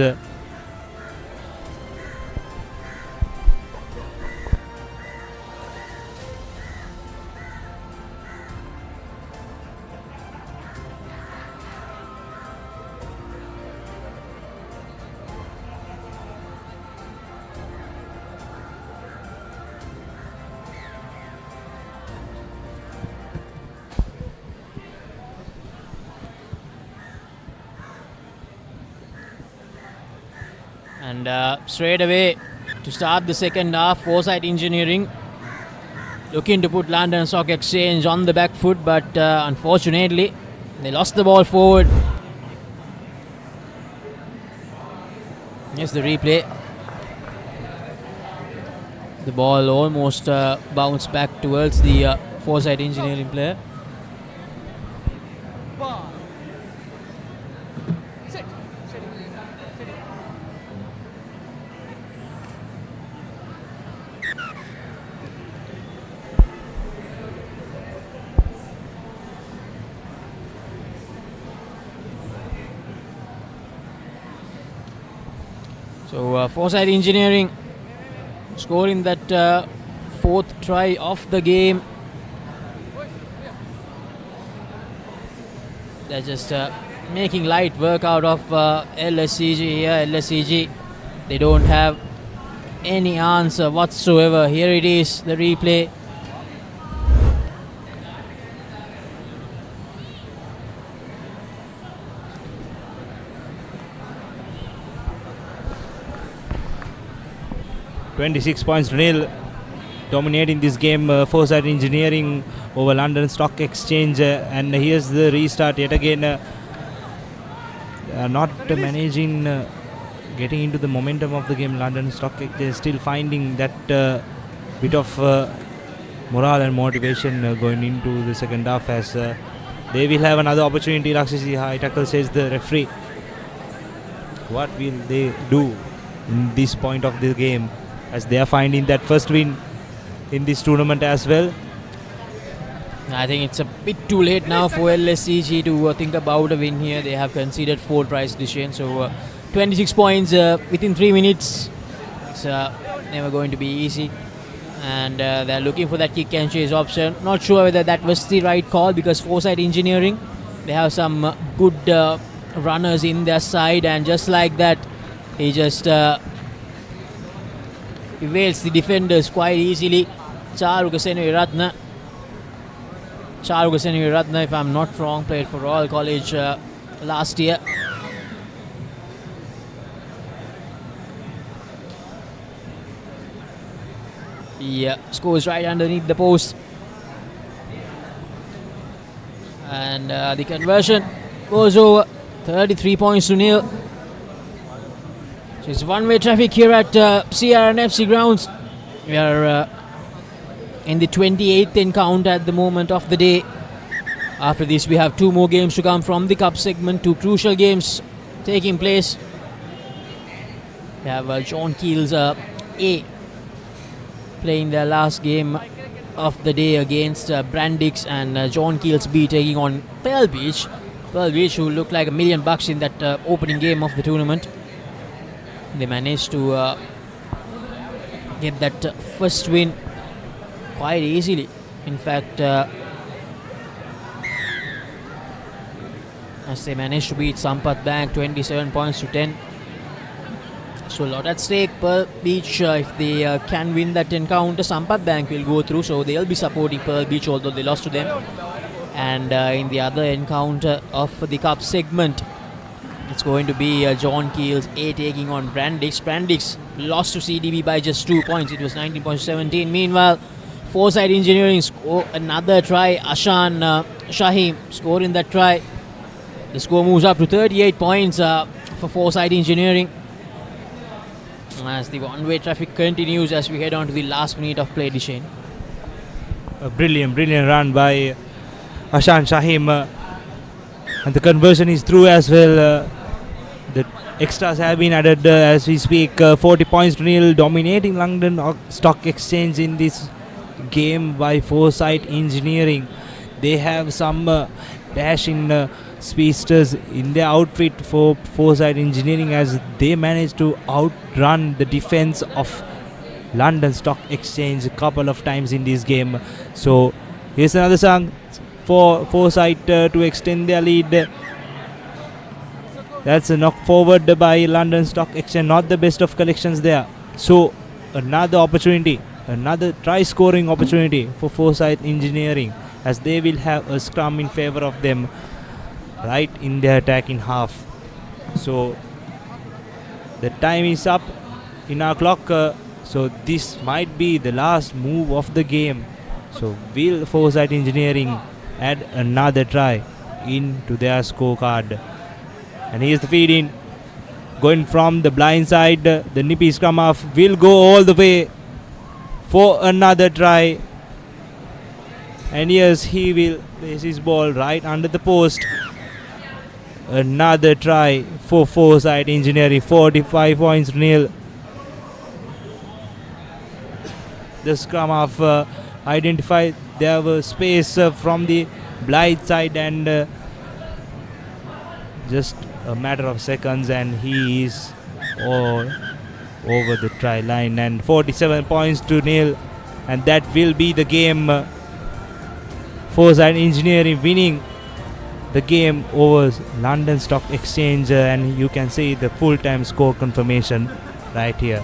And straight away to start the second half, Foresight Engineering looking to put London Stock Exchange on the back foot, but unfortunately they lost the ball forward. Here's the replay. The ball almost bounced back towards the Foresight Engineering player. So Foresight Engineering scoring that fourth try of the game. They're just making light work out of LSCG here. LSCG, they don't have any answer whatsoever. Here it is, the replay. £26 dominating this game. Foresight Engineering over London Stock Exchange, and here's the restart yet again. Not managing getting into the momentum of the game. London Stock Exchange still finding that bit of morale and motivation going into the second half, as they will have another opportunity. Rakshisi high tackle, says the referee. What will they do in this point of the game, as they are finding that first win in this tournament as well? I think it's a bit too late now for LSCG to think about a win here. They have conceded 4 tries this year, so 26 points within 3 minutes. It's never going to be easy, and they're looking for that kick and chase option. Not sure whether that was the right call, because Foresight Engineering, they have some good runners in their side, and just like that, he just evades the defenders quite easily. Charugasenu Ratna, if I'm not wrong, played for Royal College last year. Yeah, scores right underneath the post. And the conversion goes over. 33 points to nil. So it's one-way traffic here at CRNFC grounds. We are in the 28th encounter at the moment of the day. After this, we have 2 more games to come from the cup segment. 2 crucial games taking place. We have John Keels A playing their last game of the day against Brandix, and John Keels B taking on Pearl Beach. Pearl Beach, who looked like $1 million in that opening game of the tournament. They managed to get that first win quite easily. In fact, as they managed to beat Sampath Bank 27 points to 10. So a lot at stake. Pearl Beach, if they can win that encounter, Sampath Bank will go through, so they'll be supporting Pearl Beach, although they lost to them. And in the other encounter of the cup segment, it's going to be John Keels A taking on Brandix. Brandix lost to CDB by just 2 points. It was 19 points to 17. Meanwhile, Foresight Engineering score another try. Ashan Shahim scoring that try. The score moves up to 38 points for Foresight Engineering, as the one-way traffic continues as we head on to the last minute of play, Dishane. A brilliant run by Ashan Shahim, and the conversion is through as well. The extras have been added as we speak. 40 points to nil, dominating London Stock Exchange in this game by Foresight Engineering. They have some dash in speedsters in their outfit for Foresight Engineering, as they managed to outrun the defense of London Stock Exchange a couple of times in this game. So here's another song for Foresight to extend their lead. That's a knock forward by London Stock Exchange. Not the best of collections there. So another opportunity, another try scoring opportunity for Foresight Engineering, as they will have a scrum in favor of them right in their attacking half. So the time is up in our clock. So this might be the last move of the game. So will Foresight Engineering add another try into their scorecard? And here's the feed in, going from the blind side. The nippy scrum half will go all the way for another try. And yes, he will place his ball right under the post. Another try for Foresight Engineering. 45 points to nil. The scrum half identified there was space from the blind side, and just a matter of seconds, and he is all over the try line, and 47 points to nil, and that will be the game. Foresight Engineering winning the game over London Stock Exchange, and you can see the full-time score confirmation right here.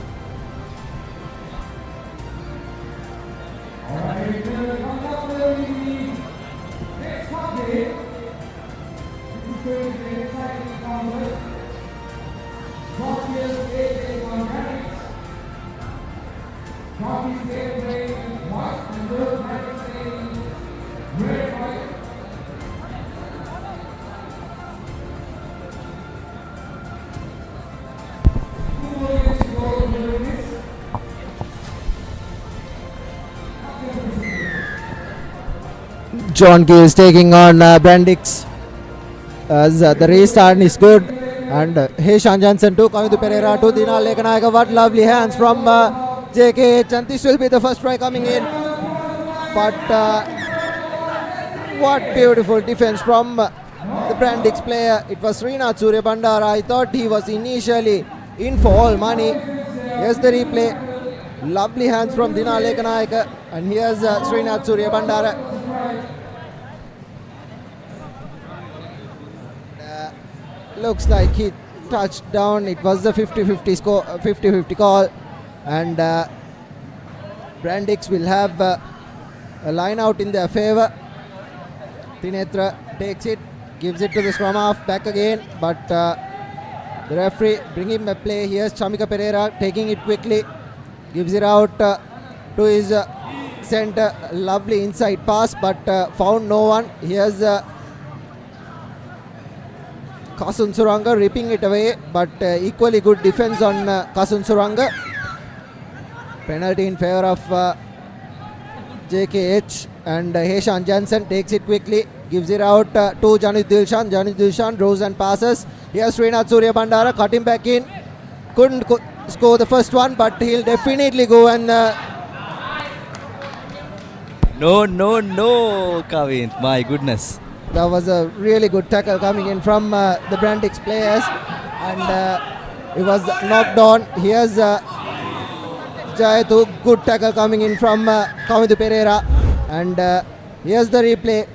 John Keels taking on Brandix as the restart is good, and Heshan Johnson to Kavindu Pereira to Dina Lekanayaka. What lovely hands from JKH, and this will be the first try coming in, but what beautiful defense from the Brandix player. It was Srinath Surya Bandara. I thought he was initially in for all money. Here's the replay. Lovely hands from Dina Lekanayaka, and here's Srinath Surya Bandara. Looks like he touched down. It was the 50-50 score, 50-50 call, and Brandix will have a line out in their favour. Tinetra takes it, gives it to the scrum half, back again, but the referee bring him a play. Here's Chamika Pereira taking it quickly, gives it out to his centre. Lovely inside pass, but found no one. Here's Kasun Suranga ripping it away, but equally good defense on Kasun Suranga. Penalty in favour of JKH, and Heshan Jansen takes it quickly, gives it out to Janit Dilshan. Janit Dilshan draws and passes. Here's Srinath Surya Bandara, cut him back in. Couldn't score the first one, but he'll definitely go and No, Kavin, my goodness. That was a really good tackle coming in from the Brandix players, and it was knocked on. Here's Jayatu, good tackle coming in from Kavindu Pereira, and here's the replay.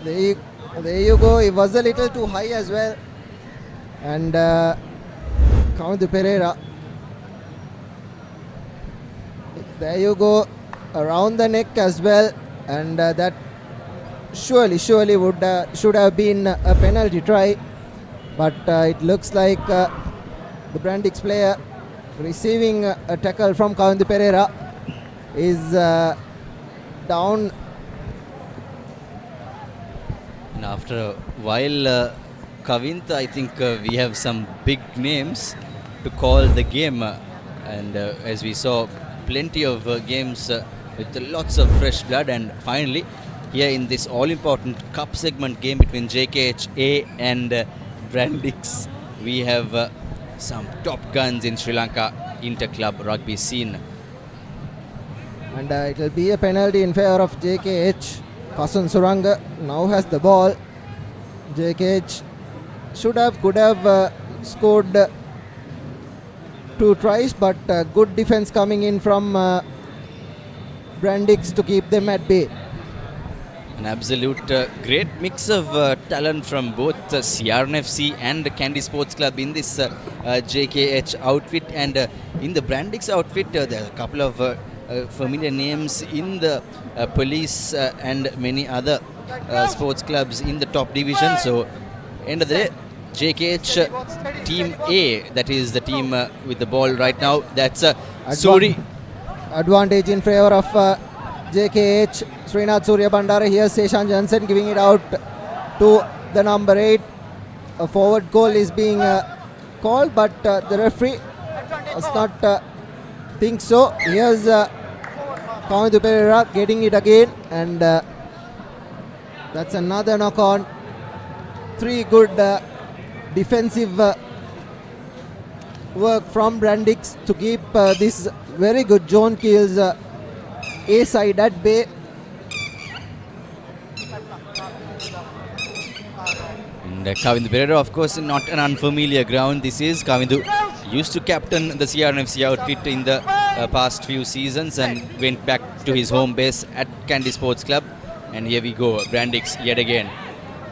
There you go. It was a little too high as well, and Kavindu Pereira. There you go, around the neck as well. And that surely would should have been a penalty try, but it looks like the Brandix player receiving a tackle from Kavindu Pereira is down. And after a while, Kavint, I think we have some big names to call the game, and as we saw, plenty of games with lots of fresh blood, and finally here in this all-important cup segment game between JKH A and Brandix, we have some top guns in Sri Lanka inter-club rugby scene. And it will be a penalty in favour of JKH. Kasun Suranga now has the ball. JKH could have scored 2 tries, but good defence coming in from Brandix to keep them at bay. An absolute great mix of talent from both CRNFC and Candy Sports Club in this JKH outfit, and in the Brandix outfit there are a couple of familiar names in the police and many other sports clubs in the top division. So end of the day, JKH Team A, that is the team with the ball right now, that's Suri. Advantage in favour of JKH. Srinath Surya Bandara. Here's Seshan Johnson giving it out to the number 8. A forward goal is being called, but the referee does not think so. Here's Kavindu Pereira getting it again, and that's another knock on. 3 good defensive work from Brandix to keep this very good John Keels A side at bay. And Kavindu Pereira, of course, not an unfamiliar ground. This is Kavindu used to captain the CRNFC outfit in the past few seasons and went back to his home base at Kandy Sports Club. And here we go, Brandix yet again.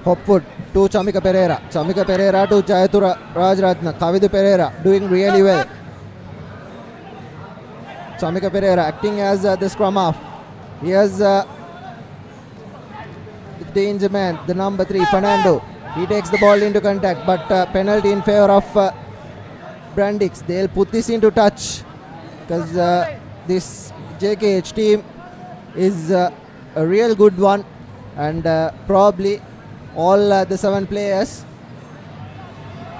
Hopwood to Chamika Pereira. Chamika Pereira to Jayatura Rajratna. Kavindu Pereira doing really well. Chamika Pereira acting as the scrum half. Here's the danger man, the number 3, Fernando. He takes the ball into contact, but penalty in favor of Brandix. They'll put this into touch because this JKH team is a real good one, and probably all the 7 players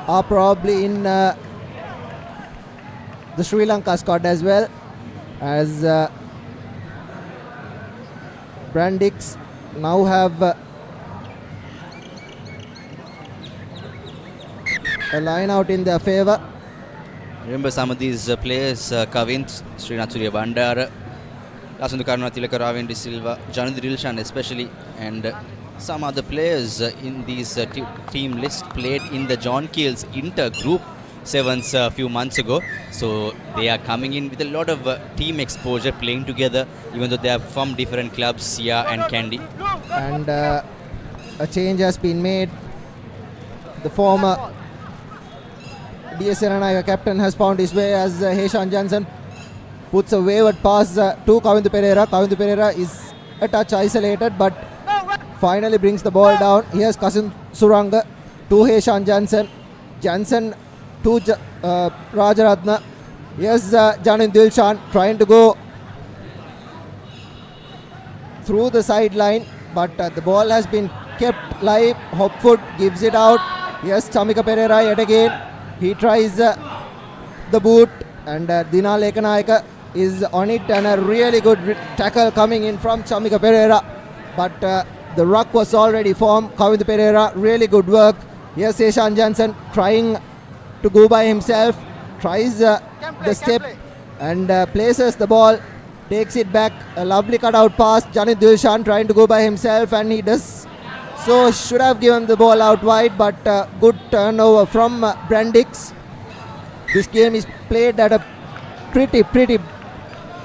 are probably in the Sri Lanka squad as well, as Brandix now have a line out in their favor. Remember some of these players, Kavint, Srinath Surya Bandara, Lasundu Karunatilaka, Ravendi Silva, Janudri Dilshan especially, and some other players in these team list played in the John Keels inter-group sevens a few months ago. So they are coming in with a lot of team exposure, playing together, even though they are from different clubs, Sia and Kandy. And a change has been made. The former DS Serenaya captain has found his way as Heshan Johnson puts a wayward pass to Kavindu Pereira. Kavindu Pereira is a touch isolated, but finally brings the ball down. Here's Kasun Suranga to Heshan Johnson. Johnson to Rajaratna. Here's Janin Dilshan trying to go through the sideline, but the ball has been kept live. Hopwood gives it out. Here's Chamika Pereira yet again. He tries the boot, and Dina Lekanayaka is on it, and a really good tackle coming in from Chamika Pereira, but the ruck was already formed. Kavindu Pereira, really good work. Here's Heshan Johnson trying to go by himself, tries the step and places the ball, takes it back. A lovely cutout pass. Janit Dilshan trying to go by himself, and he does so. Should have given the ball out wide, but good turnover from Brandix. This game is played at a pretty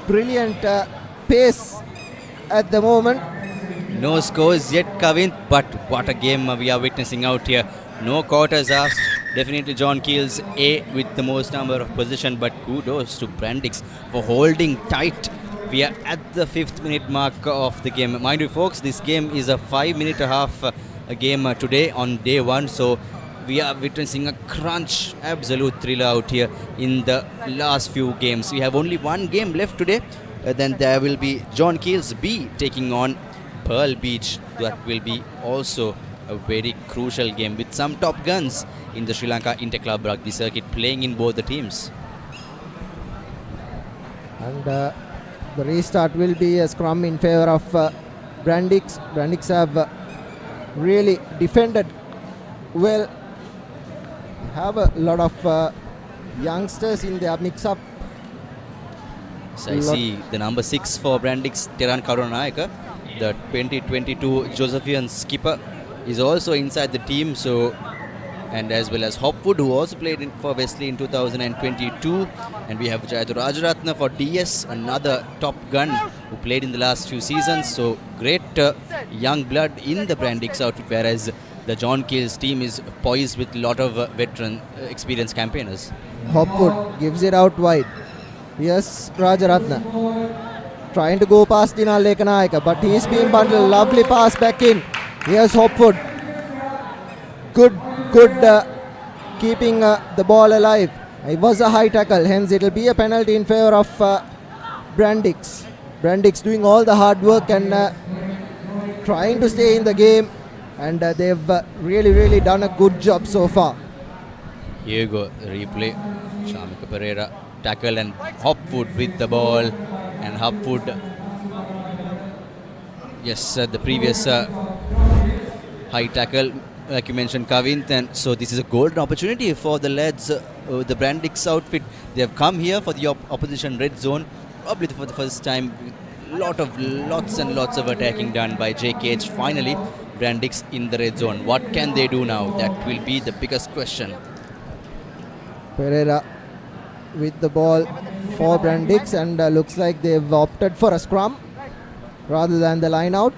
brilliant pace at the moment. No scores yet, Kavint, but what a game we are witnessing out here. No quarters asked. Definitely John Keels A with the most number of possession, but kudos to Brandix for holding tight. We are at the 5th minute mark of the game. Mind you folks, this game is a 5.5-minute game today on day 1, so we are witnessing a crunch, absolute thriller out here in the last few games. We have only one game left today. Then there will be John Keels B taking on Pearl Beach. That will be also a very crucial game with some top guns in the Sri Lanka Interclub Rugby circuit playing in both the teams. And the restart will be a scrum in favor of Brandix. Brandix have really defended well. Have a lot of youngsters in their mix-up. So I see the number 6 for Brandix, Teran Karunayaka, the 2022 Josephian skipper, is also inside the team. So, and as well as Hopwood, who also played for Wesley in 2022, and we have Jayatu Rajaratna for DS, another top gun who played in the last few seasons. So great young blood in the Brandix outfit, whereas the John Keels team is poised with a lot of veteran experienced campaigners. Hopwood gives it out wide. Yes, Rajaratna trying to go past Dinal Lekanayaka, but he's being bundled. Lovely pass back in. Here's Hopwood. Good keeping the ball alive. It was a high tackle, hence it will be a penalty in favor of Brandix. Brandix doing all the hard work and trying to stay in the game, and they've really done a good job so far. Here you go, replay. Chamika Pereira tackle and Hopwood with the ball, and Hopwood, yes, the previous high tackle, like you mentioned, Kavint, and so this is a golden opportunity for the lads, the Brandix outfit. They have come here for the opposition red zone, probably for the first time. Lots and lots of attacking done by JKH. Finally, Brandix in the red zone. What can they do now? That will be the biggest question. Pereira with the ball for Brandix, and looks like they've opted for a scrum rather than the line out.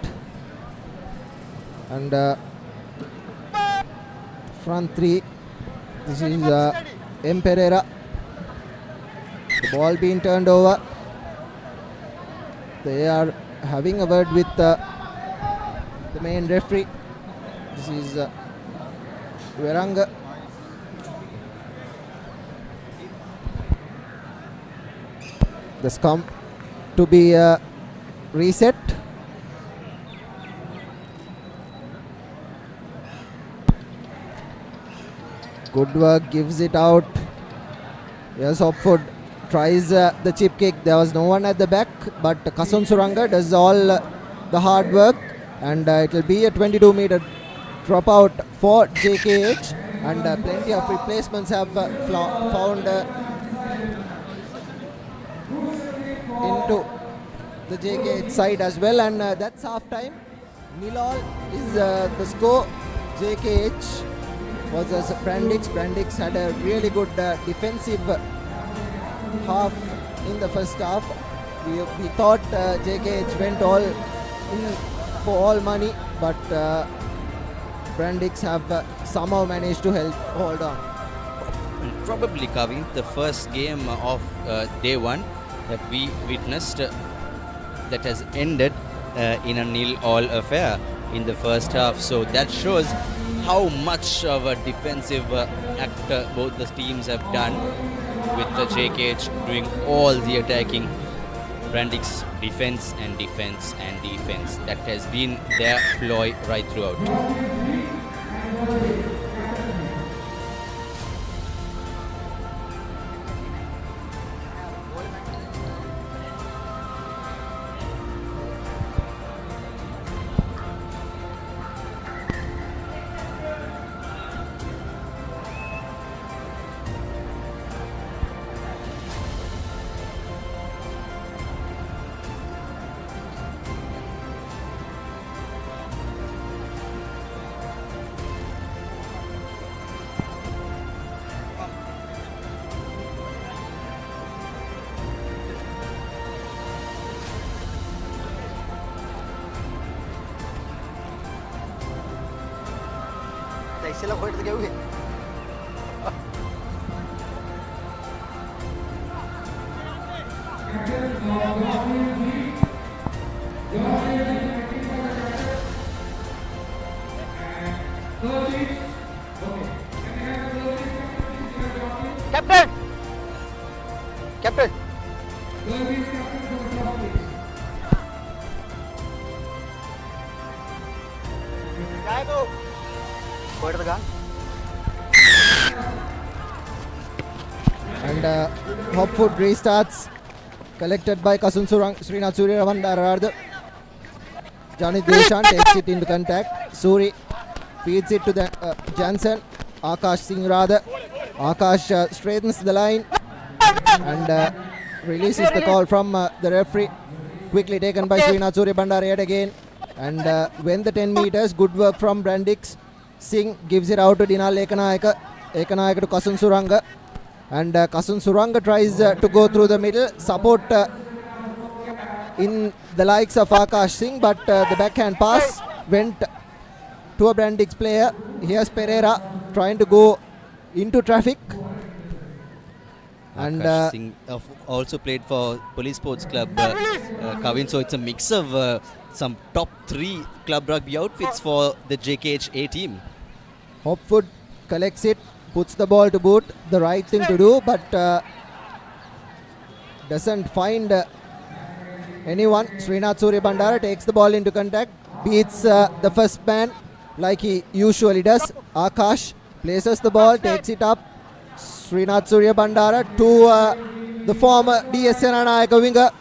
And front three, this is M. Pereira. The ball being turned over. They are having a word with the main referee. This is Veranga. The scrum to be reset. Good work, gives it out. Yes, Hopwood tries the chip kick. There was no one at the back, but Kasun Suranga does all the hard work, and it will be a 22-meter dropout for JKH, and plenty of replacements have found into the JKH side as well, and that's half time. Nil-all is the score. JKH versus Brandix. Brandix had a really good defensive half in the first half. We thought JKH went all in for all money, but Brandix have somehow managed to hold on. And probably, Kavin, the first game of day one that we witnessed that has ended in a nil-all affair in the first half. So that shows how much of a defensive act both the teams have done, with the JKH doing all the attacking. Brandix defense and defense and defense. That has been their ploy right throughout. ඉස්සෙල්ලා කොහෙටද ගැව්වේ? Captain! Captain! Dialog! Where the gun? And Hopwood restarts, collected by Kasun Srinath Surya Ravandararada. Johnny Deshan takes it into contact. Suri feeds it to the Jansen. Akash Singh Radha. Akash straightens the line and releases the call from the referee. Quickly taken by Srinath Surya Bandara yet again. And when the 10 meters, good work from Brandix. Singh gives it out to Dinal Ekanayaka. Ekanayaka to Kasun Suranga. And Kasun Suranga tries to go through the middle, support in the likes of Akash Singh, but the backhand pass went to a Brandix player. Here's Pereira trying to go into traffic. And Akash Singh also played for Police Sports Club, Kavin, so it's a mix of some top 3 club rugby outfits for the JKH A team. Hopwood collects it, puts the ball to boot, the right thing to do, but doesn't find anyone. Srinath Surya Bandara takes the ball into contact, beats the first man like he usually does. Akash places the ball, takes it up. Srinath Surya Bandara to the former DS Senanayaka winger,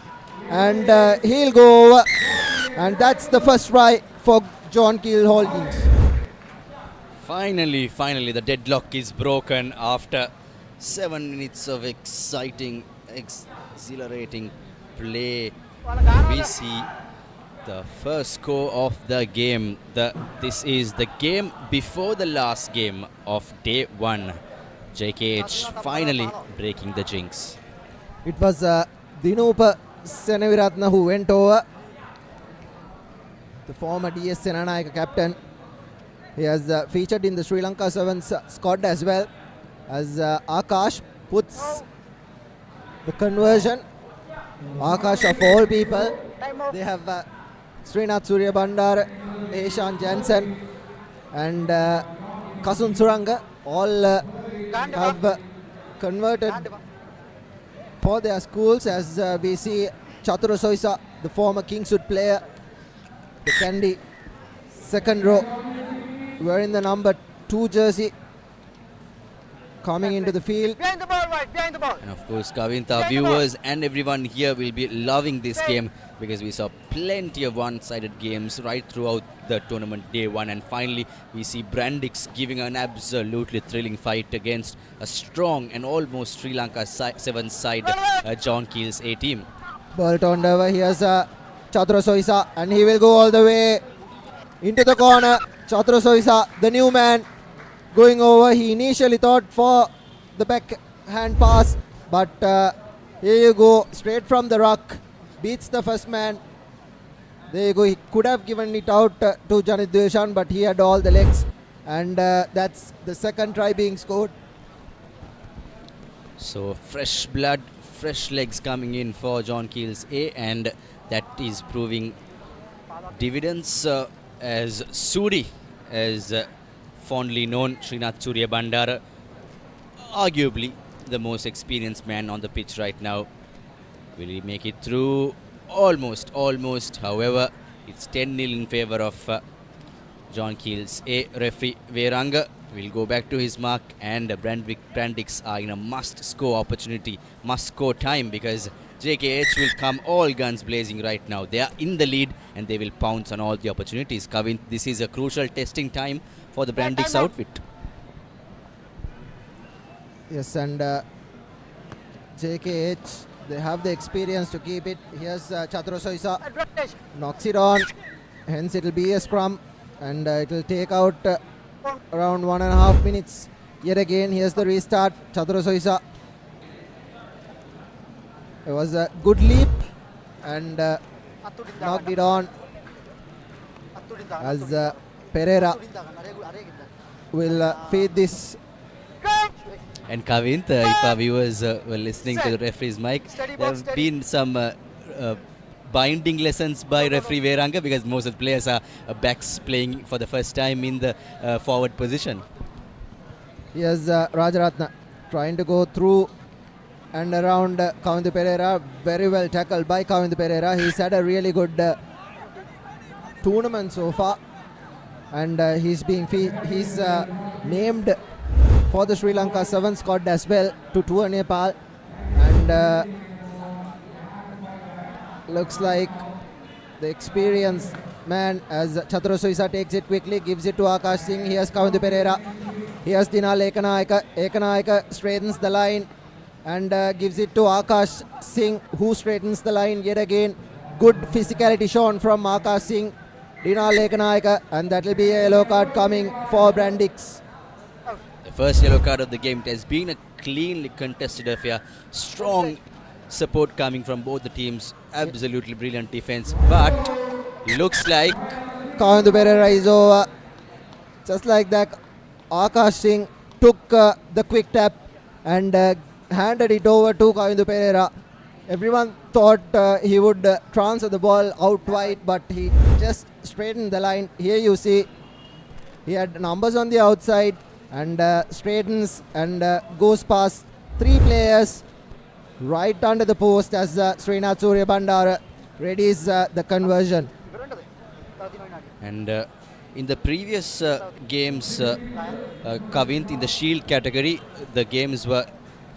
and he'll go over, and that's the first try for John Keel Holdings. Finally, the deadlock is broken after 7 minutes of exciting, exhilarating play. We see The first score of the game. This is the game before the last game of day 1. JKH finally breaking the jinx. It was Dinupa Senaviratna who went over. The former DS Senanayaka captain. He has featured in the Sri Lanka Sevens squad as well, as Akash puts the conversion. Akash of all people. They have Srinath Surya Bandar, Eshan Jansen and Kasun Suranga all have converted for their schools, as we see Chatura Soisa, the former Kingswood player, the Candy second row, wearing the number 2 jersey, coming into the field. Behind the ball, right, behind the ball. And of course, Kavintha, viewers and everyone here will be loving this game, because we saw plenty of one-sided games right throughout the tournament day 1, and finally we see Brandix giving an absolutely thrilling fight against a strong and almost Sri Lanka 7th side John Keels A team. Ball turned over. Here's Chatura Soisa, and he will go all the way into the corner. Chatura Soisa, the new man, going over. He initially thought for the backhand pass, but here you go, straight from the ruck, beats the first man. There you go. He could have given it out to Janit Dveshan, but he had all the legs, and that's the second try being scored. So fresh blood, fresh legs coming in for John Keels A, and that is proving dividends, as Sudi, as fondly known, Srinath Surya Bandara, arguably the most experienced man on the pitch right now. Will he make it through? Almost. However, it's 10-0 in favor of John Keels A. Referee Veranga will go back to his mark, and Brandix are in a must-score time, because JKH will come all guns blazing right now. They are in the lead and they will pounce on all the opportunities. Kavin, this is a crucial testing time for the Brandix outfit. Yes, and JKH, they have the experience to keep it. Here's Chatura Soisa, knocks it on, hence it will be a scrum, and it will take out around 1.5 minutes. Yet again, here's the restart. Chatura Soisa, it was a good leap and knocked it on, as Pereira will feed this. And Kavint, if our viewers were listening to the referee's mic, there have been some binding lessons by referee Veranga, because most of the players are backs playing for the first time in the forward position. Here's Rajaratna trying to go through and around Kavintha Pereira. Very well tackled by Kavintha Pereira. He's had a really good tournament so far, and he's named for the Sri Lanka 7 squad as well to tour Nepal, and looks like the experienced man, as Chatura Soisa takes it quickly, gives it to Akash Singh. Here's Kavintha Pereira. Here's Dinal Ekanayaka. Ekanayaka straightens the line and gives it to Akash Singh, who straightens the line yet again. Good physicality shown from Akash Singh. Dinal Ekanayaka, and that will be a yellow card coming for Brandix. The first yellow card of the game. It has been a cleanly contested affair. Strong support coming from both the teams. Absolutely brilliant defense, but looks like Kavintha Pereira is over. Just like that, Akash Singh took the quick tap and handed it over to Kavintha Pereira. Everyone thought he would transfer the ball out wide, but he just straightened the line. Here you see he had numbers on the outside, and straightens and goes past 3 players right under the post, as Srinath Surya Bandara readies the conversion. And in the previous games, Kavint, in the shield category, the games were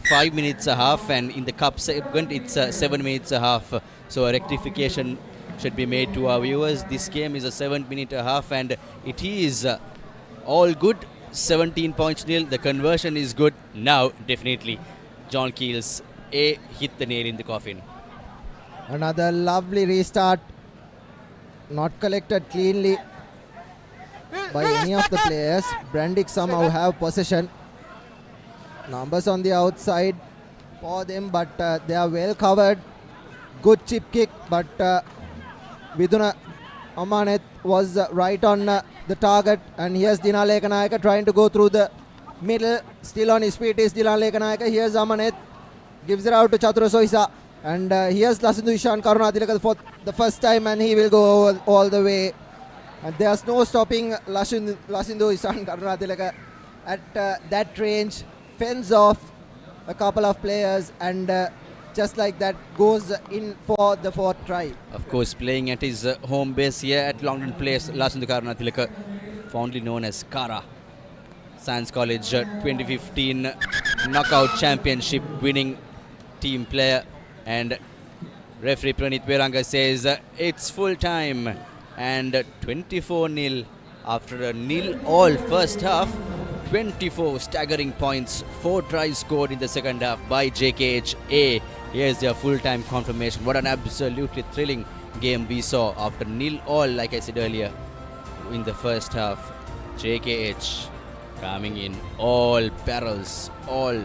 5 minutes a half, and in the cup segment it's 7 minutes a half. So a rectification should be made to our viewers. This game is a 7 minute a half, and it is all good. 17 points nil. The conversion is good. Now definitely John Keels A hit the nail in the coffin. Another lovely restart not collected cleanly by any of the players. Brandick somehow have possession. Numbers on the outside for them, but they are well covered. Good chip kick, but Viduna Amanet was right on the target. And here's Dinal Lekanayaka trying to go through the middle. Still on his feet is Dinal Lekanayaka. Here's Amanet. Gives it out to Chatura Soisa. And here's Lasindu Ishan Karunatilaka for the first time, and he will go all the way. And there's no stopping Lasindu Ishan Karunatilaka at that range. Fends off a couple of players, and just like that goes in for the fourth try. Of course, playing at his home base here at Longden Place, Lasindu Karunatilaka, fondly known as Kara. Science College 2015 knockout championship winning team player. And referee Pranit Veranga says it's full time, and 24-0 after a 0-all first half. 24 staggering points, 4 tries scored in the second half by JKHA. Here's their full-time confirmation. What an absolutely thrilling game we saw after 0-all, like I said earlier, in the first half. JKH coming in all barrels, all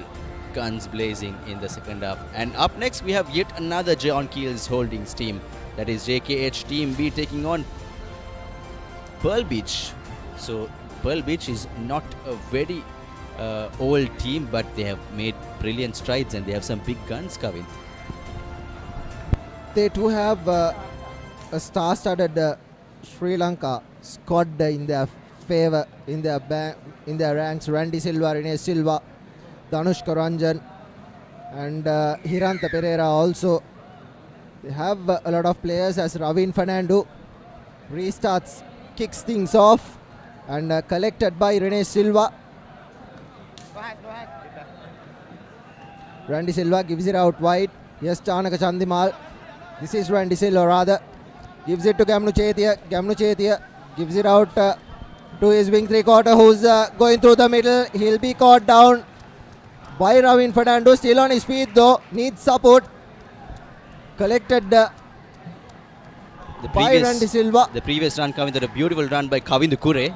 guns blazing in the second half. And up next we have yet another John Keels Holdings team. That is JKH Team B taking on Pearl Beach. So Pearl Beach is not a very old team, but they have made brilliant strides and they have some big guns coming. They too have a star-studded Sri Lanka squad in their favor, in their ranks. Randy Silva, Rene Silva, Dhanush Karanjan, and Hiranta Pereira also. They have a lot of players as Ravin Fernando restarts, kicks things off, and collected by Rene Silva. Randy Silva gives it out wide. Yes, Chanaka Chandimal. This is Randy Silva rather. Gives it to Gamnu Chetia. Gamnu Chetia gives it out to his wing three-quarter, who's going through the middle. He'll be caught down by Ravin Fernando. Still on his feet though. Needs support. Collected by Randy Silva. The previous run coming with a beautiful run by Kavindu Kure.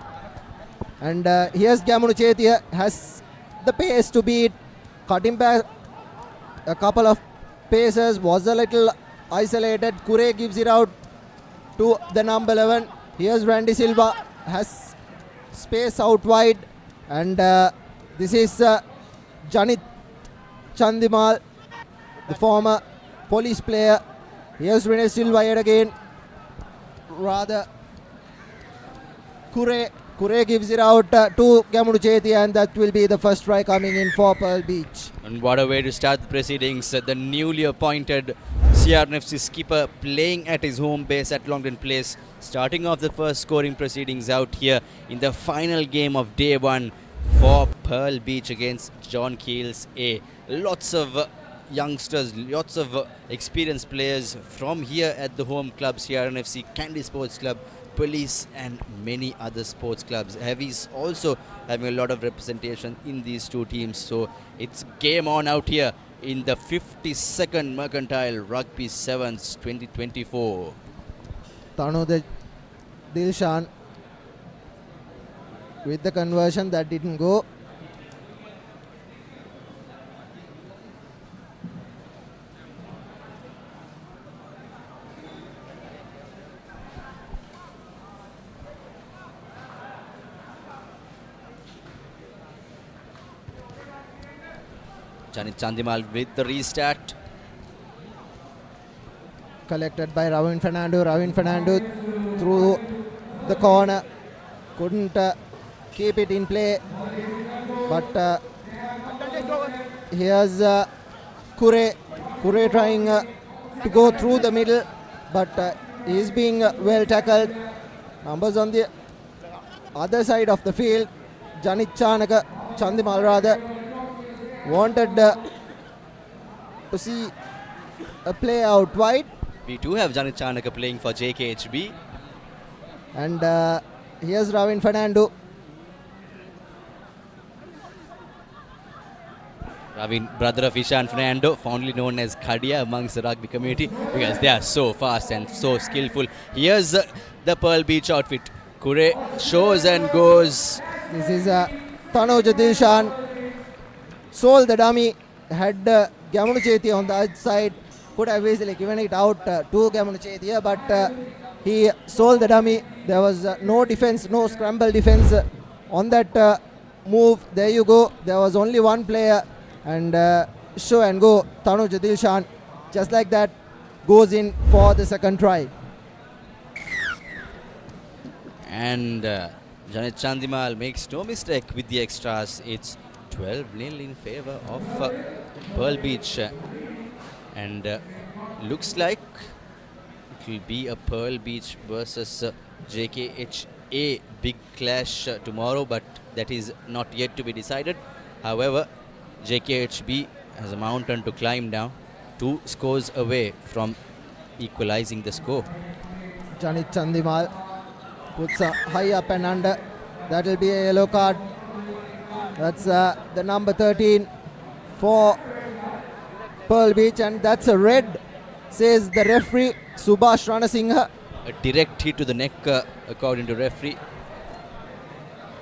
And here's Gamunu Chetia, has the pace to beat. Cutting back a couple of paces, was a little isolated. Kure gives it out to the number 11. Here's Randy Silva, has space out wide. And this is Janit Chandimal, the former police player. Here's Rene Silva yet again. Rather, Kure gives it out to Gamunu Chetia, and that will be the first try coming in for Pearl Beach. And what a way to start the proceedings. The newly appointed CRNFC skipper playing at his home base at Longden Place, starting off the first scoring proceedings out here in the final game of day one for Pearl Beach against John Keels A. Lots of youngsters, lots of experienced players from here at the home clubs, CRNFC, Candy Sports Club, Police, and many other sports clubs. Heavies also having a lot of representation in these two teams. So it's game on out here in the 52nd Mercantile Rugby Sevens 2024. Tanu Dilshan with the conversion that didn't go. Janit Chandimal with the restart. Collected by Ravin Fernando. Ravin Fernando through the corner. Couldn't keep it in play. But here's Kure. Kure trying to go through the middle. But he's being well tackled. Numbers on the other side of the field. Janit Chandimal rather wanted to see a play out wide. We do have Janit Chanaka playing for JKHB. And here's Ravin Fernando. Ravin, brother of Ishan Fernando, fondly known as Khadia amongst the rugby community because they are so fast and so skillful. Here's the Pearl Beach outfit. Kure shows and goes. This is Tanuj Dilshan. Sold the dummy. Had Gamunu Chetia on the other side. Could have easily given it out to Gamunu Chetia, but he sold the dummy. There was no defense, no scramble defense on that move. There you go. There was only one player, and show and go. Tanuj Dilshan, just like that, goes in for the second try. And Janet Chandimal makes no mistake with the extras. It's 12-0 in favor of Pearl Beach. And looks like it will be a Pearl Beach versus JKHA big clash tomorrow, but that is not yet to be decided. However, JKHB has a mountain to climb down, 2 scores away from equalizing the score. Janit Chandimal puts a high up and under. That will be a yellow card. That's the number 13 for Pearl Beach, and that's a red, says the referee Subhash Ranasinghe. A direct hit to the neck, according to referee.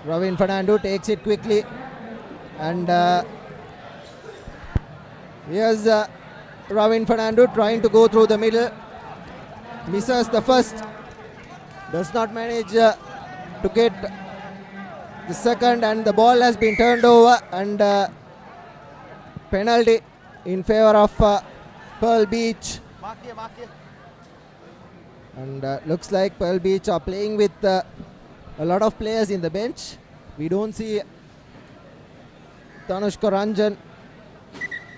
Ravin Fernando takes it quickly, and here's Ravin Fernando trying to go through the middle. Misses the first, does not manage to get the second, and the ball has been turned over, and penalty in favor of Pearl Beach. And looks like Pearl Beach are playing with a lot of players in the bench. We don't see Tanushka Ranjan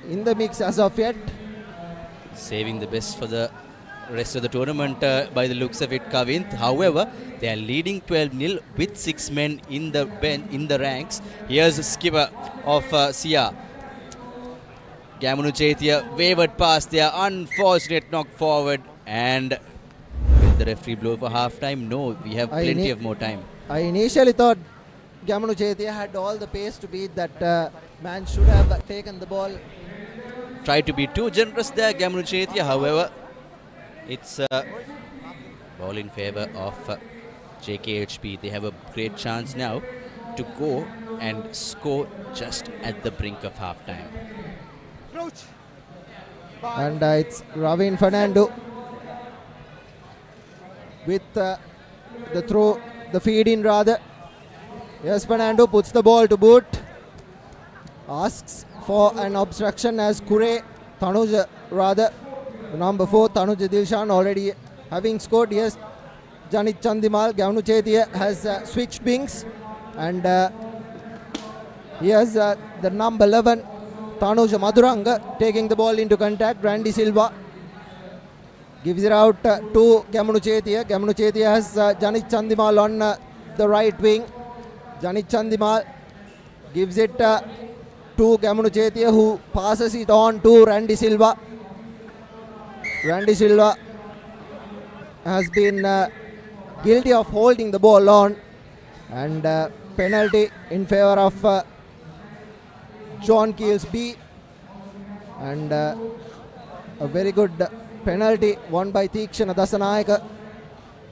in the mix as of yet. Saving the best for the rest of the tournament by the looks of it, Kavint. However, they are leading 12-0 with 6 men in the bench, in the ranks. Here's the skipper of Sia. Gamunu Chetia wavered past there, unfortunate knock forward, and will the referee blow for half time? No, we have plenty of more time. I initially thought Gamunu Chetia had all the pace to beat that man, should have taken the ball. Tried to be too generous there, Gamunu Chetia. However, it's ball in favor of JKHB. They have a great chance now to go and score just at the brink of half time. And it's Ravin Fernando with the throw, the feed in rather. Yes, Fernando puts the ball to boot. Asks for an obstruction as Kure, Tanuj rather. Number 4, Tanuj Dilshan already having scored. Yes, Janit Chandimal, Gamunu Chetia has switched wings. And here's the number 11, Tanuj Maduranga, taking the ball into contact. Randy Silva gives it out to Gamunu Chetia. Gamunu Chetia has Janit Chandimal on the right wing. Janit Chandimal gives it to Gamunu Chetia, who passes it on to Randy Silva. Randy Silva has been guilty of holding the ball on, and penalty in favor of John Keels B, and a very good penalty won by Theekshana Dasanayaka,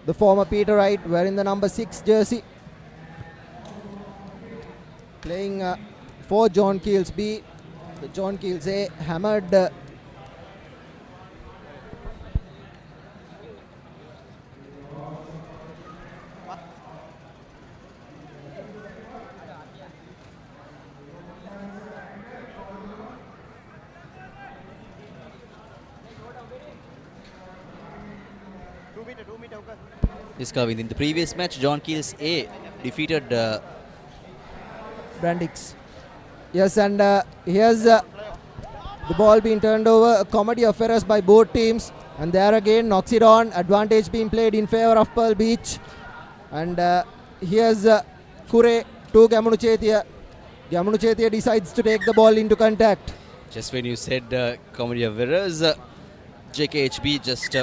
the former Peter Wright, wearing the number 6 jersey, playing for John Keels B. The John Keels A hammered This Kavin. In the previous match, John Keels A defeated Brandix. Yes, and here's the ball being turned over. A comedy of errors by both teams, and there again knocks it on. Advantage being played in favor of Pearl Beach. And here's Kure to Gamunu Chetia. Gamunu Chetia decides to take the ball into contact. Just when you said comedy of errors, JKHB just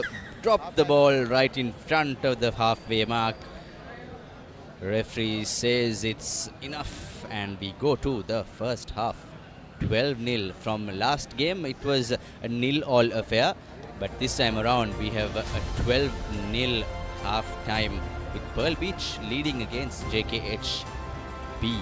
dropped the ball right in front of the halfway mark. Referee says it's enough, and we go to the first half. 12-0. From last game, it was a 0-all affair. But this time around, we have a 12-0 half-time with Pearl Beach leading against JKHB.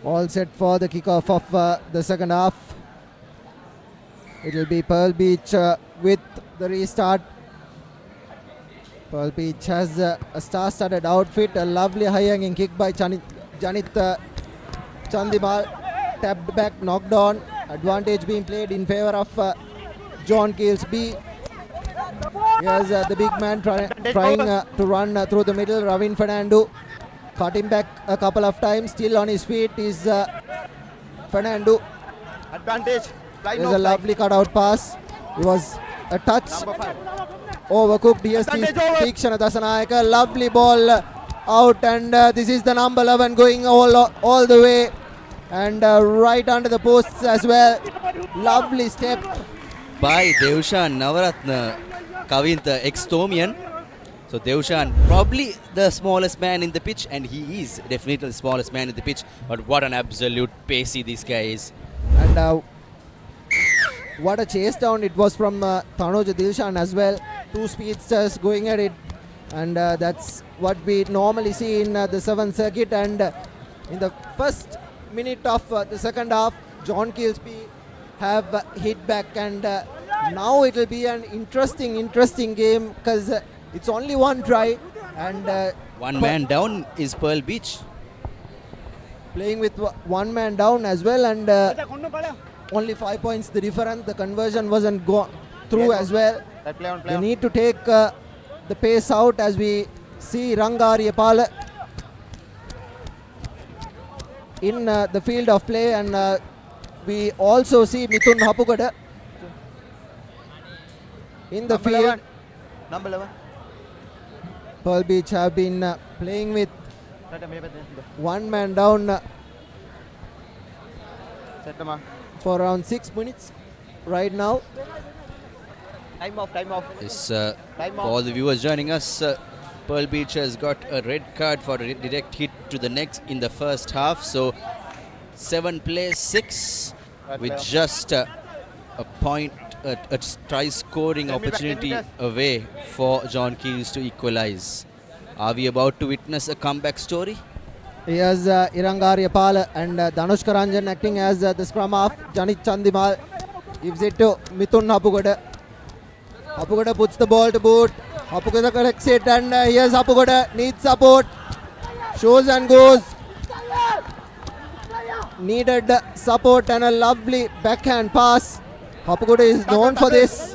All set for the kickoff of the second half. It will be Pearl Beach with the restart. Pearl Beach has a star-studded outfit. A lovely high-hanging kick by Janit Chandimal. Tapped back, knocked on. Advantage being played in favour of John Keels B. Here's the big man trying to run through the middle. Ravin Fernando caught him back a couple of times. Still on his feet is Fernando. Advantage. There's a lovely cutout pass. It was a touch. Overcooked. DST Tikshana Dasanayaka. Lovely ball out, and this is the number 11 going all the way and right under the posts as well. Lovely step by Devshan Navaratna Kavintha ex-Tomian. So Devshan, probably the smallest man in the pitch, and he is definitely the smallest man in the pitch, but what an absolute pacey this guy is. And what a chase down it was from Tanoja Dilshan as well. Two speedsters going at it, and that's what we normally see in the 7th circuit. And in the first minute of the second half, John Kilsby have hit back, and now it will be an interesting game because it's only one try, and one man down is Pearl Beach. Playing with one man down as well, and only 5 points the difference. The conversion wasn't gone through as well. They need to take the pace out as we see Rangariyapala in the field of play, and we also see Mithun Hapugada in the field. Number 11. Pearl Beach have been playing with one man down for around 6 minutes right now. Time off. Yes, for all the viewers joining us, Pearl Beach has got a red card for a direct hit to the neck in the first half. So 7 plays 6 with just a point, a try scoring opportunity away for John Keels to equalize. Are we about to witness a comeback story? Here's Irangariyapala and Dhanush Karanjan acting as the scrum half. Janit Chandimal gives it to Mithun Hapugada. Hapugada puts the ball to boot. Hapugada corrects it, and here's Hapugada, needs support. Shows and goes. Needed support and a lovely backhand pass. Hapugada is known for this,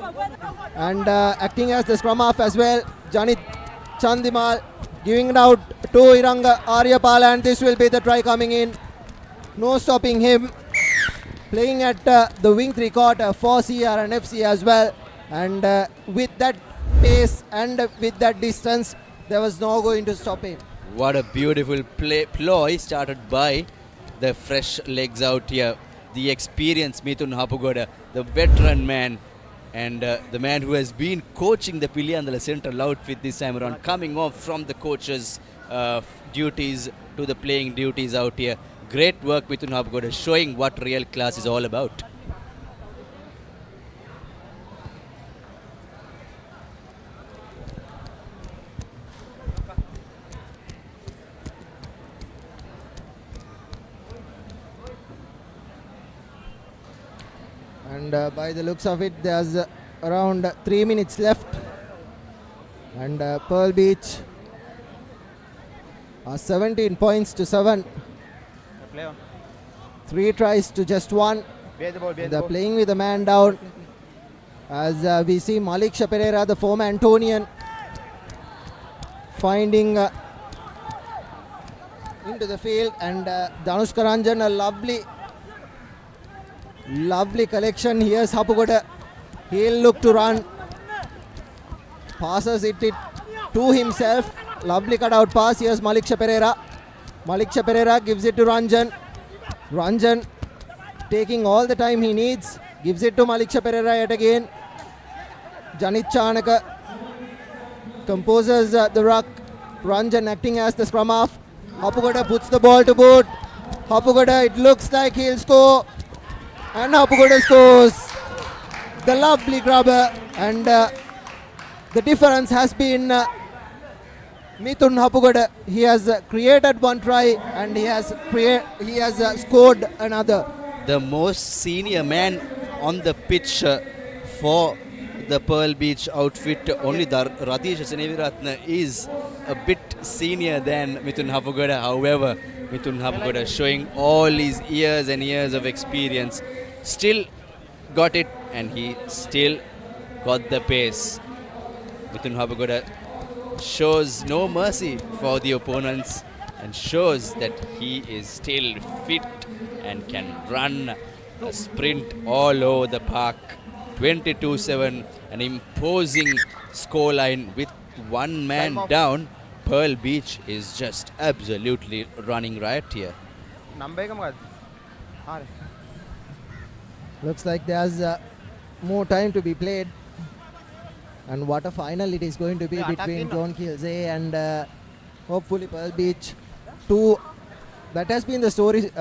and acting as the scrum half as well. Janit Chandimal giving it out to Iranga Aryapala, and this will be the try coming in. No stopping him. Playing at the wing 3/4 for CR and FC as well. And with that pace and with that distance, there was no going to stop him. What a beautiful ploy started by the fresh legs out here. The experienced Mithun Hapugoda, the veteran man, and the man who has been coaching the Piliyandala Central outfit this time around, coming off from the coach's duties to the playing duties out here. Great work, Mithun Hapugoda, showing what real class is all about. And by the looks of it, there's around 3 minutes left. And Pearl Beach are 17 points to 7. Play on. 3 tries to just 1. Behind the ball, behind the They're ball. playing with a man down. As we see Malik Pereira, the former Antonian, finding into the field, and Danushka Ranjan, a lovely collection. Here's Hapugoda. He'll look to run. Passes it to himself. Lovely cutout pass. Here's Malik Pereira. Malik Pereira gives it to Ranjan. Ranjan taking all the time he needs. Gives it to Malik Pereira yet again. Janit Chanaka composes the ruck. Ranjan acting as the scrum half. Hapugoda puts the ball to boot. Hapugoda, it looks like he'll score. And Hapugoda scores. The lovely grubber. And the difference has been Mithun Hapugoda. He has created 1 try and he has scored another. The most senior man on the pitch for the Pearl Beach outfit. Only Ratish Seneviratne is a bit senior than Mithun Hapugoda. However, Mithun Hapugoda showing all his years and years of experience. Still got it, and he still got the pace. Mithun Hapugoda shows no mercy for the opponents and shows that he is still fit and can run a sprint all over the park. 22-7, an imposing scoreline with 1 man down. Pearl Beach is just absolutely running riot here. Looks like there's more time to be played. And what a final it is going to be between John Keels A and hopefully Pearl Beach. That has been the story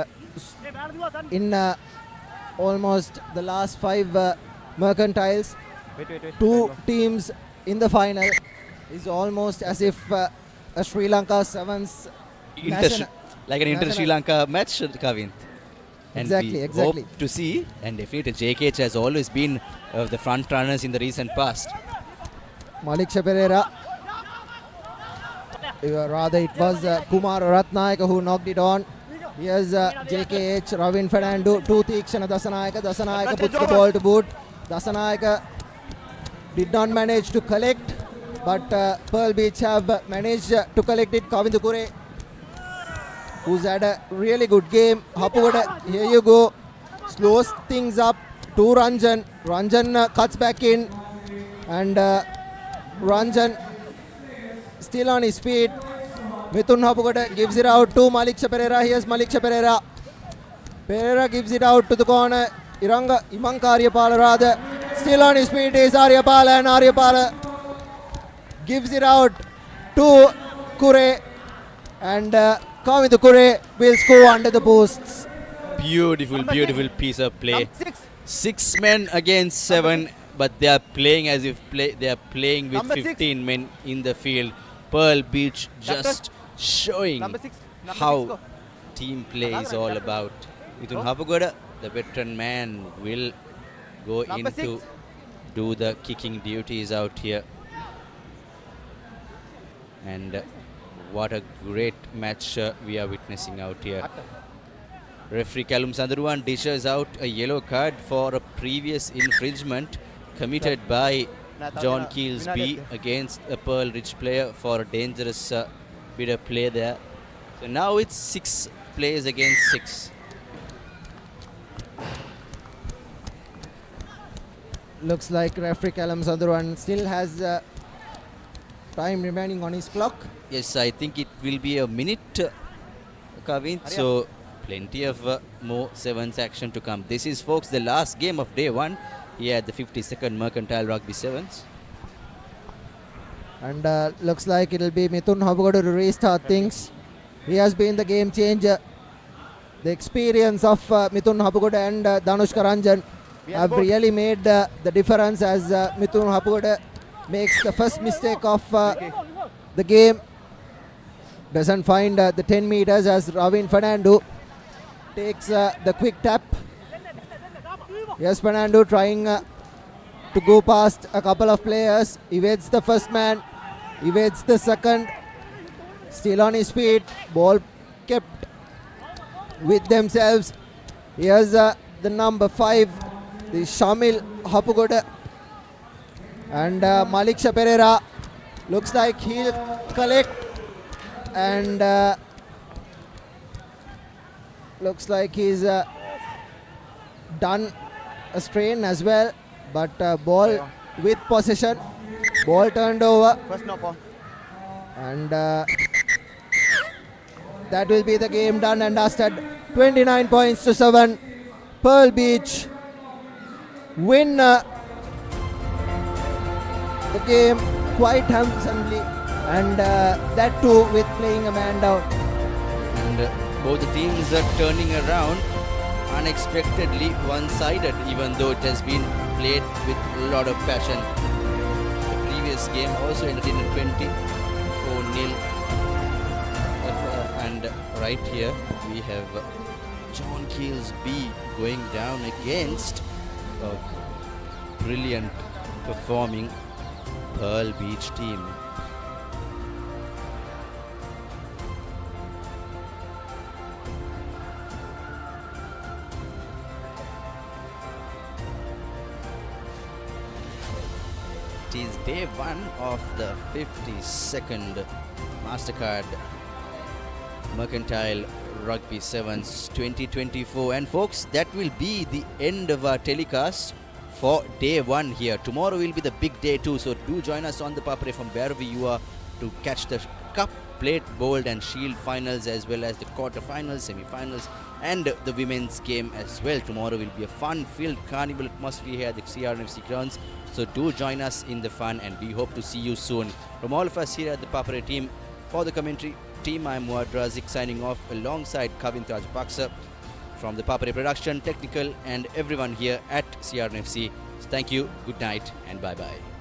in almost the last 5 mercantiles. 2 teams in the final is almost as if a Sri Lanka Sevens like an inter-Sri Lanka match, Kavin. And exactly. hope to see, and definitely JKH has always been the front runners in the recent past. Malik Pereira. Rather, it was Kumar Ratnayaka who knocked it on. Here's JKH, Ravin Fernando, 2 Tikshana Dasanayaka. Dasanayaka puts the ball to boot. Dasanayaka did not manage to collect, but Pearl Beach have managed to collect it. Kavindu Kure, who's had a really good game. Hapugoda, here you go. Slows things up to Ranjan. Ranjan cuts back in, and Ranjan still on his feet. Mithun Hapugoda gives it out to Malik Pereira. Here's Malik Pereira. Pereira gives it out to the corner. Imanka Aryapala rather. Still on his feet is Aryapala, and Aryapala gives it out to Kure. And Kavindu Kure will score under the posts. Beautiful piece of play. 6 men against 7, but they are playing as if they are playing with 15 men in the field. Pearl Beach just showing how team play is all about. Mithun Hapugoda, the veteran man, will go in to do the kicking duties out here. And what a great match we are witnessing out here. Referee Kalum Sandruan dishes out a yellow card for a previous infringement committed by John Keels B against a Pearl Ridge player for a dangerous bit of play there. So now it's 6 players against 6. Looks like referee Kalum Sandruan still has time remaining on his clock. Yes, I think it will be a minute, Kavin. So plenty of more sevens action to come. This is, folks, the last game of day one here at the 52nd Mercantile Rugby Sevens. And looks like it'll be Mithun Hapugodu to restart things. He has been the game changer. The experience of Mithun Hapugodu and Dhanushka Ranjan have really made the difference as Mithun Hapugodu makes the first mistake of the game. Doesn't find the 10 meters as Ravin Fernando takes the quick tap. Yes, Fernando trying to go past a couple of players. Evades the first man, evades the second. Still on his feet. Ball kept with themselves. Here's the number 5, the Shamil Hapugodu. And Maliksha Pereira looks like he'll collect. And looks like he's done a strain as well. But ball with possession. Ball turned over. First knock on. And that will be the game done and dusted. 29 points to 7. Pearl Beach win the game quite handsomely, and that too with playing a man down. And both the teams are turning around unexpectedly one-sided, even though it has been played with a lot of passion. The previous game also ended in a 24-0. And right here we have John Keels B going down against a brilliant performing Pearl Beach team. It is day one of the 52nd Mastercard Mercantile Rugby Sevens 2024, and folks, that will be the end of our telecast for day one here. Tomorrow will be the big day too, so do join us on the Papare from wherever you are to catch the Cup, Plate, Bold and Shield finals, as well as the quarter-finals, semi-finals and the women's game as well. Tomorrow will be a fun-filled carnival atmosphere here at the CRNFC grounds, so do join us in the fun, and we hope to see you soon. From all of us here at the Papare team, for the commentary team, I'm Muad Razik signing off alongside Kavin Rajapaksa from the Papare production, technical and everyone here at CRNFC. Thank you, good night and bye-bye.